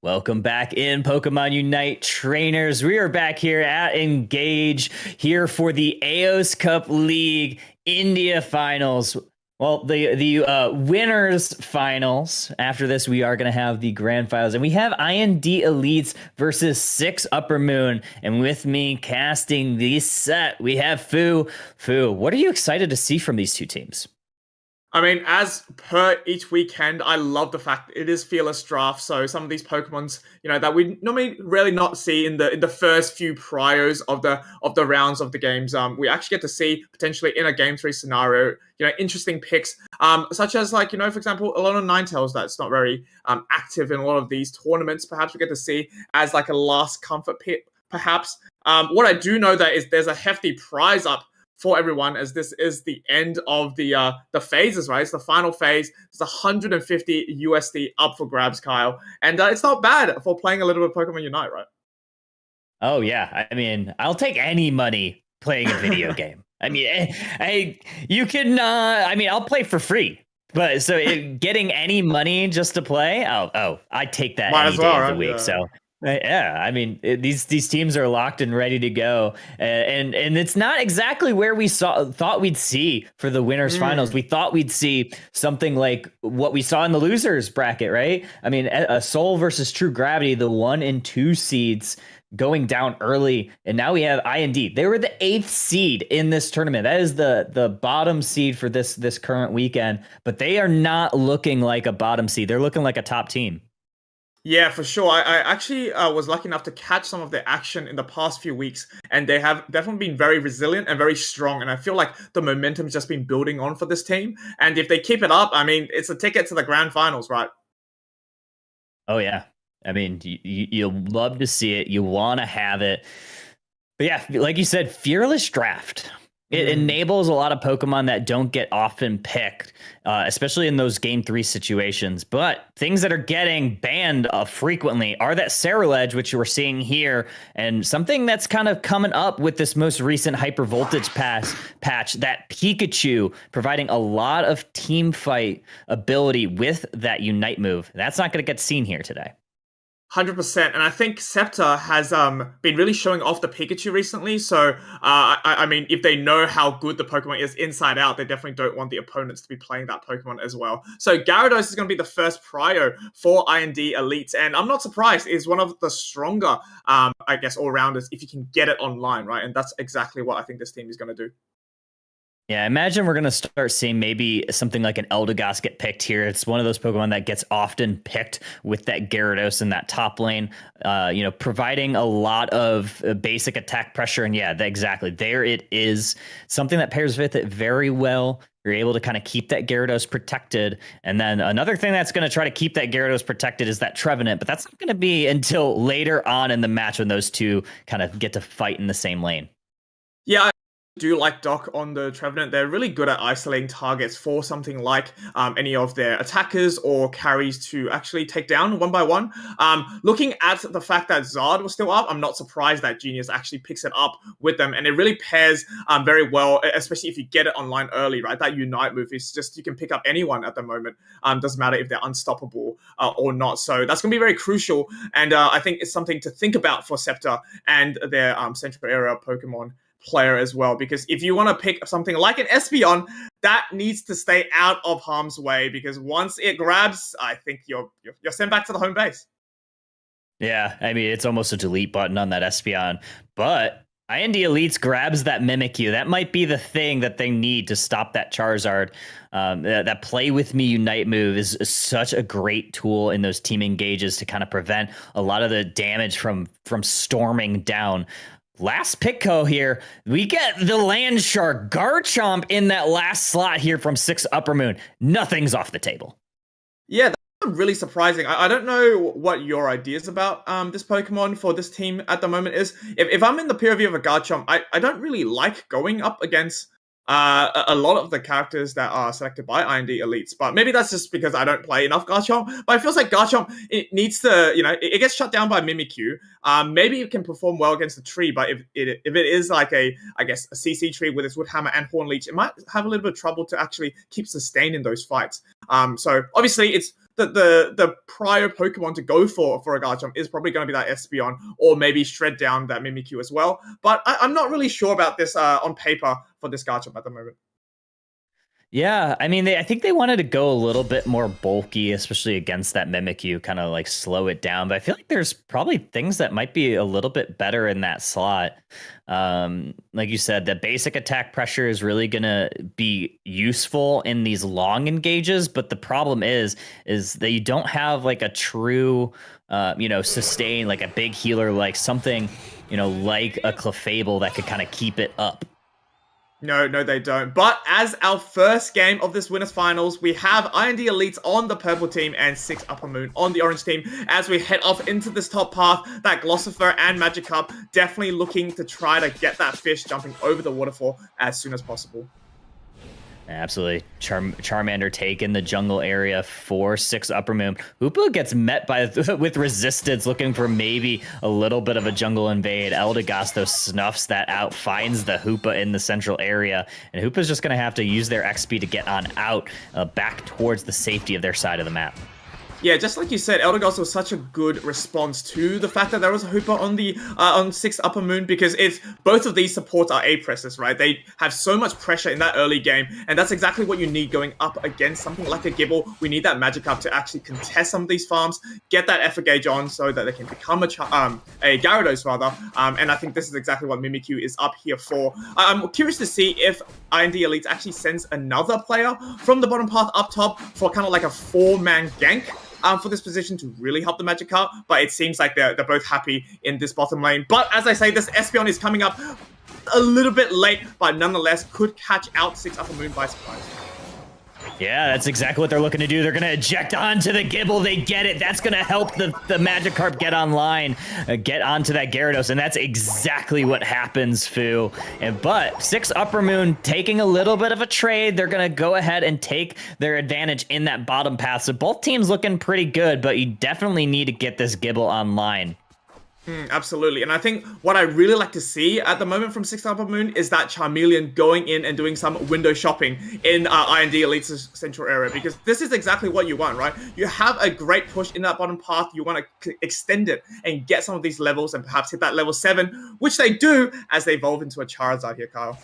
Welcome back in Pokemon Unite trainers. We are back here at INGAGE here for the AEOS Cup League India Finals. Well, the winners finals. After this, we are going to have the grand finals, and we have IND Elites versus 6 Upper Moon. And with me casting the set, we have Fu. Fu, what are you excited to see from these two teams? I mean, as per each weekend, I love the fact it is fearless draft. So some of these Pokemons, that we normally really not see in the first few priors of the rounds of the games. We actually get to see potentially in a Game 3 scenario, interesting picks. Such as for example, a lot of Ninetales that's not very active in a lot of these tournaments. Perhaps we get to see as like a last comfort pick, perhaps. What I do know that is there's a hefty prize up for everyone, as this is the end of the phases, right? It's the final phase. It's 150 USD up for grabs, Kyle, and it's not bad for playing a little bit of Pokemon Unite, right? Oh yeah, I mean, I'll take any money playing a video game. I mean, I'll play for free, but getting any money just to play, I take that any day of the week. Yeah. So. Yeah, I mean, these teams are locked and ready to go, and it's not exactly where we thought we'd see for the winners finals. We thought we'd see something like what we saw in the losers bracket, right? I mean, a Soul versus True Gravity, the 1 and 2 seeds going down early, and now we have IND. They were the 8th seed in this tournament. That is the bottom seed for this current weekend, but they are not looking like a bottom seed. They're looking like a top team. Yeah, for sure. I actually was lucky enough to catch some of their action in the past few weeks, and they have definitely been very resilient and very strong. And I feel like the momentum's just been building on for this team. And if they keep it up, I mean, it's a ticket to the grand finals, right? Oh, yeah. I mean, you'll love to see it. You want to have it. But yeah, like you said, fearless draft. It enables a lot of Pokemon that don't get often picked, especially in those Game 3 situations. But things that are getting banned frequently are that Ceruledge, which we're seeing here, and something that's kind of coming up with this most recent Hyper Voltage patch, that Pikachu providing a lot of team fight ability with that Unite move. That's not going to get seen here today. 100%, and I think Scepter has been really showing off the Pikachu recently, so I mean, if they know how good the Pokemon is inside out, they definitely don't want the opponents to be playing that Pokemon as well. So Gyarados is going to be the first prio for IND Elites, and I'm not surprised, is one of the stronger, I guess, all-rounders if you can get it online, right? And that's exactly what I think this team is going to do. Yeah, imagine we're going to start seeing maybe something like an Eldegoss get picked here. It's one of those Pokemon that gets often picked with that Gyarados in that top lane, providing a lot of basic attack pressure. And yeah, exactly. There it is. Something that pairs with it very well. You're able to kind of keep that Gyarados protected. And then another thing that's going to try to keep that Gyarados protected is that Trevenant, but that's not going to be until later on in the match when those two kind of get to fight in the same lane. Yeah, do like Doc on the Trevenant. They're really good at isolating targets for something like any of their attackers or carries to actually take down one by one. Looking at the fact that Zard was still up, I'm not surprised that Genius actually picks it up with them, and it really pairs very well, especially if you get it online early, right? That Unite move is just, you can pick up anyone at the moment. Doesn't matter if they're unstoppable or not. So that's going to be very crucial, and I think it's something to think about for Scepter and their Central Area Pokemon player as well, because if you want to pick something like an Espeon, that needs to stay out of harm's way, because once it grabs, I think you're sent back to the home base. Yeah, I mean, it's almost a delete button on that Espeon, but IND Elites grabs that Mimikyu. That might be the thing that they need to stop that Charizard. That Play With Me Unite move is such a great tool in those team engages to kind of prevent a lot of the damage from storming down. Last Pickco here, we get the Land Shark Garchomp in that last slot here from 6 Upper Moon. Nothing's off the table. Yeah, that's really surprising. I don't know what your ideas about this Pokemon for this team at the moment is. If I'm in the POV of a Garchomp, I don't really like going up against a lot of the characters that are selected by IND Elites, but maybe that's just because I don't play enough Garchomp. But it feels like Garchomp, it needs to, it gets shut down by Mimikyu. Maybe it can perform well against the tree, but if it is like a CC tree with its Woodhammer and Horn Leech, it might have a little bit of trouble to actually keep sustaining those fights. So obviously it's the prior Pokemon to go for a Garchomp is probably going to be that Espeon, or maybe shred down that Mimikyu as well. But I'm not really sure about this on paper for this Garchomp at the moment. Yeah, I mean, I think they wanted to go a little bit more bulky, especially against that Mimikyu, kind of like slow it down. But I feel like there's probably things that might be a little bit better in that slot. Like you said, the basic attack pressure is really going to be useful in these long engages. But the problem is that you don't have like a true, sustain, like a big healer, like something, like a Clefable that could kind of keep it up. No, they don't. But as our first game of this winners finals, we have IND Elites on the purple team and 6 Upper Moon on the orange team as we head off into this top path. That Glossifer and Magikarp definitely looking to try to get that fish jumping over the waterfall as soon as possible. Absolutely. Charmander taking the jungle area for 6 Upper Moon. Hoopa gets met with resistance, looking for maybe a little bit of a jungle invade. Eldegoss, though, snuffs that out, finds the Hoopa in the central area, and Hoopa's just going to have to use their XP to get on out, back towards the safety of their side of the map. Yeah, just like you said, Eldegoss was such a good response to the fact that there was a Hoopa on the on 6 Upper Moon, because it's both of these supports are A-presses, right? They have so much pressure in that early game, and that's exactly what you need going up against something like a Gibble. We need that Magikarp to actually contest some of these farms, get that effort gauge on so that they can become a Gyarados, rather. And I think this is exactly what Mimikyu is up here for. I'm curious to see if IND Elites actually sends another player from the bottom path up top for kind of like a 4-man gank. For this position to really help the Magikarp, but it seems like they're both happy in this bottom lane. But as I say, this Espeon is coming up a little bit late, but nonetheless could catch out 6 Upper Moon by surprise. Yeah, that's exactly what they're looking to do. They're going to eject onto the Gibble. They get it. That's going to help the Magikarp get online, get onto that Gyarados, and that's exactly what happens, Fu. But 6 Upper Moon taking a little bit of a trade. They're going to go ahead and take their advantage in that bottom path. So both teams looking pretty good, but you definitely need to get this Gibble online. Absolutely. And I think what I really like to see at the moment from 6 Upper Moon is that Charmeleon going in and doing some window shopping in IND Elite's central area, because this is exactly what you want, right? You have a great push in that bottom path. You want to extend it and get some of these levels and perhaps hit that level 7, which they do as they evolve into a Charizard here, Kyle.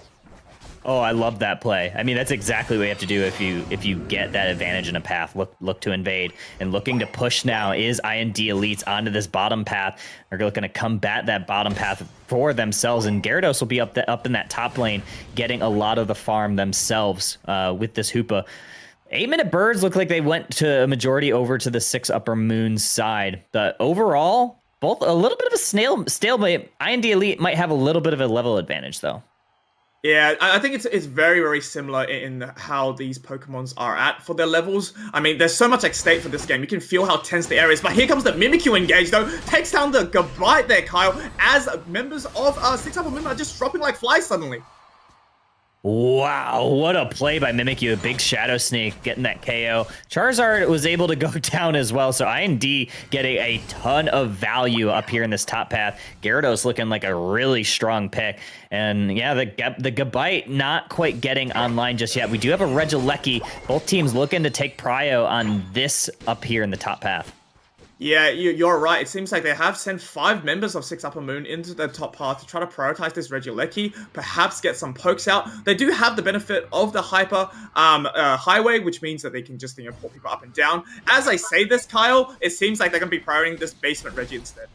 Oh, I love that play. I mean, that's exactly what you have to do if you get that advantage in a path. Look to invade, and looking to push now is IND Elites onto this bottom path. They're looking to combat that bottom path for themselves, and Gyarados will be up in that top lane, getting a lot of the farm themselves with this Hoopa. 8-minute birds look like they went to a majority over to the 6 Upper Moon side, but overall, both a little bit of a stalemate. IND Elite might have a little bit of a level advantage, though. Yeah, I think it's very, very similar in how these Pokemons are at for their levels. I mean, there's so much at stake for this game. You can feel how tense the area is. But here comes the Mimikyu engage, though. Takes down the Gabite there, Kyle, as members of 6 Upper Moon are just dropping like flies suddenly. Wow, what a play by Mimikyu. A big Shadow Snake getting that KO. Charizard was able to go down as well, so IND getting a ton of value up here in this top path. Gyarados looking like a really strong pick. And yeah, the Gabite not quite getting online just yet. We do have a Regieleki. Both teams looking to take prio on this up here in the top path. Yeah, you're right. It seems like they have sent 5 members of 6 Upper Moon into the top path to try to prioritize this Regieleki, perhaps get some pokes out. They do have the benefit of the Hyper Highway, which means that they can just pull people up and down. As I say this, Kyle, it seems like they're going to be prioritizing this basement Regi instead.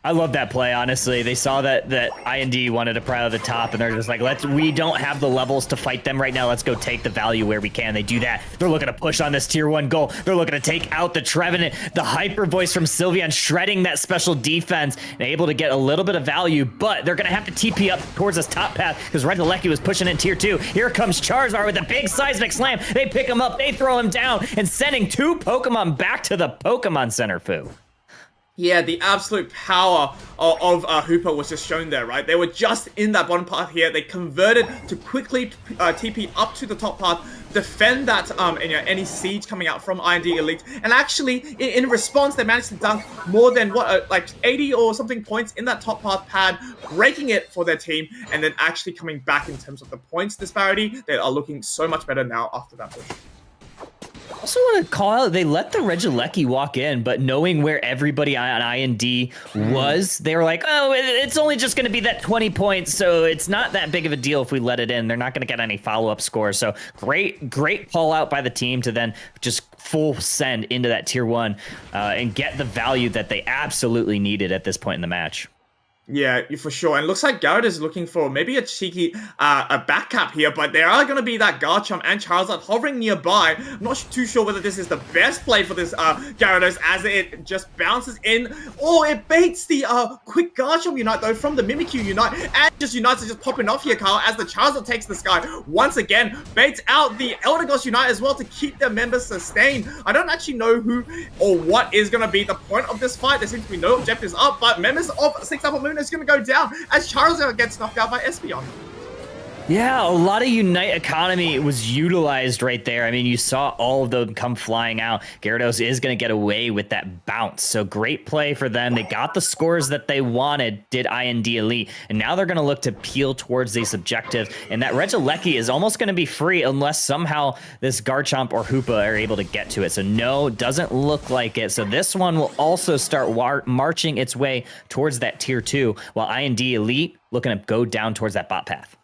I love that play, honestly. They saw that IND wanted to pry out the top, and they're just like, we don't have the levels to fight them right now. Let's go take the value where we can. They do that. They're looking to push on this tier 1 goal. They're looking to take out the Trevenant. The hyper voice from Sylveon shredding that special defense and able to get a little bit of value, but they're going to have to TP up towards this top path because Regieleki was pushing in tier 2. Here comes Charizard with a big seismic slam. They pick him up, they throw him down, and sending 2 Pokemon back to the Pokemon Center, Fu. Yeah, the absolute power of Hoopa was just shown there, right? They were just in that bottom path here. They converted to quickly TP up to the top path, defend that any siege coming out from IND Elite, and actually in response they managed to dunk more than like 80 or something points in that top path pad, breaking it for their team, and then actually coming back in terms of the points disparity. They are looking so much better now after that push. also want to call out, they let the Regieleki walk in, but knowing where everybody on IND was, they were like, oh, it's only just going to be that 20 points, so it's not that big of a deal if we let it in. They're not going to get any follow-up scores. So great call out by the team to then just full send into that tier 1 and get the value that they absolutely needed at this point in the match. Yeah, for sure. And it looks like Garrett is looking for maybe a cheeky a back cap here, but there are going to be that Garchomp and Charizard hovering nearby. I'm not too sure whether this is the best play for this Gyarados, as it just bounces in. Oh, it baits the quick Garchomp Unite, though, from the Mimikyu Unite, and just Unites are just popping off here, Kyle, as the Charizard takes the sky. Once again, baits out the Eldegoss Unite as well to keep their members sustained. I don't actually know who or what is going to be the point of this fight. There seems to be no objectives up, but members of 6 Upper Moon is going to go down as Charizard gets knocked out by Espeon. Yeah, a lot of Unite economy was utilized right there. I mean, you saw all of them come flying out. Gyarados is going to get away with that bounce. So great play for them. They got the scores that they wanted, did IND Elite. And now they're going to look to peel towards these objectives. And that Regieleki is almost going to be free unless somehow this Garchomp or Hoopa are able to get to it. So no, doesn't look like it. So this one will also start marching its way towards that tier 2, while IND Elite looking to go down towards that bot path.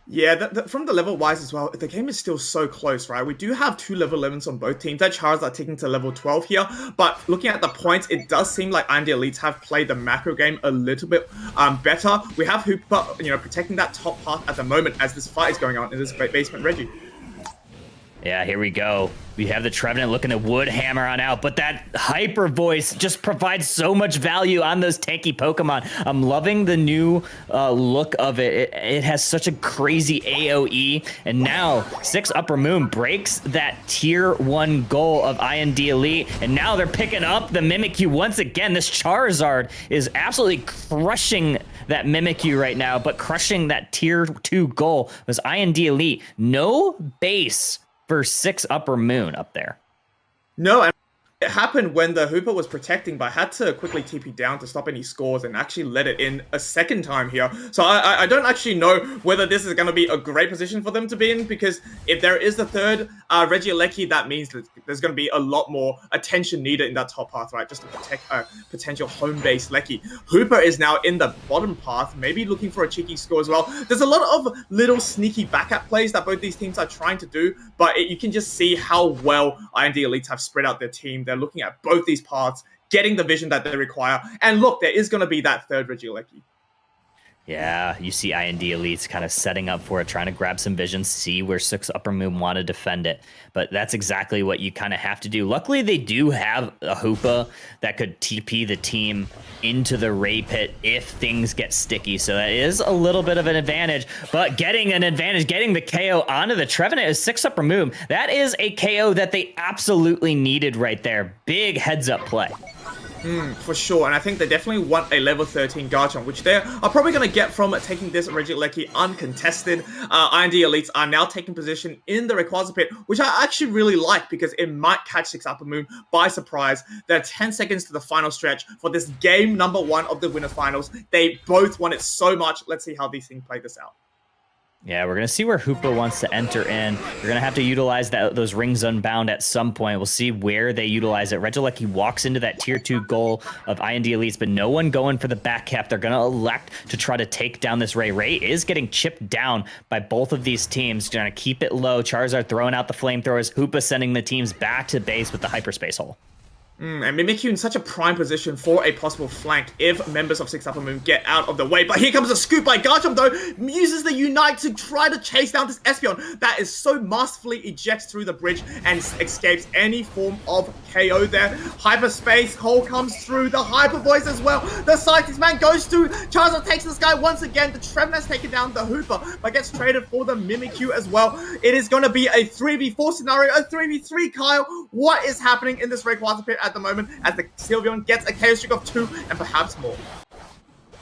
Yeah, from the level wise as well, the game is still so close, right? We do have 2 level 11s on both teams. That Charizard taking to level 12 here, but looking at the points, it does seem like IND Elites have played the macro game a little bit better. We have Hoopa, protecting that top path at the moment as this fight is going on in this basement Reggie. Yeah, here we go. We have the Trevenant looking to wood hammer on out, but that Hyper Voice just provides so much value on those tanky Pokemon. I'm loving the new look of it. It has such a crazy AoE, and now 6 Upper Moon breaks that tier 1 goal of IND Elite, and now they're picking up the Mimikyu once again. This Charizard is absolutely crushing that Mimikyu right now, but crushing that tier 2 goal was IND Elite. No base for 6 Upper Moon up there. No, and it happened when the Hoopa was protecting, but had to quickly TP down to stop any scores and actually let it in a second time here. So I don't actually know whether this is going to be a great position for them to be in, because if there is the third Regieleki, that means that there's going to be a lot more attention needed in that top path, right? Just to protect a potential home-based Lecky. Hoopa is now in the bottom path, maybe looking for a cheeky score as well. There's a lot of little sneaky backup plays that both these teams are trying to do, but you can just see how well IND Elites have spread out their team. They're looking at both these paths, getting the vision that they require. And look, there is going to be that third Regieleki. Yeah, you see IND Elites kind of setting up for it, trying to grab some vision, see where 6 Upper Moon want to defend it. But that's exactly what you kind of have to do. Luckily, they do have a Hoopa that could TP the team into the Ray Pit if things get sticky. So that is a little bit of an advantage. But getting the KO onto the Trevenant is 6 Upper Moon. That is a KO that they absolutely needed right there. Big heads-up play. For sure, and I think they definitely want a level 13 Garchomp, which they are probably going to get from taking this Regieleki uncontested. IND Elites are now taking position in the Rayquaza pit, which I actually really like because it might catch 6 Upper Moon by surprise. There are 10 seconds to the final stretch for this game number 1 of the Winter Finals. They both want it so much. Let's see how these things play this out. Yeah, we're going to see where Hoopa wants to enter in. You're going to have to utilize those rings unbound at some point. We'll see where they utilize it. Regieleki walks into that tier 2 goal of IND Elites, but no one going for the back cap. They're going to elect to try to take down this Ray. Ray is getting chipped down by both of these teams. Going to keep it low. Charizard throwing out the flamethrowers. Hoopa sending the teams back to base with the hyperspace hole. And Mimikyu in such a prime position for a possible flank if members of 6 Upper Moon get out of the way. But here comes a scoop by Garchomp, though. Uses the Unite to try to chase down this Espeon. That is so masterfully ejects through the bridge and escapes any form of KO there. Hyperspace hole comes through. The Hyper Voice as well. The Psychic Man goes through. Charizard takes this guy once again. The Trevenant has taken down the Hoopa, but gets traded for the Mimikyu as well. It is going to be a 3v4 scenario, a 3v3, Kyle. What is happening in this Rayquaza pit at the moment as the Sylveon gets a KO streak of 2 and perhaps more?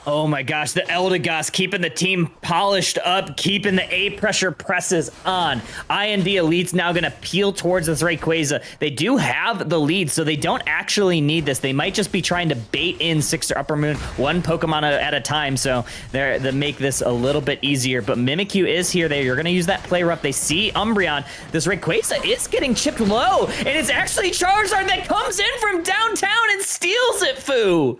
Oh my gosh, the Eldegoss keeping the team polished up, keeping the A pressure presses on. IND Elite's now going to peel towards this Rayquaza. They do have the lead, so they don't actually need this. They might just be trying to bait in 6 or Upper Moon, one Pokemon at a time, so they make this a little bit easier. But Mimikyu is here. They're going to use that play rough. They see Umbreon. This Rayquaza is getting chipped low, and it's actually Charizard that comes in from downtown and steals it, Foo.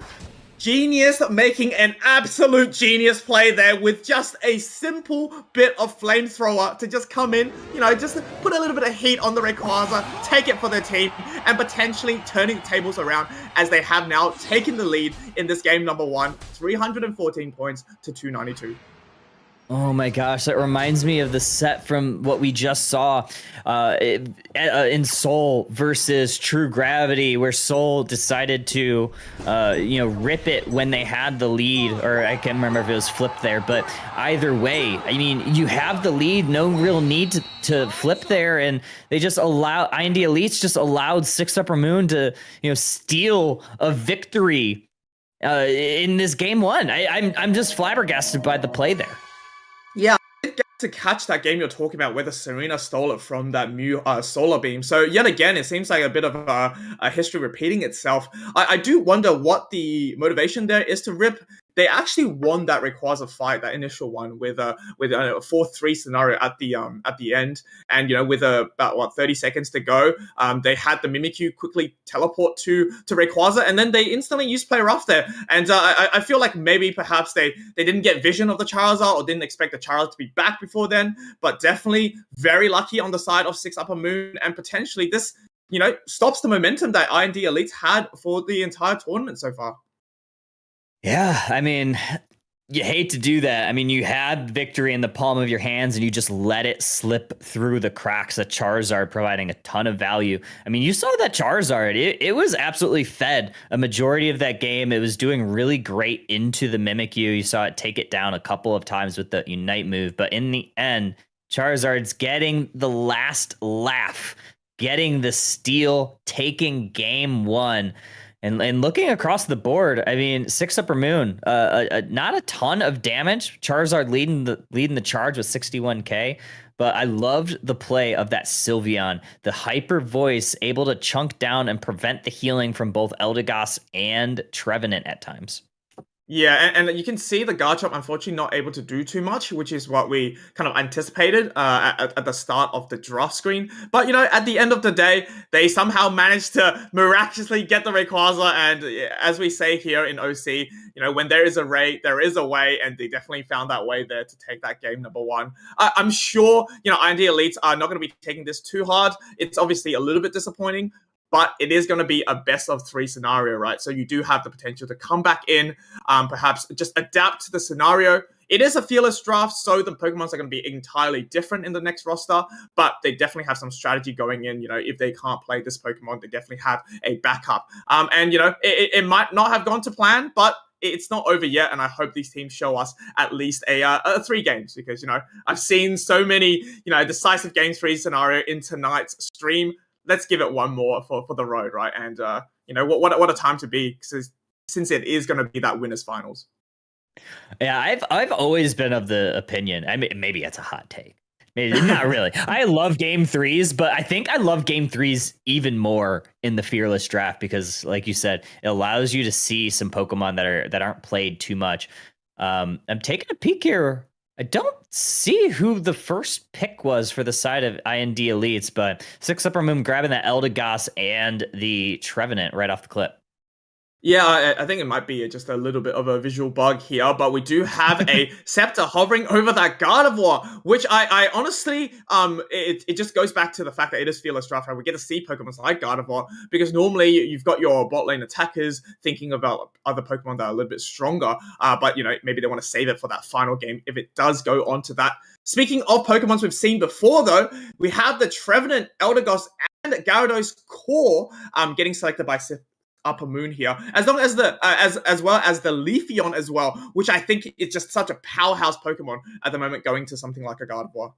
Genius making an absolute genius play there with just a simple bit of flamethrower to just come in, just put a little bit of heat on the Rayquaza, take it for their team, and potentially turning the tables around as they have now taken the lead in this game number 1, 314 points to 292. Oh my gosh, that reminds me of the set from what we just saw in Soul versus True Gravity, where Soul decided to, rip it when they had the lead, or I can't remember if it was flipped there, but either way, I mean, you have the lead, no real need to flip there, and they just IND Elites just allowed 6 Upper Moon to, steal a victory in this game 1. I'm just flabbergasted by the play there. Yeah, I did get to catch that game you're talking about where the Serena stole it from that Mew Solar Beam. So yet again, it seems like a bit of a history repeating itself. I do wonder what the motivation there is to rip. They actually won that Rayquaza fight, that initial one, with a 4-3 scenario at the end, and with about 30 seconds to go, they had the Mimikyu quickly teleport to Rayquaza, and then they instantly used play rough there. And I feel like maybe perhaps they didn't get vision of the Charizard or didn't expect the Charizard to be back before then, but definitely very lucky on the side of 6 Upper Moon, and potentially this stops the momentum that IND Elites had for the entire tournament so far. Yeah, I mean, you hate to do that. I mean, you had victory in the palm of your hands and you just let it slip through the cracks. A Charizard providing a ton of value. I mean, you saw that Charizard, it was absolutely fed a majority of that game. It was doing really great into the Mimikyu. You saw it take it down a couple of times with the Unite move. But in the end, Charizard's getting the last laugh, getting the steal, taking game 1. And looking across the board, I mean, 6 Upper Moon, not a ton of damage. Charizard leading the charge with 61k, but I loved the play of that Sylveon, the hyper voice, able to chunk down and prevent the healing from both Eldegoss and Trevenant at times. Yeah, and you can see the Garchomp unfortunately not able to do too much, which is what we kind of anticipated at the start of the draft screen. But, at the end of the day, they somehow managed to miraculously get the Rayquaza, and as we say here in OC, when there is a Ray, there is a way, and they definitely found that way there to take that game number 1. I'm sure, IND Elites are not going to be taking this too hard. It's obviously a little bit disappointing, but it is going to be a best of 3 scenario, right? So you do have the potential to come back in, perhaps just adapt to the scenario. It is a fearless draft, so the Pokemons are going to be entirely different in the next roster, but they definitely have some strategy going in. If they can't play this Pokemon, they definitely have a backup. It might not have gone to plan, but it's not over yet, and I hope these teams show us at least a 3 games, because, I've seen so many, decisive games 3 scenario in tonight's stream. Let's give it one more for the road, right? And what a time to be, since it is going to be that winners finals. Yeah, I've always been of the opinion. I mean, maybe it's a hot take. Maybe not really. I love game 3s, but I think I love game 3s even more in the fearless draft because, like you said, it allows you to see some Pokemon that aren't played too much. I'm taking a peek here. I don't see who the first pick was for the side of IND Elites, but 6 Upper Moon grabbing that Eldegoss and the Trevenant right off the clip. Yeah, I think it might be just a little bit of a visual bug here, but we do have a Scepter hovering over that Gardevoir, which I honestly, it just goes back to the fact that it is fearless draft, right? We get to see Pokemon like Gardevoir, because normally you've got your bot lane attackers thinking about other Pokemon that are a little bit stronger, but maybe they want to save it for that final game if it does go on to that. Speaking of Pokemons we've seen before, though, we have the Trevenant, Eldegoss, and Gyarados core getting selected by Upper Moon here, as long as the as well as the Leafeon as well, which I think is just such a powerhouse Pokemon at the moment, going to something like a Gardevoir.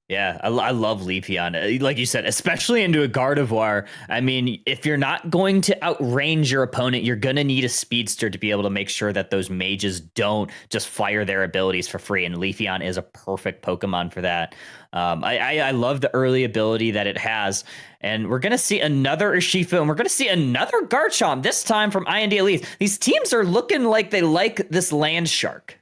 Yeah, I love Leafeon. Like you said, especially into a Gardevoir. I mean, if you're not going to outrange your opponent, you're going to need a speedster to be able to make sure that those mages don't just fire their abilities for free. And Leafeon is a perfect Pokemon for that. I love the early ability that it has. And we're going to see another Urshifu, and we're going to see another Garchomp, this time from IND Elite. These teams are looking like they like this land shark.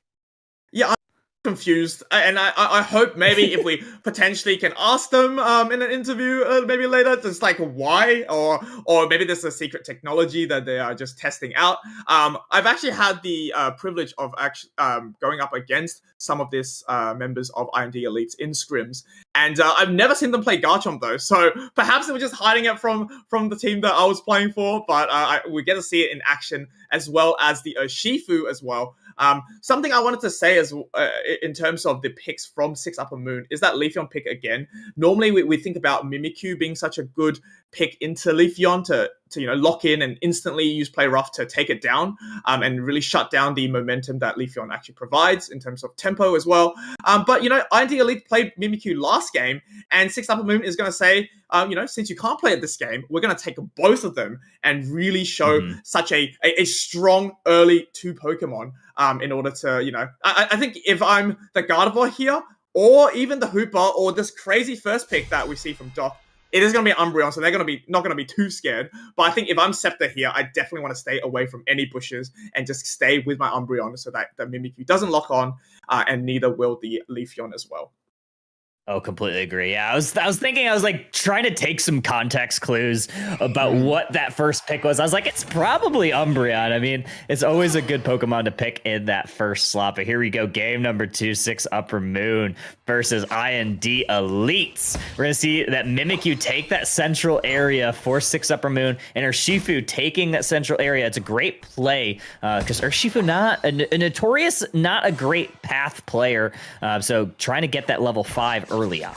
Yeah, confused, and I hope maybe if we potentially can ask them in an interview maybe later, just like why, or maybe there's a secret technology that they are just testing out. I've actually had the privilege of actually going up against some of these members of IND Elites in scrims, and I've never seen them play Garchomp though, so perhaps they were just hiding it from the team that I was playing for, but we get to see it in action, as well as the Urshifu as well. Something I wanted to say is in terms of the picks from 6 Upper Moon is that Leafeon pick again. Normally we think about Mimikyu being such a good pick into Leafeon to lock in and instantly use Play Rough to take it down and really shut down the momentum that Leafeon actually provides in terms of tempo as well. But IND Elite played Mimikyu last game, and 6 Upper Moon is going to say, since you can't play it this game, we're going to take both of them and really show such a strong early 2 Pokemon in order to, I think if I'm the Gardevoir here, or even the Hooper, or this crazy first pick that we see from Doc, it is going to be Umbreon, so they're going to be not going to be too scared. But I think if I'm Scepter here, I definitely want to stay away from any bushes and just stay with my Umbreon so that the Mimikyu doesn't lock on, and neither will the Leafeon as well. Oh, completely agree. Yeah, I was thinking, I was like trying to take some context clues about what that first pick was. I was like, it's probably Umbreon. I mean, it's always a good Pokemon to pick in that first slot. But here we go, game number 2, 6 Upper Moon versus IND Elites. We're gonna see that Mimikyu take that central area for 6 Upper Moon, and Urshifu taking that central area. It's a great play because Urshifu not a notorious, not a great path player. So trying to get that level 5 early on.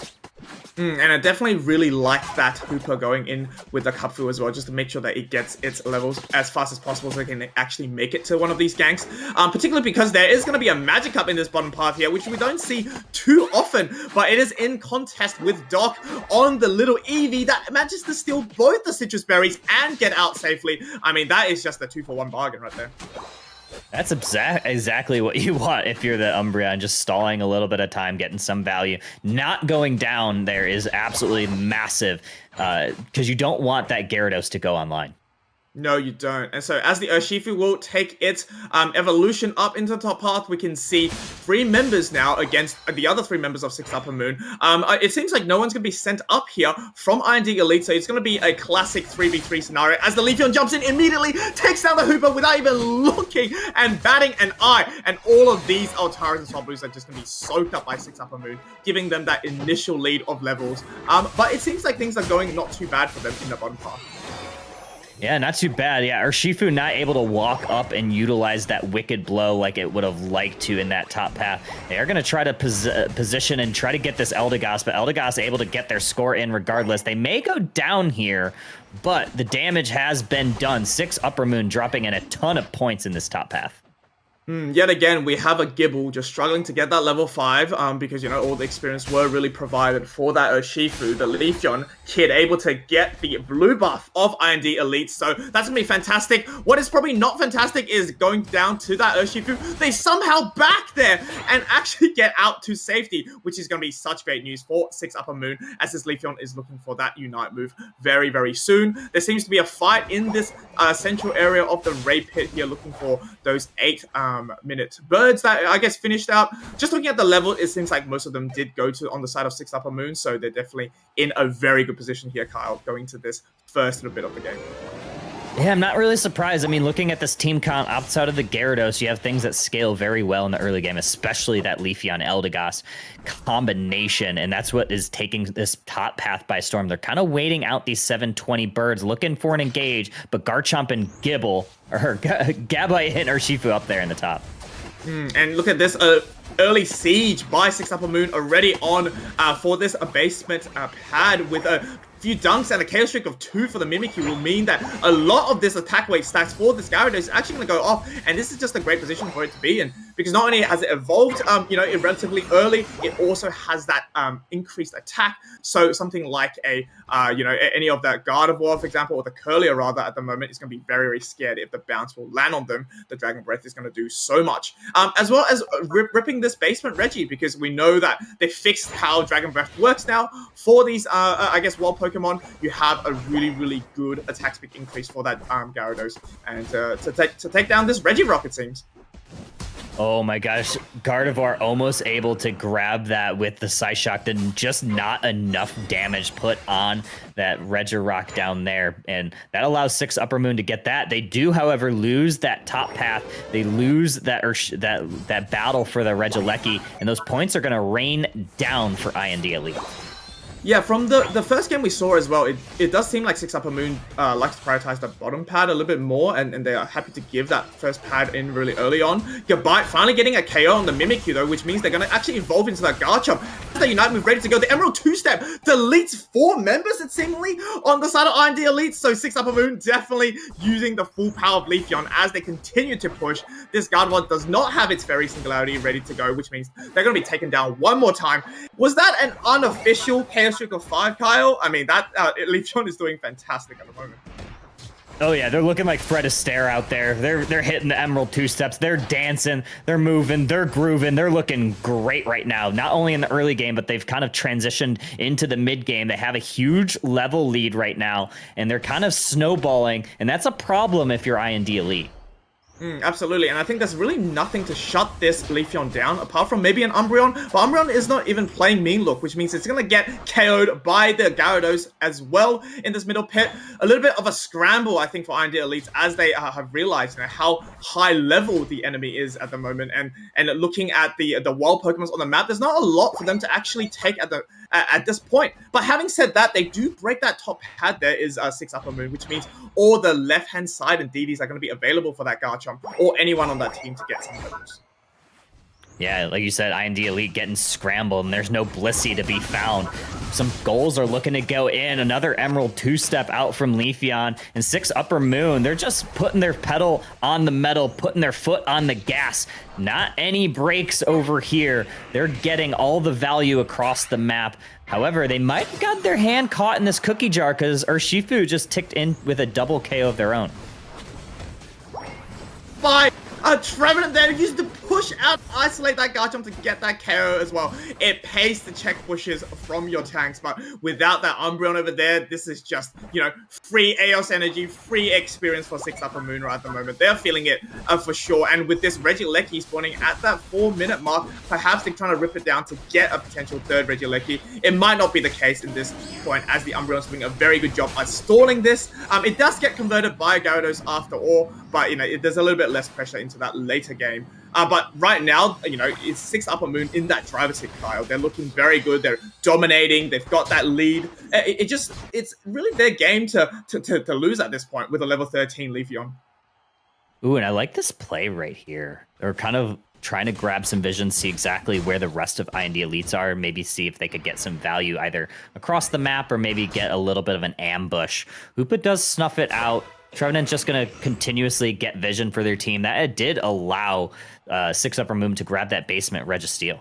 And I definitely really like that Hooper going in with the Kupfu as well, just to make sure that it gets its levels as fast as possible so it can actually make it to one of these ganks. Particularly because there is going to be a Magikarp in this bottom path here, which we don't see too often, but it is in contest with Doc on the little Eevee that manages to steal both the Citrus Berries and get out safely. I mean, that is just a 2-for-1 bargain right there. That's exactly what you want if you're the Umbreon, just stalling a little bit of time, getting some value. Not going down there is absolutely massive because you don't want that Gyarados to go online. No, you don't. And so as the Urshifu will take its evolution up into the top path, we can see 3 members now against the other 3 members of 6 Upper Moon. It seems like no one's going to be sent up here from IND Elite, so it's going to be a classic 3v3 scenario as the Leafeon jumps in immediately, takes down the Hooper without even looking and batting an eye. And all of these Altaras and Swamploos are just going to be soaked up by 6 Upper Moon, giving them that initial lead of levels. But it seems like things are going not too bad for them in the bottom path. Yeah, not too bad. Yeah, Urshifu not able to walk up and utilize that Wicked Blow like it would have liked to in that top path. They are going to try to position and try to get this Eldegoss, but Eldegoss able to get their score in regardless. They may go down here, but the damage has been done. 6 Upper Moon dropping in a ton of points in this top path. Yet again, we have a Gibble just struggling to get that level 5 because, all the experience were really provided for that Urshifu, the Leafeon kid, able to get the blue buff of IND Elite. So that's going to be fantastic. What is probably not fantastic is going down to that Urshifu. They somehow back there and actually get out to safety, which is going to be such great news for 6 Upper Moon as this Leafeon is looking for that Unite move very, very soon. There seems to be a fight in this central area of the Raid Pit here, looking for those 8-minute birds that I guess finished out. Just looking at the level, it seems like most of them did go to on the side of 6 Upper Moon, so they're definitely in a very good position here, Kyle, going to this first little bit of the game. Yeah, I'm not really surprised. I mean, looking at this team comp outside of the Gyarados, you have things that scale very well in the early game, especially that Leafeon Eldegoss combination, and that's what is taking this top path by storm. They're kind of waiting out these 720 birds, looking for an engage, but Garchomp and Gabite and Urshifu up there in the top. And look at this early siege by 6 Upper Moon already on for this basement pad with few dunks and a KO streak of 2 for the Mimikyu will mean that a lot of this attack weight stacks for this Gyarados is actually going to go off, and this is just a great position for it to be in, because not only has it evolved, relatively early, it also has that increased attack. So something like any of that Gardevoir, for example, or the Curlier rather, at the moment is going to be very, very scared if the bounce will land on them. The Dragon Breath is going to do so much, as well as ripping this basement Reggie, because we know that they fixed how Dragon Breath works now for these, wild Pokemon. You have a really, really good attack speed increase for that Gyarados, and to take down this Regirock, it seems. Oh my gosh, Gardevoir almost able to grab that with the Psyshock, and just not enough damage put on that Regirock down there, and that allows 6 Upper Moon to get that. They do, however, lose that top path. They lose that that battle for the Regieleki, and those points are going to rain down for IND Elite. Yeah, from the first game we saw as well, it does seem like 6 Upper Moon likes to prioritize the bottom pad a little bit more, and they are happy to give that first pad in really early on. Gabite finally getting a KO on the Mimikyu though, which means they're going to actually evolve into that Garchomp. The Unite move ready to go. The Emerald 2-step deletes 4 members, it seemingly, on the side of IND Elite. So 6 Upper Moon definitely using the full power of Leafeon as they continue to push. This Gardevoir does not have its Fairy Singularity ready to go, which means they're going to be taken down one more time. Was that an unofficial KO streak of 5, Kyle? I mean, that Leafeon is doing fantastic at the moment. Oh yeah, they're looking like Fred Astaire out there. They're hitting the Emerald 2-steps. They're dancing. They're moving. They're grooving. They're looking great right now. Not only in the early game, but they've kind of transitioned into the mid game. They have a huge level lead right now, and they're kind of snowballing, and that's a problem if you're IND Elite. Absolutely, and I think there's really nothing to shut this Leafeon down apart from maybe an Umbreon, but Umbreon is not even playing Mean Look, which means it's going to get KO'd by the Gyarados as well in this middle pit. A little bit of a scramble, I think, for IND Elites as they have realized how high level the enemy is at the moment, and looking at the wild Pokemons on the map, there's not a lot for them to actually take at this point. But having said that, they do break that top pad. There is 6 Upper Moon, which means all the left-hand side and DDs are going to be available for that Garchomp or anyone on that team to get some levels. Yeah, like you said, IND Elite getting scrambled, and there's no Blissey to be found. Some goals are looking to go in. Another Emerald 2-step out from Leafeon, and 6 Upper Moon. They're just putting their pedal on the metal, putting their foot on the gas. Not any breaks over here. They're getting all the value across the map. However, they might have got their hand caught in this cookie jar, because Urshifu just ticked in with a double KO of their own. Bye! Trevenant there used to push out, isolate that Garchomp to get that KO as well. It pays to check pushes from your tanks, but without that Umbreon over there, this is just, free AEOS energy, free experience for 6 Upper Moon right at the moment. They're feeling it for sure, and with this Regieleki spawning at that 4-minute mark, perhaps they're trying to rip it down to get a potential third Regieleki. It might not be the case in this point, as the Umbreon's doing a very good job at stalling this. It does get converted by Gyarados after all, but, there's a little bit less pressure into that later game. But right now, it's 6 Upper Moon in that driver's seat, Kyle. They're looking very good. They're dominating. They've got that lead. It's really their game to lose at this point with a level 13 Leafeon. Ooh, and I like this play right here. They're kind of trying to grab some vision, see exactly where the rest of IND Elites are, maybe see if they could get some value either across the map or maybe get a little bit of an ambush. Hoopa does snuff it out. Trevenant's just going to continuously get vision for their team. That did allow 6 Upper Moon to grab that basement Registeel.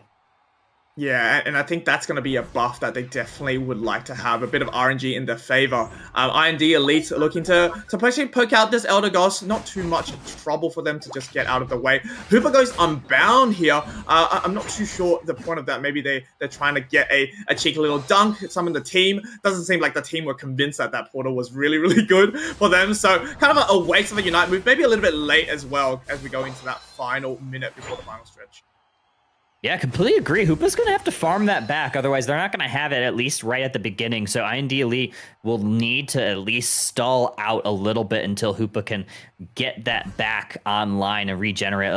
Yeah, and I think that's going to be a buff that they definitely would like to have, a bit of RNG in their favor. IND Elite looking to potentially poke out this Elder Goss. Not too much trouble for them to just get out of the way. Hoopa goes unbound here. I'm not too sure the point of that. Maybe they're trying to get a cheeky little dunk, summon the team. Doesn't seem like the team were convinced that portal was really, really good for them. So kind of a waste of a Unite move. Maybe a little bit late as well as we go into that final minute before the final stretch. Yeah, completely agree. Hoopa's going to have to farm that back. Otherwise, they're not going to have it at least right at the beginning. So IND Elite will need to at least stall out a little bit until Hoopa can get that back online and regenerate.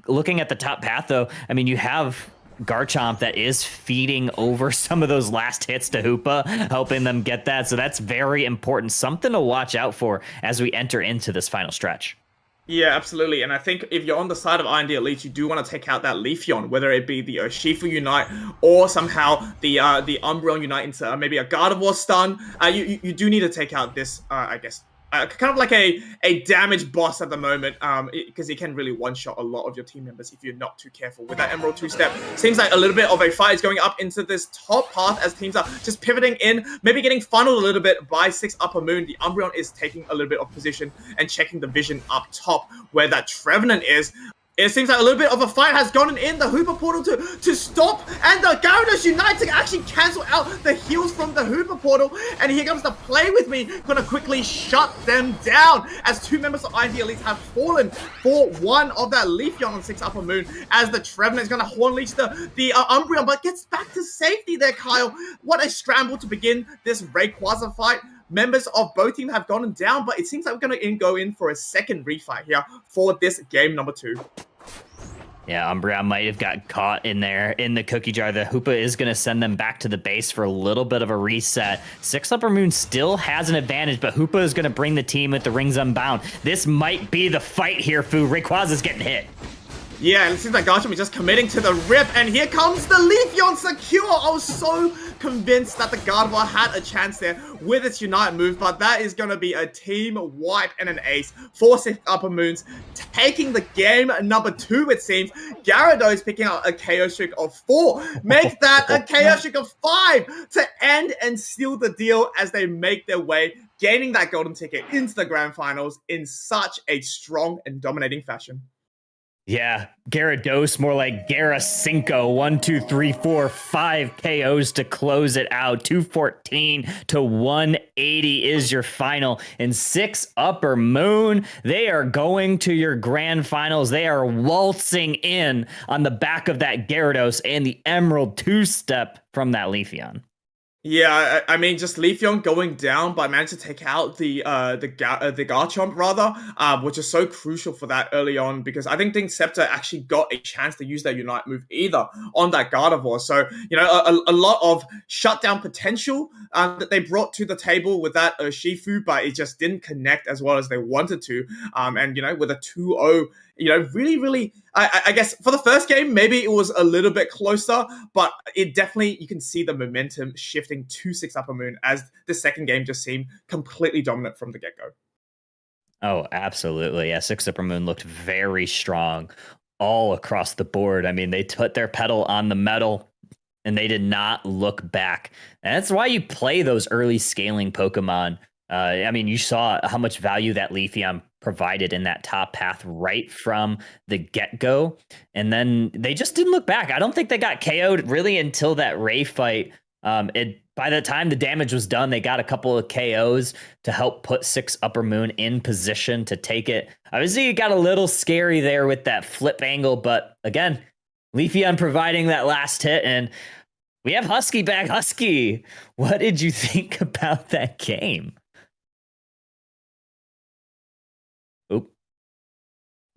Looking at the top path, though, I mean, you have Garchomp that is feeding over some of those last hits to Hoopa, helping them get that. So that's very important. Something to watch out for as we enter into this final stretch. Yeah, absolutely. And I think if you're on the side of IND Elite, you do want to take out that Leafeon, whether it be the Shifu Unite or somehow the Umbreon Unite into maybe a Gardevoir stun. You do need to take out this, I guess, kind of like a damage boss at the moment, because it can really one-shot a lot of your team members if you're not too careful. With that Emerald 2-step, seems like a little bit of a fight is going up into this top path as teams are just pivoting in, maybe getting funneled a little bit by 6 Upper Moon. The Umbreon is taking a little bit of position and checking the vision up top where that Trevenant is. It seems like a little bit of a fight has gone in the Hooper Portal to stop, and the Gyarados Unite to actually cancel out the heals from the Hooper Portal, and here comes the Play With Me, gonna quickly shut them down, as 2 members of ID Elite have fallen for one of that Leafeon on 6 Upper Moon, as the Trevenant is gonna Horn Leech the Umbreon, but gets back to safety there, Kyle. What a scramble to begin this Rayquaza fight. Members of both teams have gone down, but it seems like we're going to go in for a second refight here for this game number 2. Yeah, Umbreon might have got caught in there in the cookie jar. The Hoopa is going to send them back to the base for a little bit of a reset. 6 Upper Moon still has an advantage, but Hoopa is going to bring the team with the Rings Unbound. This might be the fight here, Fu. Rayquaza's getting hit. Yeah, and it seems like Garchomp is just committing to the rip, and here comes the Leafeon secure. I was so convinced that the Gardevoir had a chance there with its Unite move, but that is going to be a team wipe and an ace for 6 Upper Moons, taking the game number 2, it seems. Gyarados picking out a KO streak of 4. Make that a KO streak of 5 to end and seal the deal as they make their way, gaining that golden ticket into the grand finals in such a strong and dominating fashion. Yeah, Gyarados, more like Z&Co. 1, 2, 3, 4, 5 KOs to close it out. 214 to 180 is your final. And 6 Upper Moon, they are going to your grand finals. They are waltzing in on the back of that Gyarados and the Emerald 2-step from that Leafeon. Yeah, I mean, just Leafeon going down, but managed to take out the Garchomp rather, which is so crucial for that early on, because I think Scepter actually got a chance to use their Unite move either on that Gardevoir. So, you know, a lot of shutdown potential that they brought to the table with that Shifu, but it just didn't connect as well as they wanted to. And, you know, with a 2-0, you know, really, I guess for the first game, maybe it was a little bit closer, but it definitely, you can see the momentum shifting to 6 Upper Moon as the second game just seemed completely dominant from the get-go. Oh, absolutely. Yeah, 6 Upper Moon looked very strong all across the board. I mean, they put their pedal on the metal and they did not look back. And that's why you play those early scaling Pokemon. I mean, you saw how much value that Leafeon provided in that top path right from the get-go. And then they just didn't look back. I don't think they got KO'd really until that Ray fight. By the time the damage was done, they got a couple of KOs to help put 6 Upper Moon in position to take it. Obviously, it got a little scary there with that flip angle, but again, Leafeon providing that last hit, and we have Husky back. Husky, what did you think about that game? Oop.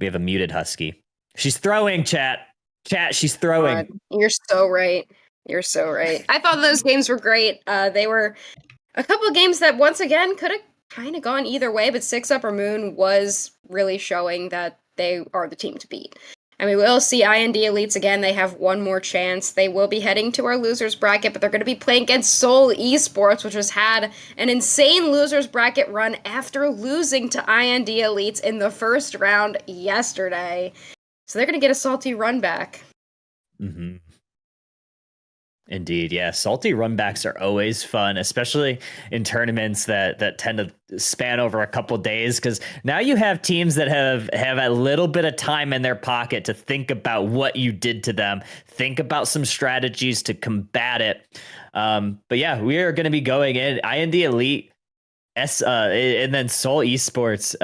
We have a muted Husky. She's throwing, chat. Chat, she's throwing. God, you're so right. You're so right. I thought those games were great. They were a couple of games that, once again, could have kind of gone either way, but 6 Upper Moon was really showing that they are the team to beat. I mean, we'll see IND Elites again. They have one more chance. They will be heading to our losers bracket, but they're going to be playing against Seoul Esports, which has had an insane losers bracket run after losing to IND Elites in the first round yesterday. So they're going to get a salty run back. Mm-hmm. Indeed, yeah. Salty runbacks are always fun, especially in tournaments that tend to span over a couple days, because now you have teams that have a little bit of time in their pocket to think about what you did to them, think about some strategies to combat it. But yeah, we are going to be going in IND Elite, and then Seoul Esports,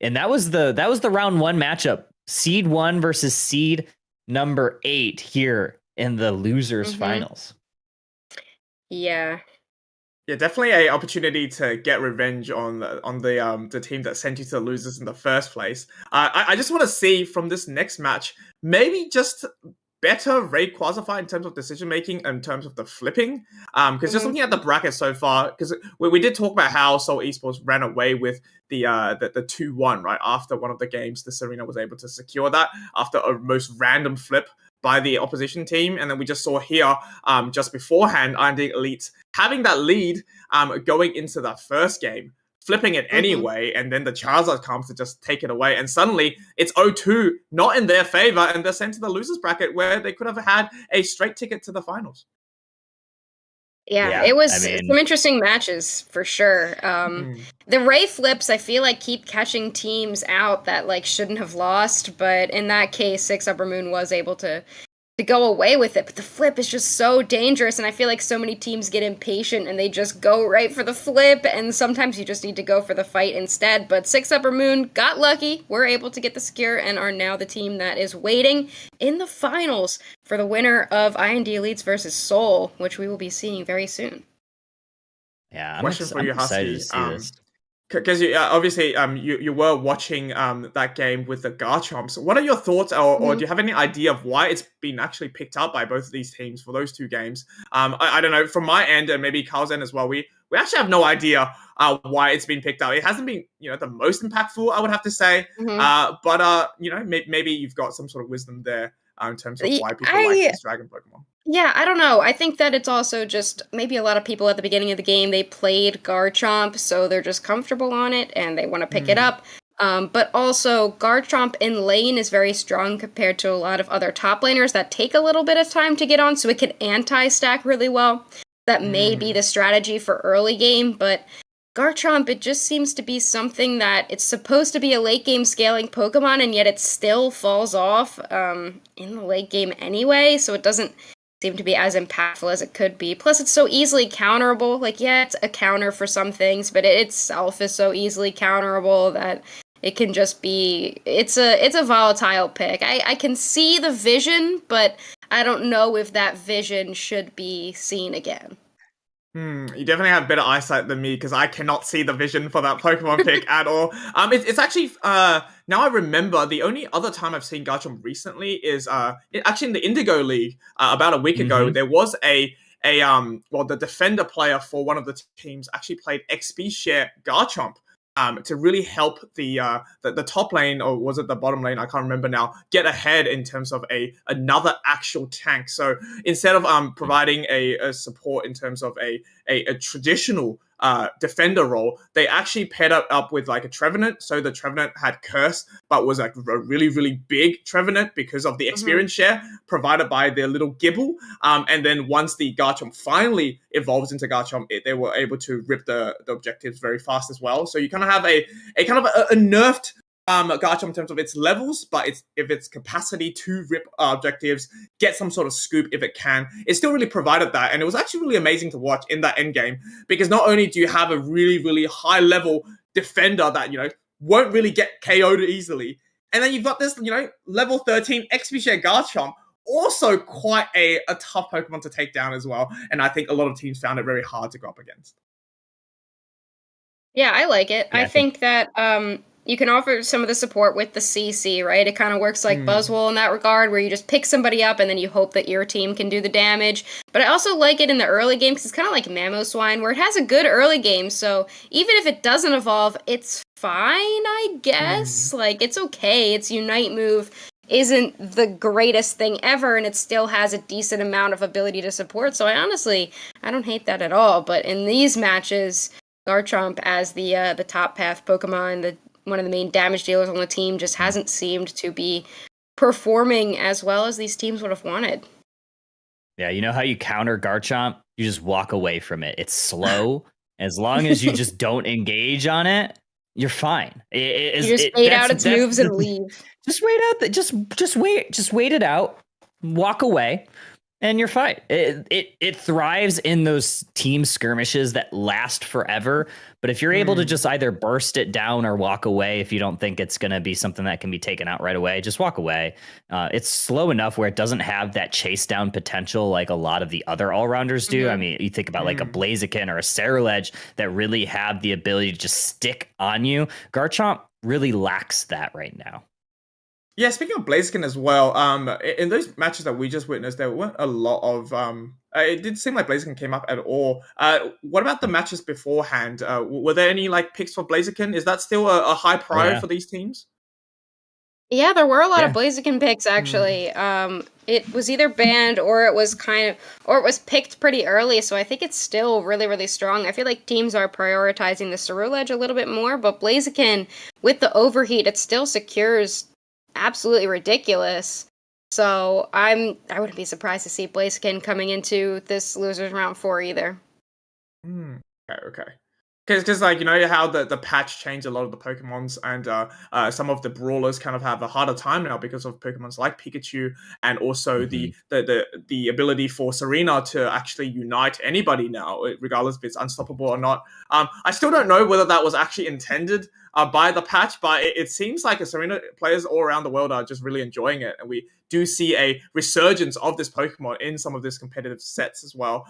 and that was the round 1 matchup, seed 1 versus seed number 8 here in the losers finals. Yeah, definitely a opportunity to get revenge on the team that sent you to the losers in the first place. I just want to see from this next match, maybe just better raid quasify in terms of decision making, in terms of the flipping. Because just looking at the bracket so far, because we did talk about how Seoul Esports ran away with the 2-1 right after one of the games. The Serena was able to secure that after a most random flip by the opposition team, and then we just saw here just beforehand IND Elite having that lead going into that first game, flipping it anyway, and then the Charizard comes to just take it away, and suddenly it's 0-2, not in their favor, and they're sent to the losers bracket where they could have had a straight ticket to the finals. Yeah, it was some interesting matches for sure. The Ray flips, I feel like, keep catching teams out that like shouldn't have lost, but in that case, Six Upper Moon was able to go away with it. But the flip is just so dangerous, and I feel like so many teams get impatient and they just go right for the flip, and sometimes you just need to go for the fight instead. But Six Upper Moon got lucky, were able to get the secure, and are now the team that is waiting in the finals for the winner of IND Elites versus Seoul, which we will be seeing very soon. Yeah, I'm excited to see this. Because obviously you were watching that game with the Garchomps. What are your thoughts, or do you have any idea of why it's been actually picked up by both of these teams for those two games? I don't know, from my end and maybe Carl's end as well, we actually have no idea why it's been picked up. It hasn't been the most impactful, I would have to say, but maybe you've got some sort of wisdom there in terms of why people like these Dragon Pokemon. Yeah, I don't know. I think that it's also just maybe a lot of people at the beginning of the game, they played Garchomp, so they're just comfortable on it and they want to pick it up. But also, Garchomp in lane is very strong compared to a lot of other top laners that take a little bit of time to get on, so it can anti-stack really well. That may be the strategy for early game, but Garchomp, it just seems to be something that it's supposed to be a late game scaling Pokemon, and yet it still falls off in the late game anyway, so it doesn't seem to be as impactful as it could be. Plus, it's so easily counterable. Like, yeah, it's a counter for some things, but it itself is so easily counterable that it can just be... It's a volatile pick. I can see the vision, but I don't know if that vision should be seen again. You definitely have better eyesight than me, because I cannot see the vision for that Pokemon pick at all. It's actually now I remember the only other time I've seen Garchomp recently is actually in the Indigo League about a week ago. There was the defender player for one of the teams actually played XP share Garchomp to really help the top lane, or was it the bottom lane? I can't remember now. Get ahead in terms of another actual tank. So instead of providing a support in terms of a traditional defender role, they actually paired up with like a Trevenant. So the Trevenant had Curse, but was like a really, really big Trevenant because of the experience share provided by their little Gibble. And then once the Garchomp finally evolves into Garchomp, they were able to rip the objectives very fast as well. So you kind of have a nerfed Garchomp in terms of its levels, but if its capacity to rip objectives, get some sort of scoop if it can, it still really provided that. And it was actually really amazing to watch in that end game, because not only do you have a really, really high level defender that, won't really get KO'd easily, and then you've got this, level 13 XP share Garchomp, also quite a tough Pokemon to take down as well. And I think a lot of teams found it very hard to go up against. Yeah, I like it. Yeah, I think that you can offer some of the support with the CC, right? It kind of works like Buzzwole in that regard, where you just pick somebody up and then you hope that your team can do the damage. But I also like it in the early game, because it's kind of like Mamoswine, where it has a good early game, so even if it doesn't evolve, it's fine, I guess. Like, it's okay. Its Unite move isn't the greatest thing ever, and it still has a decent amount of ability to support, so I don't hate that at all. But in these matches, Garchomp as the top path Pokemon, one of the main damage dealers on the team, just hasn't seemed to be performing as well as these teams would have wanted. Yeah, you know how you counter Garchomp? You just walk away from it. It's slow. As long as you just don't engage on it, you're fine. You just wait out its moves and leave. Just wait out. Just wait it out. Walk away. And you're fine. It thrives in those team skirmishes that last forever. But if you're able to just either burst it down or walk away, if you don't think it's going to be something that can be taken out right away, just walk away. It's slow enough where it doesn't have that chase down potential like a lot of the other all-rounders do. I mean, you think about like a Blaziken or a Ceruledge that really have the ability to just stick on you. Garchomp really lacks that right now. Yeah, speaking of Blaziken as well, in those matches that we just witnessed, there weren't a lot of it didn't seem like Blaziken came up at all. What about the matches beforehand? Were there any like picks for Blaziken? Is that still a high Oh, prior yeah. for these teams? Yeah, there were a lot of Yeah. Blaziken picks actually. It was either banned or it was or it was picked pretty early, so I think it's still really, really strong. I feel like teams are prioritizing the Ceruledge a little bit more, but Blaziken, with the overheat, it still secures absolutely ridiculous. So I wouldn't be surprised to see Blaziken coming into this losers round 4 either. Okay. Because like, you know how the patch changed a lot of the Pokemons, and some of the brawlers kind of have a harder time now because of Pokemons like Pikachu, and also the ability for Serena to actually unite anybody now, regardless if it's unstoppable or not. I still don't know whether that was actually intended by the patch, but it seems like Serena players all around the world are just really enjoying it, and we do see a resurgence of this Pokemon in some of these competitive sets as well.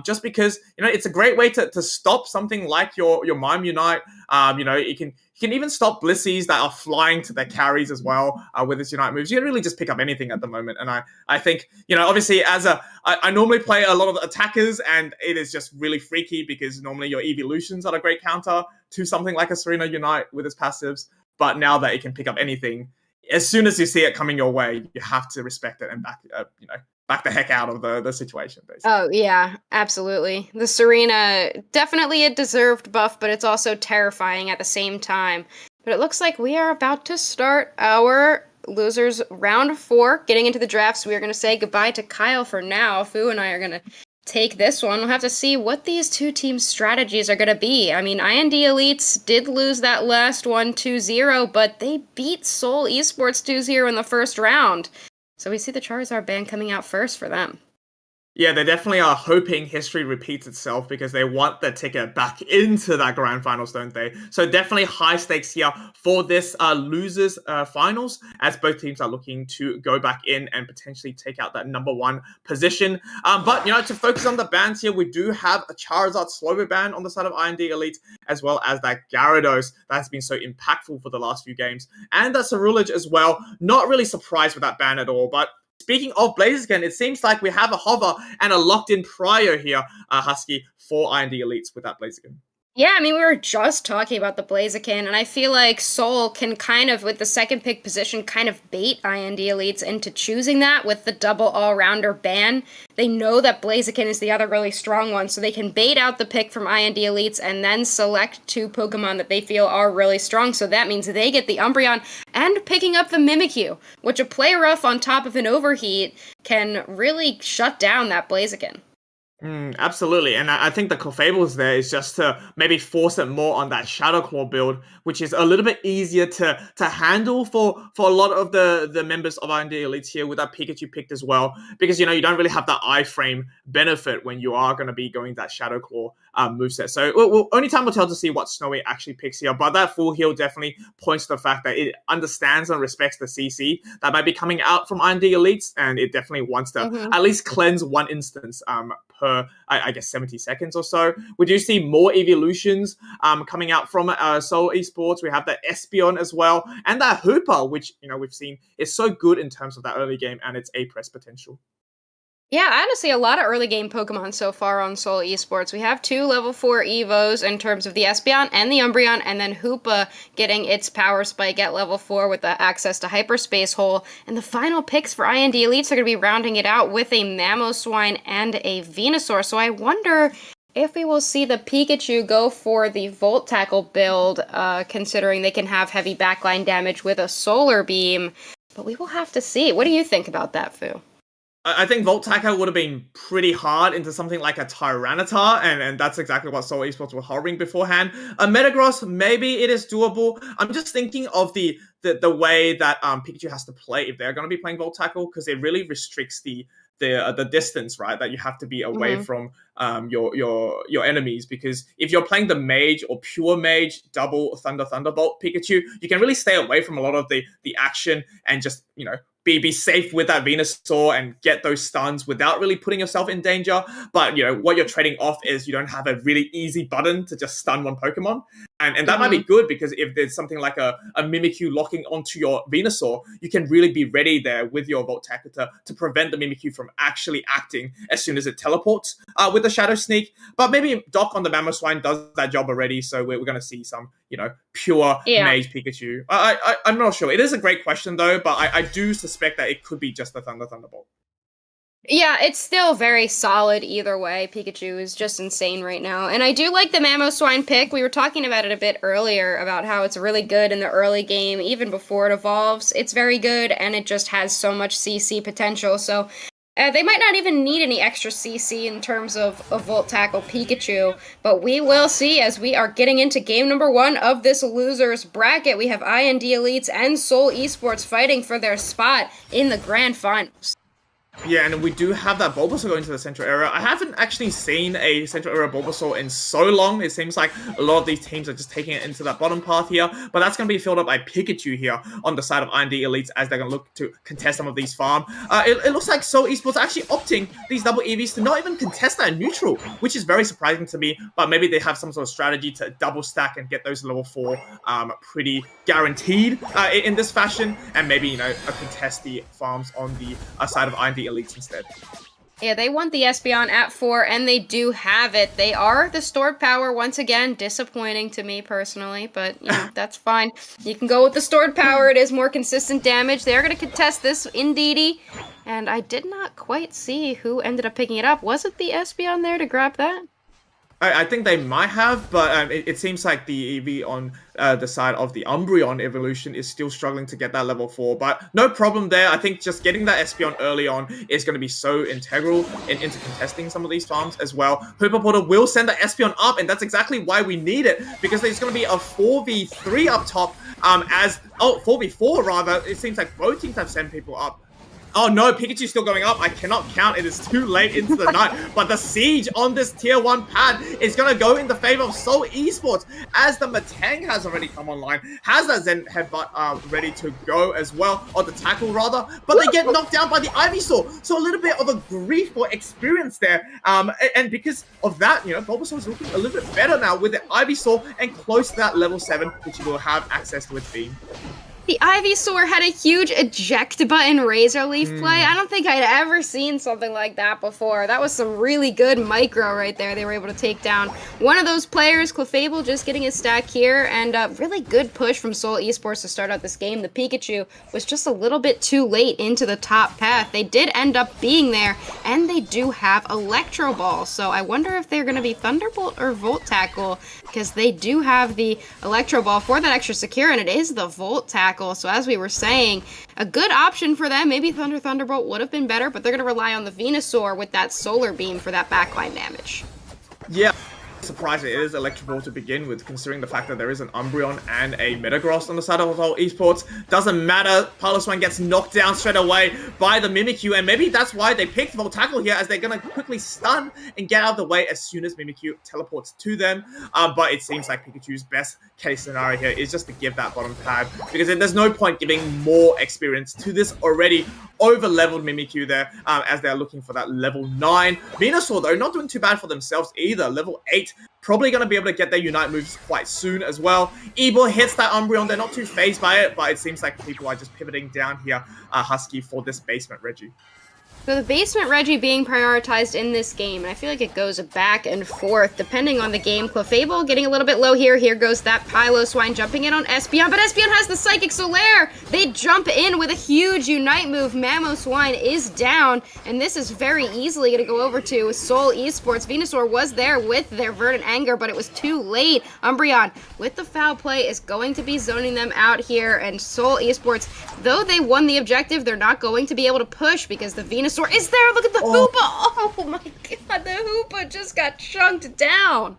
Just because, you know, it's a great way to stop something like your Mime Unite. You know, you can even stop Blissies that are flying to their carries as well with its Unite moves. You can really just pick up anything at the moment. And I think, you know, obviously I normally play a lot of attackers, and it is just really freaky because normally your evolutions are a great counter to something like a Serena Unite with its passives. But now that it can pick up anything, as soon as you see it coming your way, you have to respect it and back the heck out of the situation, basically. Oh, yeah, absolutely. The Serena, definitely a deserved buff, but it's also terrifying at the same time. But it looks like we are about to start our losers round 4, getting into the drafts. We are going to say goodbye to Kyle for now. Fu and I are going to take this one. We'll have to see what these two teams' strategies are going to be. I mean, IND Elites did lose that last one 2-0, but they beat Seoul Esports 2-0 in the first round. So we see the Charizard ban coming out first for them. Yeah, they definitely are hoping history repeats itself because they want the ticket back into that grand finals, don't they? So definitely high stakes here for this losers finals, as both teams are looking to go back in and potentially take out that number 1 position. But, you know, to focus on the bans here, we do have a Charizard Slow ban on the side of IND Elite, as well as that Gyarados that has been so impactful for the last few games, and that Ceruledge as well. Not really surprised with that ban at all, but speaking of Blaziken, it seems like we have a hover and a locked-in prior here, Husky, for IND Elites with that Blaziken. Yeah, I mean, we were just talking about the Blaziken, and I feel like Seoul can kind of, with the second pick position, kind of bait IND Elites into choosing that with the double all-rounder ban. They know that Blaziken is the other really strong one, so they can bait out the pick from IND Elites and then select 2 Pokemon that they feel are really strong, so that means they get the Umbreon and picking up the Mimikyu, which a Play Rough on top of an Overheat can really shut down that Blaziken. Absolutely, and I think the Clefable's there is just to maybe force it more on that Shadow Claw build, which is a little bit easier to handle for a lot of the members of IND Elites here with that Pikachu picked as well, because, you know, you don't really have that iframe benefit when you are going to be going that Shadow Claw moveset. So only time will tell to see what Snowy actually picks here, but that full heal definitely points to the fact that it understands and respects the CC that might be coming out from IND Elites, and it definitely wants to at least cleanse one instance per, I guess, 70 seconds or so. We do see more evolutions coming out from Seoul Esports. We have that Espeon as well, and that Hooper, which, you know, we've seen is so good in terms of that early game and its A-press potential. Yeah, honestly, a lot of early game Pokemon so far on Seoul Esports. We have 2 level 4 Evos in terms of the Espeon and the Umbreon, and then Hoopa getting its power spike at level 4 with the access to Hyperspace Hole. And the final picks for IND Elites are going to be rounding it out with a Mamoswine and a Venusaur. So I wonder if we will see the Pikachu go for the Volt Tackle build, considering they can have heavy backline damage with a Solar Beam. But we will have to see. What do you think about that, Fu? I think Volt Tackle would have been pretty hard into something like a Tyranitar, and that's exactly what Seoul Esports were hovering beforehand. A Metagross, maybe it is doable. I'm just thinking of the way that Pikachu has to play if they're going to be playing Volt Tackle, because it really restricts the distance, right, that you have to be away from your enemies, because if you're playing the Mage or pure Mage double Thunderbolt Pikachu, you can really stay away from a lot of the action and just, you know, be safe with that Venusaur and get those stuns without really putting yourself in danger. But, you know, what you're trading off is you don't have a really easy button to just stun one Pokemon. And that might be good because if there's something like a Mimikyu locking onto your Venusaur, you can really be ready there with your Volt Tackle to prevent the Mimikyu from actually acting as soon as it teleports with the Shadow Sneak. But maybe Doc on the Mamoswine does that job already, so we're going to see some, pure Mage Pikachu. I'm not sure. It is a great question, though, but I do suspect that it could be just the Thunderbolt. Yeah, it's still very solid either way. Pikachu is just insane right now. And I do like the Mamoswine pick. We were talking about it a bit earlier, about how it's really good in the early game, even before it evolves. It's very good, and it just has so much CC potential. So they might not even need any extra CC in terms of a Volt Tackle Pikachu, but we will see as we are getting into game number 1 of this losers bracket. We have IND Elites and Seoul Esports fighting for their spot in the grand finals. Yeah, and we do have that Bulbasaur going to the Central Area. I haven't actually seen a Central Area Bulbasaur in so long. It seems like a lot of these teams are just taking it into that bottom path here. But that's going to be filled up by Pikachu here on the side of IND Elites as they're going to look to contest some of these farm. It looks like Seoul Esports are actually opting these double EVs to not even contest that neutral, which is very surprising to me. But maybe they have some sort of strategy to double stack and get those level 4 pretty guaranteed in this fashion. And maybe, contest the farms on the side of IND Elites instead. Yeah, they want the Espeon at 4, and they do have it. They are the stored power once again. Disappointing to me personally, but that's fine. You can go with the stored power. It is more consistent damage. They are going to contest this Indeedee, and I did not quite see who ended up picking it up. Was it the Espeon there to grab that? I think they might have, but it seems like the EV on the side of the Umbreon evolution is still struggling to get that level 4, but no problem there. I think just getting that Espeon early on is going to be so integral into contesting some of these farms as well. Hooper Porter will send the Espeon up, and that's exactly why we need it, because there's going to be a 4v3 up top, 4v4 rather. It seems like both teams have sent people up. Oh no, Pikachu's still going up. I cannot count. It is too late into the night. But the siege on this tier 1 pad is going to go in the favor of Seoul Esports, as the Matang has already come online. Has that Zen Headbutt ready to go as well, or the tackle rather. But they get knocked down by the Ivysaur. So a little bit of a grief for experience there. And because of that, Bulbasaur is looking a little bit better now with the Ivysaur and close to that level 7, which will have access to its beam. The Ivysaur had a huge eject button Razor Leaf play. I don't think I'd ever seen something like that before. That was some really good micro right there. They were able to take down one of those players. Clefable just getting his stack here, and a really good push from Seoul Esports to start out this game. The Pikachu was just a little bit too late into the top path. They did end up being there, and they do have Electro Ball. So I wonder if they're going to be Thunderbolt or Volt Tackle, because they do have the Electro Ball for that extra secure, and it is the Volt Tackle. So as we were saying, a good option for them. Maybe Thunderbolt would have been better, but they're going to rely on the Venusaur with that Solar Beam for that backline damage. Yeah. Surprising it is Electro Ball to begin with, considering the fact that there is an Umbreon and a Metagross on the side of Seoul Esports. Doesn't matter, Piloswine gets knocked down straight away by the Mimikyu, and maybe that's why they picked Volt Tackle here, as they're going to quickly stun and get out of the way as soon as Mimikyu teleports to them. But it seems like Pikachu's best case scenario here is just to give that bottom pad, because there's no point giving more experience to this already over-leveled Mimikyu there, as they're looking for that level 9. Venusaur, though, not doing too bad for themselves either. Level 8, probably going to be able to get their Unite moves quite soon as well. Ebor hits that Umbreon. They're not too phased by it, but it seems like people are just pivoting down here, Husky, for this basement Reggie. So the basement Reggie being prioritized in this game, and I feel like it goes back and forth depending on the game. Clefable getting a little bit low here. Here goes that Piloswine jumping in on Espeon, but Espeon has the Psychic Solaire. They jump in with a huge Unite move. Mamoswine is down, and this is very easily going to go over to Seoul Esports. Venusaur was there with their Verdant Anger, but it was too late. Umbreon, with the foul play, is going to be zoning them out here, and Seoul Esports, though they won the objective, they're not going to be able to push because the Venusaur is there. Look at the Hoopa. Oh my god, the Hoopa just got chunked down.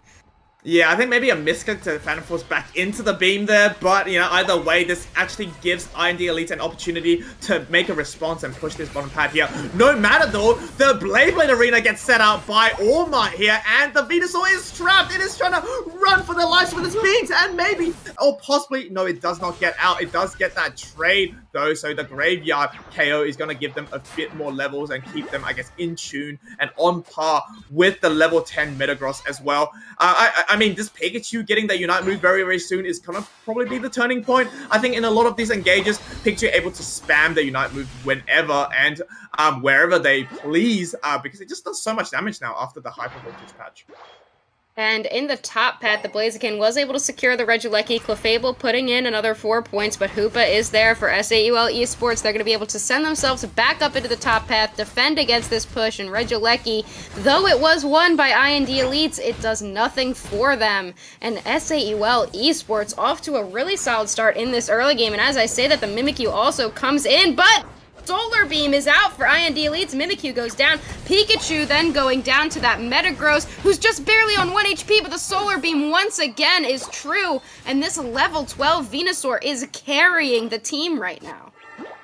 Yeah, I think maybe a misclick to Phantom Force back into the beam there, but, either way, this actually gives IND Elite an opportunity to make a response and push this bottom pad here. No matter, though, the Blade Arena gets set out by All Might here, and the Venusaur is trapped. It is trying to run for their lives with its beams, and maybe, or possibly, no, it does not get out. It does get that trade, though, so the Graveyard KO is going to give them a bit more levels and keep them, I guess, in tune and on par with the level 10 Metagross as well. I mean, this Pikachu getting that Unite move very, very soon is going to probably be the turning point. I think in a lot of these engages, Pikachu able to spam the Unite move whenever and wherever they please, because it just does so much damage now after the Hyper Voltage patch. And in the top path, the Blaziken was able to secure the Regieleki. Clefable putting in another 4 points, but Hoopa is there for SAUL Esports. They're going to be able to send themselves back up into the top path, defend against this push, and Regieleki, though it was won by IND Elites, it does nothing for them. And SAUL Esports off to a really solid start in this early game, and as I say that, the Mimikyu also comes in, but Solar Beam is out for IND Elites. Mimikyu goes down. Pikachu then going down to that Metagross, who's just barely on 1 HP, but the Solar Beam once again is true. And this level 12 Venusaur is carrying the team right now.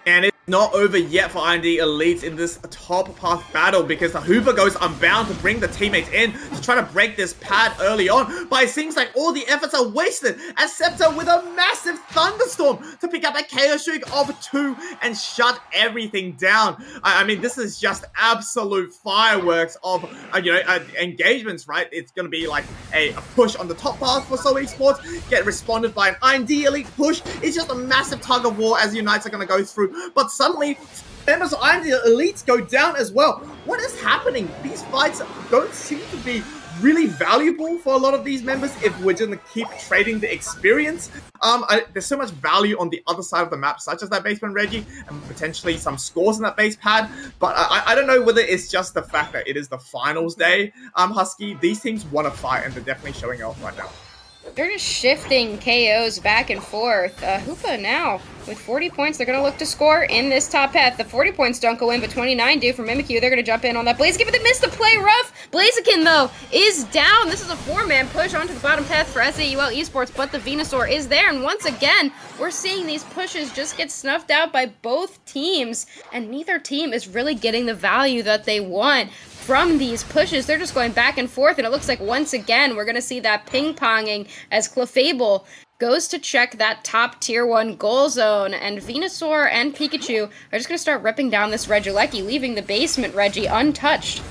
And it's not over yet for IND Elites in this top path battle, because the Hooper goes unbound to bring the teammates in to try to break this pad early on, but it seems like all the efforts are wasted as Scepter with a massive thunderstorm to pick up a KO streak of 2 and shut everything down. I mean, this is just absolute fireworks of engagements, right? It's going to be like a push on the top path for Seoul Esports, get responded by an IND Elite push. It's just a massive tug of war as Unites are going to go through. But suddenly, members of IND Elites go down as well. What is happening? These fights don't seem to be really valuable for a lot of these members if we're going to keep trading the experience. There's so much value on the other side of the map, such as that basement Reggie, and potentially some scores in that base pad. But I don't know whether it's just the fact that it is the finals day, Husky. These teams want to fight, and they're definitely showing off right now. They're just shifting KOs back and forth. Hoopa now with 40 points. They're going to look to score in this top path. The 40 points don't go in, but 29 do for Mimikyu. They're going to jump in on that Blaziken, but they missed the play rough. Blaziken, though, is down. This is a 4-man push onto the bottom path for SAUL Esports, but the Venusaur is there. And once again, we're seeing these pushes just get snuffed out by both teams, and neither team is really getting the value that they want from these pushes. They're just going back and forth, and it looks like once again we're going to see that ping-ponging as Clefable goes to check that top tier 1 goal zone, and Venusaur and Pikachu are just going to start ripping down this Regieleki, leaving the basement Reggie untouched.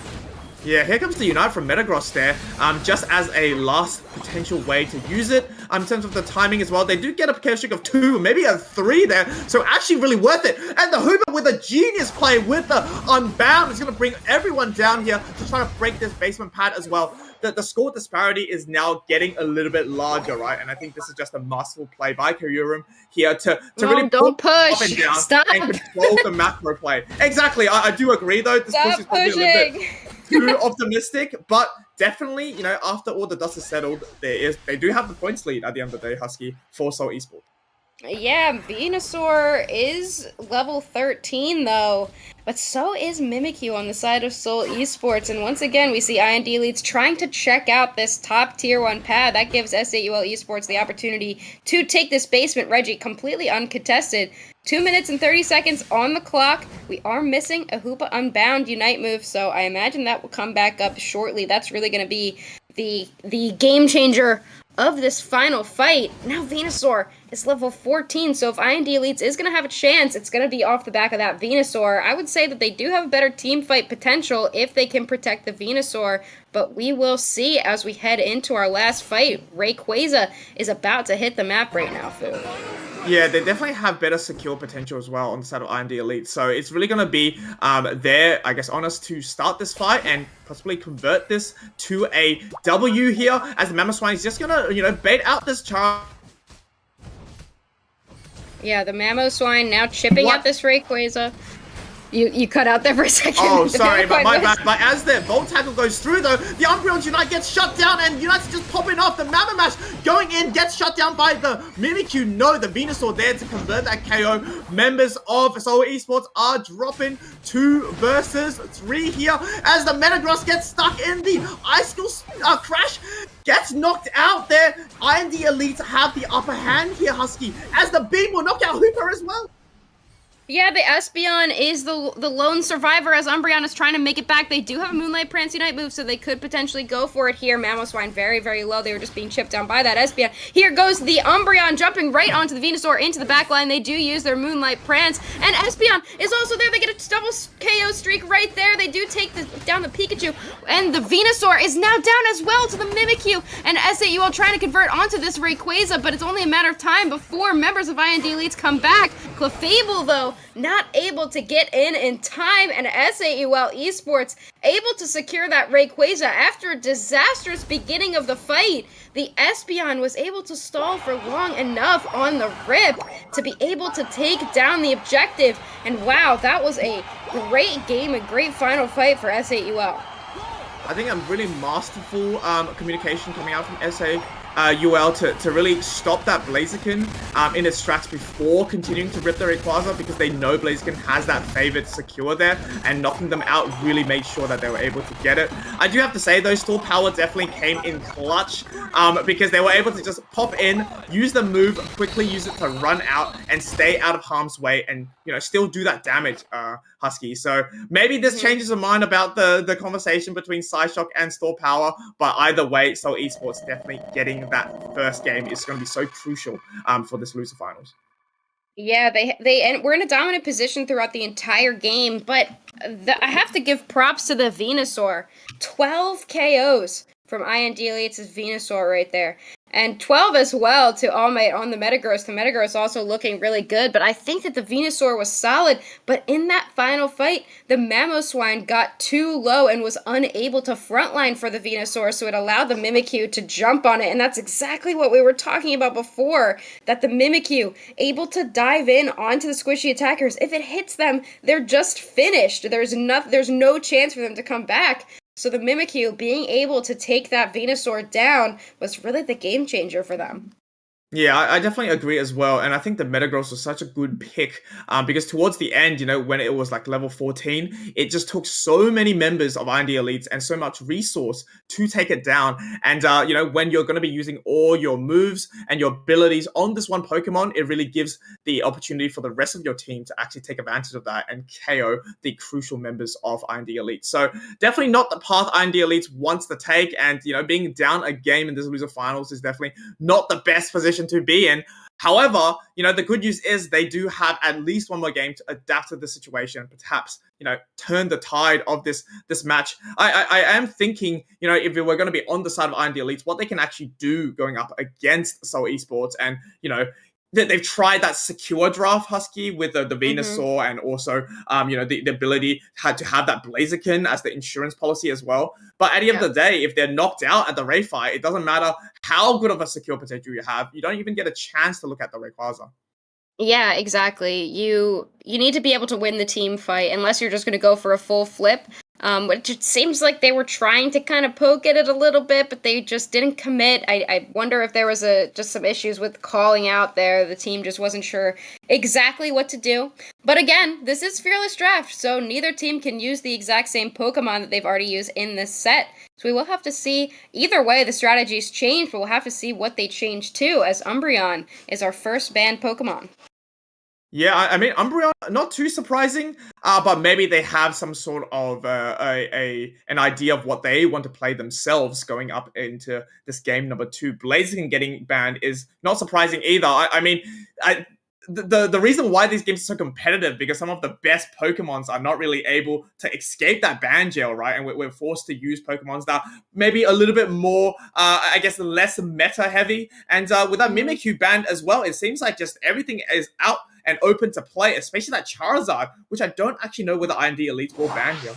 Yeah, here comes the Unite from Metagross there, just as a last potential way to use it. In terms of the timing as well, they do get a KO streak of 2, maybe a 3 there, so actually really worth it. And the Hooper with a genius play with the Unbound is going to bring everyone down here to try to break this basement pad as well. The score disparity is now getting a little bit larger, right? And I think this is just a masterful play by Kyurem here to really don't push. Up and down Stop. and control the macro play. Exactly, I do agree though. This push is probably a little bit too optimistic, but definitely, after all the dust is settled, they do have the points lead at the end of the day, Husky, for Seoul Esports. Yeah, Venusaur is level 13 though, but so is Mimikyu on the side of Seoul Esports, and once again we see IND Elites trying to check out this top tier 1 pad. That gives SAUL Esports the opportunity to take this basement Reggie completely uncontested. 2 minutes and 30 seconds on the clock. We are missing a Hoopa Unbound Unite move, so I imagine that will come back up shortly. That's really going to be the game changer of this final fight. Now Venusaur is level 14, so if IND Elites is going to have a chance, it's going to be off the back of that Venusaur. I would say that they do have a better team fight potential if they can protect the Venusaur, but we will see as we head into our last fight. Rayquaza is about to hit the map right now, Fu. Yeah, they definitely have better secure potential as well on the side of IND Elite. So it's really going to be their, I guess, on us to start this fight and possibly convert this to a W here, as the Mamoswine is just going to, bait out this charge. Yeah, the Mamoswine now chipping at this Rayquaza. You cut out there for a second. Oh, sorry, but my bad. But as the Volt Tackle goes through, though, the Umbreon Unite gets shut down, and Unite's just popping off. The Mammomash going in, gets shut down by the Mimikyu. No, the Venusaur there to convert that KO. Members of Seoul Esports are dropping 2 versus 3 here, as the Metagross gets stuck in the Icicle Crash. Gets knocked out there. IND Elite have the upper hand here, Husky, as the Beam will knock out Hooper as well. Yeah, the Espeon is the lone survivor as Umbreon is trying to make it back. They do have a Moonlight Prance Unite move, so they could potentially go for it here. Mamoswine very, very low. They were just being chipped down by that Espeon. Here goes the Umbreon jumping right onto the Venusaur into the back line. They do use their Moonlight Prance, and Espeon is also there. They get a double KO streak right there. They do take down the Pikachu, and the Venusaur is now down as well to the Mimikyu, and SAUL trying to convert onto this Rayquaza, but it's only a matter of time before members of IND Elites come back. Clefable, though, not able to get in time, and SAUL Esports able to secure that Rayquaza after a disastrous beginning of the fight. The Espeon was able to stall for long enough on the rip to be able to take down the objective, and wow, that was a great game, a great final fight for SAUL. I think a really masterful communication coming out from SAUL to really stop that Blaziken in its tracks before continuing to rip the Rayquaza, because they know Blaziken has that favored secure there, and knocking them out really made sure that they were able to get it. I do have to say though, Stall Power definitely came in clutch because they were able to just pop in, use the move, quickly use it to run out and stay out of harm's way, and still do that damage, Husky. So maybe this changes the mind about the conversation between Psyshock and Stall Power, but either way, Seoul Esports definitely getting that first game is going to be so crucial for this loser finals. Yeah, they were in a dominant position throughout the entire game, but I have to give props to the Venusaur. 12 KOs from IND Elites' Venusaur right there. And 12 as well to All Might on the Metagross. The Metagross also looking really good, but I think that the Venusaur was solid. But in that final fight, the Mamoswine got too low and was unable to frontline for the Venusaur, so it allowed the Mimikyu to jump on it. And that's exactly what we were talking about before, that the Mimikyu able to dive in onto the squishy attackers. If it hits them, they're just finished. There's no chance for them to come back. So the Mimikyu being able to take that Venusaur down was really the game changer for them. Yeah, I definitely agree as well, and I think the Metagross was such a good pick because towards the end, when it was like level 14, it just took so many members of IND Elites and so much resource to take it down. And when you're going to be using all your moves and your abilities on this one Pokemon, it really gives the opportunity for the rest of your team to actually take advantage of that and KO the crucial members of IND Elites. So definitely not the path IND Elites wants to take, and being down a game in this loser finals is definitely not the best position to be in. However, the good news is they do have at least one more game to adapt to the situation, perhaps, turn the tide of this match. I am thinking, if we were going to be on the side of IND Elites, what they can actually do going up against Seoul Esports, and, they've tried that secure draft, Husky, with the Venusaur, and also, the ability to have that Blaziken as the insurance policy as well. But at the end of the day, if they're knocked out at the Ray fight, it doesn't matter how good of a secure potential you have. You don't even get a chance to look at the Rayquaza. Yeah, exactly. You need to be able to win the team fight, unless you're just going to go for a full flip. Which it seems like they were trying to kind of poke at it a little bit, but they just didn't commit. I wonder if there was just some issues with calling out there. The team just wasn't sure exactly what to do. But again, this is Fearless Draft, so neither team can use the exact same Pokemon that they've already used in this set. So we will have to see. Either way, the strategies change, but we'll have to see what they change to, as Umbreon is our first banned Pokemon. Yeah, I mean, Umbreon, not too surprising, but maybe they have some sort of an idea of what they want to play themselves going up into this game number 2. Blaziken getting banned is not surprising either. The reason why these games are so competitive, because some of the best Pokemons are not really able to escape that ban jail, right? And we're forced to use Pokemons that maybe a little bit more, less meta heavy. And with that Mimikyu banned as well, it seems like just everything is out and open to play, especially that Charizard, which I don't actually know whether IND Elites will ban here.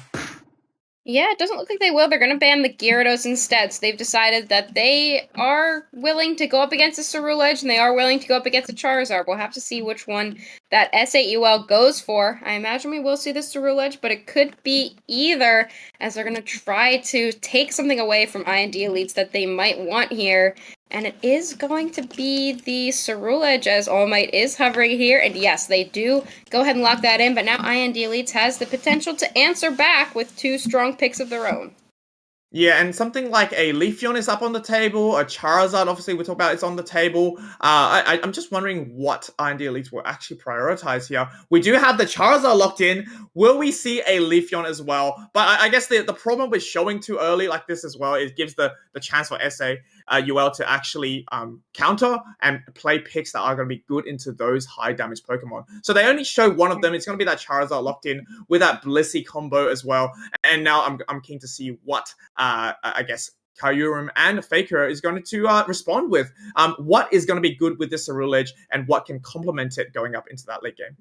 Yeah, it doesn't look like they will. They're going to ban the Gyarados instead. So they've decided that they are willing to go up against the Ceruledge, and they are willing to go up against the Charizard. We'll have to see which one that SAUL goes for. I imagine we will see the Ceruledge, but it could be either, as they're going to try to take something away from IND Elites that they might want here. And it is going to be the Ceruledge, as All Might is hovering here. And yes, they do go ahead and lock that in. But now IND Elites has the potential to answer back with 2 strong picks of their own. Yeah, and something like a Leafeon is up on the table, a Charizard, obviously, we talk about it's on the table. I'm just wondering what R&D Elites will actually prioritize here. We do have the Charizard locked in. Will we see a Leafeon as well? But I guess the problem with showing too early like this as well, it gives the chance for UL to actually counter and play picks that are going to be good into those high damage Pokemon. So they only show one of them. It's going to be that Charizard locked in with that Blissey combo as well. And now I'm keen to see what I guess Kyurem and Faker is going to respond with. What is going to be good with this Ceruledge and what can complement it going up into that late game?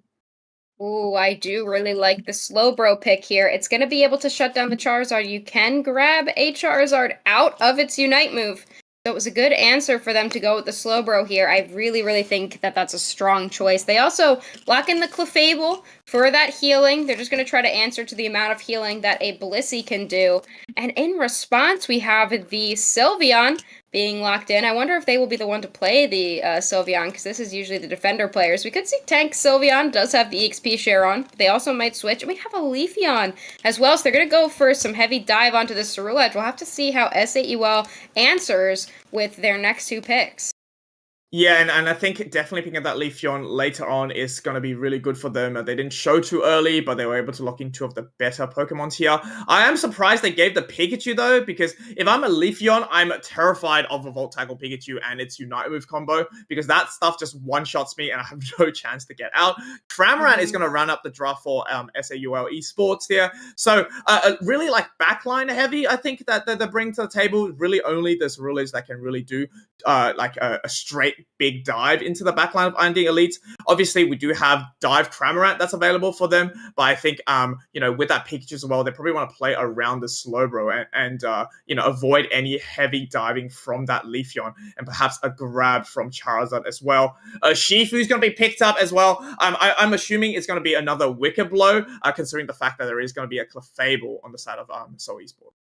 Ooh, I do really like the Slowbro pick here. It's going to be able to shut down the Charizard. You can grab a Charizard out of its Unite move. So it was a good answer for them to go with the Slowbro here. I really, really think that that's a strong choice. They also lock in the Clefable for that healing. They're just going to try to answer to the amount of healing that a Blissey can do. And in response, we have the Sylveon being locked in. I wonder if they will be the one to play the Sylveon, because this is usually the defender players. We could see Tank Sylveon does have the EXP share on. They also might switch. And we have a Leafeon as well, so they're going to go for some heavy dive onto the Ceruledge. We'll have to see how SAEL answers with their next two picks. Yeah, and I think definitely picking up that Leafeon later on is going to be really good for them. They didn't show too early, but they were able to lock in two of the better Pokemons here. I am surprised they gave the Pikachu, though, because if I'm a Leafeon, I'm terrified of a Volt Tackle Pikachu and its Unite Move combo, because that stuff just one-shots me and I have no chance to get out. Cramorant is going to run up the draft for SAUL Esports here. So really like backline heavy, I think, that they bring to the table. Really only this Ceruledge that can really do like a straight big dive into the backline of IND Elites. Obviously, we do have Dive Cramorant that's available for them, but I think, with that Pikachu as well, they probably want to play around the Slowbro and avoid any heavy diving from that Leafeon and perhaps a grab from Charizard as well. Shifu's going to be picked up as well. I'm assuming it's going to be another Wicked Blow, considering the fact that there is going to be a Clefable on the side of Seoul Esports.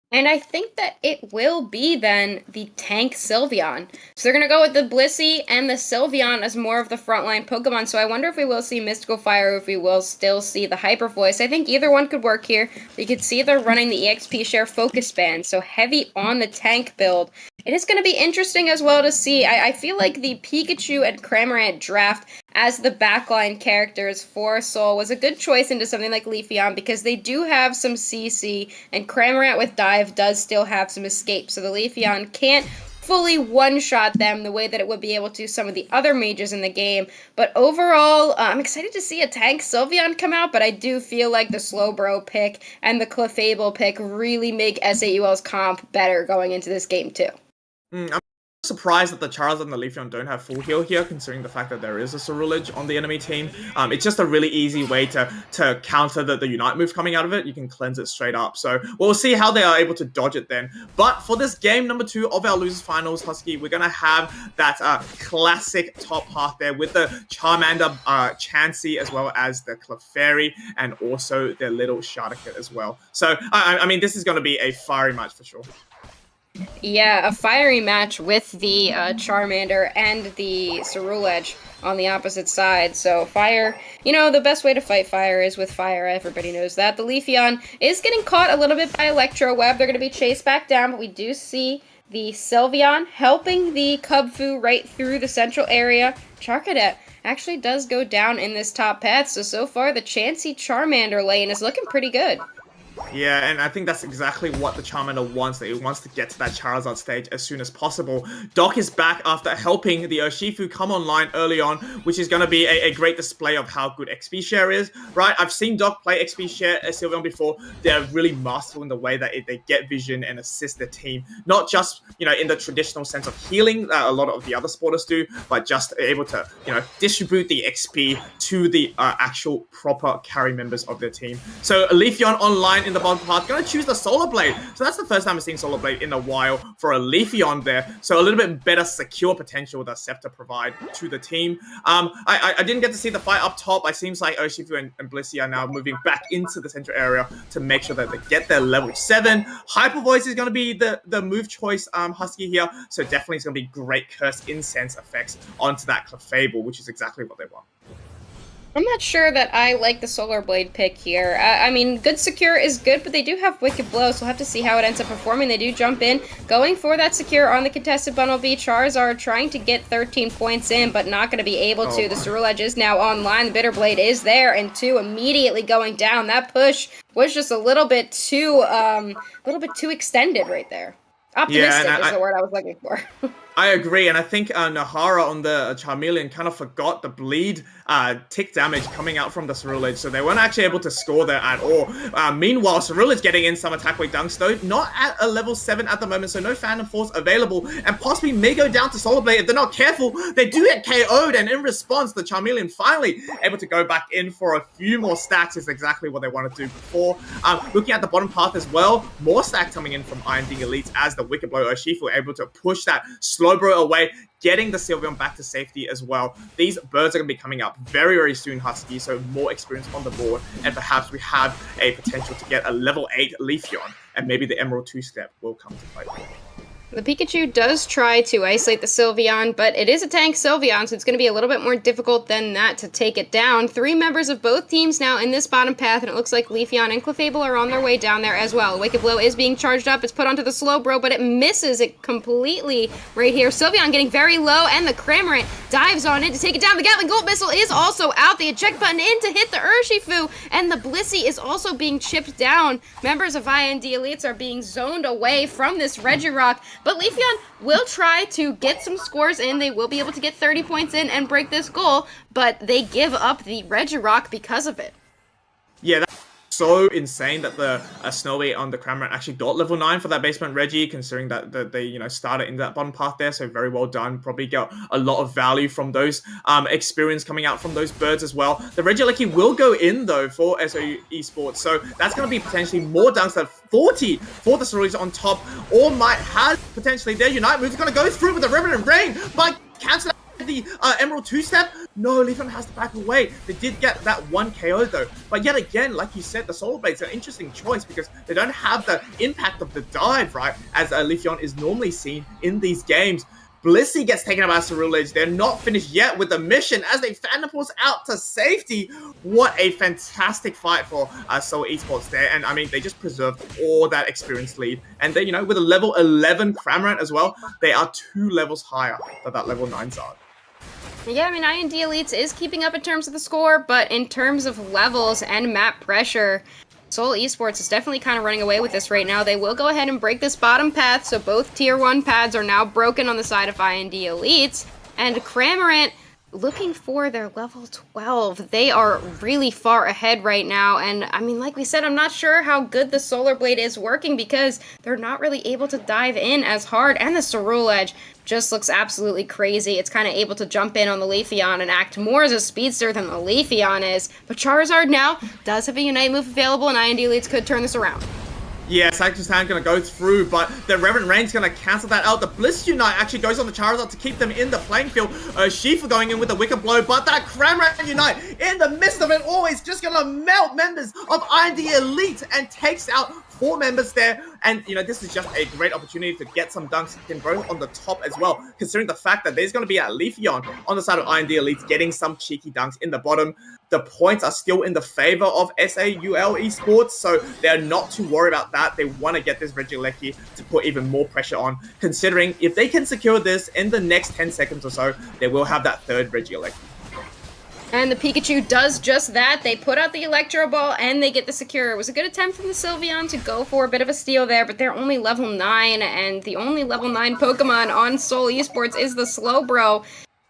And I think that it will be then the Tank Sylveon. So they're going to go with the Blissey and the Sylveon as more of the frontline Pokemon. So I wonder if we will see Mystical Fire or if we will still see the Hyper Voice. I think either one could work here. We could see they're running the EXP Share Focus Band, so heavy on the tank build. It is going to be interesting as well to see. I feel like the Pikachu and Cramorant draft as the backline characters for Soul was a good choice into something like Leafeon because they do have some CC, and Cramorant with Dive does still have some escape, so the Leafeon can't fully one-shot them the way that it would be able to some of the other mages in the game. But overall, I'm excited to see a Tank Sylveon come out, but I do feel like the Slowbro pick and the Clefable pick really make SAUL's comp better going into this game too. I'm surprised that the Charizard and the Leafeon don't have full heal here, considering the fact that there is a Ceruledge on the enemy team. It's just a really easy way to counter the Unite move coming out of it. You can cleanse it straight up. So we'll see how they are able to dodge it then. But for this game number 2 of our Losers Finals, Husky, we're going to have that classic top half there with the Charmander, Chansey, as well as the Clefairy, and also their little Shardaket as well. So, I mean, this is going to be a fiery match for sure. Yeah, a fiery match with the Charmander and the Ceruledge on the opposite side. So fire, the best way to fight fire is with fire. Everybody knows that. The Leafeon is getting caught a little bit by Electro Web. They're going to be chased back down, but we do see the Sylveon helping the Kubfu right through the central area. Charcadet actually does go down in this top path, so far the Chansey Charmander lane is looking pretty good. Yeah, and I think that's exactly what the Charmander wants. That it wants to get to that Charizard stage as soon as possible. Doc is back after helping the Urshifu come online early on, which is going to be a great display of how good XP Share is, right? I've seen Doc play XP Share as Sylveon before. They're really masterful in the way that they get vision and assist their team. Not just, in the traditional sense of healing that a lot of the other sporters do, but just able to, distribute the XP to the actual proper carry members of their team. So Leafeon online in the bottom path, going to choose the Solar Blade. So that's the first time I've seen Solar Blade in a while for a Leafeon there. So a little bit better secure potential that Scepter provide to the team. I didn't get to see the fight up top. It seems like Urshifu and Blissey are now moving back into the central area to make sure that they get their level 7. Hyper Voice is going to be the move choice, Husky here. So definitely it's going to be great Curse Incense effects onto that Clefable, which is exactly what they want. I'm not sure that I like the Solar Blade pick here. I mean, good secure is good, but they do have Wicked Blow, so we'll have to see how it ends up performing. They do jump in, going for that secure on the contested bundle B. Charizard trying to get 13 points in, but not going to be able to. The Ceruledge is now online. The Bitter Blade is there, and 2 immediately going down. That push was just a little bit too extended right there. Optimistic is the word I was looking for. I agree, and I think Nahara on the Charmeleon kind of forgot the bleed tick damage coming out from the Ceruledge, so they weren't actually able to score there at all. Meanwhile, Ceruledge getting in some attack weight dunks, though, not at a level 7 at the moment, so no Phantom Force available, and possibly may go down to Solar Blade if they're not careful. They do get KO'd, and in response, the Charmeleon finally able to go back in for a few more stacks is exactly what they want to do before. Looking at the bottom path as well, more stacks coming in from IND Elites as the Wicked Blow Urshifu were able to push that Slowbro away, getting the Sylveon back to safety as well. These birds are going to be coming up very, very soon, Husky, so more experience on the board, and perhaps we have a potential to get a level 8 Leafeon, and maybe the Emerald 2-step will come to play. The Pikachu does try to isolate the Sylveon, but it is a tank Sylveon, so it's going to be a little bit more difficult than that to take it down. 3 members of both teams now in this bottom path, and it looks like Leafeon and Clefable are on their way down there as well. Wicked Blow is being charged up. It's put onto the Slowbro, but it misses it completely right here. Sylveon getting very low, and the Cramorant dives on it to take it down. The Gatling Bolt Missile is also out. The eject button in to hit the Urshifu, and the Blissey is also being chipped down. Members of IND Elites are being zoned away from this Regirock. But Leafeon will try to get some scores in. They will be able to get 30 points in and break this goal, but they give up the Regirock because of it. Yeah, that's so insane that the Snowy on the Cramorant actually got level 9 for that basement Reggie, considering that they started in that bottom path there, so very well done. Probably got a lot of value from those experience coming out from those birds as well. The Regieleki will go in though for SO Esports, so that's going to be potentially more dunks than 40 for the Ceruledge on top, or might have potentially their Unite move is going to go through with the Ribbon and Rain, but cancel the Emerald 2-step. No, Leafeon has to back away. They did get that 1 KO though, but yet again, like you said, the Solar Blade's an interesting choice because they don't have the impact of the dive, right, as Leafeon is normally seen in these games. Blissey gets taken out by Ceruledge. They're not finished yet with the mission as they Phantom Force out to safety. What a fantastic fight for Seoul Esports there. And I mean, they just preserved all that experience lead. And they, with a level 11 Cramorant as well, they are 2 levels higher than that level 9 Zard. Yeah, I mean, IND Elites is keeping up in terms of the score, but in terms of levels and map pressure, Seoul Esports is definitely kind of running away with this right now. They will go ahead and break this bottom path, so both Tier 1 pads are now broken on the side of IND Elites, and Cramorant looking for their level 12. They are really far ahead right now, and I mean, like we said, I'm not sure how good the Solar Blade is working because they're not really able to dive in as hard, and the Ceruledge just looks absolutely crazy. It's kind of able to jump in on the Leafeon and act more as a speedster than the Leafeon is, but Charizard now does have a Unite move available, and IND Elites could turn this around. Yeah, Sanctustan going to go through, but the Reverend Rain's going to cancel that out. The Bliss Unite actually goes on the Charizard to keep them in the playing field. Shifa going in with the Wicked Blow, but that Cramorant Unite, in the midst of it all, is just going to melt members of IND Elite and takes out 4 members there. And, this is just a great opportunity to get some dunks in both on the top as well, considering the fact that there's going to be a Leafeon on the side of IND Elite getting some cheeky dunks in the bottom. The points are still in the favor of SAUL Esports, so they're not too worried about that. They want to get this Regieleki to put even more pressure on, considering if they can secure this in the next 10 seconds or so, they will have that 3rd Regieleki. And the Pikachu does just that. They put out the Electro Ball and they get the secure. It was a good attempt from the Sylveon to go for a bit of a steal there, but they're only level 9, and the only level 9 Pokemon on Seoul Esports is the Slowbro.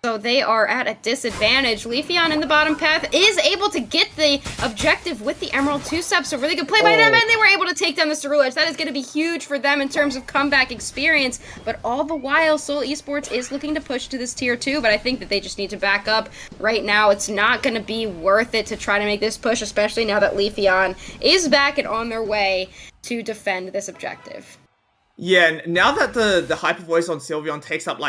So they are at a disadvantage. Leafeon in the bottom path is able to get the objective with the Emerald 2-step, so really good play by them, and they were able to take down the Ceruledge. That is going to be huge for them in terms of comeback experience, but all the while, Seoul Esports is looking to push to this Tier 2, but I think that they just need to back up. Right now, it's not going to be worth it to try to make this push, especially now that Leafeon is back and on their way to defend this objective. Yeah, now that the Hyper Voice on Sylveon takes up,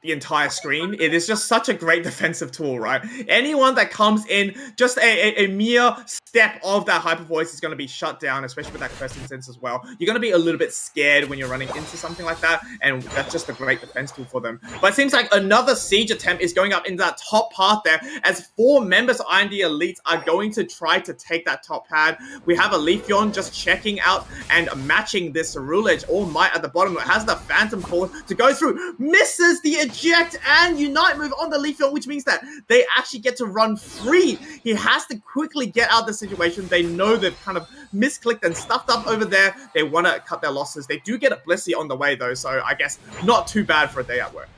the entire screen. It is just such a great defensive tool, right? Anyone that comes in just a mere step of that hyper voice is going to be shut down, especially with that question sense as well. You're going to be a little bit scared when you're running into something like that, and that's just a great defense tool for them. But it seems like another siege attempt is going up in that top path there, as 4 members of IND Elites are going to try to take that top pad. We have a Leafeon just checking out and matching this Cerulege. All Might at the bottom. It has the Phantom Force to go through, misses the eject and unite move on the Leafeon, which means that they actually get to run free. He has to quickly get out of the situation. They know they've kind of misclicked and stuffed up over there. They want to cut their losses. They do get a Blissey on the way though, so I guess not too bad for a day at work.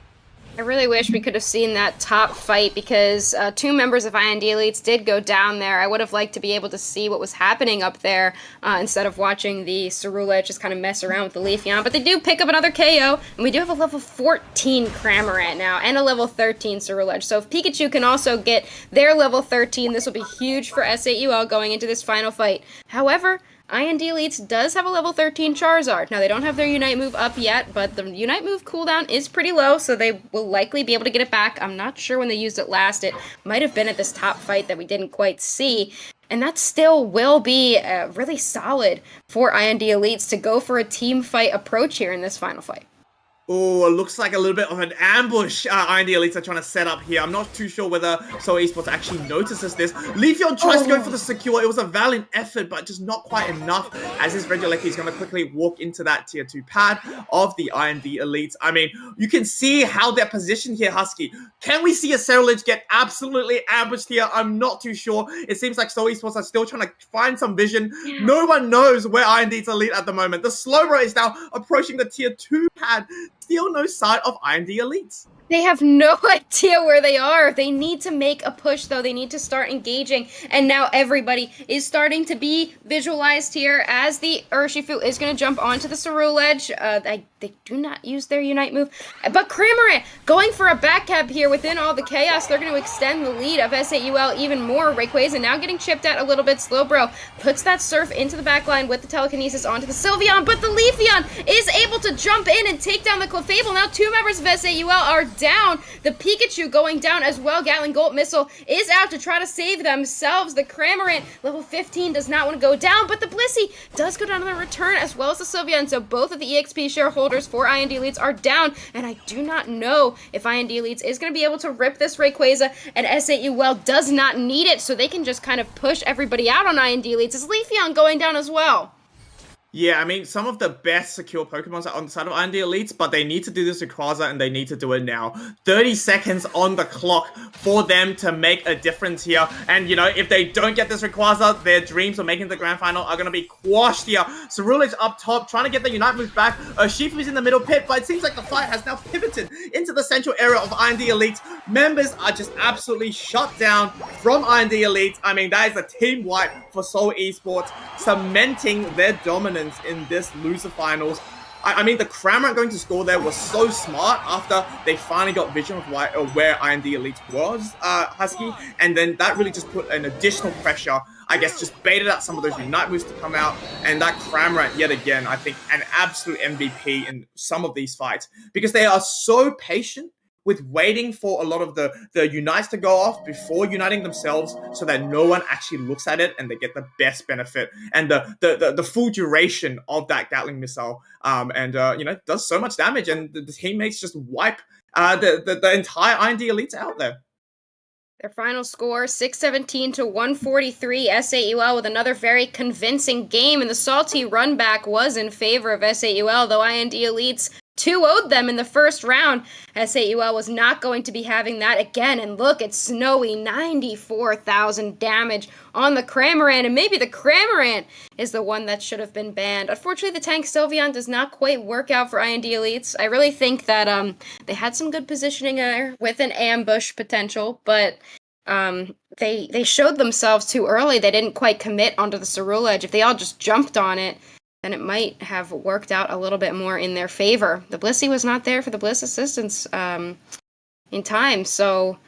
I really wish we could have seen that top fight, because 2 members of IND Elites did go down there. I would have liked to be able to see what was happening up there instead of watching the Cerulege just kind of mess around with the Leafeon. But they do pick up another KO, and we do have a level 14 Cramorant now and a level 13 Cerulege. So if Pikachu can also get their level 13, this will be huge for SAUL going into this final fight. However, IND Elites does have a level 13 Charizard. Now, they don't have their Unite move up yet, but the Unite move cooldown is pretty low, so they will likely be able to get it back. I'm not sure when they used it last. It might have been at this top fight that we didn't quite see. And that still will be really solid for IND Elites to go for a team fight approach here in this final fight. Oh, it looks like a little bit of an ambush IND Elites are trying to set up here. I'm not too sure whether Seoul Esports actually notices this. Leafeon tries to go for the secure. It was a valiant effort, but just not quite enough, as this Regieleki is going to quickly walk into that tier 2 pad of the IND Elites. I mean, you can see how they're positioned here, Husky. Can we see a Cerulege get absolutely ambushed here? I'm not too sure. It seems like Seoul Esports are still trying to find some vision. Yeah. No one knows where IND's elite at the moment. The Slowbro is now approaching the tier 2 pad. Still no sight of IND Elites. They have no idea where they are. They need to make a push, though. They need to start engaging. And now everybody is starting to be visualized here as the Urshifu is going to jump onto the Cerulege. They do not use their Unite move. But Cramorant going for a back cab here within all the chaos. They're going to extend the lead of SAUL even more. Rayquaza now getting chipped at a little bit. Slowbro puts that Surf into the back line with the telekinesis onto the Sylveon. But the Leafeon is able to jump in and take down the Clefable. Now 2 members of SAUL are down. The Pikachu going down as well. Gatling Bolt Missile is out to try to save themselves. The Cramorant, level 15, does not want to go down, but the Blissey does go down on the return, as well as the Sylveon. So both of the EXP shareholders for IND Elites are down, and I do not know if IND Elites is going to be able to rip this Rayquaza, and SAUL does not need it, so they can just kind of push everybody out on IND Elites. Is Leafeon going down as well? Yeah, I mean, some of the best secure Pokemons are on the side of IND Elites, but they need to do this with Rayquaza, and they need to do it now. 30 seconds on the clock for them to make a difference here. And, you know, if they don't get this Rayquaza, their dreams of making the grand final are going to be quashed here. Cerulege up top, trying to get the Unite move back. Shifu is in the middle pit, but it seems like the fight has now pivoted into the central area of IND Elites. Members are just absolutely shut down from IND Elites. I mean, that is a team wipe for Seoul Esports, cementing their dominance in this loser finals. I mean, the Cramorant going to score there was so smart after they finally got vision of where IND Elite was, Husky, and then that really just put an additional pressure, I guess, just baited out some of those Unite moves to come out, and that Cramorant, yet again, I think, an absolute MVP in some of these fights, because they are so patient with waiting for a lot of the Unites to go off before uniting themselves, so that no one actually looks at it and they get the best benefit and the full duration of that Gatling missile. You know, does so much damage, and the teammates just wipe the entire IND Elites out there. Their final score, 617 to 143. SAUL with another very convincing game, and the salty run back was in favor of SAUL, though IND Elites 2-0'd them in the first round. SAUL was not going to be having that again, and look, it's Snowy, 94,000 damage on the Cramorant, and maybe the Cramorant is the one that should have been banned. Unfortunately, the tank Sylveon does not quite work out for IND Elites. I really think that they had some good positioning there with an ambush potential, but they showed themselves too early. They didn't quite commit onto the Cerulege. If they all just jumped on it, then it might have worked out a little bit more in their favor. The Blissey was not there for the Bliss assistance in time. So,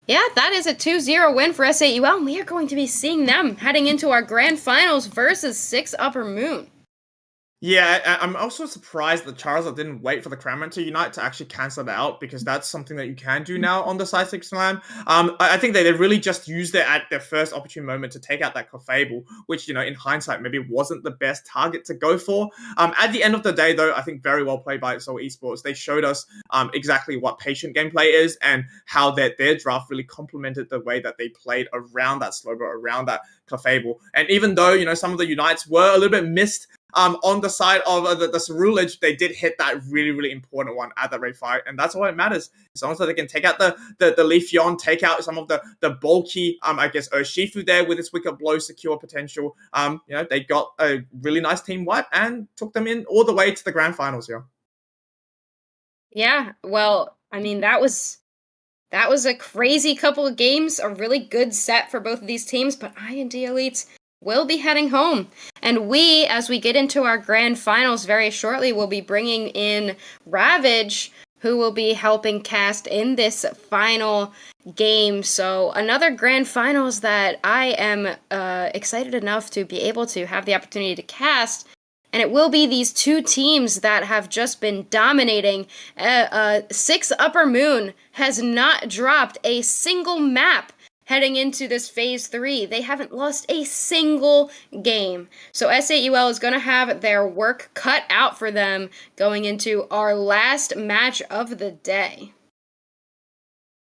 yeah, that is a 2-0 win for SAUL. And we are going to be seeing them heading into our grand finals versus 6 Upper Moon. Yeah, I'm also surprised that Charizard didn't wait for the Cramorant to unite to actually cancel it out, because that's something that you can do now on the Side 6 Slam. I think they really just used it at their first opportune moment to take out that Clefable, which, in hindsight, maybe wasn't the best target to go for. At the end of the day, though, I think very well played by Seoul Esports. They showed us exactly what patient gameplay is, and how their draft really complemented the way that they played around that Slowbro, around that Clefable. And even though, some of the unites were a little bit missed, on the side of the Cerulege, they did hit that really, really important one at the raid fight, and that's all that matters. As long as they can take out the Leafeon, take out some of the bulky, I guess, Urshifu there with its Wicked Blow secure potential. They got a really nice team wipe and took them in all the way to the grand finals here. Yeah, well, I mean, that was a crazy couple of games, a really good set for both of these teams, but IND Elites will be heading home. And we, as we get into our grand finals very shortly, will be bringing in Ravage, who will be helping cast in this final game. So another grand finals that I am excited enough to be able to have the opportunity to cast. And it will be these two teams that have just been dominating. 6 Upper Moon has not dropped a single map heading into this Phase 3. They haven't lost a single game. So SAUL is going to have their work cut out for them going into our last match of the day.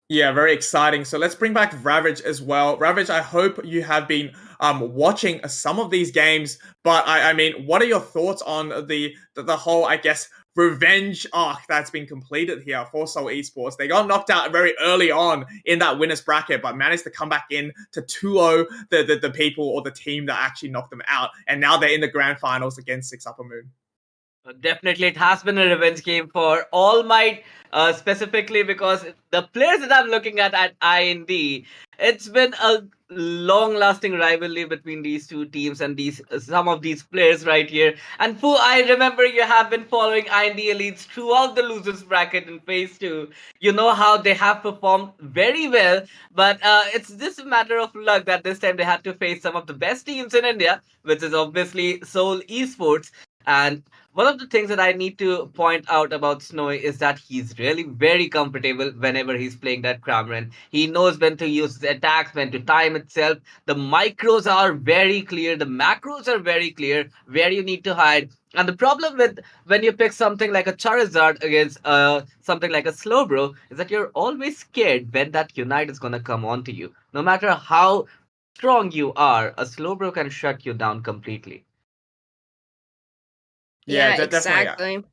Yeah, very exciting. So let's bring back Ravage as well. Ravage, I hope you have been watching some of these games, but I mean, what are your thoughts on the whole, I guess, revenge arc that's been completed here for Seoul Esports? They got knocked out very early on in that winners bracket, but managed to come back in to 2-0 the people or the team that actually knocked them out, and now they're in the grand finals against 6 Upper Moon. Definitely, it has been a revenge game for All Might, specifically because the players that I'm looking at IND, it's been a long-lasting rivalry between these two teams and some of these players right here. And Fu, I remember you have been following IND Elites throughout the losers bracket in Phase 2. You know how they have performed very well, but it's just a matter of luck that this time they had to face some of the best teams in India, which is obviously Seoul Esports. And one of the things that I need to point out about Snowy is that he's really very comfortable whenever he's playing that Cramorant. He knows when to use his attacks, when to time itself. The micros are very clear, the macros are very clear, where you need to hide. And the problem with when you pick something like a Charizard against something like a Slowbro is that you're always scared when that Unite is gonna come onto you. No matter how strong you are, a Slowbro can shut you down completely. Yeah, Definitely. exactly.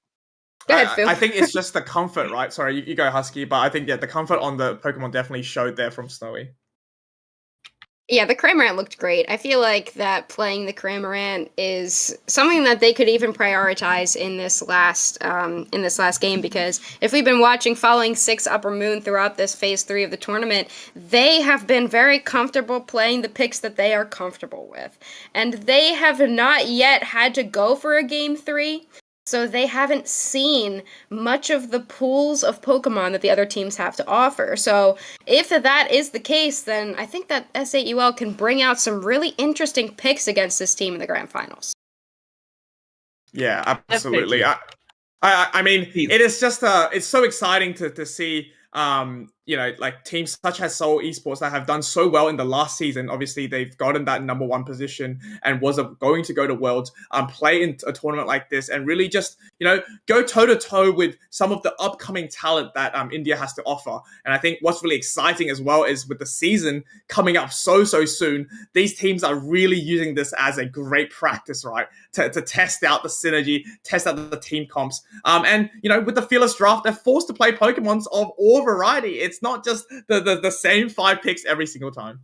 Go ahead, Phil. I think it's just the comfort, right? Sorry, you go Husky, but I think the comfort on the Pokemon definitely showed there from Snowy. Yeah, the Cramorant looked great. I feel like that playing the Cramorant is something that they could even prioritize in this last game, because if we've been following 6 Upper Moon throughout this Phase 3 of the tournament, they have been very comfortable playing the picks that they are comfortable with. And they have not yet had to go for a Game 3. So they haven't seen much of the pools of Pokemon that the other teams have to offer. So if that is the case, then I think that SAUL can bring out some really interesting picks against this team in the grand finals. Yeah, absolutely. I mean, it is just it's so exciting to see like teams such as Seoul Esports that have done so well in the last season. Obviously, they've gotten that number 1 position and was going to go to Worlds, play in a tournament like this and really just, go toe-to-toe with some of the upcoming talent that India has to offer. And I think what's really exciting as well is with the season coming up so soon, these teams are really using this as a great practice, right? To test out the synergy, test out the team comps. And, with the Fearless Draft, they're forced to play Pokemons of all variety. It's not just the same 5 picks every single time.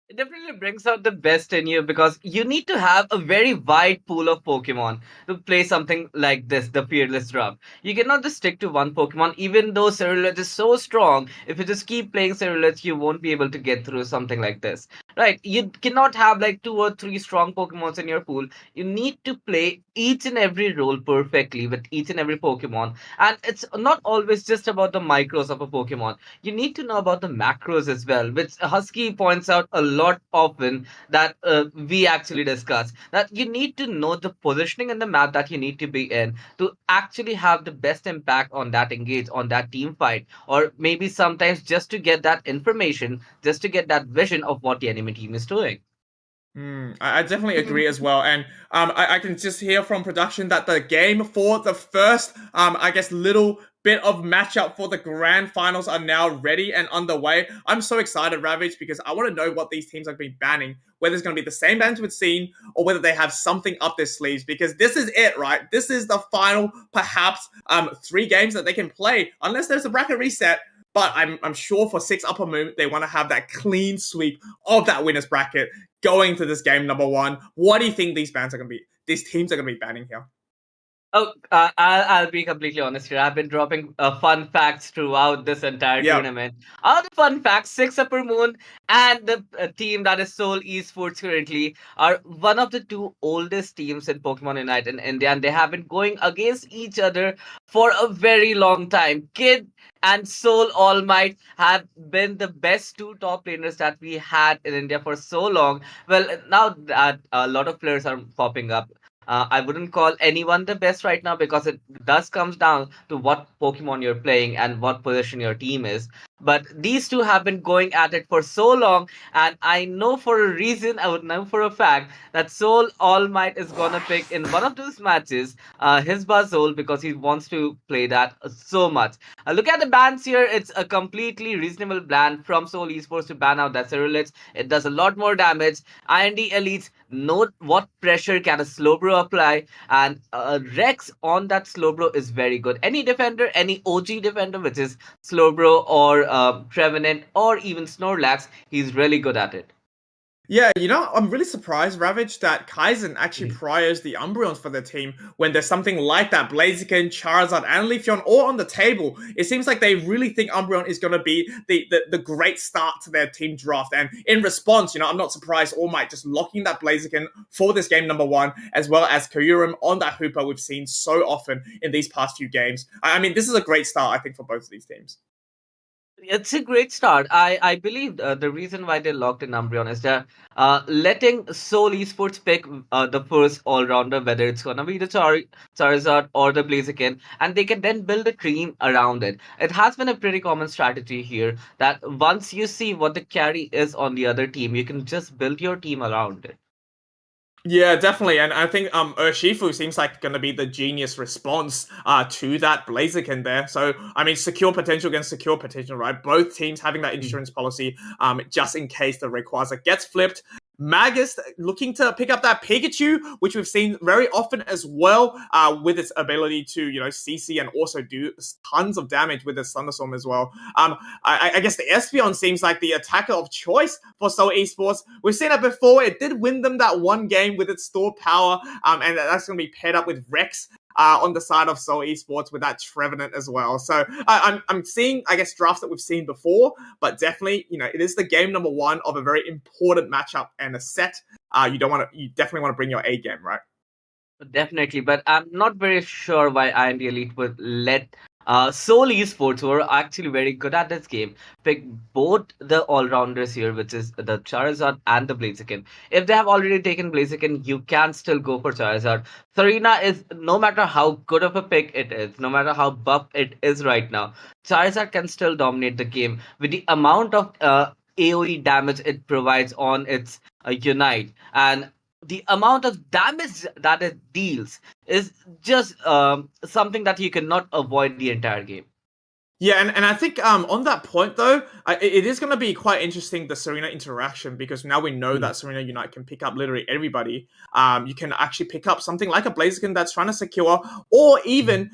It definitely brings out the best in you because you need to have a very wide pool of Pokemon to play something like this, the Fearless Draft. You cannot just stick to one Pokemon, even though Cerulege is so strong. If you just keep playing Cerulege, you won't be able to get through something like this. Right? You cannot have like 2 or 3 strong Pokemons in your pool. You need to play each and every role perfectly with each and every Pokemon. And it's not always just about the micros of a Pokemon. You need to know about the macros as well, which Husky points out a lot often that we actually discuss. That you need to know the positioning in the map that you need to be in to actually have the best impact on that engage, on that team fight, or maybe sometimes just to get that information, just to get that vision of what the enemy team is doing. I definitely agree as well, and I can just hear from production that the game for the first, I guess, little bit of matchup for the grand finals are now ready and underway. I'm so excited, Ravage, because I want to know what these teams have been banning, whether it's going to be the same bans we've seen or whether they have something up their sleeves, because this is it, right? This is the final, perhaps, 3 games that they can play, unless there's a bracket reset. But I'm sure for 6 Upper Moon, they want to have that clean sweep of that winner's bracket going to this game number 1. What do you think these teams are going to be banning here? Oh, I'll be completely honest here. I've been dropping fun facts throughout this entire Yeah. tournament. Are the fun facts, 6 Upper Moon and the team that is Seoul Esports currently are one of the 2 oldest teams in Pokemon Unite in India, and they have been going against each other for a very long time. Kid and Soul All Might have been the best 2 top laners that we had in India for so long. Well, now that a lot of players are popping up, I wouldn't call anyone the best right now because it does comes down to what Pokemon you're playing and what position your team is. But these 2 have been going at it for so long, and I know for a reason, I would know for a fact that Soul All Might is gonna pick in one of those matches his Buzzole because he wants to play that so much. Look at the bans here; it's a completely reasonable ban from Soul Esports to ban out that Cerulean. It does a lot more damage. IND Elites know what pressure can a Slowbro apply, and Rex on that Slowbro is very good. Any defender, any OG defender, which is Slowbro or Trevenant or even Snorlax, he's really good at it. Yeah, I'm really surprised, Ravage, that Kaizen actually priors the Umbreons for their team when there's something like that Blaziken, Charizard, and Leafeon all on the table. It seems like they really think Umbreon is going to be the great start to their team draft. And in response, I'm not surprised All Might just locking that Blaziken for this game number 1, as well as Kyurem on that Hooper we've seen so often in these past few games. I mean, this is a great start, I think, for both of these teams. It's a great start. I believe the reason why they locked in Umbreon is that letting Seoul Esports pick the first all rounder, whether it's gonna be the Charizard or the Blaziken, and they can then build a team around it. It has been a pretty common strategy here that once you see what the carry is on the other team, you can just build your team around it. Yeah, definitely, and I think Urshifu seems like going to be the genius response to that Blaziken there. So, I mean, secure potential against secure potential, right? Both teams having that insurance policy just in case the Rayquaza gets flipped. Magus looking to pick up that Pikachu, which we've seen very often as well, with its ability to, CC and also do tons of damage with its Thunderstorm as well. I guess the Espeon seems like the attacker of choice for Seoul Esports. We've seen it before. It did win them that one game with its stored power, and that's going to be paired up with Rex on the side of Seoul Esports with that Trevenant as well. So I'm seeing, I guess, drafts that we've seen before, but definitely, it is the game number 1 of a very important matchup and a set. You definitely want to bring your A game, right? Definitely, but I'm not very sure why IND Elite would let Seoul Esports, who are actually very good at this game, pick both the all-rounders here, which is the Charizard and the Blaziken. If they have already taken Blaziken, you can still go for Charizard. Serena is, no matter how good of a pick it is, no matter how buff it is right now, Charizard can still dominate the game with the amount of AoE damage it provides on its Unite. And the amount of damage that it deals is just something that you cannot avoid the entire game. Yeah, and I think on that point though, it is going to be quite interesting, the Serena interaction, because now we know that Serena Unite can pick up literally everybody. You can actually pick up something like a Blaziken that's trying to secure, or even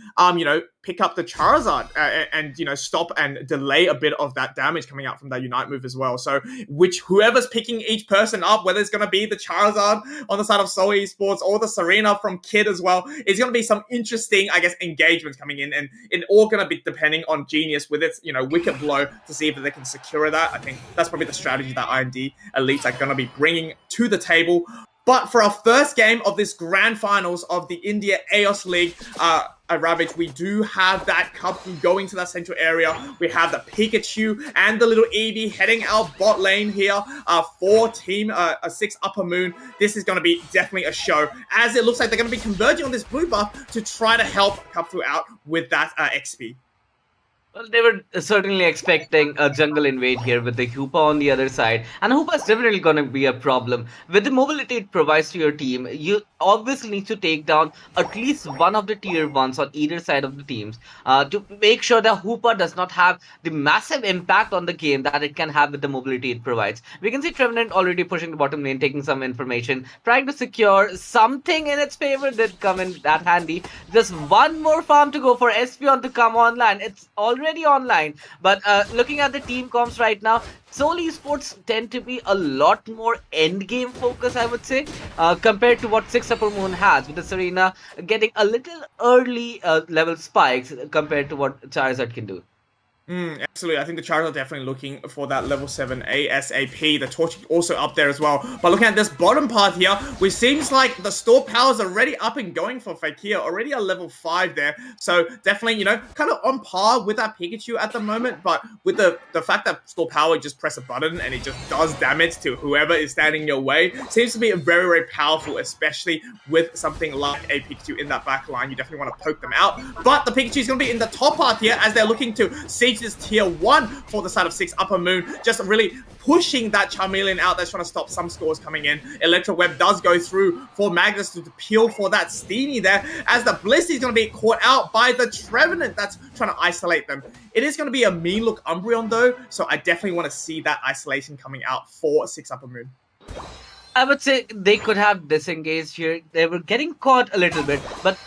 pick up the Charizard and stop and delay a bit of that damage coming out from that Unite move as well. So whoever's picking each person up, whether it's going to be the Charizard on the side of Seoul Esports or the Serena from Kid as well, it's going to be some interesting, I guess, engagements coming in, and it all going to be depending on Genius with its wicked blow to see if they can secure that. I think that's probably the strategy that IND Elites are going to be bringing to the table. But for our first game of this grand finals of the India AEOS League, Ravage, we do have that Cubfu going to that central area. We have the Pikachu and the little Eevee heading out bot lane here for Team 6 Upper Moon. This is going to be definitely a show, as it looks like they're going to be converging on this blue buff to try to help Cubfu out with that XP. Well, they were certainly expecting a jungle invade here with the Hoopa on the other side. And Hoopa is definitely going to be a problem. With the mobility it provides to your team, you obviously need to take down at least one of the tier 1s on either side of the teams to make sure that Hoopa does not have the massive impact on the game that it can have with the mobility it provides. We can see Trevenant already pushing the bottom lane, taking some information, trying to secure something in its favor that come in that handy. Just one more farm to go for Espeon to come online. It's already online, but looking at the team comps right now, Seoul Esports tend to be a lot more end game focused, I would say, compared to what 6 Upper Moon has, with the Serena getting a little early level spikes compared to what Charizard can do. Absolutely. I think the Chargers are definitely looking for that level 7 ASAP. The Torch also up there as well. But looking at this bottom path here, which seems like the store power is already up and going for Fakir. Already a level 5 there. So definitely, you know, kind of on par with that Pikachu at the moment. But with the fact that store power, you just press a button and it just does damage to whoever is standing in your way, seems to be very, very powerful, especially with something like a Pikachu in that back line. You definitely want to poke them out. But the Pikachu is going to be in the top path here as they're looking to siege this tier 1 for the side of 6 Upper Moon, just really pushing that Charmeleon out. That's trying to stop some scores coming in. Electro Web does go through for Magnus to peel for that Steenie there, as the Blissey is going to be caught out by the Trevenant that's trying to isolate them. It is going to be a mean look Umbreon though, so I definitely want to see that isolation coming out for 6 Upper Moon. I would say they could have disengaged here. They were getting caught a little bit, but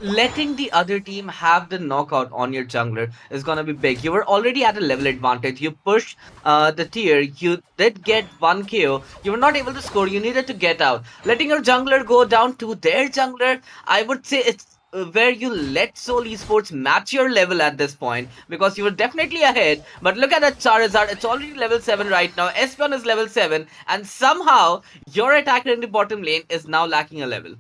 letting the other team have the knockout on your jungler is gonna be big. You were already at a level advantage. You pushed the tier. You did get 1 KO. You were not able to score. You needed to get out. Letting your jungler go down to their jungler, I would say it's where you let Seoul Esports match your level at this point, because you were definitely ahead. But look at that Charizard, it's already level 7 right now. Espeon is level 7, and somehow your attacker in the bottom lane is now lacking a level.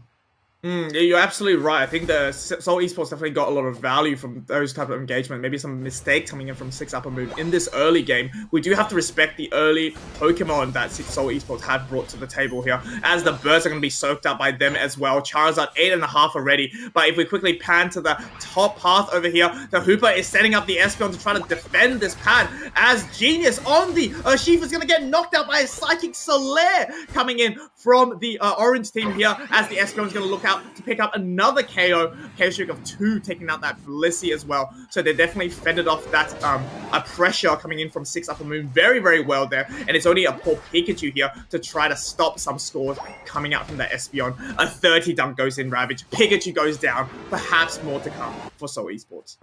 You're absolutely right. I think the Seoul Esports definitely got a lot of value from those type of engagement. Maybe some mistakes coming in from 6 Upper Moon in this early game. We do have to respect the early Pokemon that Seoul Esports have brought to the table here, as the birds are going to be soaked up by them as well. Charizard 8.5 already. But if we quickly pan to the top path over here, the Hooper is setting up the Espeon to try to defend this pad, as Genius on the Urshifu is going to get knocked out by a Psychic Solaire coming in from the orange team here, as the Espeon is going to look out to pick up another KO streak of 2, taking out that Blissey as well. So they definitely fended off that a pressure coming in from 6 Upper Moon very, very well there. And it's only a poor Pikachu here to try to stop some scores coming out from that Espeon. A 30 dunk goes in Ravage. Pikachu goes down. Perhaps more to come for Seoul Esports.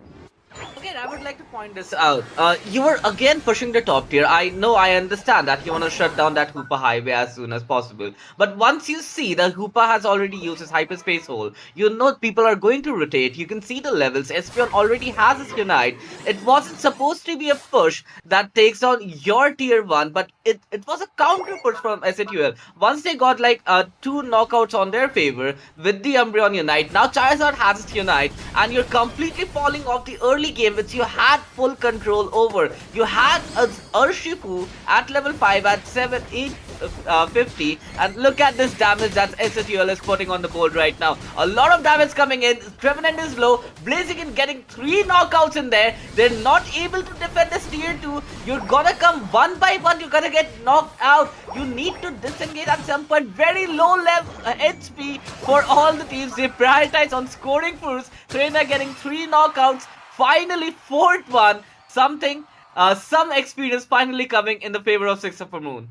Again, I would like to point this out. You were again pushing the top tier. I know, I understand that you want to shut down that Hoopa highway as soon as possible. But once you see that Hoopa has already used his hyperspace hole, you know people are going to rotate. You can see the levels. Espeon already has his Unite. It wasn't supposed to be a push that takes down your tier 1, but it was a counter push from SATUL. Once they got like 2 knockouts on their favor with the Umbreon Unite, now Charizard has his Unite, and you're completely falling off the early game which you had full control over. You had a Urshifu at level 5 at 850, and look at this damage that SATUL is putting on the board right now. A lot of damage coming in. Trevenant is low. Blaziken getting 3 knockouts in there. They're not able to defend this tier 2. You're gonna come one by one. You're gonna get knocked out. You need to disengage at some point. Very low level HP for all the teams. They prioritize on scoring first. Serena getting 3 knockouts. Finally, 4th one. Some experience finally coming in the favor of 6 Upper Moon.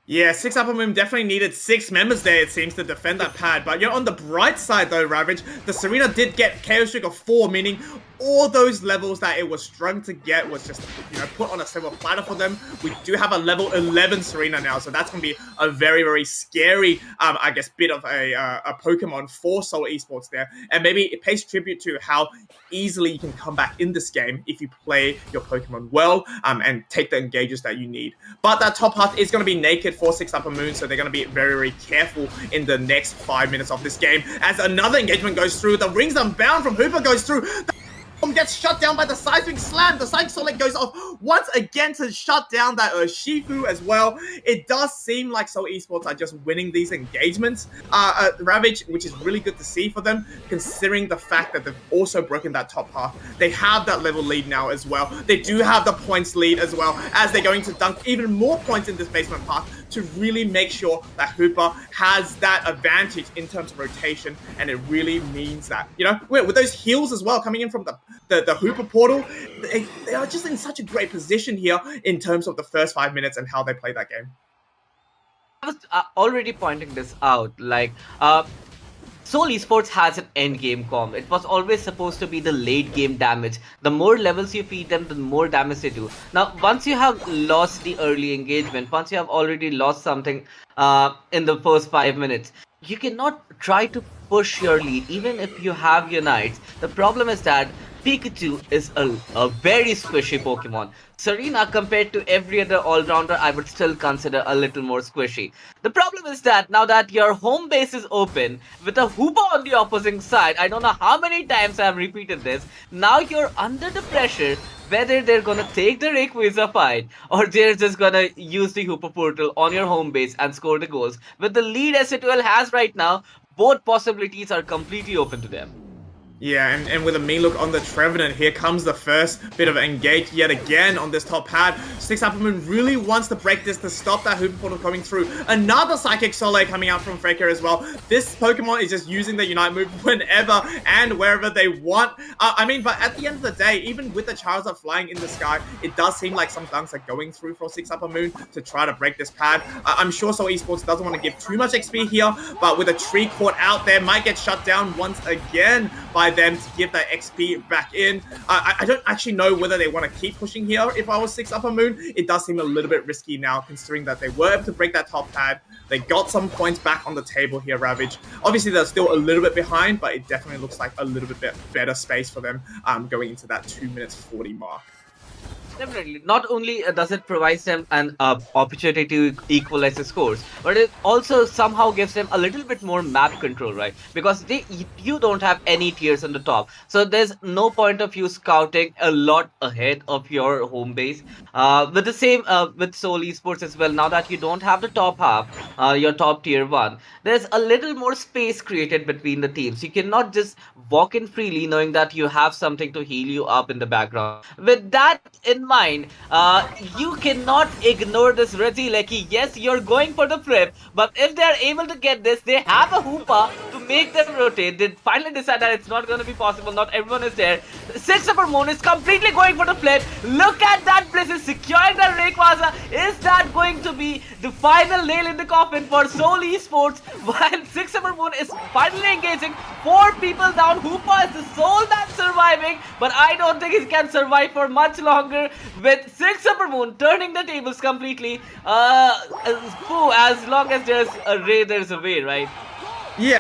Yeah, 6 Upper Moon definitely needed 6 members there, it seems, to defend that pad. But, you know, on the bright side, though, Ravage, the Serena did get KO streak of 4, meaning all those levels that it was struggling to get was just, put on a silver platter for them. We do have a level 11 Serena now, so that's going to be a very, very scary, I guess, bit of a Pokemon for Seoul Esports there. And maybe it pays tribute to how easily you can come back in this game if you play your Pokemon well and take the engages that you need. But that top half is going to be naked for 6 Upper Moon, so they're going to be very, very careful in the next 5 minutes of this game. As another engagement goes through, the Rings Unbound from Hooper goes through. Gets shut down by the Seismic Slam. The Psychic Solid goes off once again to shut down that Urshifu as well. It does seem like Seoul Esports are just winning these engagements, Ravage, which is really good to see for them, considering the fact that they've also broken that top half. They have that level lead now as well. They do have the points lead as well, as they're going to dunk even more points in this basement path to really make sure that Hooper has that advantage in terms of rotation, and it really means that, with those heals as well coming in from the Hooper portal, they are just in such a great position here in terms of the first 5 minutes and how they play that game. I was already pointing this out, Seoul Esports has an end game comp. It was always supposed to be the late game damage. The more levels you feed them, the more damage they do. Now, once you have lost the early engagement, once you have already lost something in the first 5 minutes, you cannot try to push your lead, even if you have your knights. The problem is that Pikachu is a very squishy Pokemon. Serena, compared to every other all-rounder, I would still consider a little more squishy. The problem is that now that your home base is open, with a Hoopa on the opposing side, I don't know how many times I have repeated this, now you're under the pressure whether they're gonna take the Rayquaza fight or they're just gonna use the Hoopa portal on your home base and score the goals. With the lead S2L has right now, both possibilities are completely open to them. Yeah, and with a mean look on the Trevenant, here comes the first bit of engage yet again on this top pad. 6 Upper Moon really wants to break this to stop that Hooper portal coming through. Another Psychic Soleil coming out from Freya as well. This Pokemon is just using the Unite move whenever and wherever they want. But at the end of the day, even with the Charizard flying in the sky, it does seem like some dunks are going through for 6 Upper Moon to try to break this pad. I'm sure Seoul Esports doesn't want to give too much XP here, but with a tree caught out there, might get shut down once again by them to give that XP back in. I don't actually know whether they want to keep pushing here. If I was 6 Upper Moon, it does seem a little bit risky now, considering that they were able to break that top pad. They got some points back on the table here, Ravage. Obviously, they're still a little bit behind, but it definitely looks like a little bit better space for them going into that 2 minutes 40 mark. Definitely. Not only does it provide them an opportunity to equalize the scores, but it also somehow gives them a little bit more map control, right? Because you don't have any tiers on the top, so there's no point of you scouting a lot ahead of your home base. With the same with Seoul Esports as well. Now that you don't have the top half, your top tier 1, there's a little more space created between the teams. You cannot just walk in freely knowing that you have something to heal you up in the background. With that in mind, you cannot ignore this Regieleki. Yes, you're going for the flip, but if they're able to get this, they have a Hoopa to make them rotate. They finally decide that it's not going to be possible. Not everyone is there. 6 Upper Moon is completely going for the flip. Look at that Bliss is securing that Rayquaza. Is that going to be the final nail in the coffin for Seoul Esports? While 6 Upper Moon is finally engaging, 4 people down. Hoopa is the soul that's surviving, but I don't think he can survive for much longer. With 6 Upper Moon turning the tables completely. As long as there's a Ray, there's a way, right? Yeah.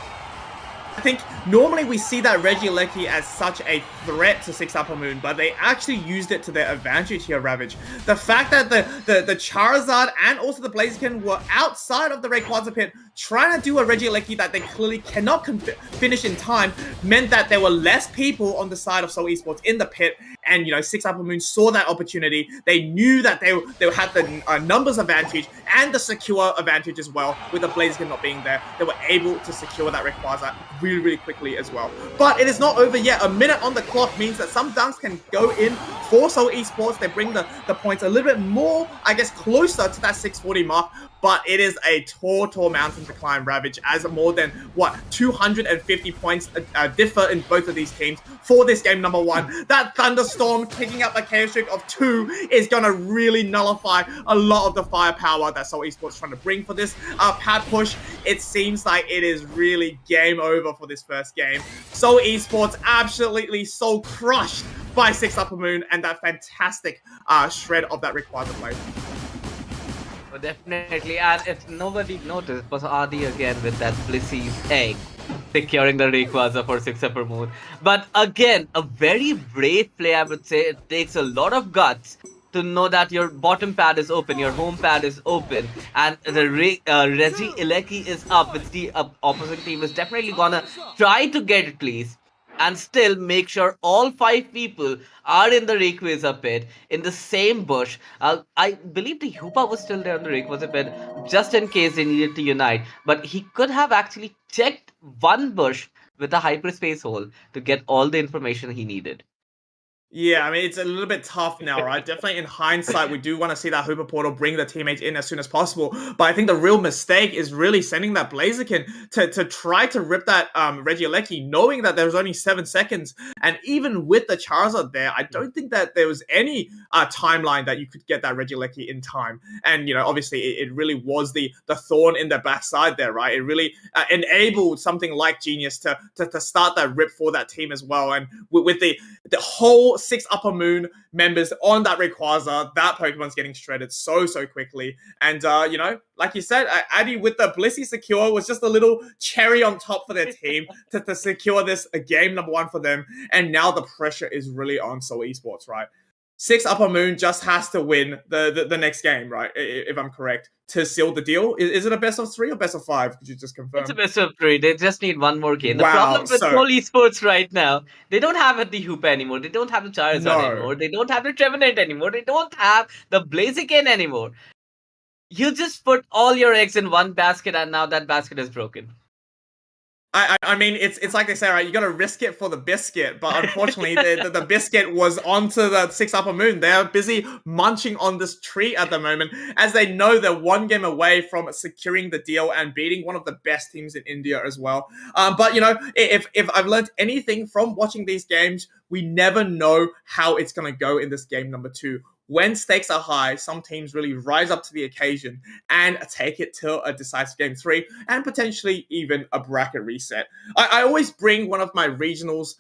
I think normally we see that Regieleki as such a threat to 6 Upper Moon, but they actually used it to their advantage here, Ravage. The fact that the Charizard and also the Blaziken were outside of the Rayquaza pit trying to do a Regieleki that they clearly cannot finish in time meant that there were less people on the side of Seoul Esports in the pit, and 6 Upper Moon saw that opportunity. They knew that they had the numbers advantage and the secure advantage as well. With the Blaziken not being there, they were able to secure that Rayquaza really, really quickly as well. But it is not over yet. A minute on the clock means that some dunks can go in for Seoul Esports. They bring the points a little bit more, I guess, closer to that 640 mark. But it is a tall mountain to climb, Ravage, as more than, 250 points differ in both of these teams for this game number 1. That Thunderstorm picking up a KO streak of 2 is going to really nullify a lot of the firepower that that Seoul Esports trying to bring for this pad push, it seems like it is really game over for this first game. Seoul Esports absolutely so crushed by 6 Upper Moon and that fantastic shred of that required play. Oh, definitely, and if nobody noticed, was Adi again with that Blissey's egg securing the Rayquaza for 6 Upper Moon. But again, a very brave play, I would say. It takes a lot of guts to know that your bottom pad is open, your home pad is open, and the Reggie Ilecki is up, which the opposite team is definitely gonna try to get at least. And still make sure all 5 people are in the Rayquaza pit in the same bush. I believe the Hoopa was still there on the Rayquaza pit just in case they needed to unite. But he could have actually checked one bush with a hyperspace hole to get all the information he needed. Yeah, I mean, it's a little bit tough now, right? Definitely in hindsight, we do want to see that Hooper Portal bring the teammates in as soon as possible. But I think the real mistake is really sending that Blaziken to try to rip that Regieleki, knowing that there was only 7 seconds. And even with the Charizard there, I don't think that there was any timeline that you could get that Regieleki in time. And, you know, obviously it really was the thorn in their backside there, right? It really enabled something like Genius to start that rip for that team as well. And with the whole 6 Upper Moon members on that Rayquaza, that Pokemon's getting shredded so quickly. And, you know, like you said, Addy with the Blissey secure was just a little cherry on top for their team to secure this game number 1 for them. And now the pressure is really on Seoul Esports, right? 6 Upper Moon just has to win the next game, right? If I'm correct, to seal the deal. Is it a best of 3 or best of 5? Could you just confirm? It's a best of 3. They just need one more game. The Wow, problem with so- Seoul Esports right now, they don't have the Hoopa anymore. They don't have the Charizard No. anymore. They don't have the Trevenant anymore. They don't have the Blaziken anymore. You just put all your eggs in one basket and now that basket is broken. I mean, it's like they say, right? You got to risk it for the biscuit, but unfortunately, the biscuit was onto the 6 Upper Moon. They're busy munching on this treat at the moment, as they know they're 1 game away from securing the deal and beating one of the best teams in India as well. But you know, if I've learned anything from watching these games, we never know how it's going to go in this game number 2. When stakes are high, some teams really rise up to the occasion and take it to a decisive game 3 and potentially even a bracket reset. I always bring one of my regionals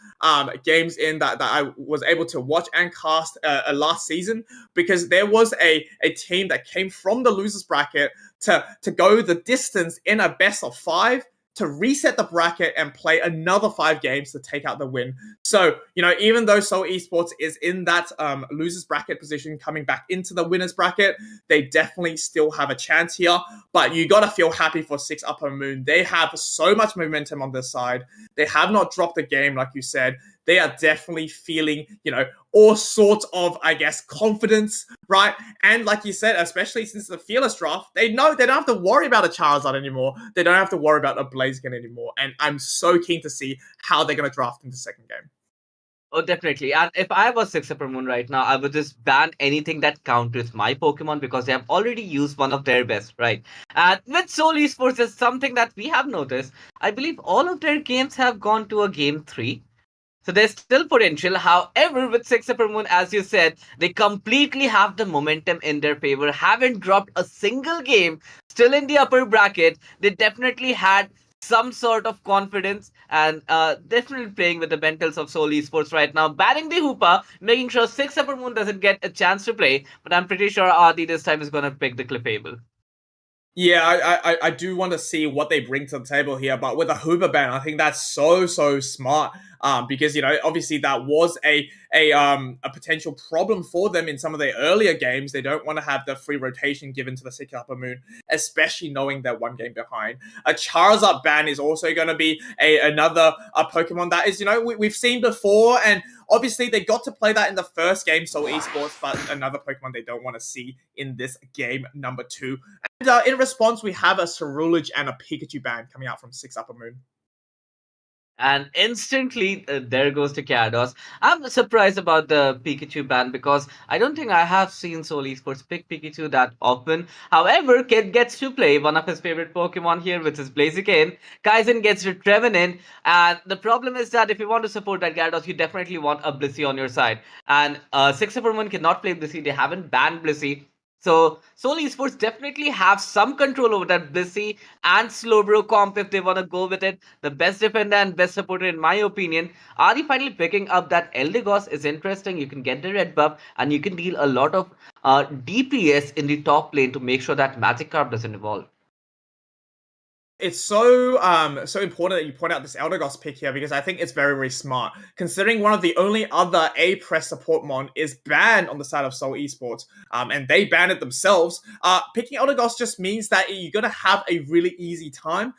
games in that I was able to watch and cast last season, because there was a team that came from the losers bracket to go the distance in a best of 5 to reset the bracket and play another 5 games to take out the win. So, you know, even though Seoul Esports is in that losers bracket position coming back into the winners bracket, they definitely still have a chance here. But you got to feel happy for 6 Upper Moon. They have so much momentum on their side. They have not dropped a game, like you said. They are definitely feeling, you know, all sorts of, I guess, confidence, right? And like you said, especially since the Fearless draft, they know they don't have to worry about a Charizard anymore. They don't have to worry about a Blaziken anymore. And I'm so keen to see how they're going to draft in the second game. Oh, definitely. And if I was 6 Upper Moon right now, I would just ban anything that counters my Pokemon because they have already used one of their best, right? And with Seoul Esports, is something that we have noticed. I believe all of their games have gone to a game 3. So there's still potential. However, with 6 Upper Moon, as you said, they completely have the momentum in their favor. Haven't dropped a single game. Still in the upper bracket. They definitely had some sort of confidence and definitely playing with the mentals of Seoul Esports right now. Banning the Hoopa, making sure 6 Upper Moon doesn't get a chance to play. But I'm pretty sure Adi this time is going to pick the Clefable. Yeah, I do want to see what they bring to the table here, but with a Hoover ban, I think that's so smart. Because, you know, obviously that was a potential problem for them in some of their earlier games. They don't want to have the free rotation given to the 6 Upper Moon, especially knowing they're 1 game behind. A Charizard ban is also going to be another Pokemon that is, you know, we've seen before, and obviously they got to play that in the first game, Seoul Esports, but another Pokemon they don't want to see in this game number 2. And in response, we have a Cerulege and a Pikachu ban coming out from 6 Upper Moon. And instantly, there goes to Gyarados. I'm surprised about the Pikachu ban because I don't think I have seen Seoul Esports pick Pikachu that often. However, Kid gets to play one of his favorite Pokemon here, which is Blaziken. Kaizen gets to Trevenant. And the problem is that if you want to support that Gyarados, you definitely want a Blissey on your side. And 6 Upper Moon cannot play Blissey. They haven't banned Blissey. So Seoul Esports definitely have some control over that Blissey and Slowbro comp if they want to go with it. The best defender and best supporter, in my opinion. Are they finally picking up that Eldegoss is interesting? You can get the red buff and you can deal a lot of DPS in the top lane to make sure that Magic Carp doesn't evolve. It's so important that you point out this Eldegoss pick here because I think it's very, very smart. Considering one of the only other A-Press support mon is banned on the side of Seoul Esports, and they banned it themselves, picking Eldegoss just means that you're gonna have a really easy time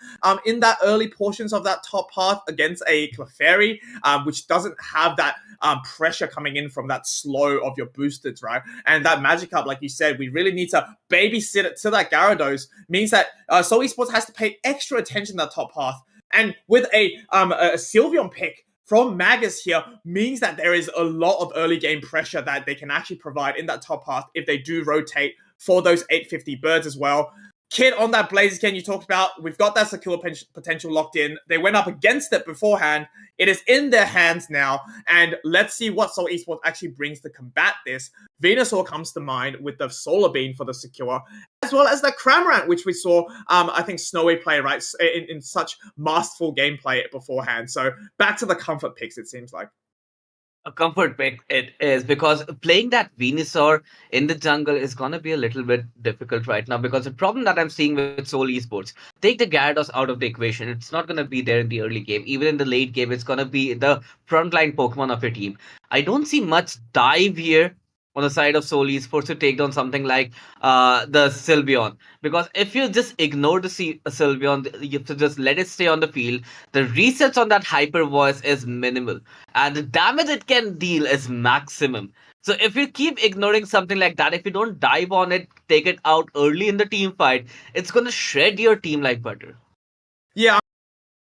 in that early portions of that top path against a Clefairy, which doesn't have that pressure coming in from that slow of your boosters, right? And that Magikarp, like you said, we really need to babysit it to that Gyarados, means that Seoul Esports has to pay extra attention to that top path. And with a Sylveon pick from Magus here means that there is a lot of early game pressure that they can actually provide in that top path if they do rotate for those 850 birds as well. Kid on that Blaziken you talked about, we've got that secure potential locked in. They went up against it beforehand. It is in their hands now, and let's see what Seoul Esports actually brings to combat this. Venusaur comes to mind with the Solar Beam for the secure, as well as the Cramorant, which we saw, I think, Snowy play, right, in such masterful gameplay beforehand. So back to the comfort picks, it seems like. A comfort pick it is, because playing that Venusaur in the jungle is gonna be a little bit difficult right now, because the problem that I'm seeing with Seoul Esports, take the Gyarados out of the equation, it's not gonna be there in the early game. Even in the late game, it's gonna be the frontline Pokemon of your team. I don't see much dive here on the side of Seoul Esports to take down something like the Sylveon. Because if you just ignore the Sylveon, you have to just let it stay on the field, the resets on that Hyper Voice is minimal. And the damage it can deal is maximum. So if you keep ignoring something like that, if you don't dive on it, take it out early in the team fight, it's going to shred your team like butter. Yeah, I'm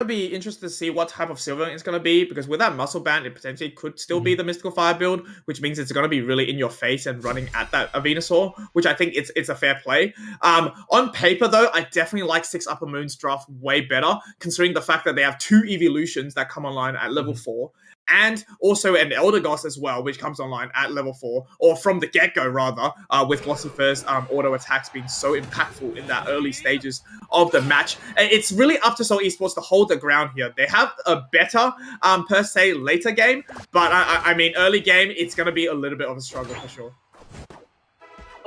going to be interested to see what type of Sylveon it's going to be, because with that Muscle Band, it potentially could still be the Mystical Fire build, which means it's going to be really in your face and running at that Venusaur, which I think it's a fair play. On paper, though, I definitely like 6 Upper Moon's draft way better, considering the fact that they have 2 evolutions that come online at level 4. And also an Eldegoss as well, which comes online at level 4, or from the get-go, rather, with Glossifur's auto attacks being so impactful in that early stages of the match. It's really up to Seoul Esports to hold the ground here. They have a better, per se, later game, but I mean, early game, it's going to be a little bit of a struggle for sure.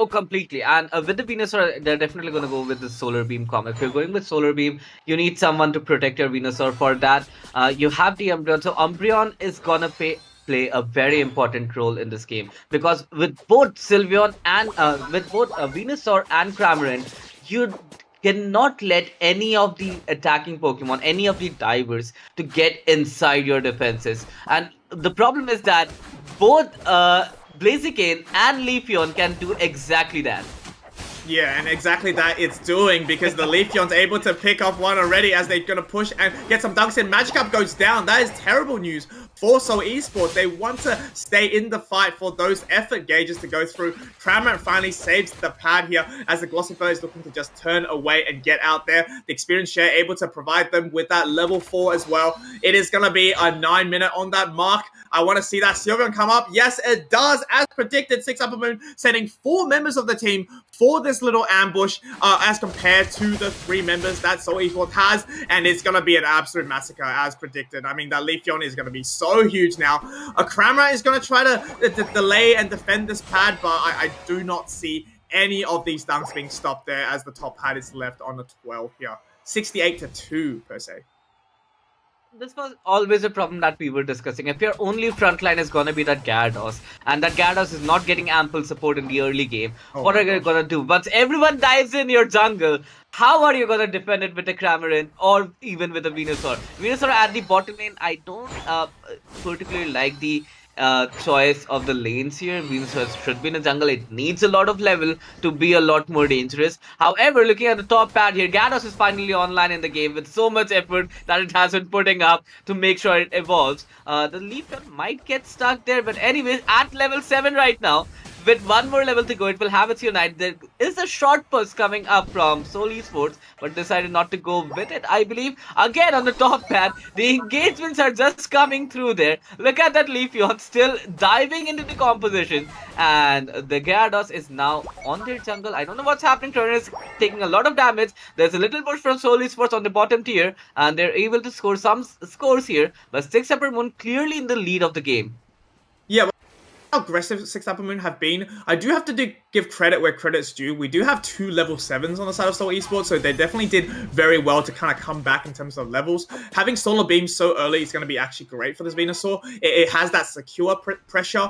Oh, completely. And with the Venusaur, they're definitely going to go with the Solar Beam comp. If you're going with Solar Beam, you need someone to protect your Venusaur. For that, you have the Umbreon. So Umbreon is going to play a very important role in this game. Because with both Sylveon and with both Venusaur and Cramorant, you cannot let any of the attacking Pokemon, any of the divers, to get inside your defenses. And the problem is that both Blaziken and Leafeon can do exactly that. Yeah, and exactly that it's doing, because the Leafeon's able to pick off one already as they're going to push and get some dunks in. Magikarp goes down. That is terrible news for Seoul Esports. They want to stay in the fight for those effort gauges to go through. Cramorant finally saves the pad here as the Glossifur is looking to just turn away and get out there. The experience share able to provide them with that level 4 as well. It is going to be a 9-minute on that mark. I want to see that Sylveon come up. Yes, it does. As predicted, 6 Upper Moon sending 4 members of the team for this little ambush as compared to the 3 members that Seoul Esports has, and it's going to be an absolute massacre as predicted. I mean, that Leafeon is going to be so huge now. A Cramorant is going to try to delay and defend this pad, but I do not see any of these dunks being stopped there as the top pad is left on the 12 here. 68-2 per se. This was always a problem that we were discussing. If your only frontline is going to be that Gyarados, and that Gyarados is not getting ample support in the early game, what are you going to do? Once everyone dives in your jungle, how are you going to defend it with a Cramorant or even with a Venusaur? Venusaur at the bottom lane, I don't particularly like the choice of the lanes here. Venusaur should be in the jungle. It needs a lot of level to be a lot more dangerous. However, looking at the top pad here, Gyarados is finally online in the game with so much effort that it has been putting up to make sure it evolves. The Leafeon might get stuck there, but anyways, at level 7 right now, with one more level to go, it will have its Unite. There is a short push coming up from Seoul Esports, but decided not to go with it, I believe. Again, on the top pad, the engagements are just coming through there. Look at that Leafeon still diving into the composition, and the Gyarados is now on their jungle. I don't know what's happening. Turner is taking a lot of damage. There's a little push from Seoul Esports on the bottom tier, and they're able to score some scores here, but Six Upper Moon clearly in the lead of the game. Yeah, how aggressive Six Upper Moon have been. I do have to give credit where credit's due. We do have 2 level 7s on the side of Soul Esports, so they definitely did very well to kind of come back in terms of levels. Having Solar Beam so early is going to be actually great for this Venusaur. It has that secure pressure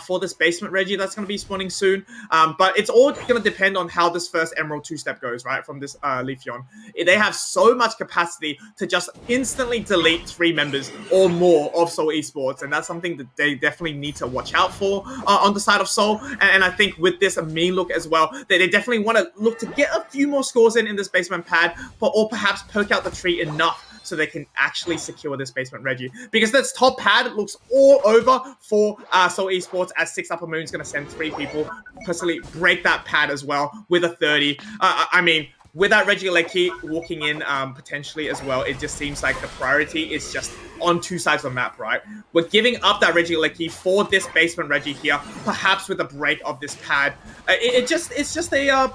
for this basement Reggie that's going to be spawning soon. But it's all going to depend on how this first Emerald 2-step goes, right, from this Leafeon. They have so much capacity to just instantly delete 3 members or more of Soul Esports, and that's something that they definitely need to watch out for on the side of Soul. And I think with this mean look as well, they definitely want to look to get a few more scores in this basement pad, or perhaps poke out the tree enough so they can actually secure this basement Reggie. Because this top pad looks all over for Soul Esports, as Six Upper Moon's going to send 3 people, personally break that pad as well with a 30. I mean, with that Regieleki walking in potentially as well, it just seems like the priority is just on 2 sides of the map, right? We're giving up that Regieleki for this basement Reggie here, perhaps with a break of this pad. It's just a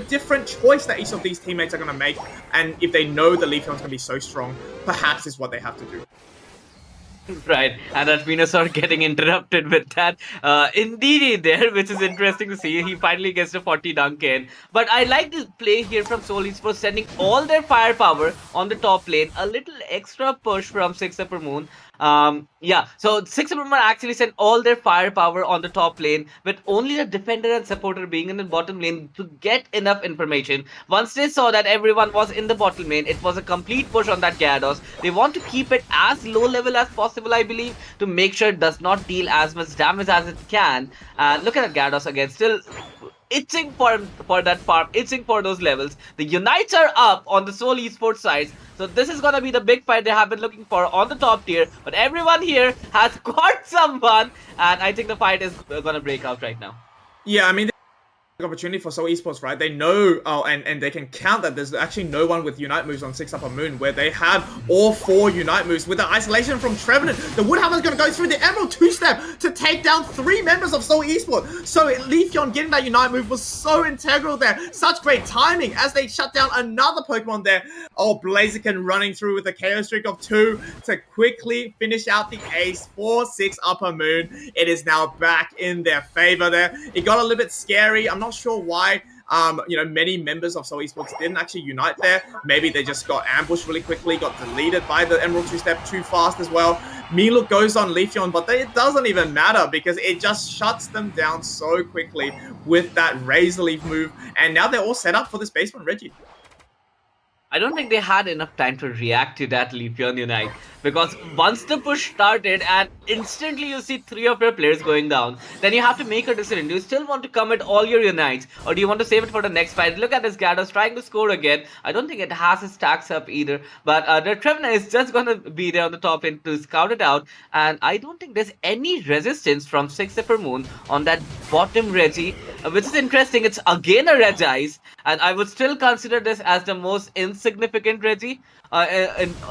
different choice that each of these teammates are going to make, and if they know the Leafeon's going to be so strong, perhaps is what they have to do. Right, and that Venusaur getting interrupted with that indeed there, which is interesting to see. He finally gets the 40 dunk in. But I like the play here from Soul Esports, sending all their firepower on the top lane. A little extra push from Six Upper Moon. So Six Upper Moon actually sent all their firepower on the top lane, with only the defender and supporter being in the bottom lane to get enough information. Once they saw that everyone was in the bottom lane, it was a complete push on that Gyarados. They want to keep it as low level as possible, I believe, to make sure it does not deal as much damage as it can. And look at that Gyarados again, still itching for that farm, itching for those levels. The Unites are up on the Soul Esports side, so this is gonna be the big fight they have been looking for on the top tier. But everyone here has got someone, and I think the fight is gonna break out right now. Yeah, I mean, opportunity for Soul Esports, right? They know, and they can count that there's actually no one with Unite moves on Six Upper Moon, where they have all 4 Unite moves with the isolation from Trevenant. The Woodhammer's going to go through the Emerald 2-step to take down 3 members of Soul Esports. So Leafeon getting that Unite move was so integral there. Such great timing as they shut down another Pokemon there. Oh, Blaziken running through with a KO streak of 2 to quickly finish out the ace for Six Upper Moon. It is now back in their favor there. It got a little bit scary. I'm not sure why many members of Soul Esports didn't actually unite there. Maybe they just got ambushed really quickly, got deleted by the Emerald 2-step too fast as well. Look goes on Leafeon, but it doesn't even matter because it just shuts them down so quickly with that Razor Leaf move. And now they're all set up for this basement Reggie. I don't think they had enough time to react to that Leafeon Unite, because once the push started and instantly you see 3 of your players going down, then you have to make a decision. Do you still want to commit all your Unites, or do you want to save it for the next fight? Look at this Gyarados trying to score again. I don't think it has his stacks up either, but the Trevenant is just going to be there on the top end to scout it out, and I don't think there's any resistance from Six Upper Moon on that bottom Reggie, which is interesting. It's again a Regice, and I would still consider this as the most insignificant Reggie,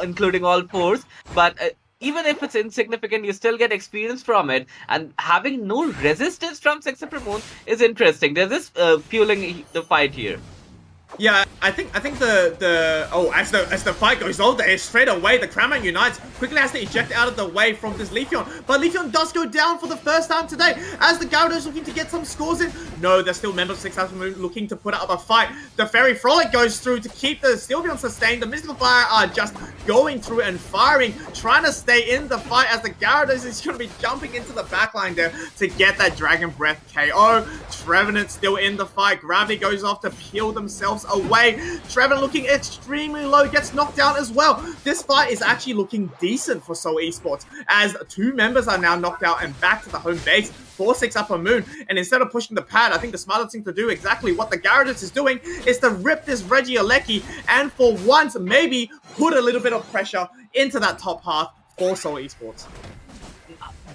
including all 4s, but even if it's insignificant, you still get experience from it, and having no resistance from Six Upper Moon is interesting. There's this fueling the fight here. Yeah, I think as the fight goes on there, straight away the Cramorant Unites quickly has to eject out of the way from this Leafeon. But Leafeon does go down for the first time today as the Gyarados looking to get some scores in. No, there's still members of Six Upper Moon looking to put up a fight. The Fairy Frolic goes through to keep the Sylveon sustained. The Mystical Fire are just going through and firing, trying to stay in the fight as the Gyarados is going to be jumping into the backline there to get that Dragon Breath KO. Trevenant still in the fight. Gravity goes off to peel themselves away. Trevenant looking extremely low, gets knocked down as well. This fight is actually looking decent for Soul Esports as 2 members are now knocked out and back to the home base for Six Upper Moon. And instead of pushing the pad, I think the smartest thing to do, exactly what the Gyarados is doing, is to rip this Regieleki and for once maybe put a little bit of pressure into that top half for Soul Esports.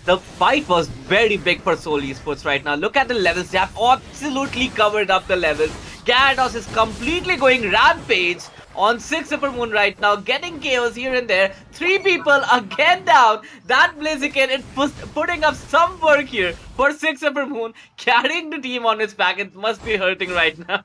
the fight was very big for Seoul Esports right now. Look at the levels. They have absolutely covered up the levels. Gyarados is completely going rampage on 6 Upper Moon right now, getting KOs here and there. 3 people again down. That Blaziken is putting up some work here for 6 Upper Moon, carrying the team on his back. It must be hurting right now.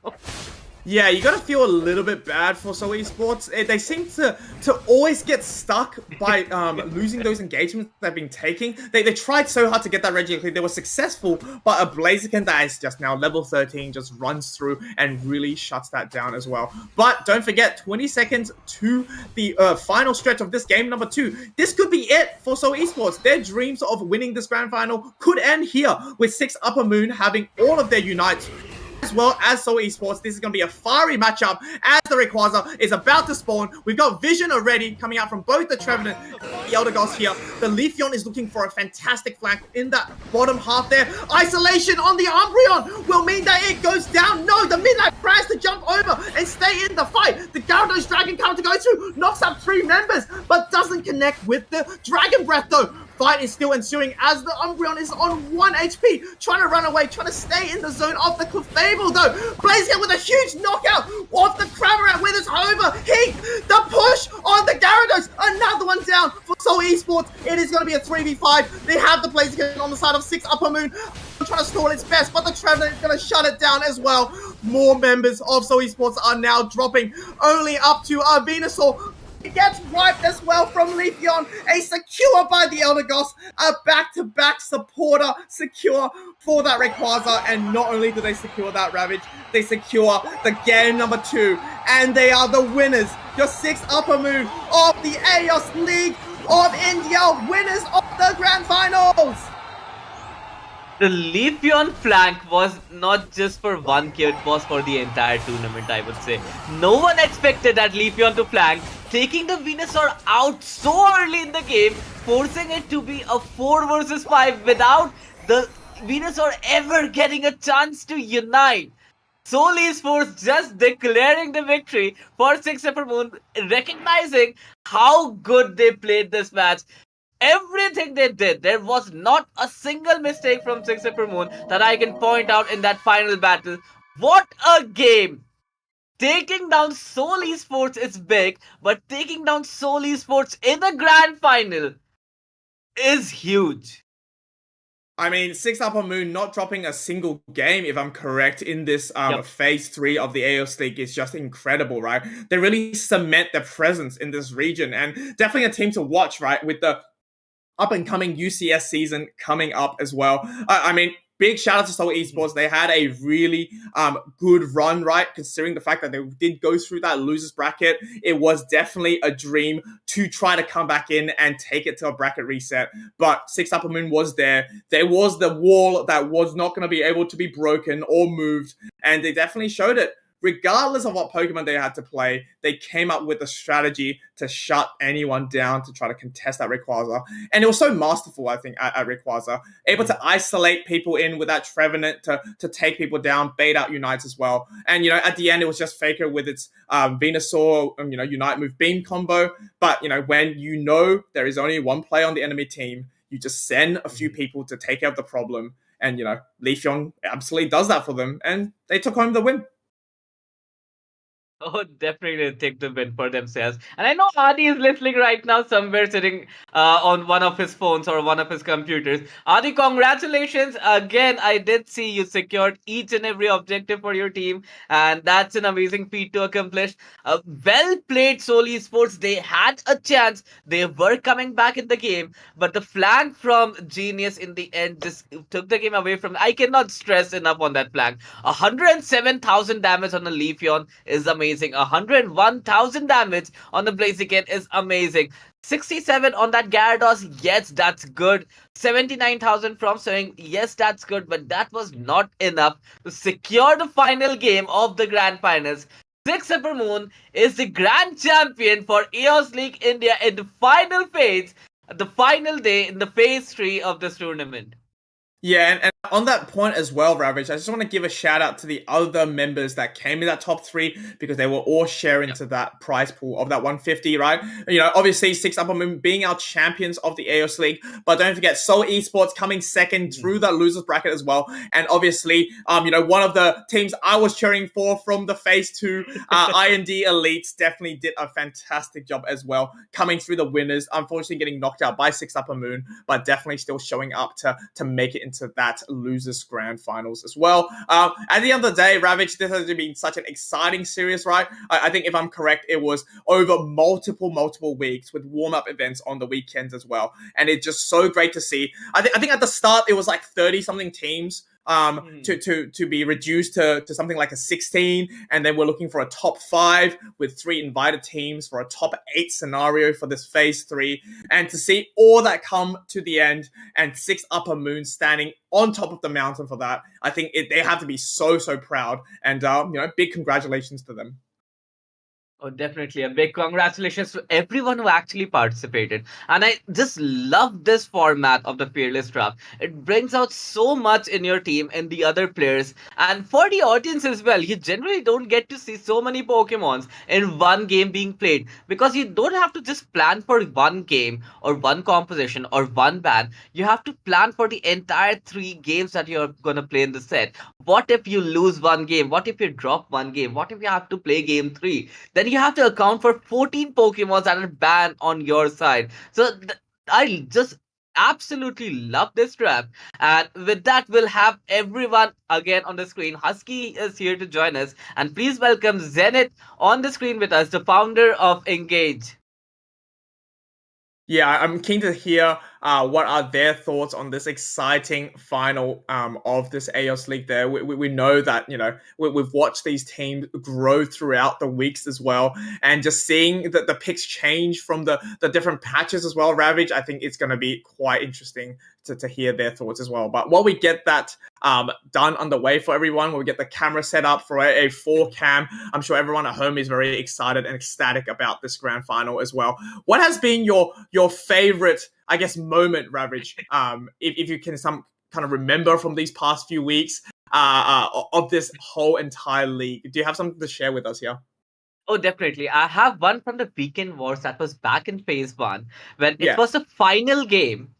Yeah, you gotta feel a little bit bad for Seoul Esports. They seem to always get stuck by losing those engagements they've been taking. They tried so hard to get that regularly. They were successful, but a Blaziken that is just now level 13 just runs through and really shuts that down as well. But don't forget, 20 seconds to the final stretch of this game number 2. This could be it for Seoul Esports. Their dreams of winning this grand final could end here with 6 Upper Moon having all of their unites as well as Seoul Esports. This is going to be a fiery matchup as the Rayquaza is about to spawn. We've got Vision already coming out from both the Trevenant and the Elder Gods here. The Leafeon is looking for a fantastic flank in that bottom half there. Isolation on the Umbreon will mean that it goes down. No, the Midnight tries to jump over and stay in the fight. The Gyarados Dragon counter goes through, knocks up 3 members, but doesn't connect with the Dragon Breath though. Fight is still ensuing as the Umbreon is on 1 HP, trying to run away, trying to stay in the zone of the Clefable though. Blaziken with a huge knockout off the Cramorant with his Hover. Heat, the push on the Gyarados, another one down for Seoul Esports. It is going to be a 3v5. They have the Blaziken on the side of 6 Upper Moon, trying to stall its best, but the Trevenant is going to shut it down as well. More members of Seoul Esports are now dropping, only up to Venusaur. It gets wiped as well from Leafeon. A secure by the Elder Gods. A back-to-back supporter secure for that Rayquaza. And not only do they secure that Ravage, they secure the game number 2. And they are the winners. Your 6 Upper Moon of the AEOS League of India. Winners of the Grand Finals. The Leafeon flank was not just for one kill, it was for the entire tournament, I would say. No one expected that Leafeon to flank, taking the Venusaur out so early in the game, forcing it to be a 4 versus 5 without the Venusaur ever getting a chance to unite. Seoul Esports just declaring the victory for 6 Upper Moon, recognizing how good they played this match. Everything they did, there was not a single mistake from 6 Upper Moon that I can point out in that final battle. What a game! Taking down Seoul Esports is big, but taking down Seoul Esports in the grand final is huge. I mean, 6 Upper Moon not dropping a single game, if I'm correct, in this phase 3 of the AEOS League is just incredible, right? They really cement their presence in this region, and definitely a team to watch, right? With the up-and-coming UCS season coming up as well. I mean, big shout out to Seoul Esports. They had a really good run, right? Considering the fact that they did go through that losers bracket. It was definitely a dream to try to come back in and take it to a bracket reset. But 6 Upper Moon was there. There was the wall that was not going to be able to be broken or moved. And they definitely showed it. Regardless of what Pokemon they had to play, they came up with a strategy to shut anyone down to try to contest that Rayquaza. And it was so masterful, I think, at Rayquaza. Able to isolate people in with that Trevenant to take people down, bait out Unites as well. And, you know, at the end, it was just Faker with its Venusaur, Unite Move Beam combo. But, when there is only one player on the enemy team, you just send a few people to take out the problem. And, Leafeon absolutely does that for them. And they took home the win. Oh, definitely take the win for themselves. And I know Adi is listening right now somewhere sitting on one of his phones or one of his computers. Adi, congratulations. Again, I did see you secured each and every objective for your team. And that's an amazing feat to accomplish. Well played, Seoul Esports. They had a chance. They were coming back in the game. But the flank from Genius in the end just took the game away from... I cannot stress enough on that flank. 107,000 damage on the Leafeon is amazing. 101,000 damage on the Blaziken is amazing. 67 on that Gyarados, yes, that's good. 79,000 from Swing, yes, that's good, but that was not enough to secure the final game of the Grand Finals. 6 Upper Moon is the Grand Champion for AEOS League India in the final phase, the final day in the phase 3 of this tournament. Yeah, and on that point as well, Ravage, I just want to give a shout out to the other members that came in that top three because they were all sharing to that prize pool of that 150, right? You know, obviously Six Upper Moon being our champions of the AEOS League, but don't forget Seoul Esports coming second through that losers bracket as well. And obviously, you know, one of the teams I was cheering for from the phase 2, IND Elites definitely did a fantastic job as well, coming through the winners, unfortunately getting knocked out by Six Upper Moon, but definitely still showing up to make it into that losers grand finals as well. At the end of the day, Ravage, this has been such an exciting series, right? I think if I'm correct, it was over multiple weeks with warm-up events on the weekends as well. And it's just so great to see. I think at the start, it was like 30-something teams to be reduced to something like a 16, and then we're looking for a top 5 with 3 invited teams for a top 8 scenario for this phase 3, and to see all that come to the end and Six Upper Moon standing on top of the mountain for that, I think they have to be so proud, and you know, big congratulations to them. Oh, definitely. A big congratulations to everyone who actually participated. And I just love this format of the Fearless Draft. It brings out so much in your team and the other players. And for the audience as well, you generally don't get to see so many Pokemons in one game being played because you don't have to just plan for one game or one composition or one ban. You have to plan for the entire 3 games that you're going to play in the set. What if you lose one game? What if you drop one game? What if you have to play game 3? Then you have to account for 14 Pokemons that are banned on your side. So I just absolutely love this draft. And with that, we'll have everyone again on the screen. Husky is here to join us. And please welcome Zenith on the screen with us, the founder of Engage. Yeah, I'm keen to hear what are their thoughts on this exciting final of this AEOS League there. We know that, you know, we've watched these teams grow throughout the weeks as well, and just seeing that the picks change from the different patches as well, Ravage, I think it's going to be quite interesting to hear their thoughts as well. But while we get that done underway for everyone, when we get the camera set up for a 4-cam, I'm sure everyone at home is very excited and ecstatic about this grand final as well. What has been your favorite, I guess, moment, Ravage, if you can some kind of remember from these past few weeks of this whole entire league? Do you have something to share with us here? Oh, definitely. I have one from the Weekend Wars that was back in phase 1 when it was the final game.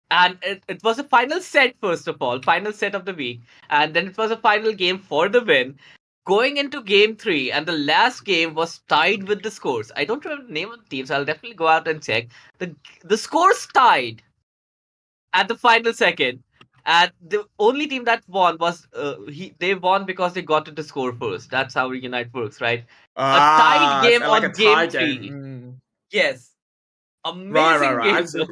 And it was a final set, first of all, final set of the week. And then it was a final game for the win. Going into game 3, and the last game was tied with the scores. I don't remember the name of the team, so I'll definitely go out and check. The scores tied at the final second. And the only team that won was they won because they got to the score first. That's how Unite works, right? A tied game like on a game tie 3. game. Yes. Amazing Right. game.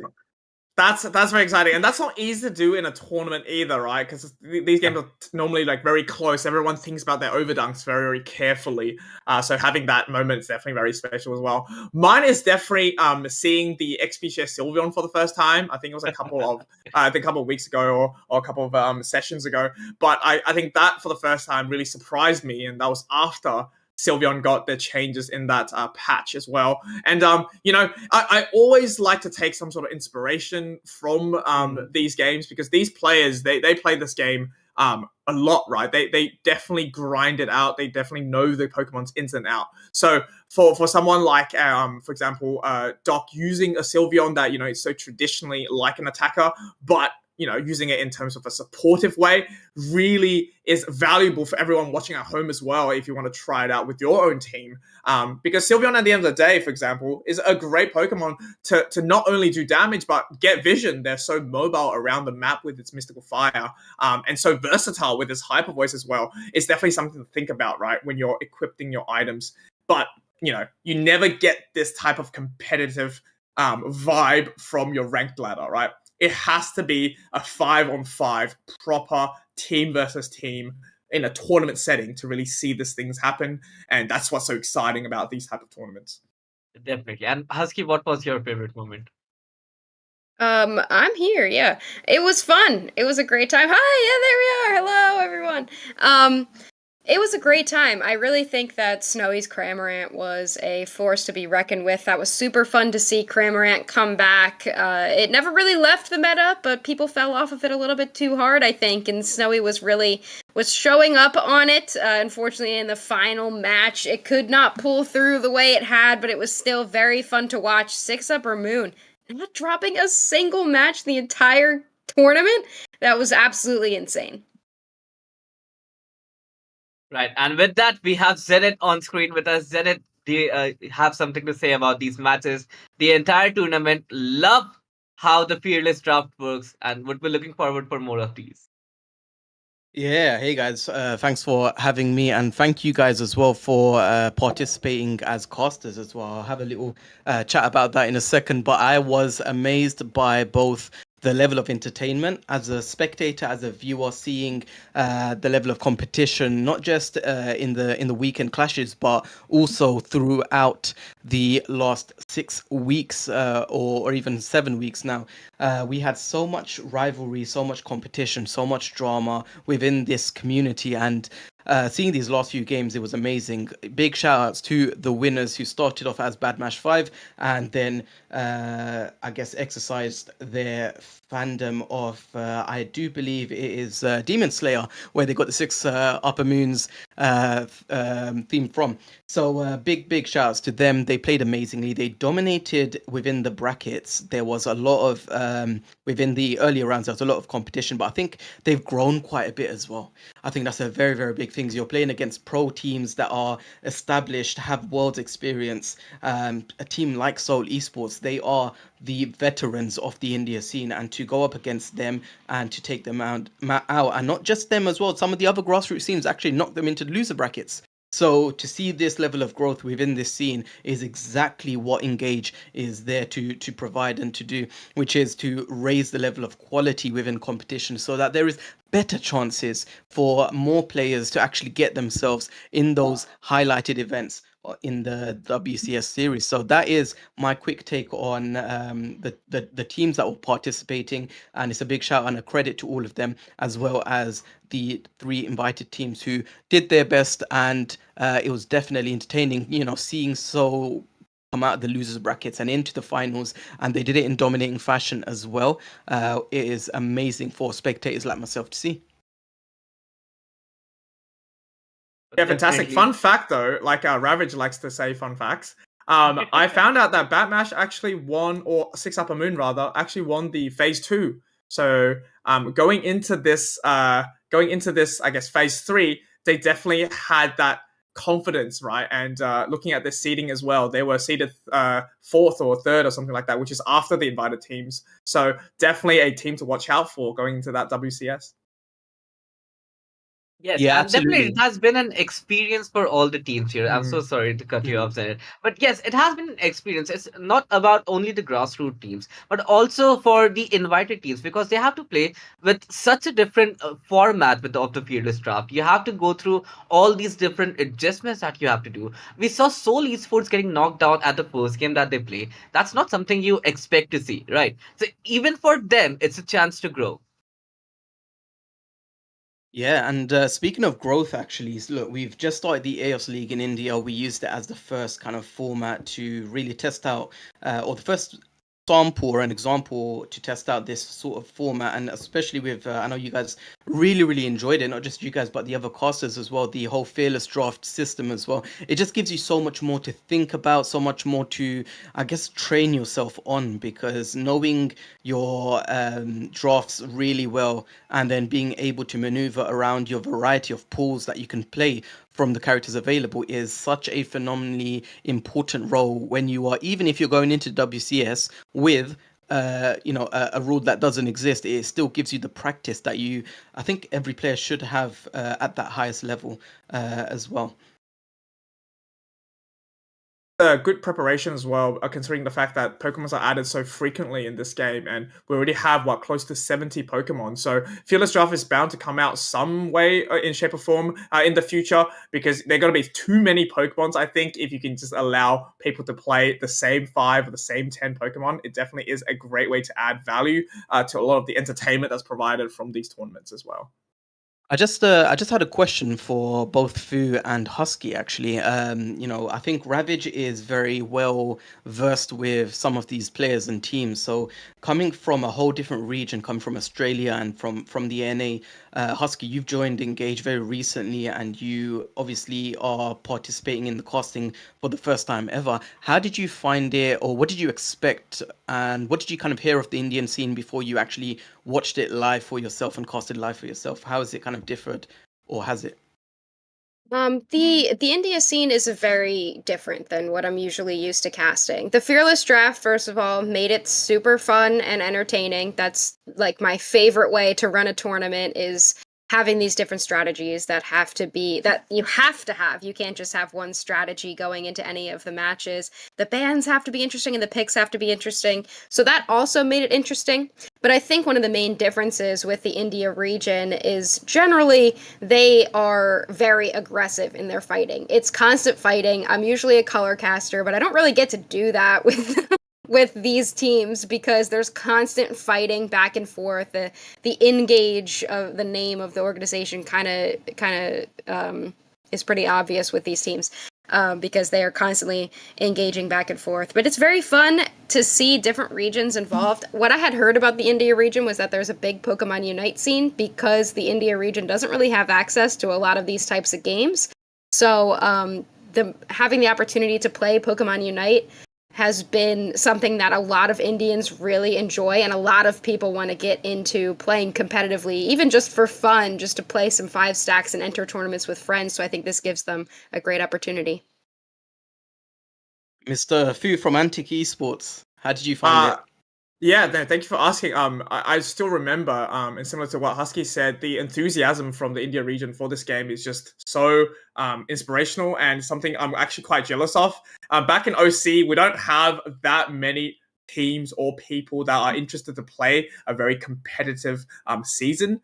That's very exciting, and that's not easy to do in a tournament either, right? Because these games are normally like very close. Everyone thinks about their overdunks very carefully. So having that moment is definitely very special as well. Mine is definitely seeing the XP share Sylveon for the first time. I think it was a couple of weeks ago or a couple of sessions ago. But I think that for the first time really surprised me, and that was after Sylveon got the changes in that patch as well. And, you know, I always like to take some sort of inspiration from these games, because these players, they play this game a lot, right? They definitely grind it out. They definitely know the Pokemon's ins and out. So for someone like, for example, Doc using a Sylveon that, you know, is so traditionally like an attacker, but you know, using it in terms of a supportive way really is valuable for everyone watching at home as well if you want to try it out with your own team. Because Sylveon at the end of the day, for example, is a great Pokemon to not only do damage, but get vision. They're so mobile around the map with its Mystical Fire, and so versatile with its Hyper Voice as well. It's definitely something to think about, right, when you're equipping your items. But, you know, you never get this type of competitive vibe from your ranked ladder, right? It has to be a 5-on-5 proper team versus team in a tournament setting to really see these things happen. And that's what's so exciting about these type of tournaments. Definitely. And Husky, what was your favorite moment? I'm here, yeah. It was fun. It was a great time. Hi, yeah, there we are. Hello, everyone. It was a great time. I really think that Snowy's Cramorant was a force to be reckoned with. That was super fun to see Cramorant come back. It never really left the meta, but people fell off of it a little bit too hard, I think, and Snowy was showing up on it. Unfortunately, in the final match, it could not pull through the way it had, but it was still very fun to watch. 6 Upper Moon, not dropping a single match the entire tournament. That was absolutely insane. Right, and with that, we have Zenit on screen with us. Zenit, do you have something to say about these matches? The entire tournament, love how the fearless draft works, and would be looking forward for more of these. Yeah, hey guys, thanks for having me, and thank you guys as well for participating as casters as well. I'll have a little chat about that in a second, but I was amazed by both the level of entertainment as a spectator, as a viewer, seeing the level of competition, not just in the weekend clashes, but also throughout the last 6 weeks or even 7 weeks now. We had so much rivalry, so much competition, so much drama within this community, and seeing these last few games, it was amazing. Big shout outs to the winners who started off as Bad Mash 5 and then I guess exercised their fandom of I do believe it is Demon Slayer, where they got the 6 Upper Moons theme from. So big shout outs to them. They played amazingly. They dominated within the brackets. There was a lot of within the earlier rounds, there was a lot of competition, but I think they've grown quite a bit as well. I think that's a very big thing. You're playing against pro teams that are established, have world experience. A team like Seoul Esports, they are the veterans of the India scene, and to go up against them and to take them out, and not just them as well, some of the other grassroots teams actually knocked them into loser brackets. So to see this level of growth within this scene is exactly what INGAGE is there to provide and to do, which is to raise the level of quality within competition so that there is better chances for more players to actually get themselves in those highlighted events in the WCS series. So that is my quick take on the teams that were participating, and it's a big shout and a credit to all of them, as well as the 3 invited teams who did their best, and it was definitely entertaining, seeing so come out of the losers brackets and into the finals, and they did it in dominating fashion as well. It is amazing for spectators like myself to see. Yeah, fantastic. Definitely. Fun fact though, like Ravage likes to say fun facts. I found out that Batmash actually won, or 6 Upper Moon rather, actually won the phase 2. So going into this, I guess phase 3, they definitely had that confidence, right? And looking at the seeding as well, they were seeded 4th or 3rd or something like that, which is after the invited teams. So definitely a team to watch out for going into that WCS. Yes, Yeah, and definitely it absolutely. has been an experience for all the teams here. I'm so sorry to cut you off, Zenit. But yes, it has been an experience. It's not about only the grassroots teams, but also for the invited teams, because they have to play with such a different format of the fearless draft. You have to go through all these different adjustments that you have to do. We saw Seoul Esports getting knocked out at the first game that they play. That's not something you expect to see, right? So even for them, it's a chance to grow. Yeah, and speaking of growth, actually, look, we've just started the AEOS League in India. We used it as the first kind of format to really test out, or the first sample or an example to test out this sort of format. And especially with, I know you guys really enjoyed it, not just you guys, but the other casters as well, the whole fearless draft system as well. It just gives you so much more to think about, so much more to, I guess, train yourself on, because knowing your drafts really well and then being able to maneuver around your variety of pools that you can play from the characters available is such a phenomenally important role when you are, even if you're going into WCS with a rule that doesn't exist. It still gives you the practice that I think every player should have at that highest level as well. Good preparation as well, considering the fact that Pokemons are added so frequently in this game, and we already have close to 70 Pokemon. So Fearless Draft is bound to come out some way, in shape or form, in the future, because there are going to be too many Pokemons. I think if you can just allow people to play the same 5 or the same 10 Pokemon, it definitely is a great way to add value to a lot of the entertainment that's provided from these tournaments as well. I just had a question for both Fu and Husky actually. I think Ravage is very well versed with some of these players and teams. So coming from a whole different region, coming from Australia and from the NA, Husky, you've joined Engage very recently, and you obviously are participating in the casting for the first time ever. How did you find it, or what did you expect, and what did you kind of hear of the Indian scene before you actually watched it live for yourself and casted live for yourself? How has it kind of differed, or has it? The India scene is very different than what I'm usually used to casting. The Fearless Draft, first of all, made it super fun and entertaining. That's like my favorite way to run a tournament is having these different strategies that you have to have. You can't just have one strategy going into any of the matches. The bans have to be interesting and the picks have to be interesting. So that also made it interesting. But I think one of the main differences with the India region is generally they are very aggressive in their fighting. It's constant fighting. I'm usually a color caster, but I don't really get to do that with with these teams because there's constant fighting back and forth. The INGAGE of the name of the organization kind of is pretty obvious with these teams. Because they are constantly engaging back and forth. But it's very fun to see different regions involved. What I had heard about the India region was that there's a big Pokemon Unite scene because the India region doesn't really have access to a lot of these types of games. So having the opportunity to play Pokemon Unite has been something that a lot of Indians really enjoy, and a lot of people want to get into playing competitively, even just for fun, just to play some 5 stacks and enter tournaments with friends. So I think this gives them a great opportunity. Mr. Fu from Antic Esports, how did you find it? Yeah, no, thank you for asking. I still remember, and similar to what Husky said, the enthusiasm from the India region for this game is just so inspirational and something I'm actually quite jealous of. Back in OC, we don't have that many teams or people that are interested to play a very competitive season.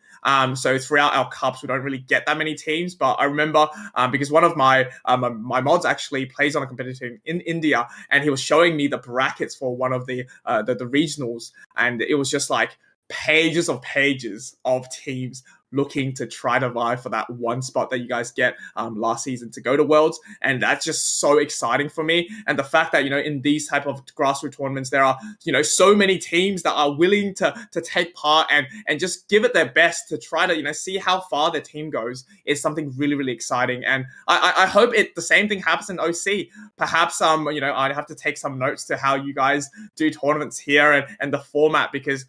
So throughout our cups, we don't really get that many teams. But I remember because one of my mods actually plays on a competitive team in India, and he was showing me the brackets for one of the regionals, and it was just like pages of teams looking to try to vie for that one spot that you guys get last season to go to Worlds, and that's just so exciting for me. And the fact that in these type of grassroots tournaments there are so many teams that are willing to take part and just give it their best to try to see how far their team goes is something really, really exciting. And I hope the same thing happens in OC. Perhaps I'd have to take some notes to how you guys do tournaments here and the format, because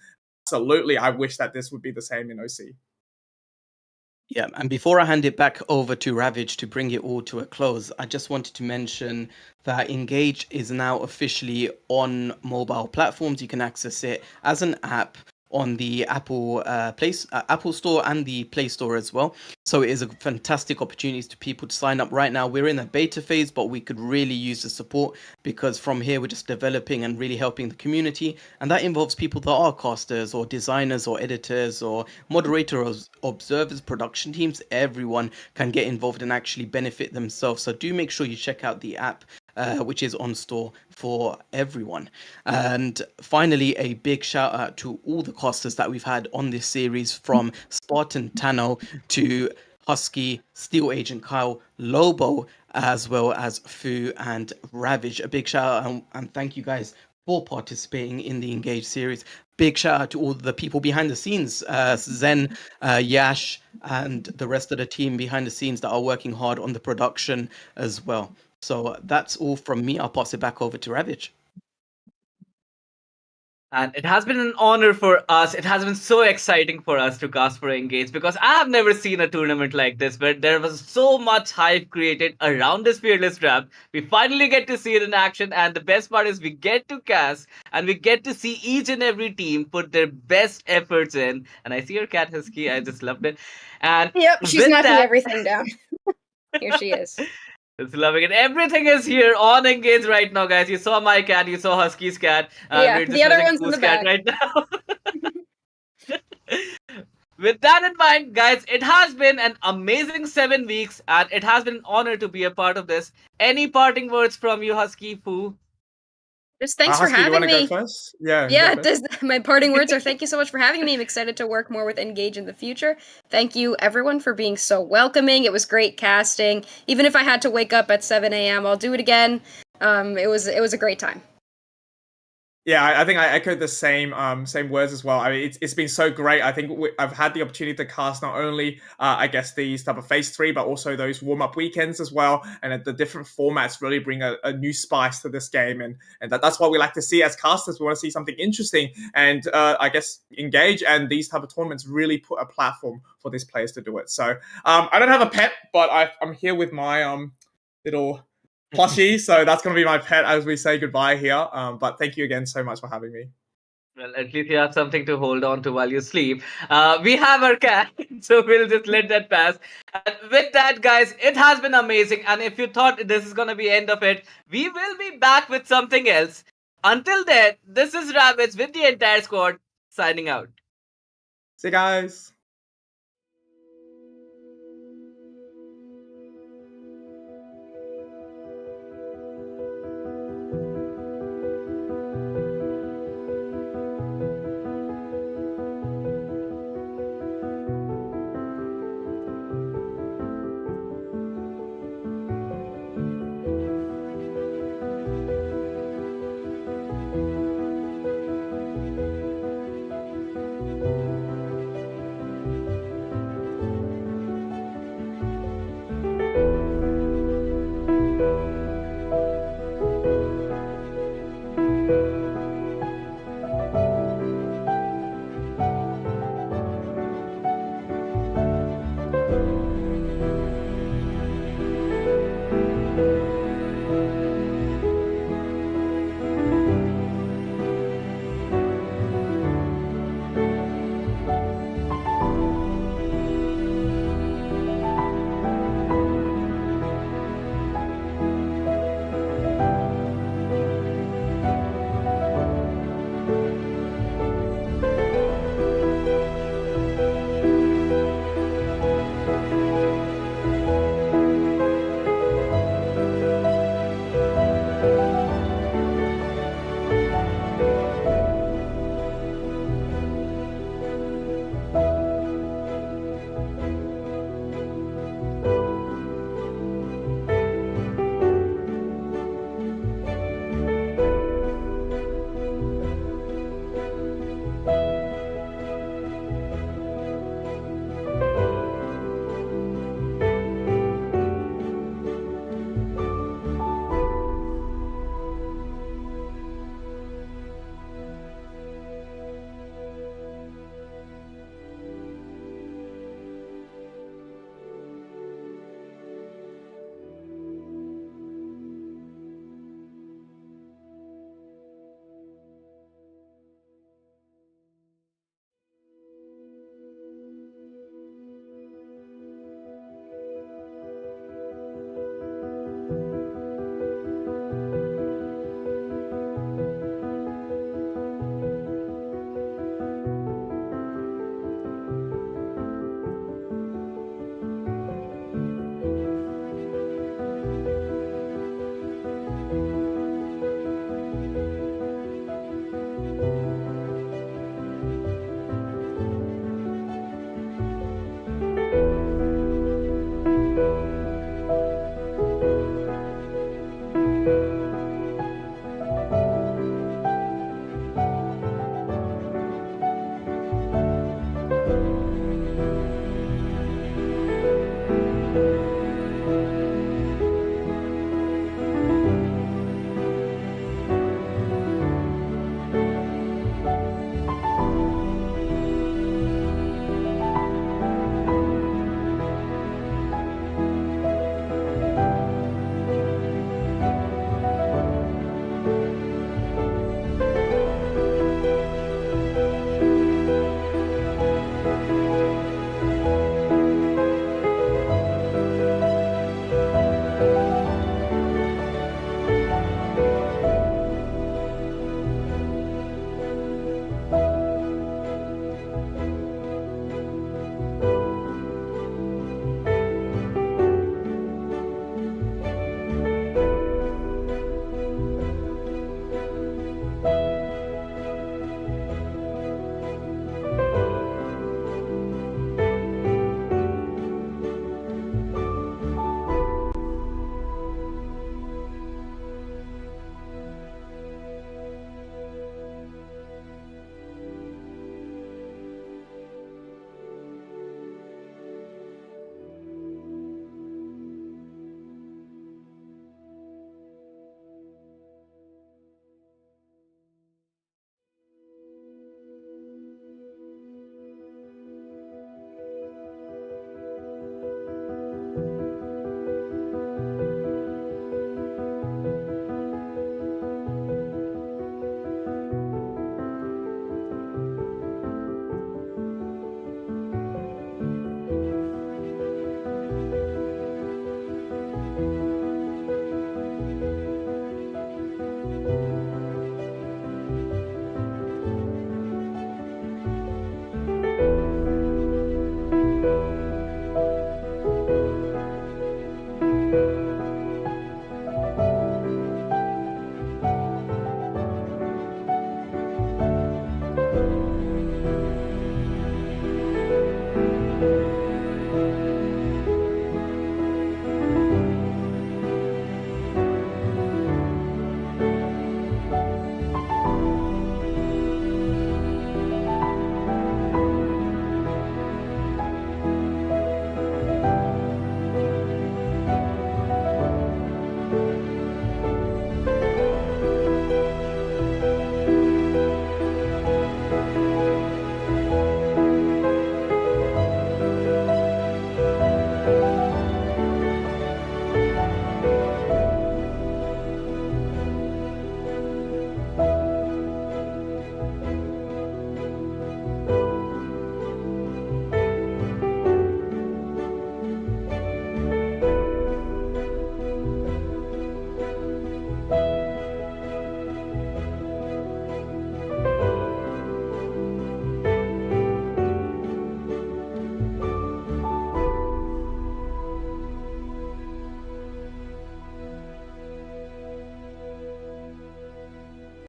absolutely I wish that this would be the same in OC. Yeah, and before I hand it back over to Ravage to bring it all to a close, I just wanted to mention that Engage is now officially on mobile platforms. You can access it as an app on the Apple Apple Store and the Play Store as well. So it is a fantastic opportunity to people to sign up right now. We're in a beta phase, but we could really use the support, because from here we're just developing and really helping the community, and that involves people that are casters or designers or editors or moderators, observers, production teams. Everyone can get involved and actually benefit themselves. So do make sure you check out the app, which is on store for everyone. And finally, a big shout out to all the casters that we've had on this series, from Spartan Tano to Husky, Steel Agent Kyle, Lobo, as well as Fu and Ravage. A big shout out and thank you guys for participating in the Engage series. Big shout out to all the people behind the scenes, Zen, Yash, and the rest of the team behind the scenes that are working hard on the production as well. So that's all from me. I'll pass it back over to Ravage. And it has been an honor for us. It has been so exciting for us to cast for Engage, because I have never seen a tournament like this where there was so much hype created around this Fearless Draft. We finally get to see it in action, and the best part is we get to cast and we get to see each and every team put their best efforts in. And I see your cat, Husky. I just loved it. And Yep, she's with knocking that, everything down. Here she is. it's loving it. Everything is here on Engage right now, guys. You saw my cat, you saw Husky's cat. Yeah, We're just the other missing one's in Pooh's the cat back. right now. With that in mind, guys, it has been an amazing 7 weeks, and it has been an honor to be a part of this. Any parting words from you, Husky, Pooh? Just thanks for Husky, do you want having to go me. first? Yeah. you Yeah, go first. my parting words are thank you so much for having me. I'm excited to work more with Engage in the future. Thank you, everyone, for being so welcoming. It was great casting. Even if I had to wake up at 7 a.m., I'll do it again. It was a great time. Yeah, I think I echoed the same words as well. I mean, it's been so great. I think I've had the opportunity to cast not only I guess these type of phase 3, but also those warm up weekends as well. And the different formats really bring a new spice to this game, and that's what we like to see as casters. We want to see something interesting, and I guess Engage and these type of tournaments really put a platform for these players to do it. So I don't have a pet, but I'm here with my little plushie, so that's going to be my pet as we say goodbye here. But thank you again so much for having me. Well, at least you have something to hold on to while you sleep. We have our cat, so we'll just let that pass. And with that, guys, it has been amazing. And if you thought this is gonna be end of it, we will be back with something else. Until then, this is Rabbits with the entire squad signing out. See you guys.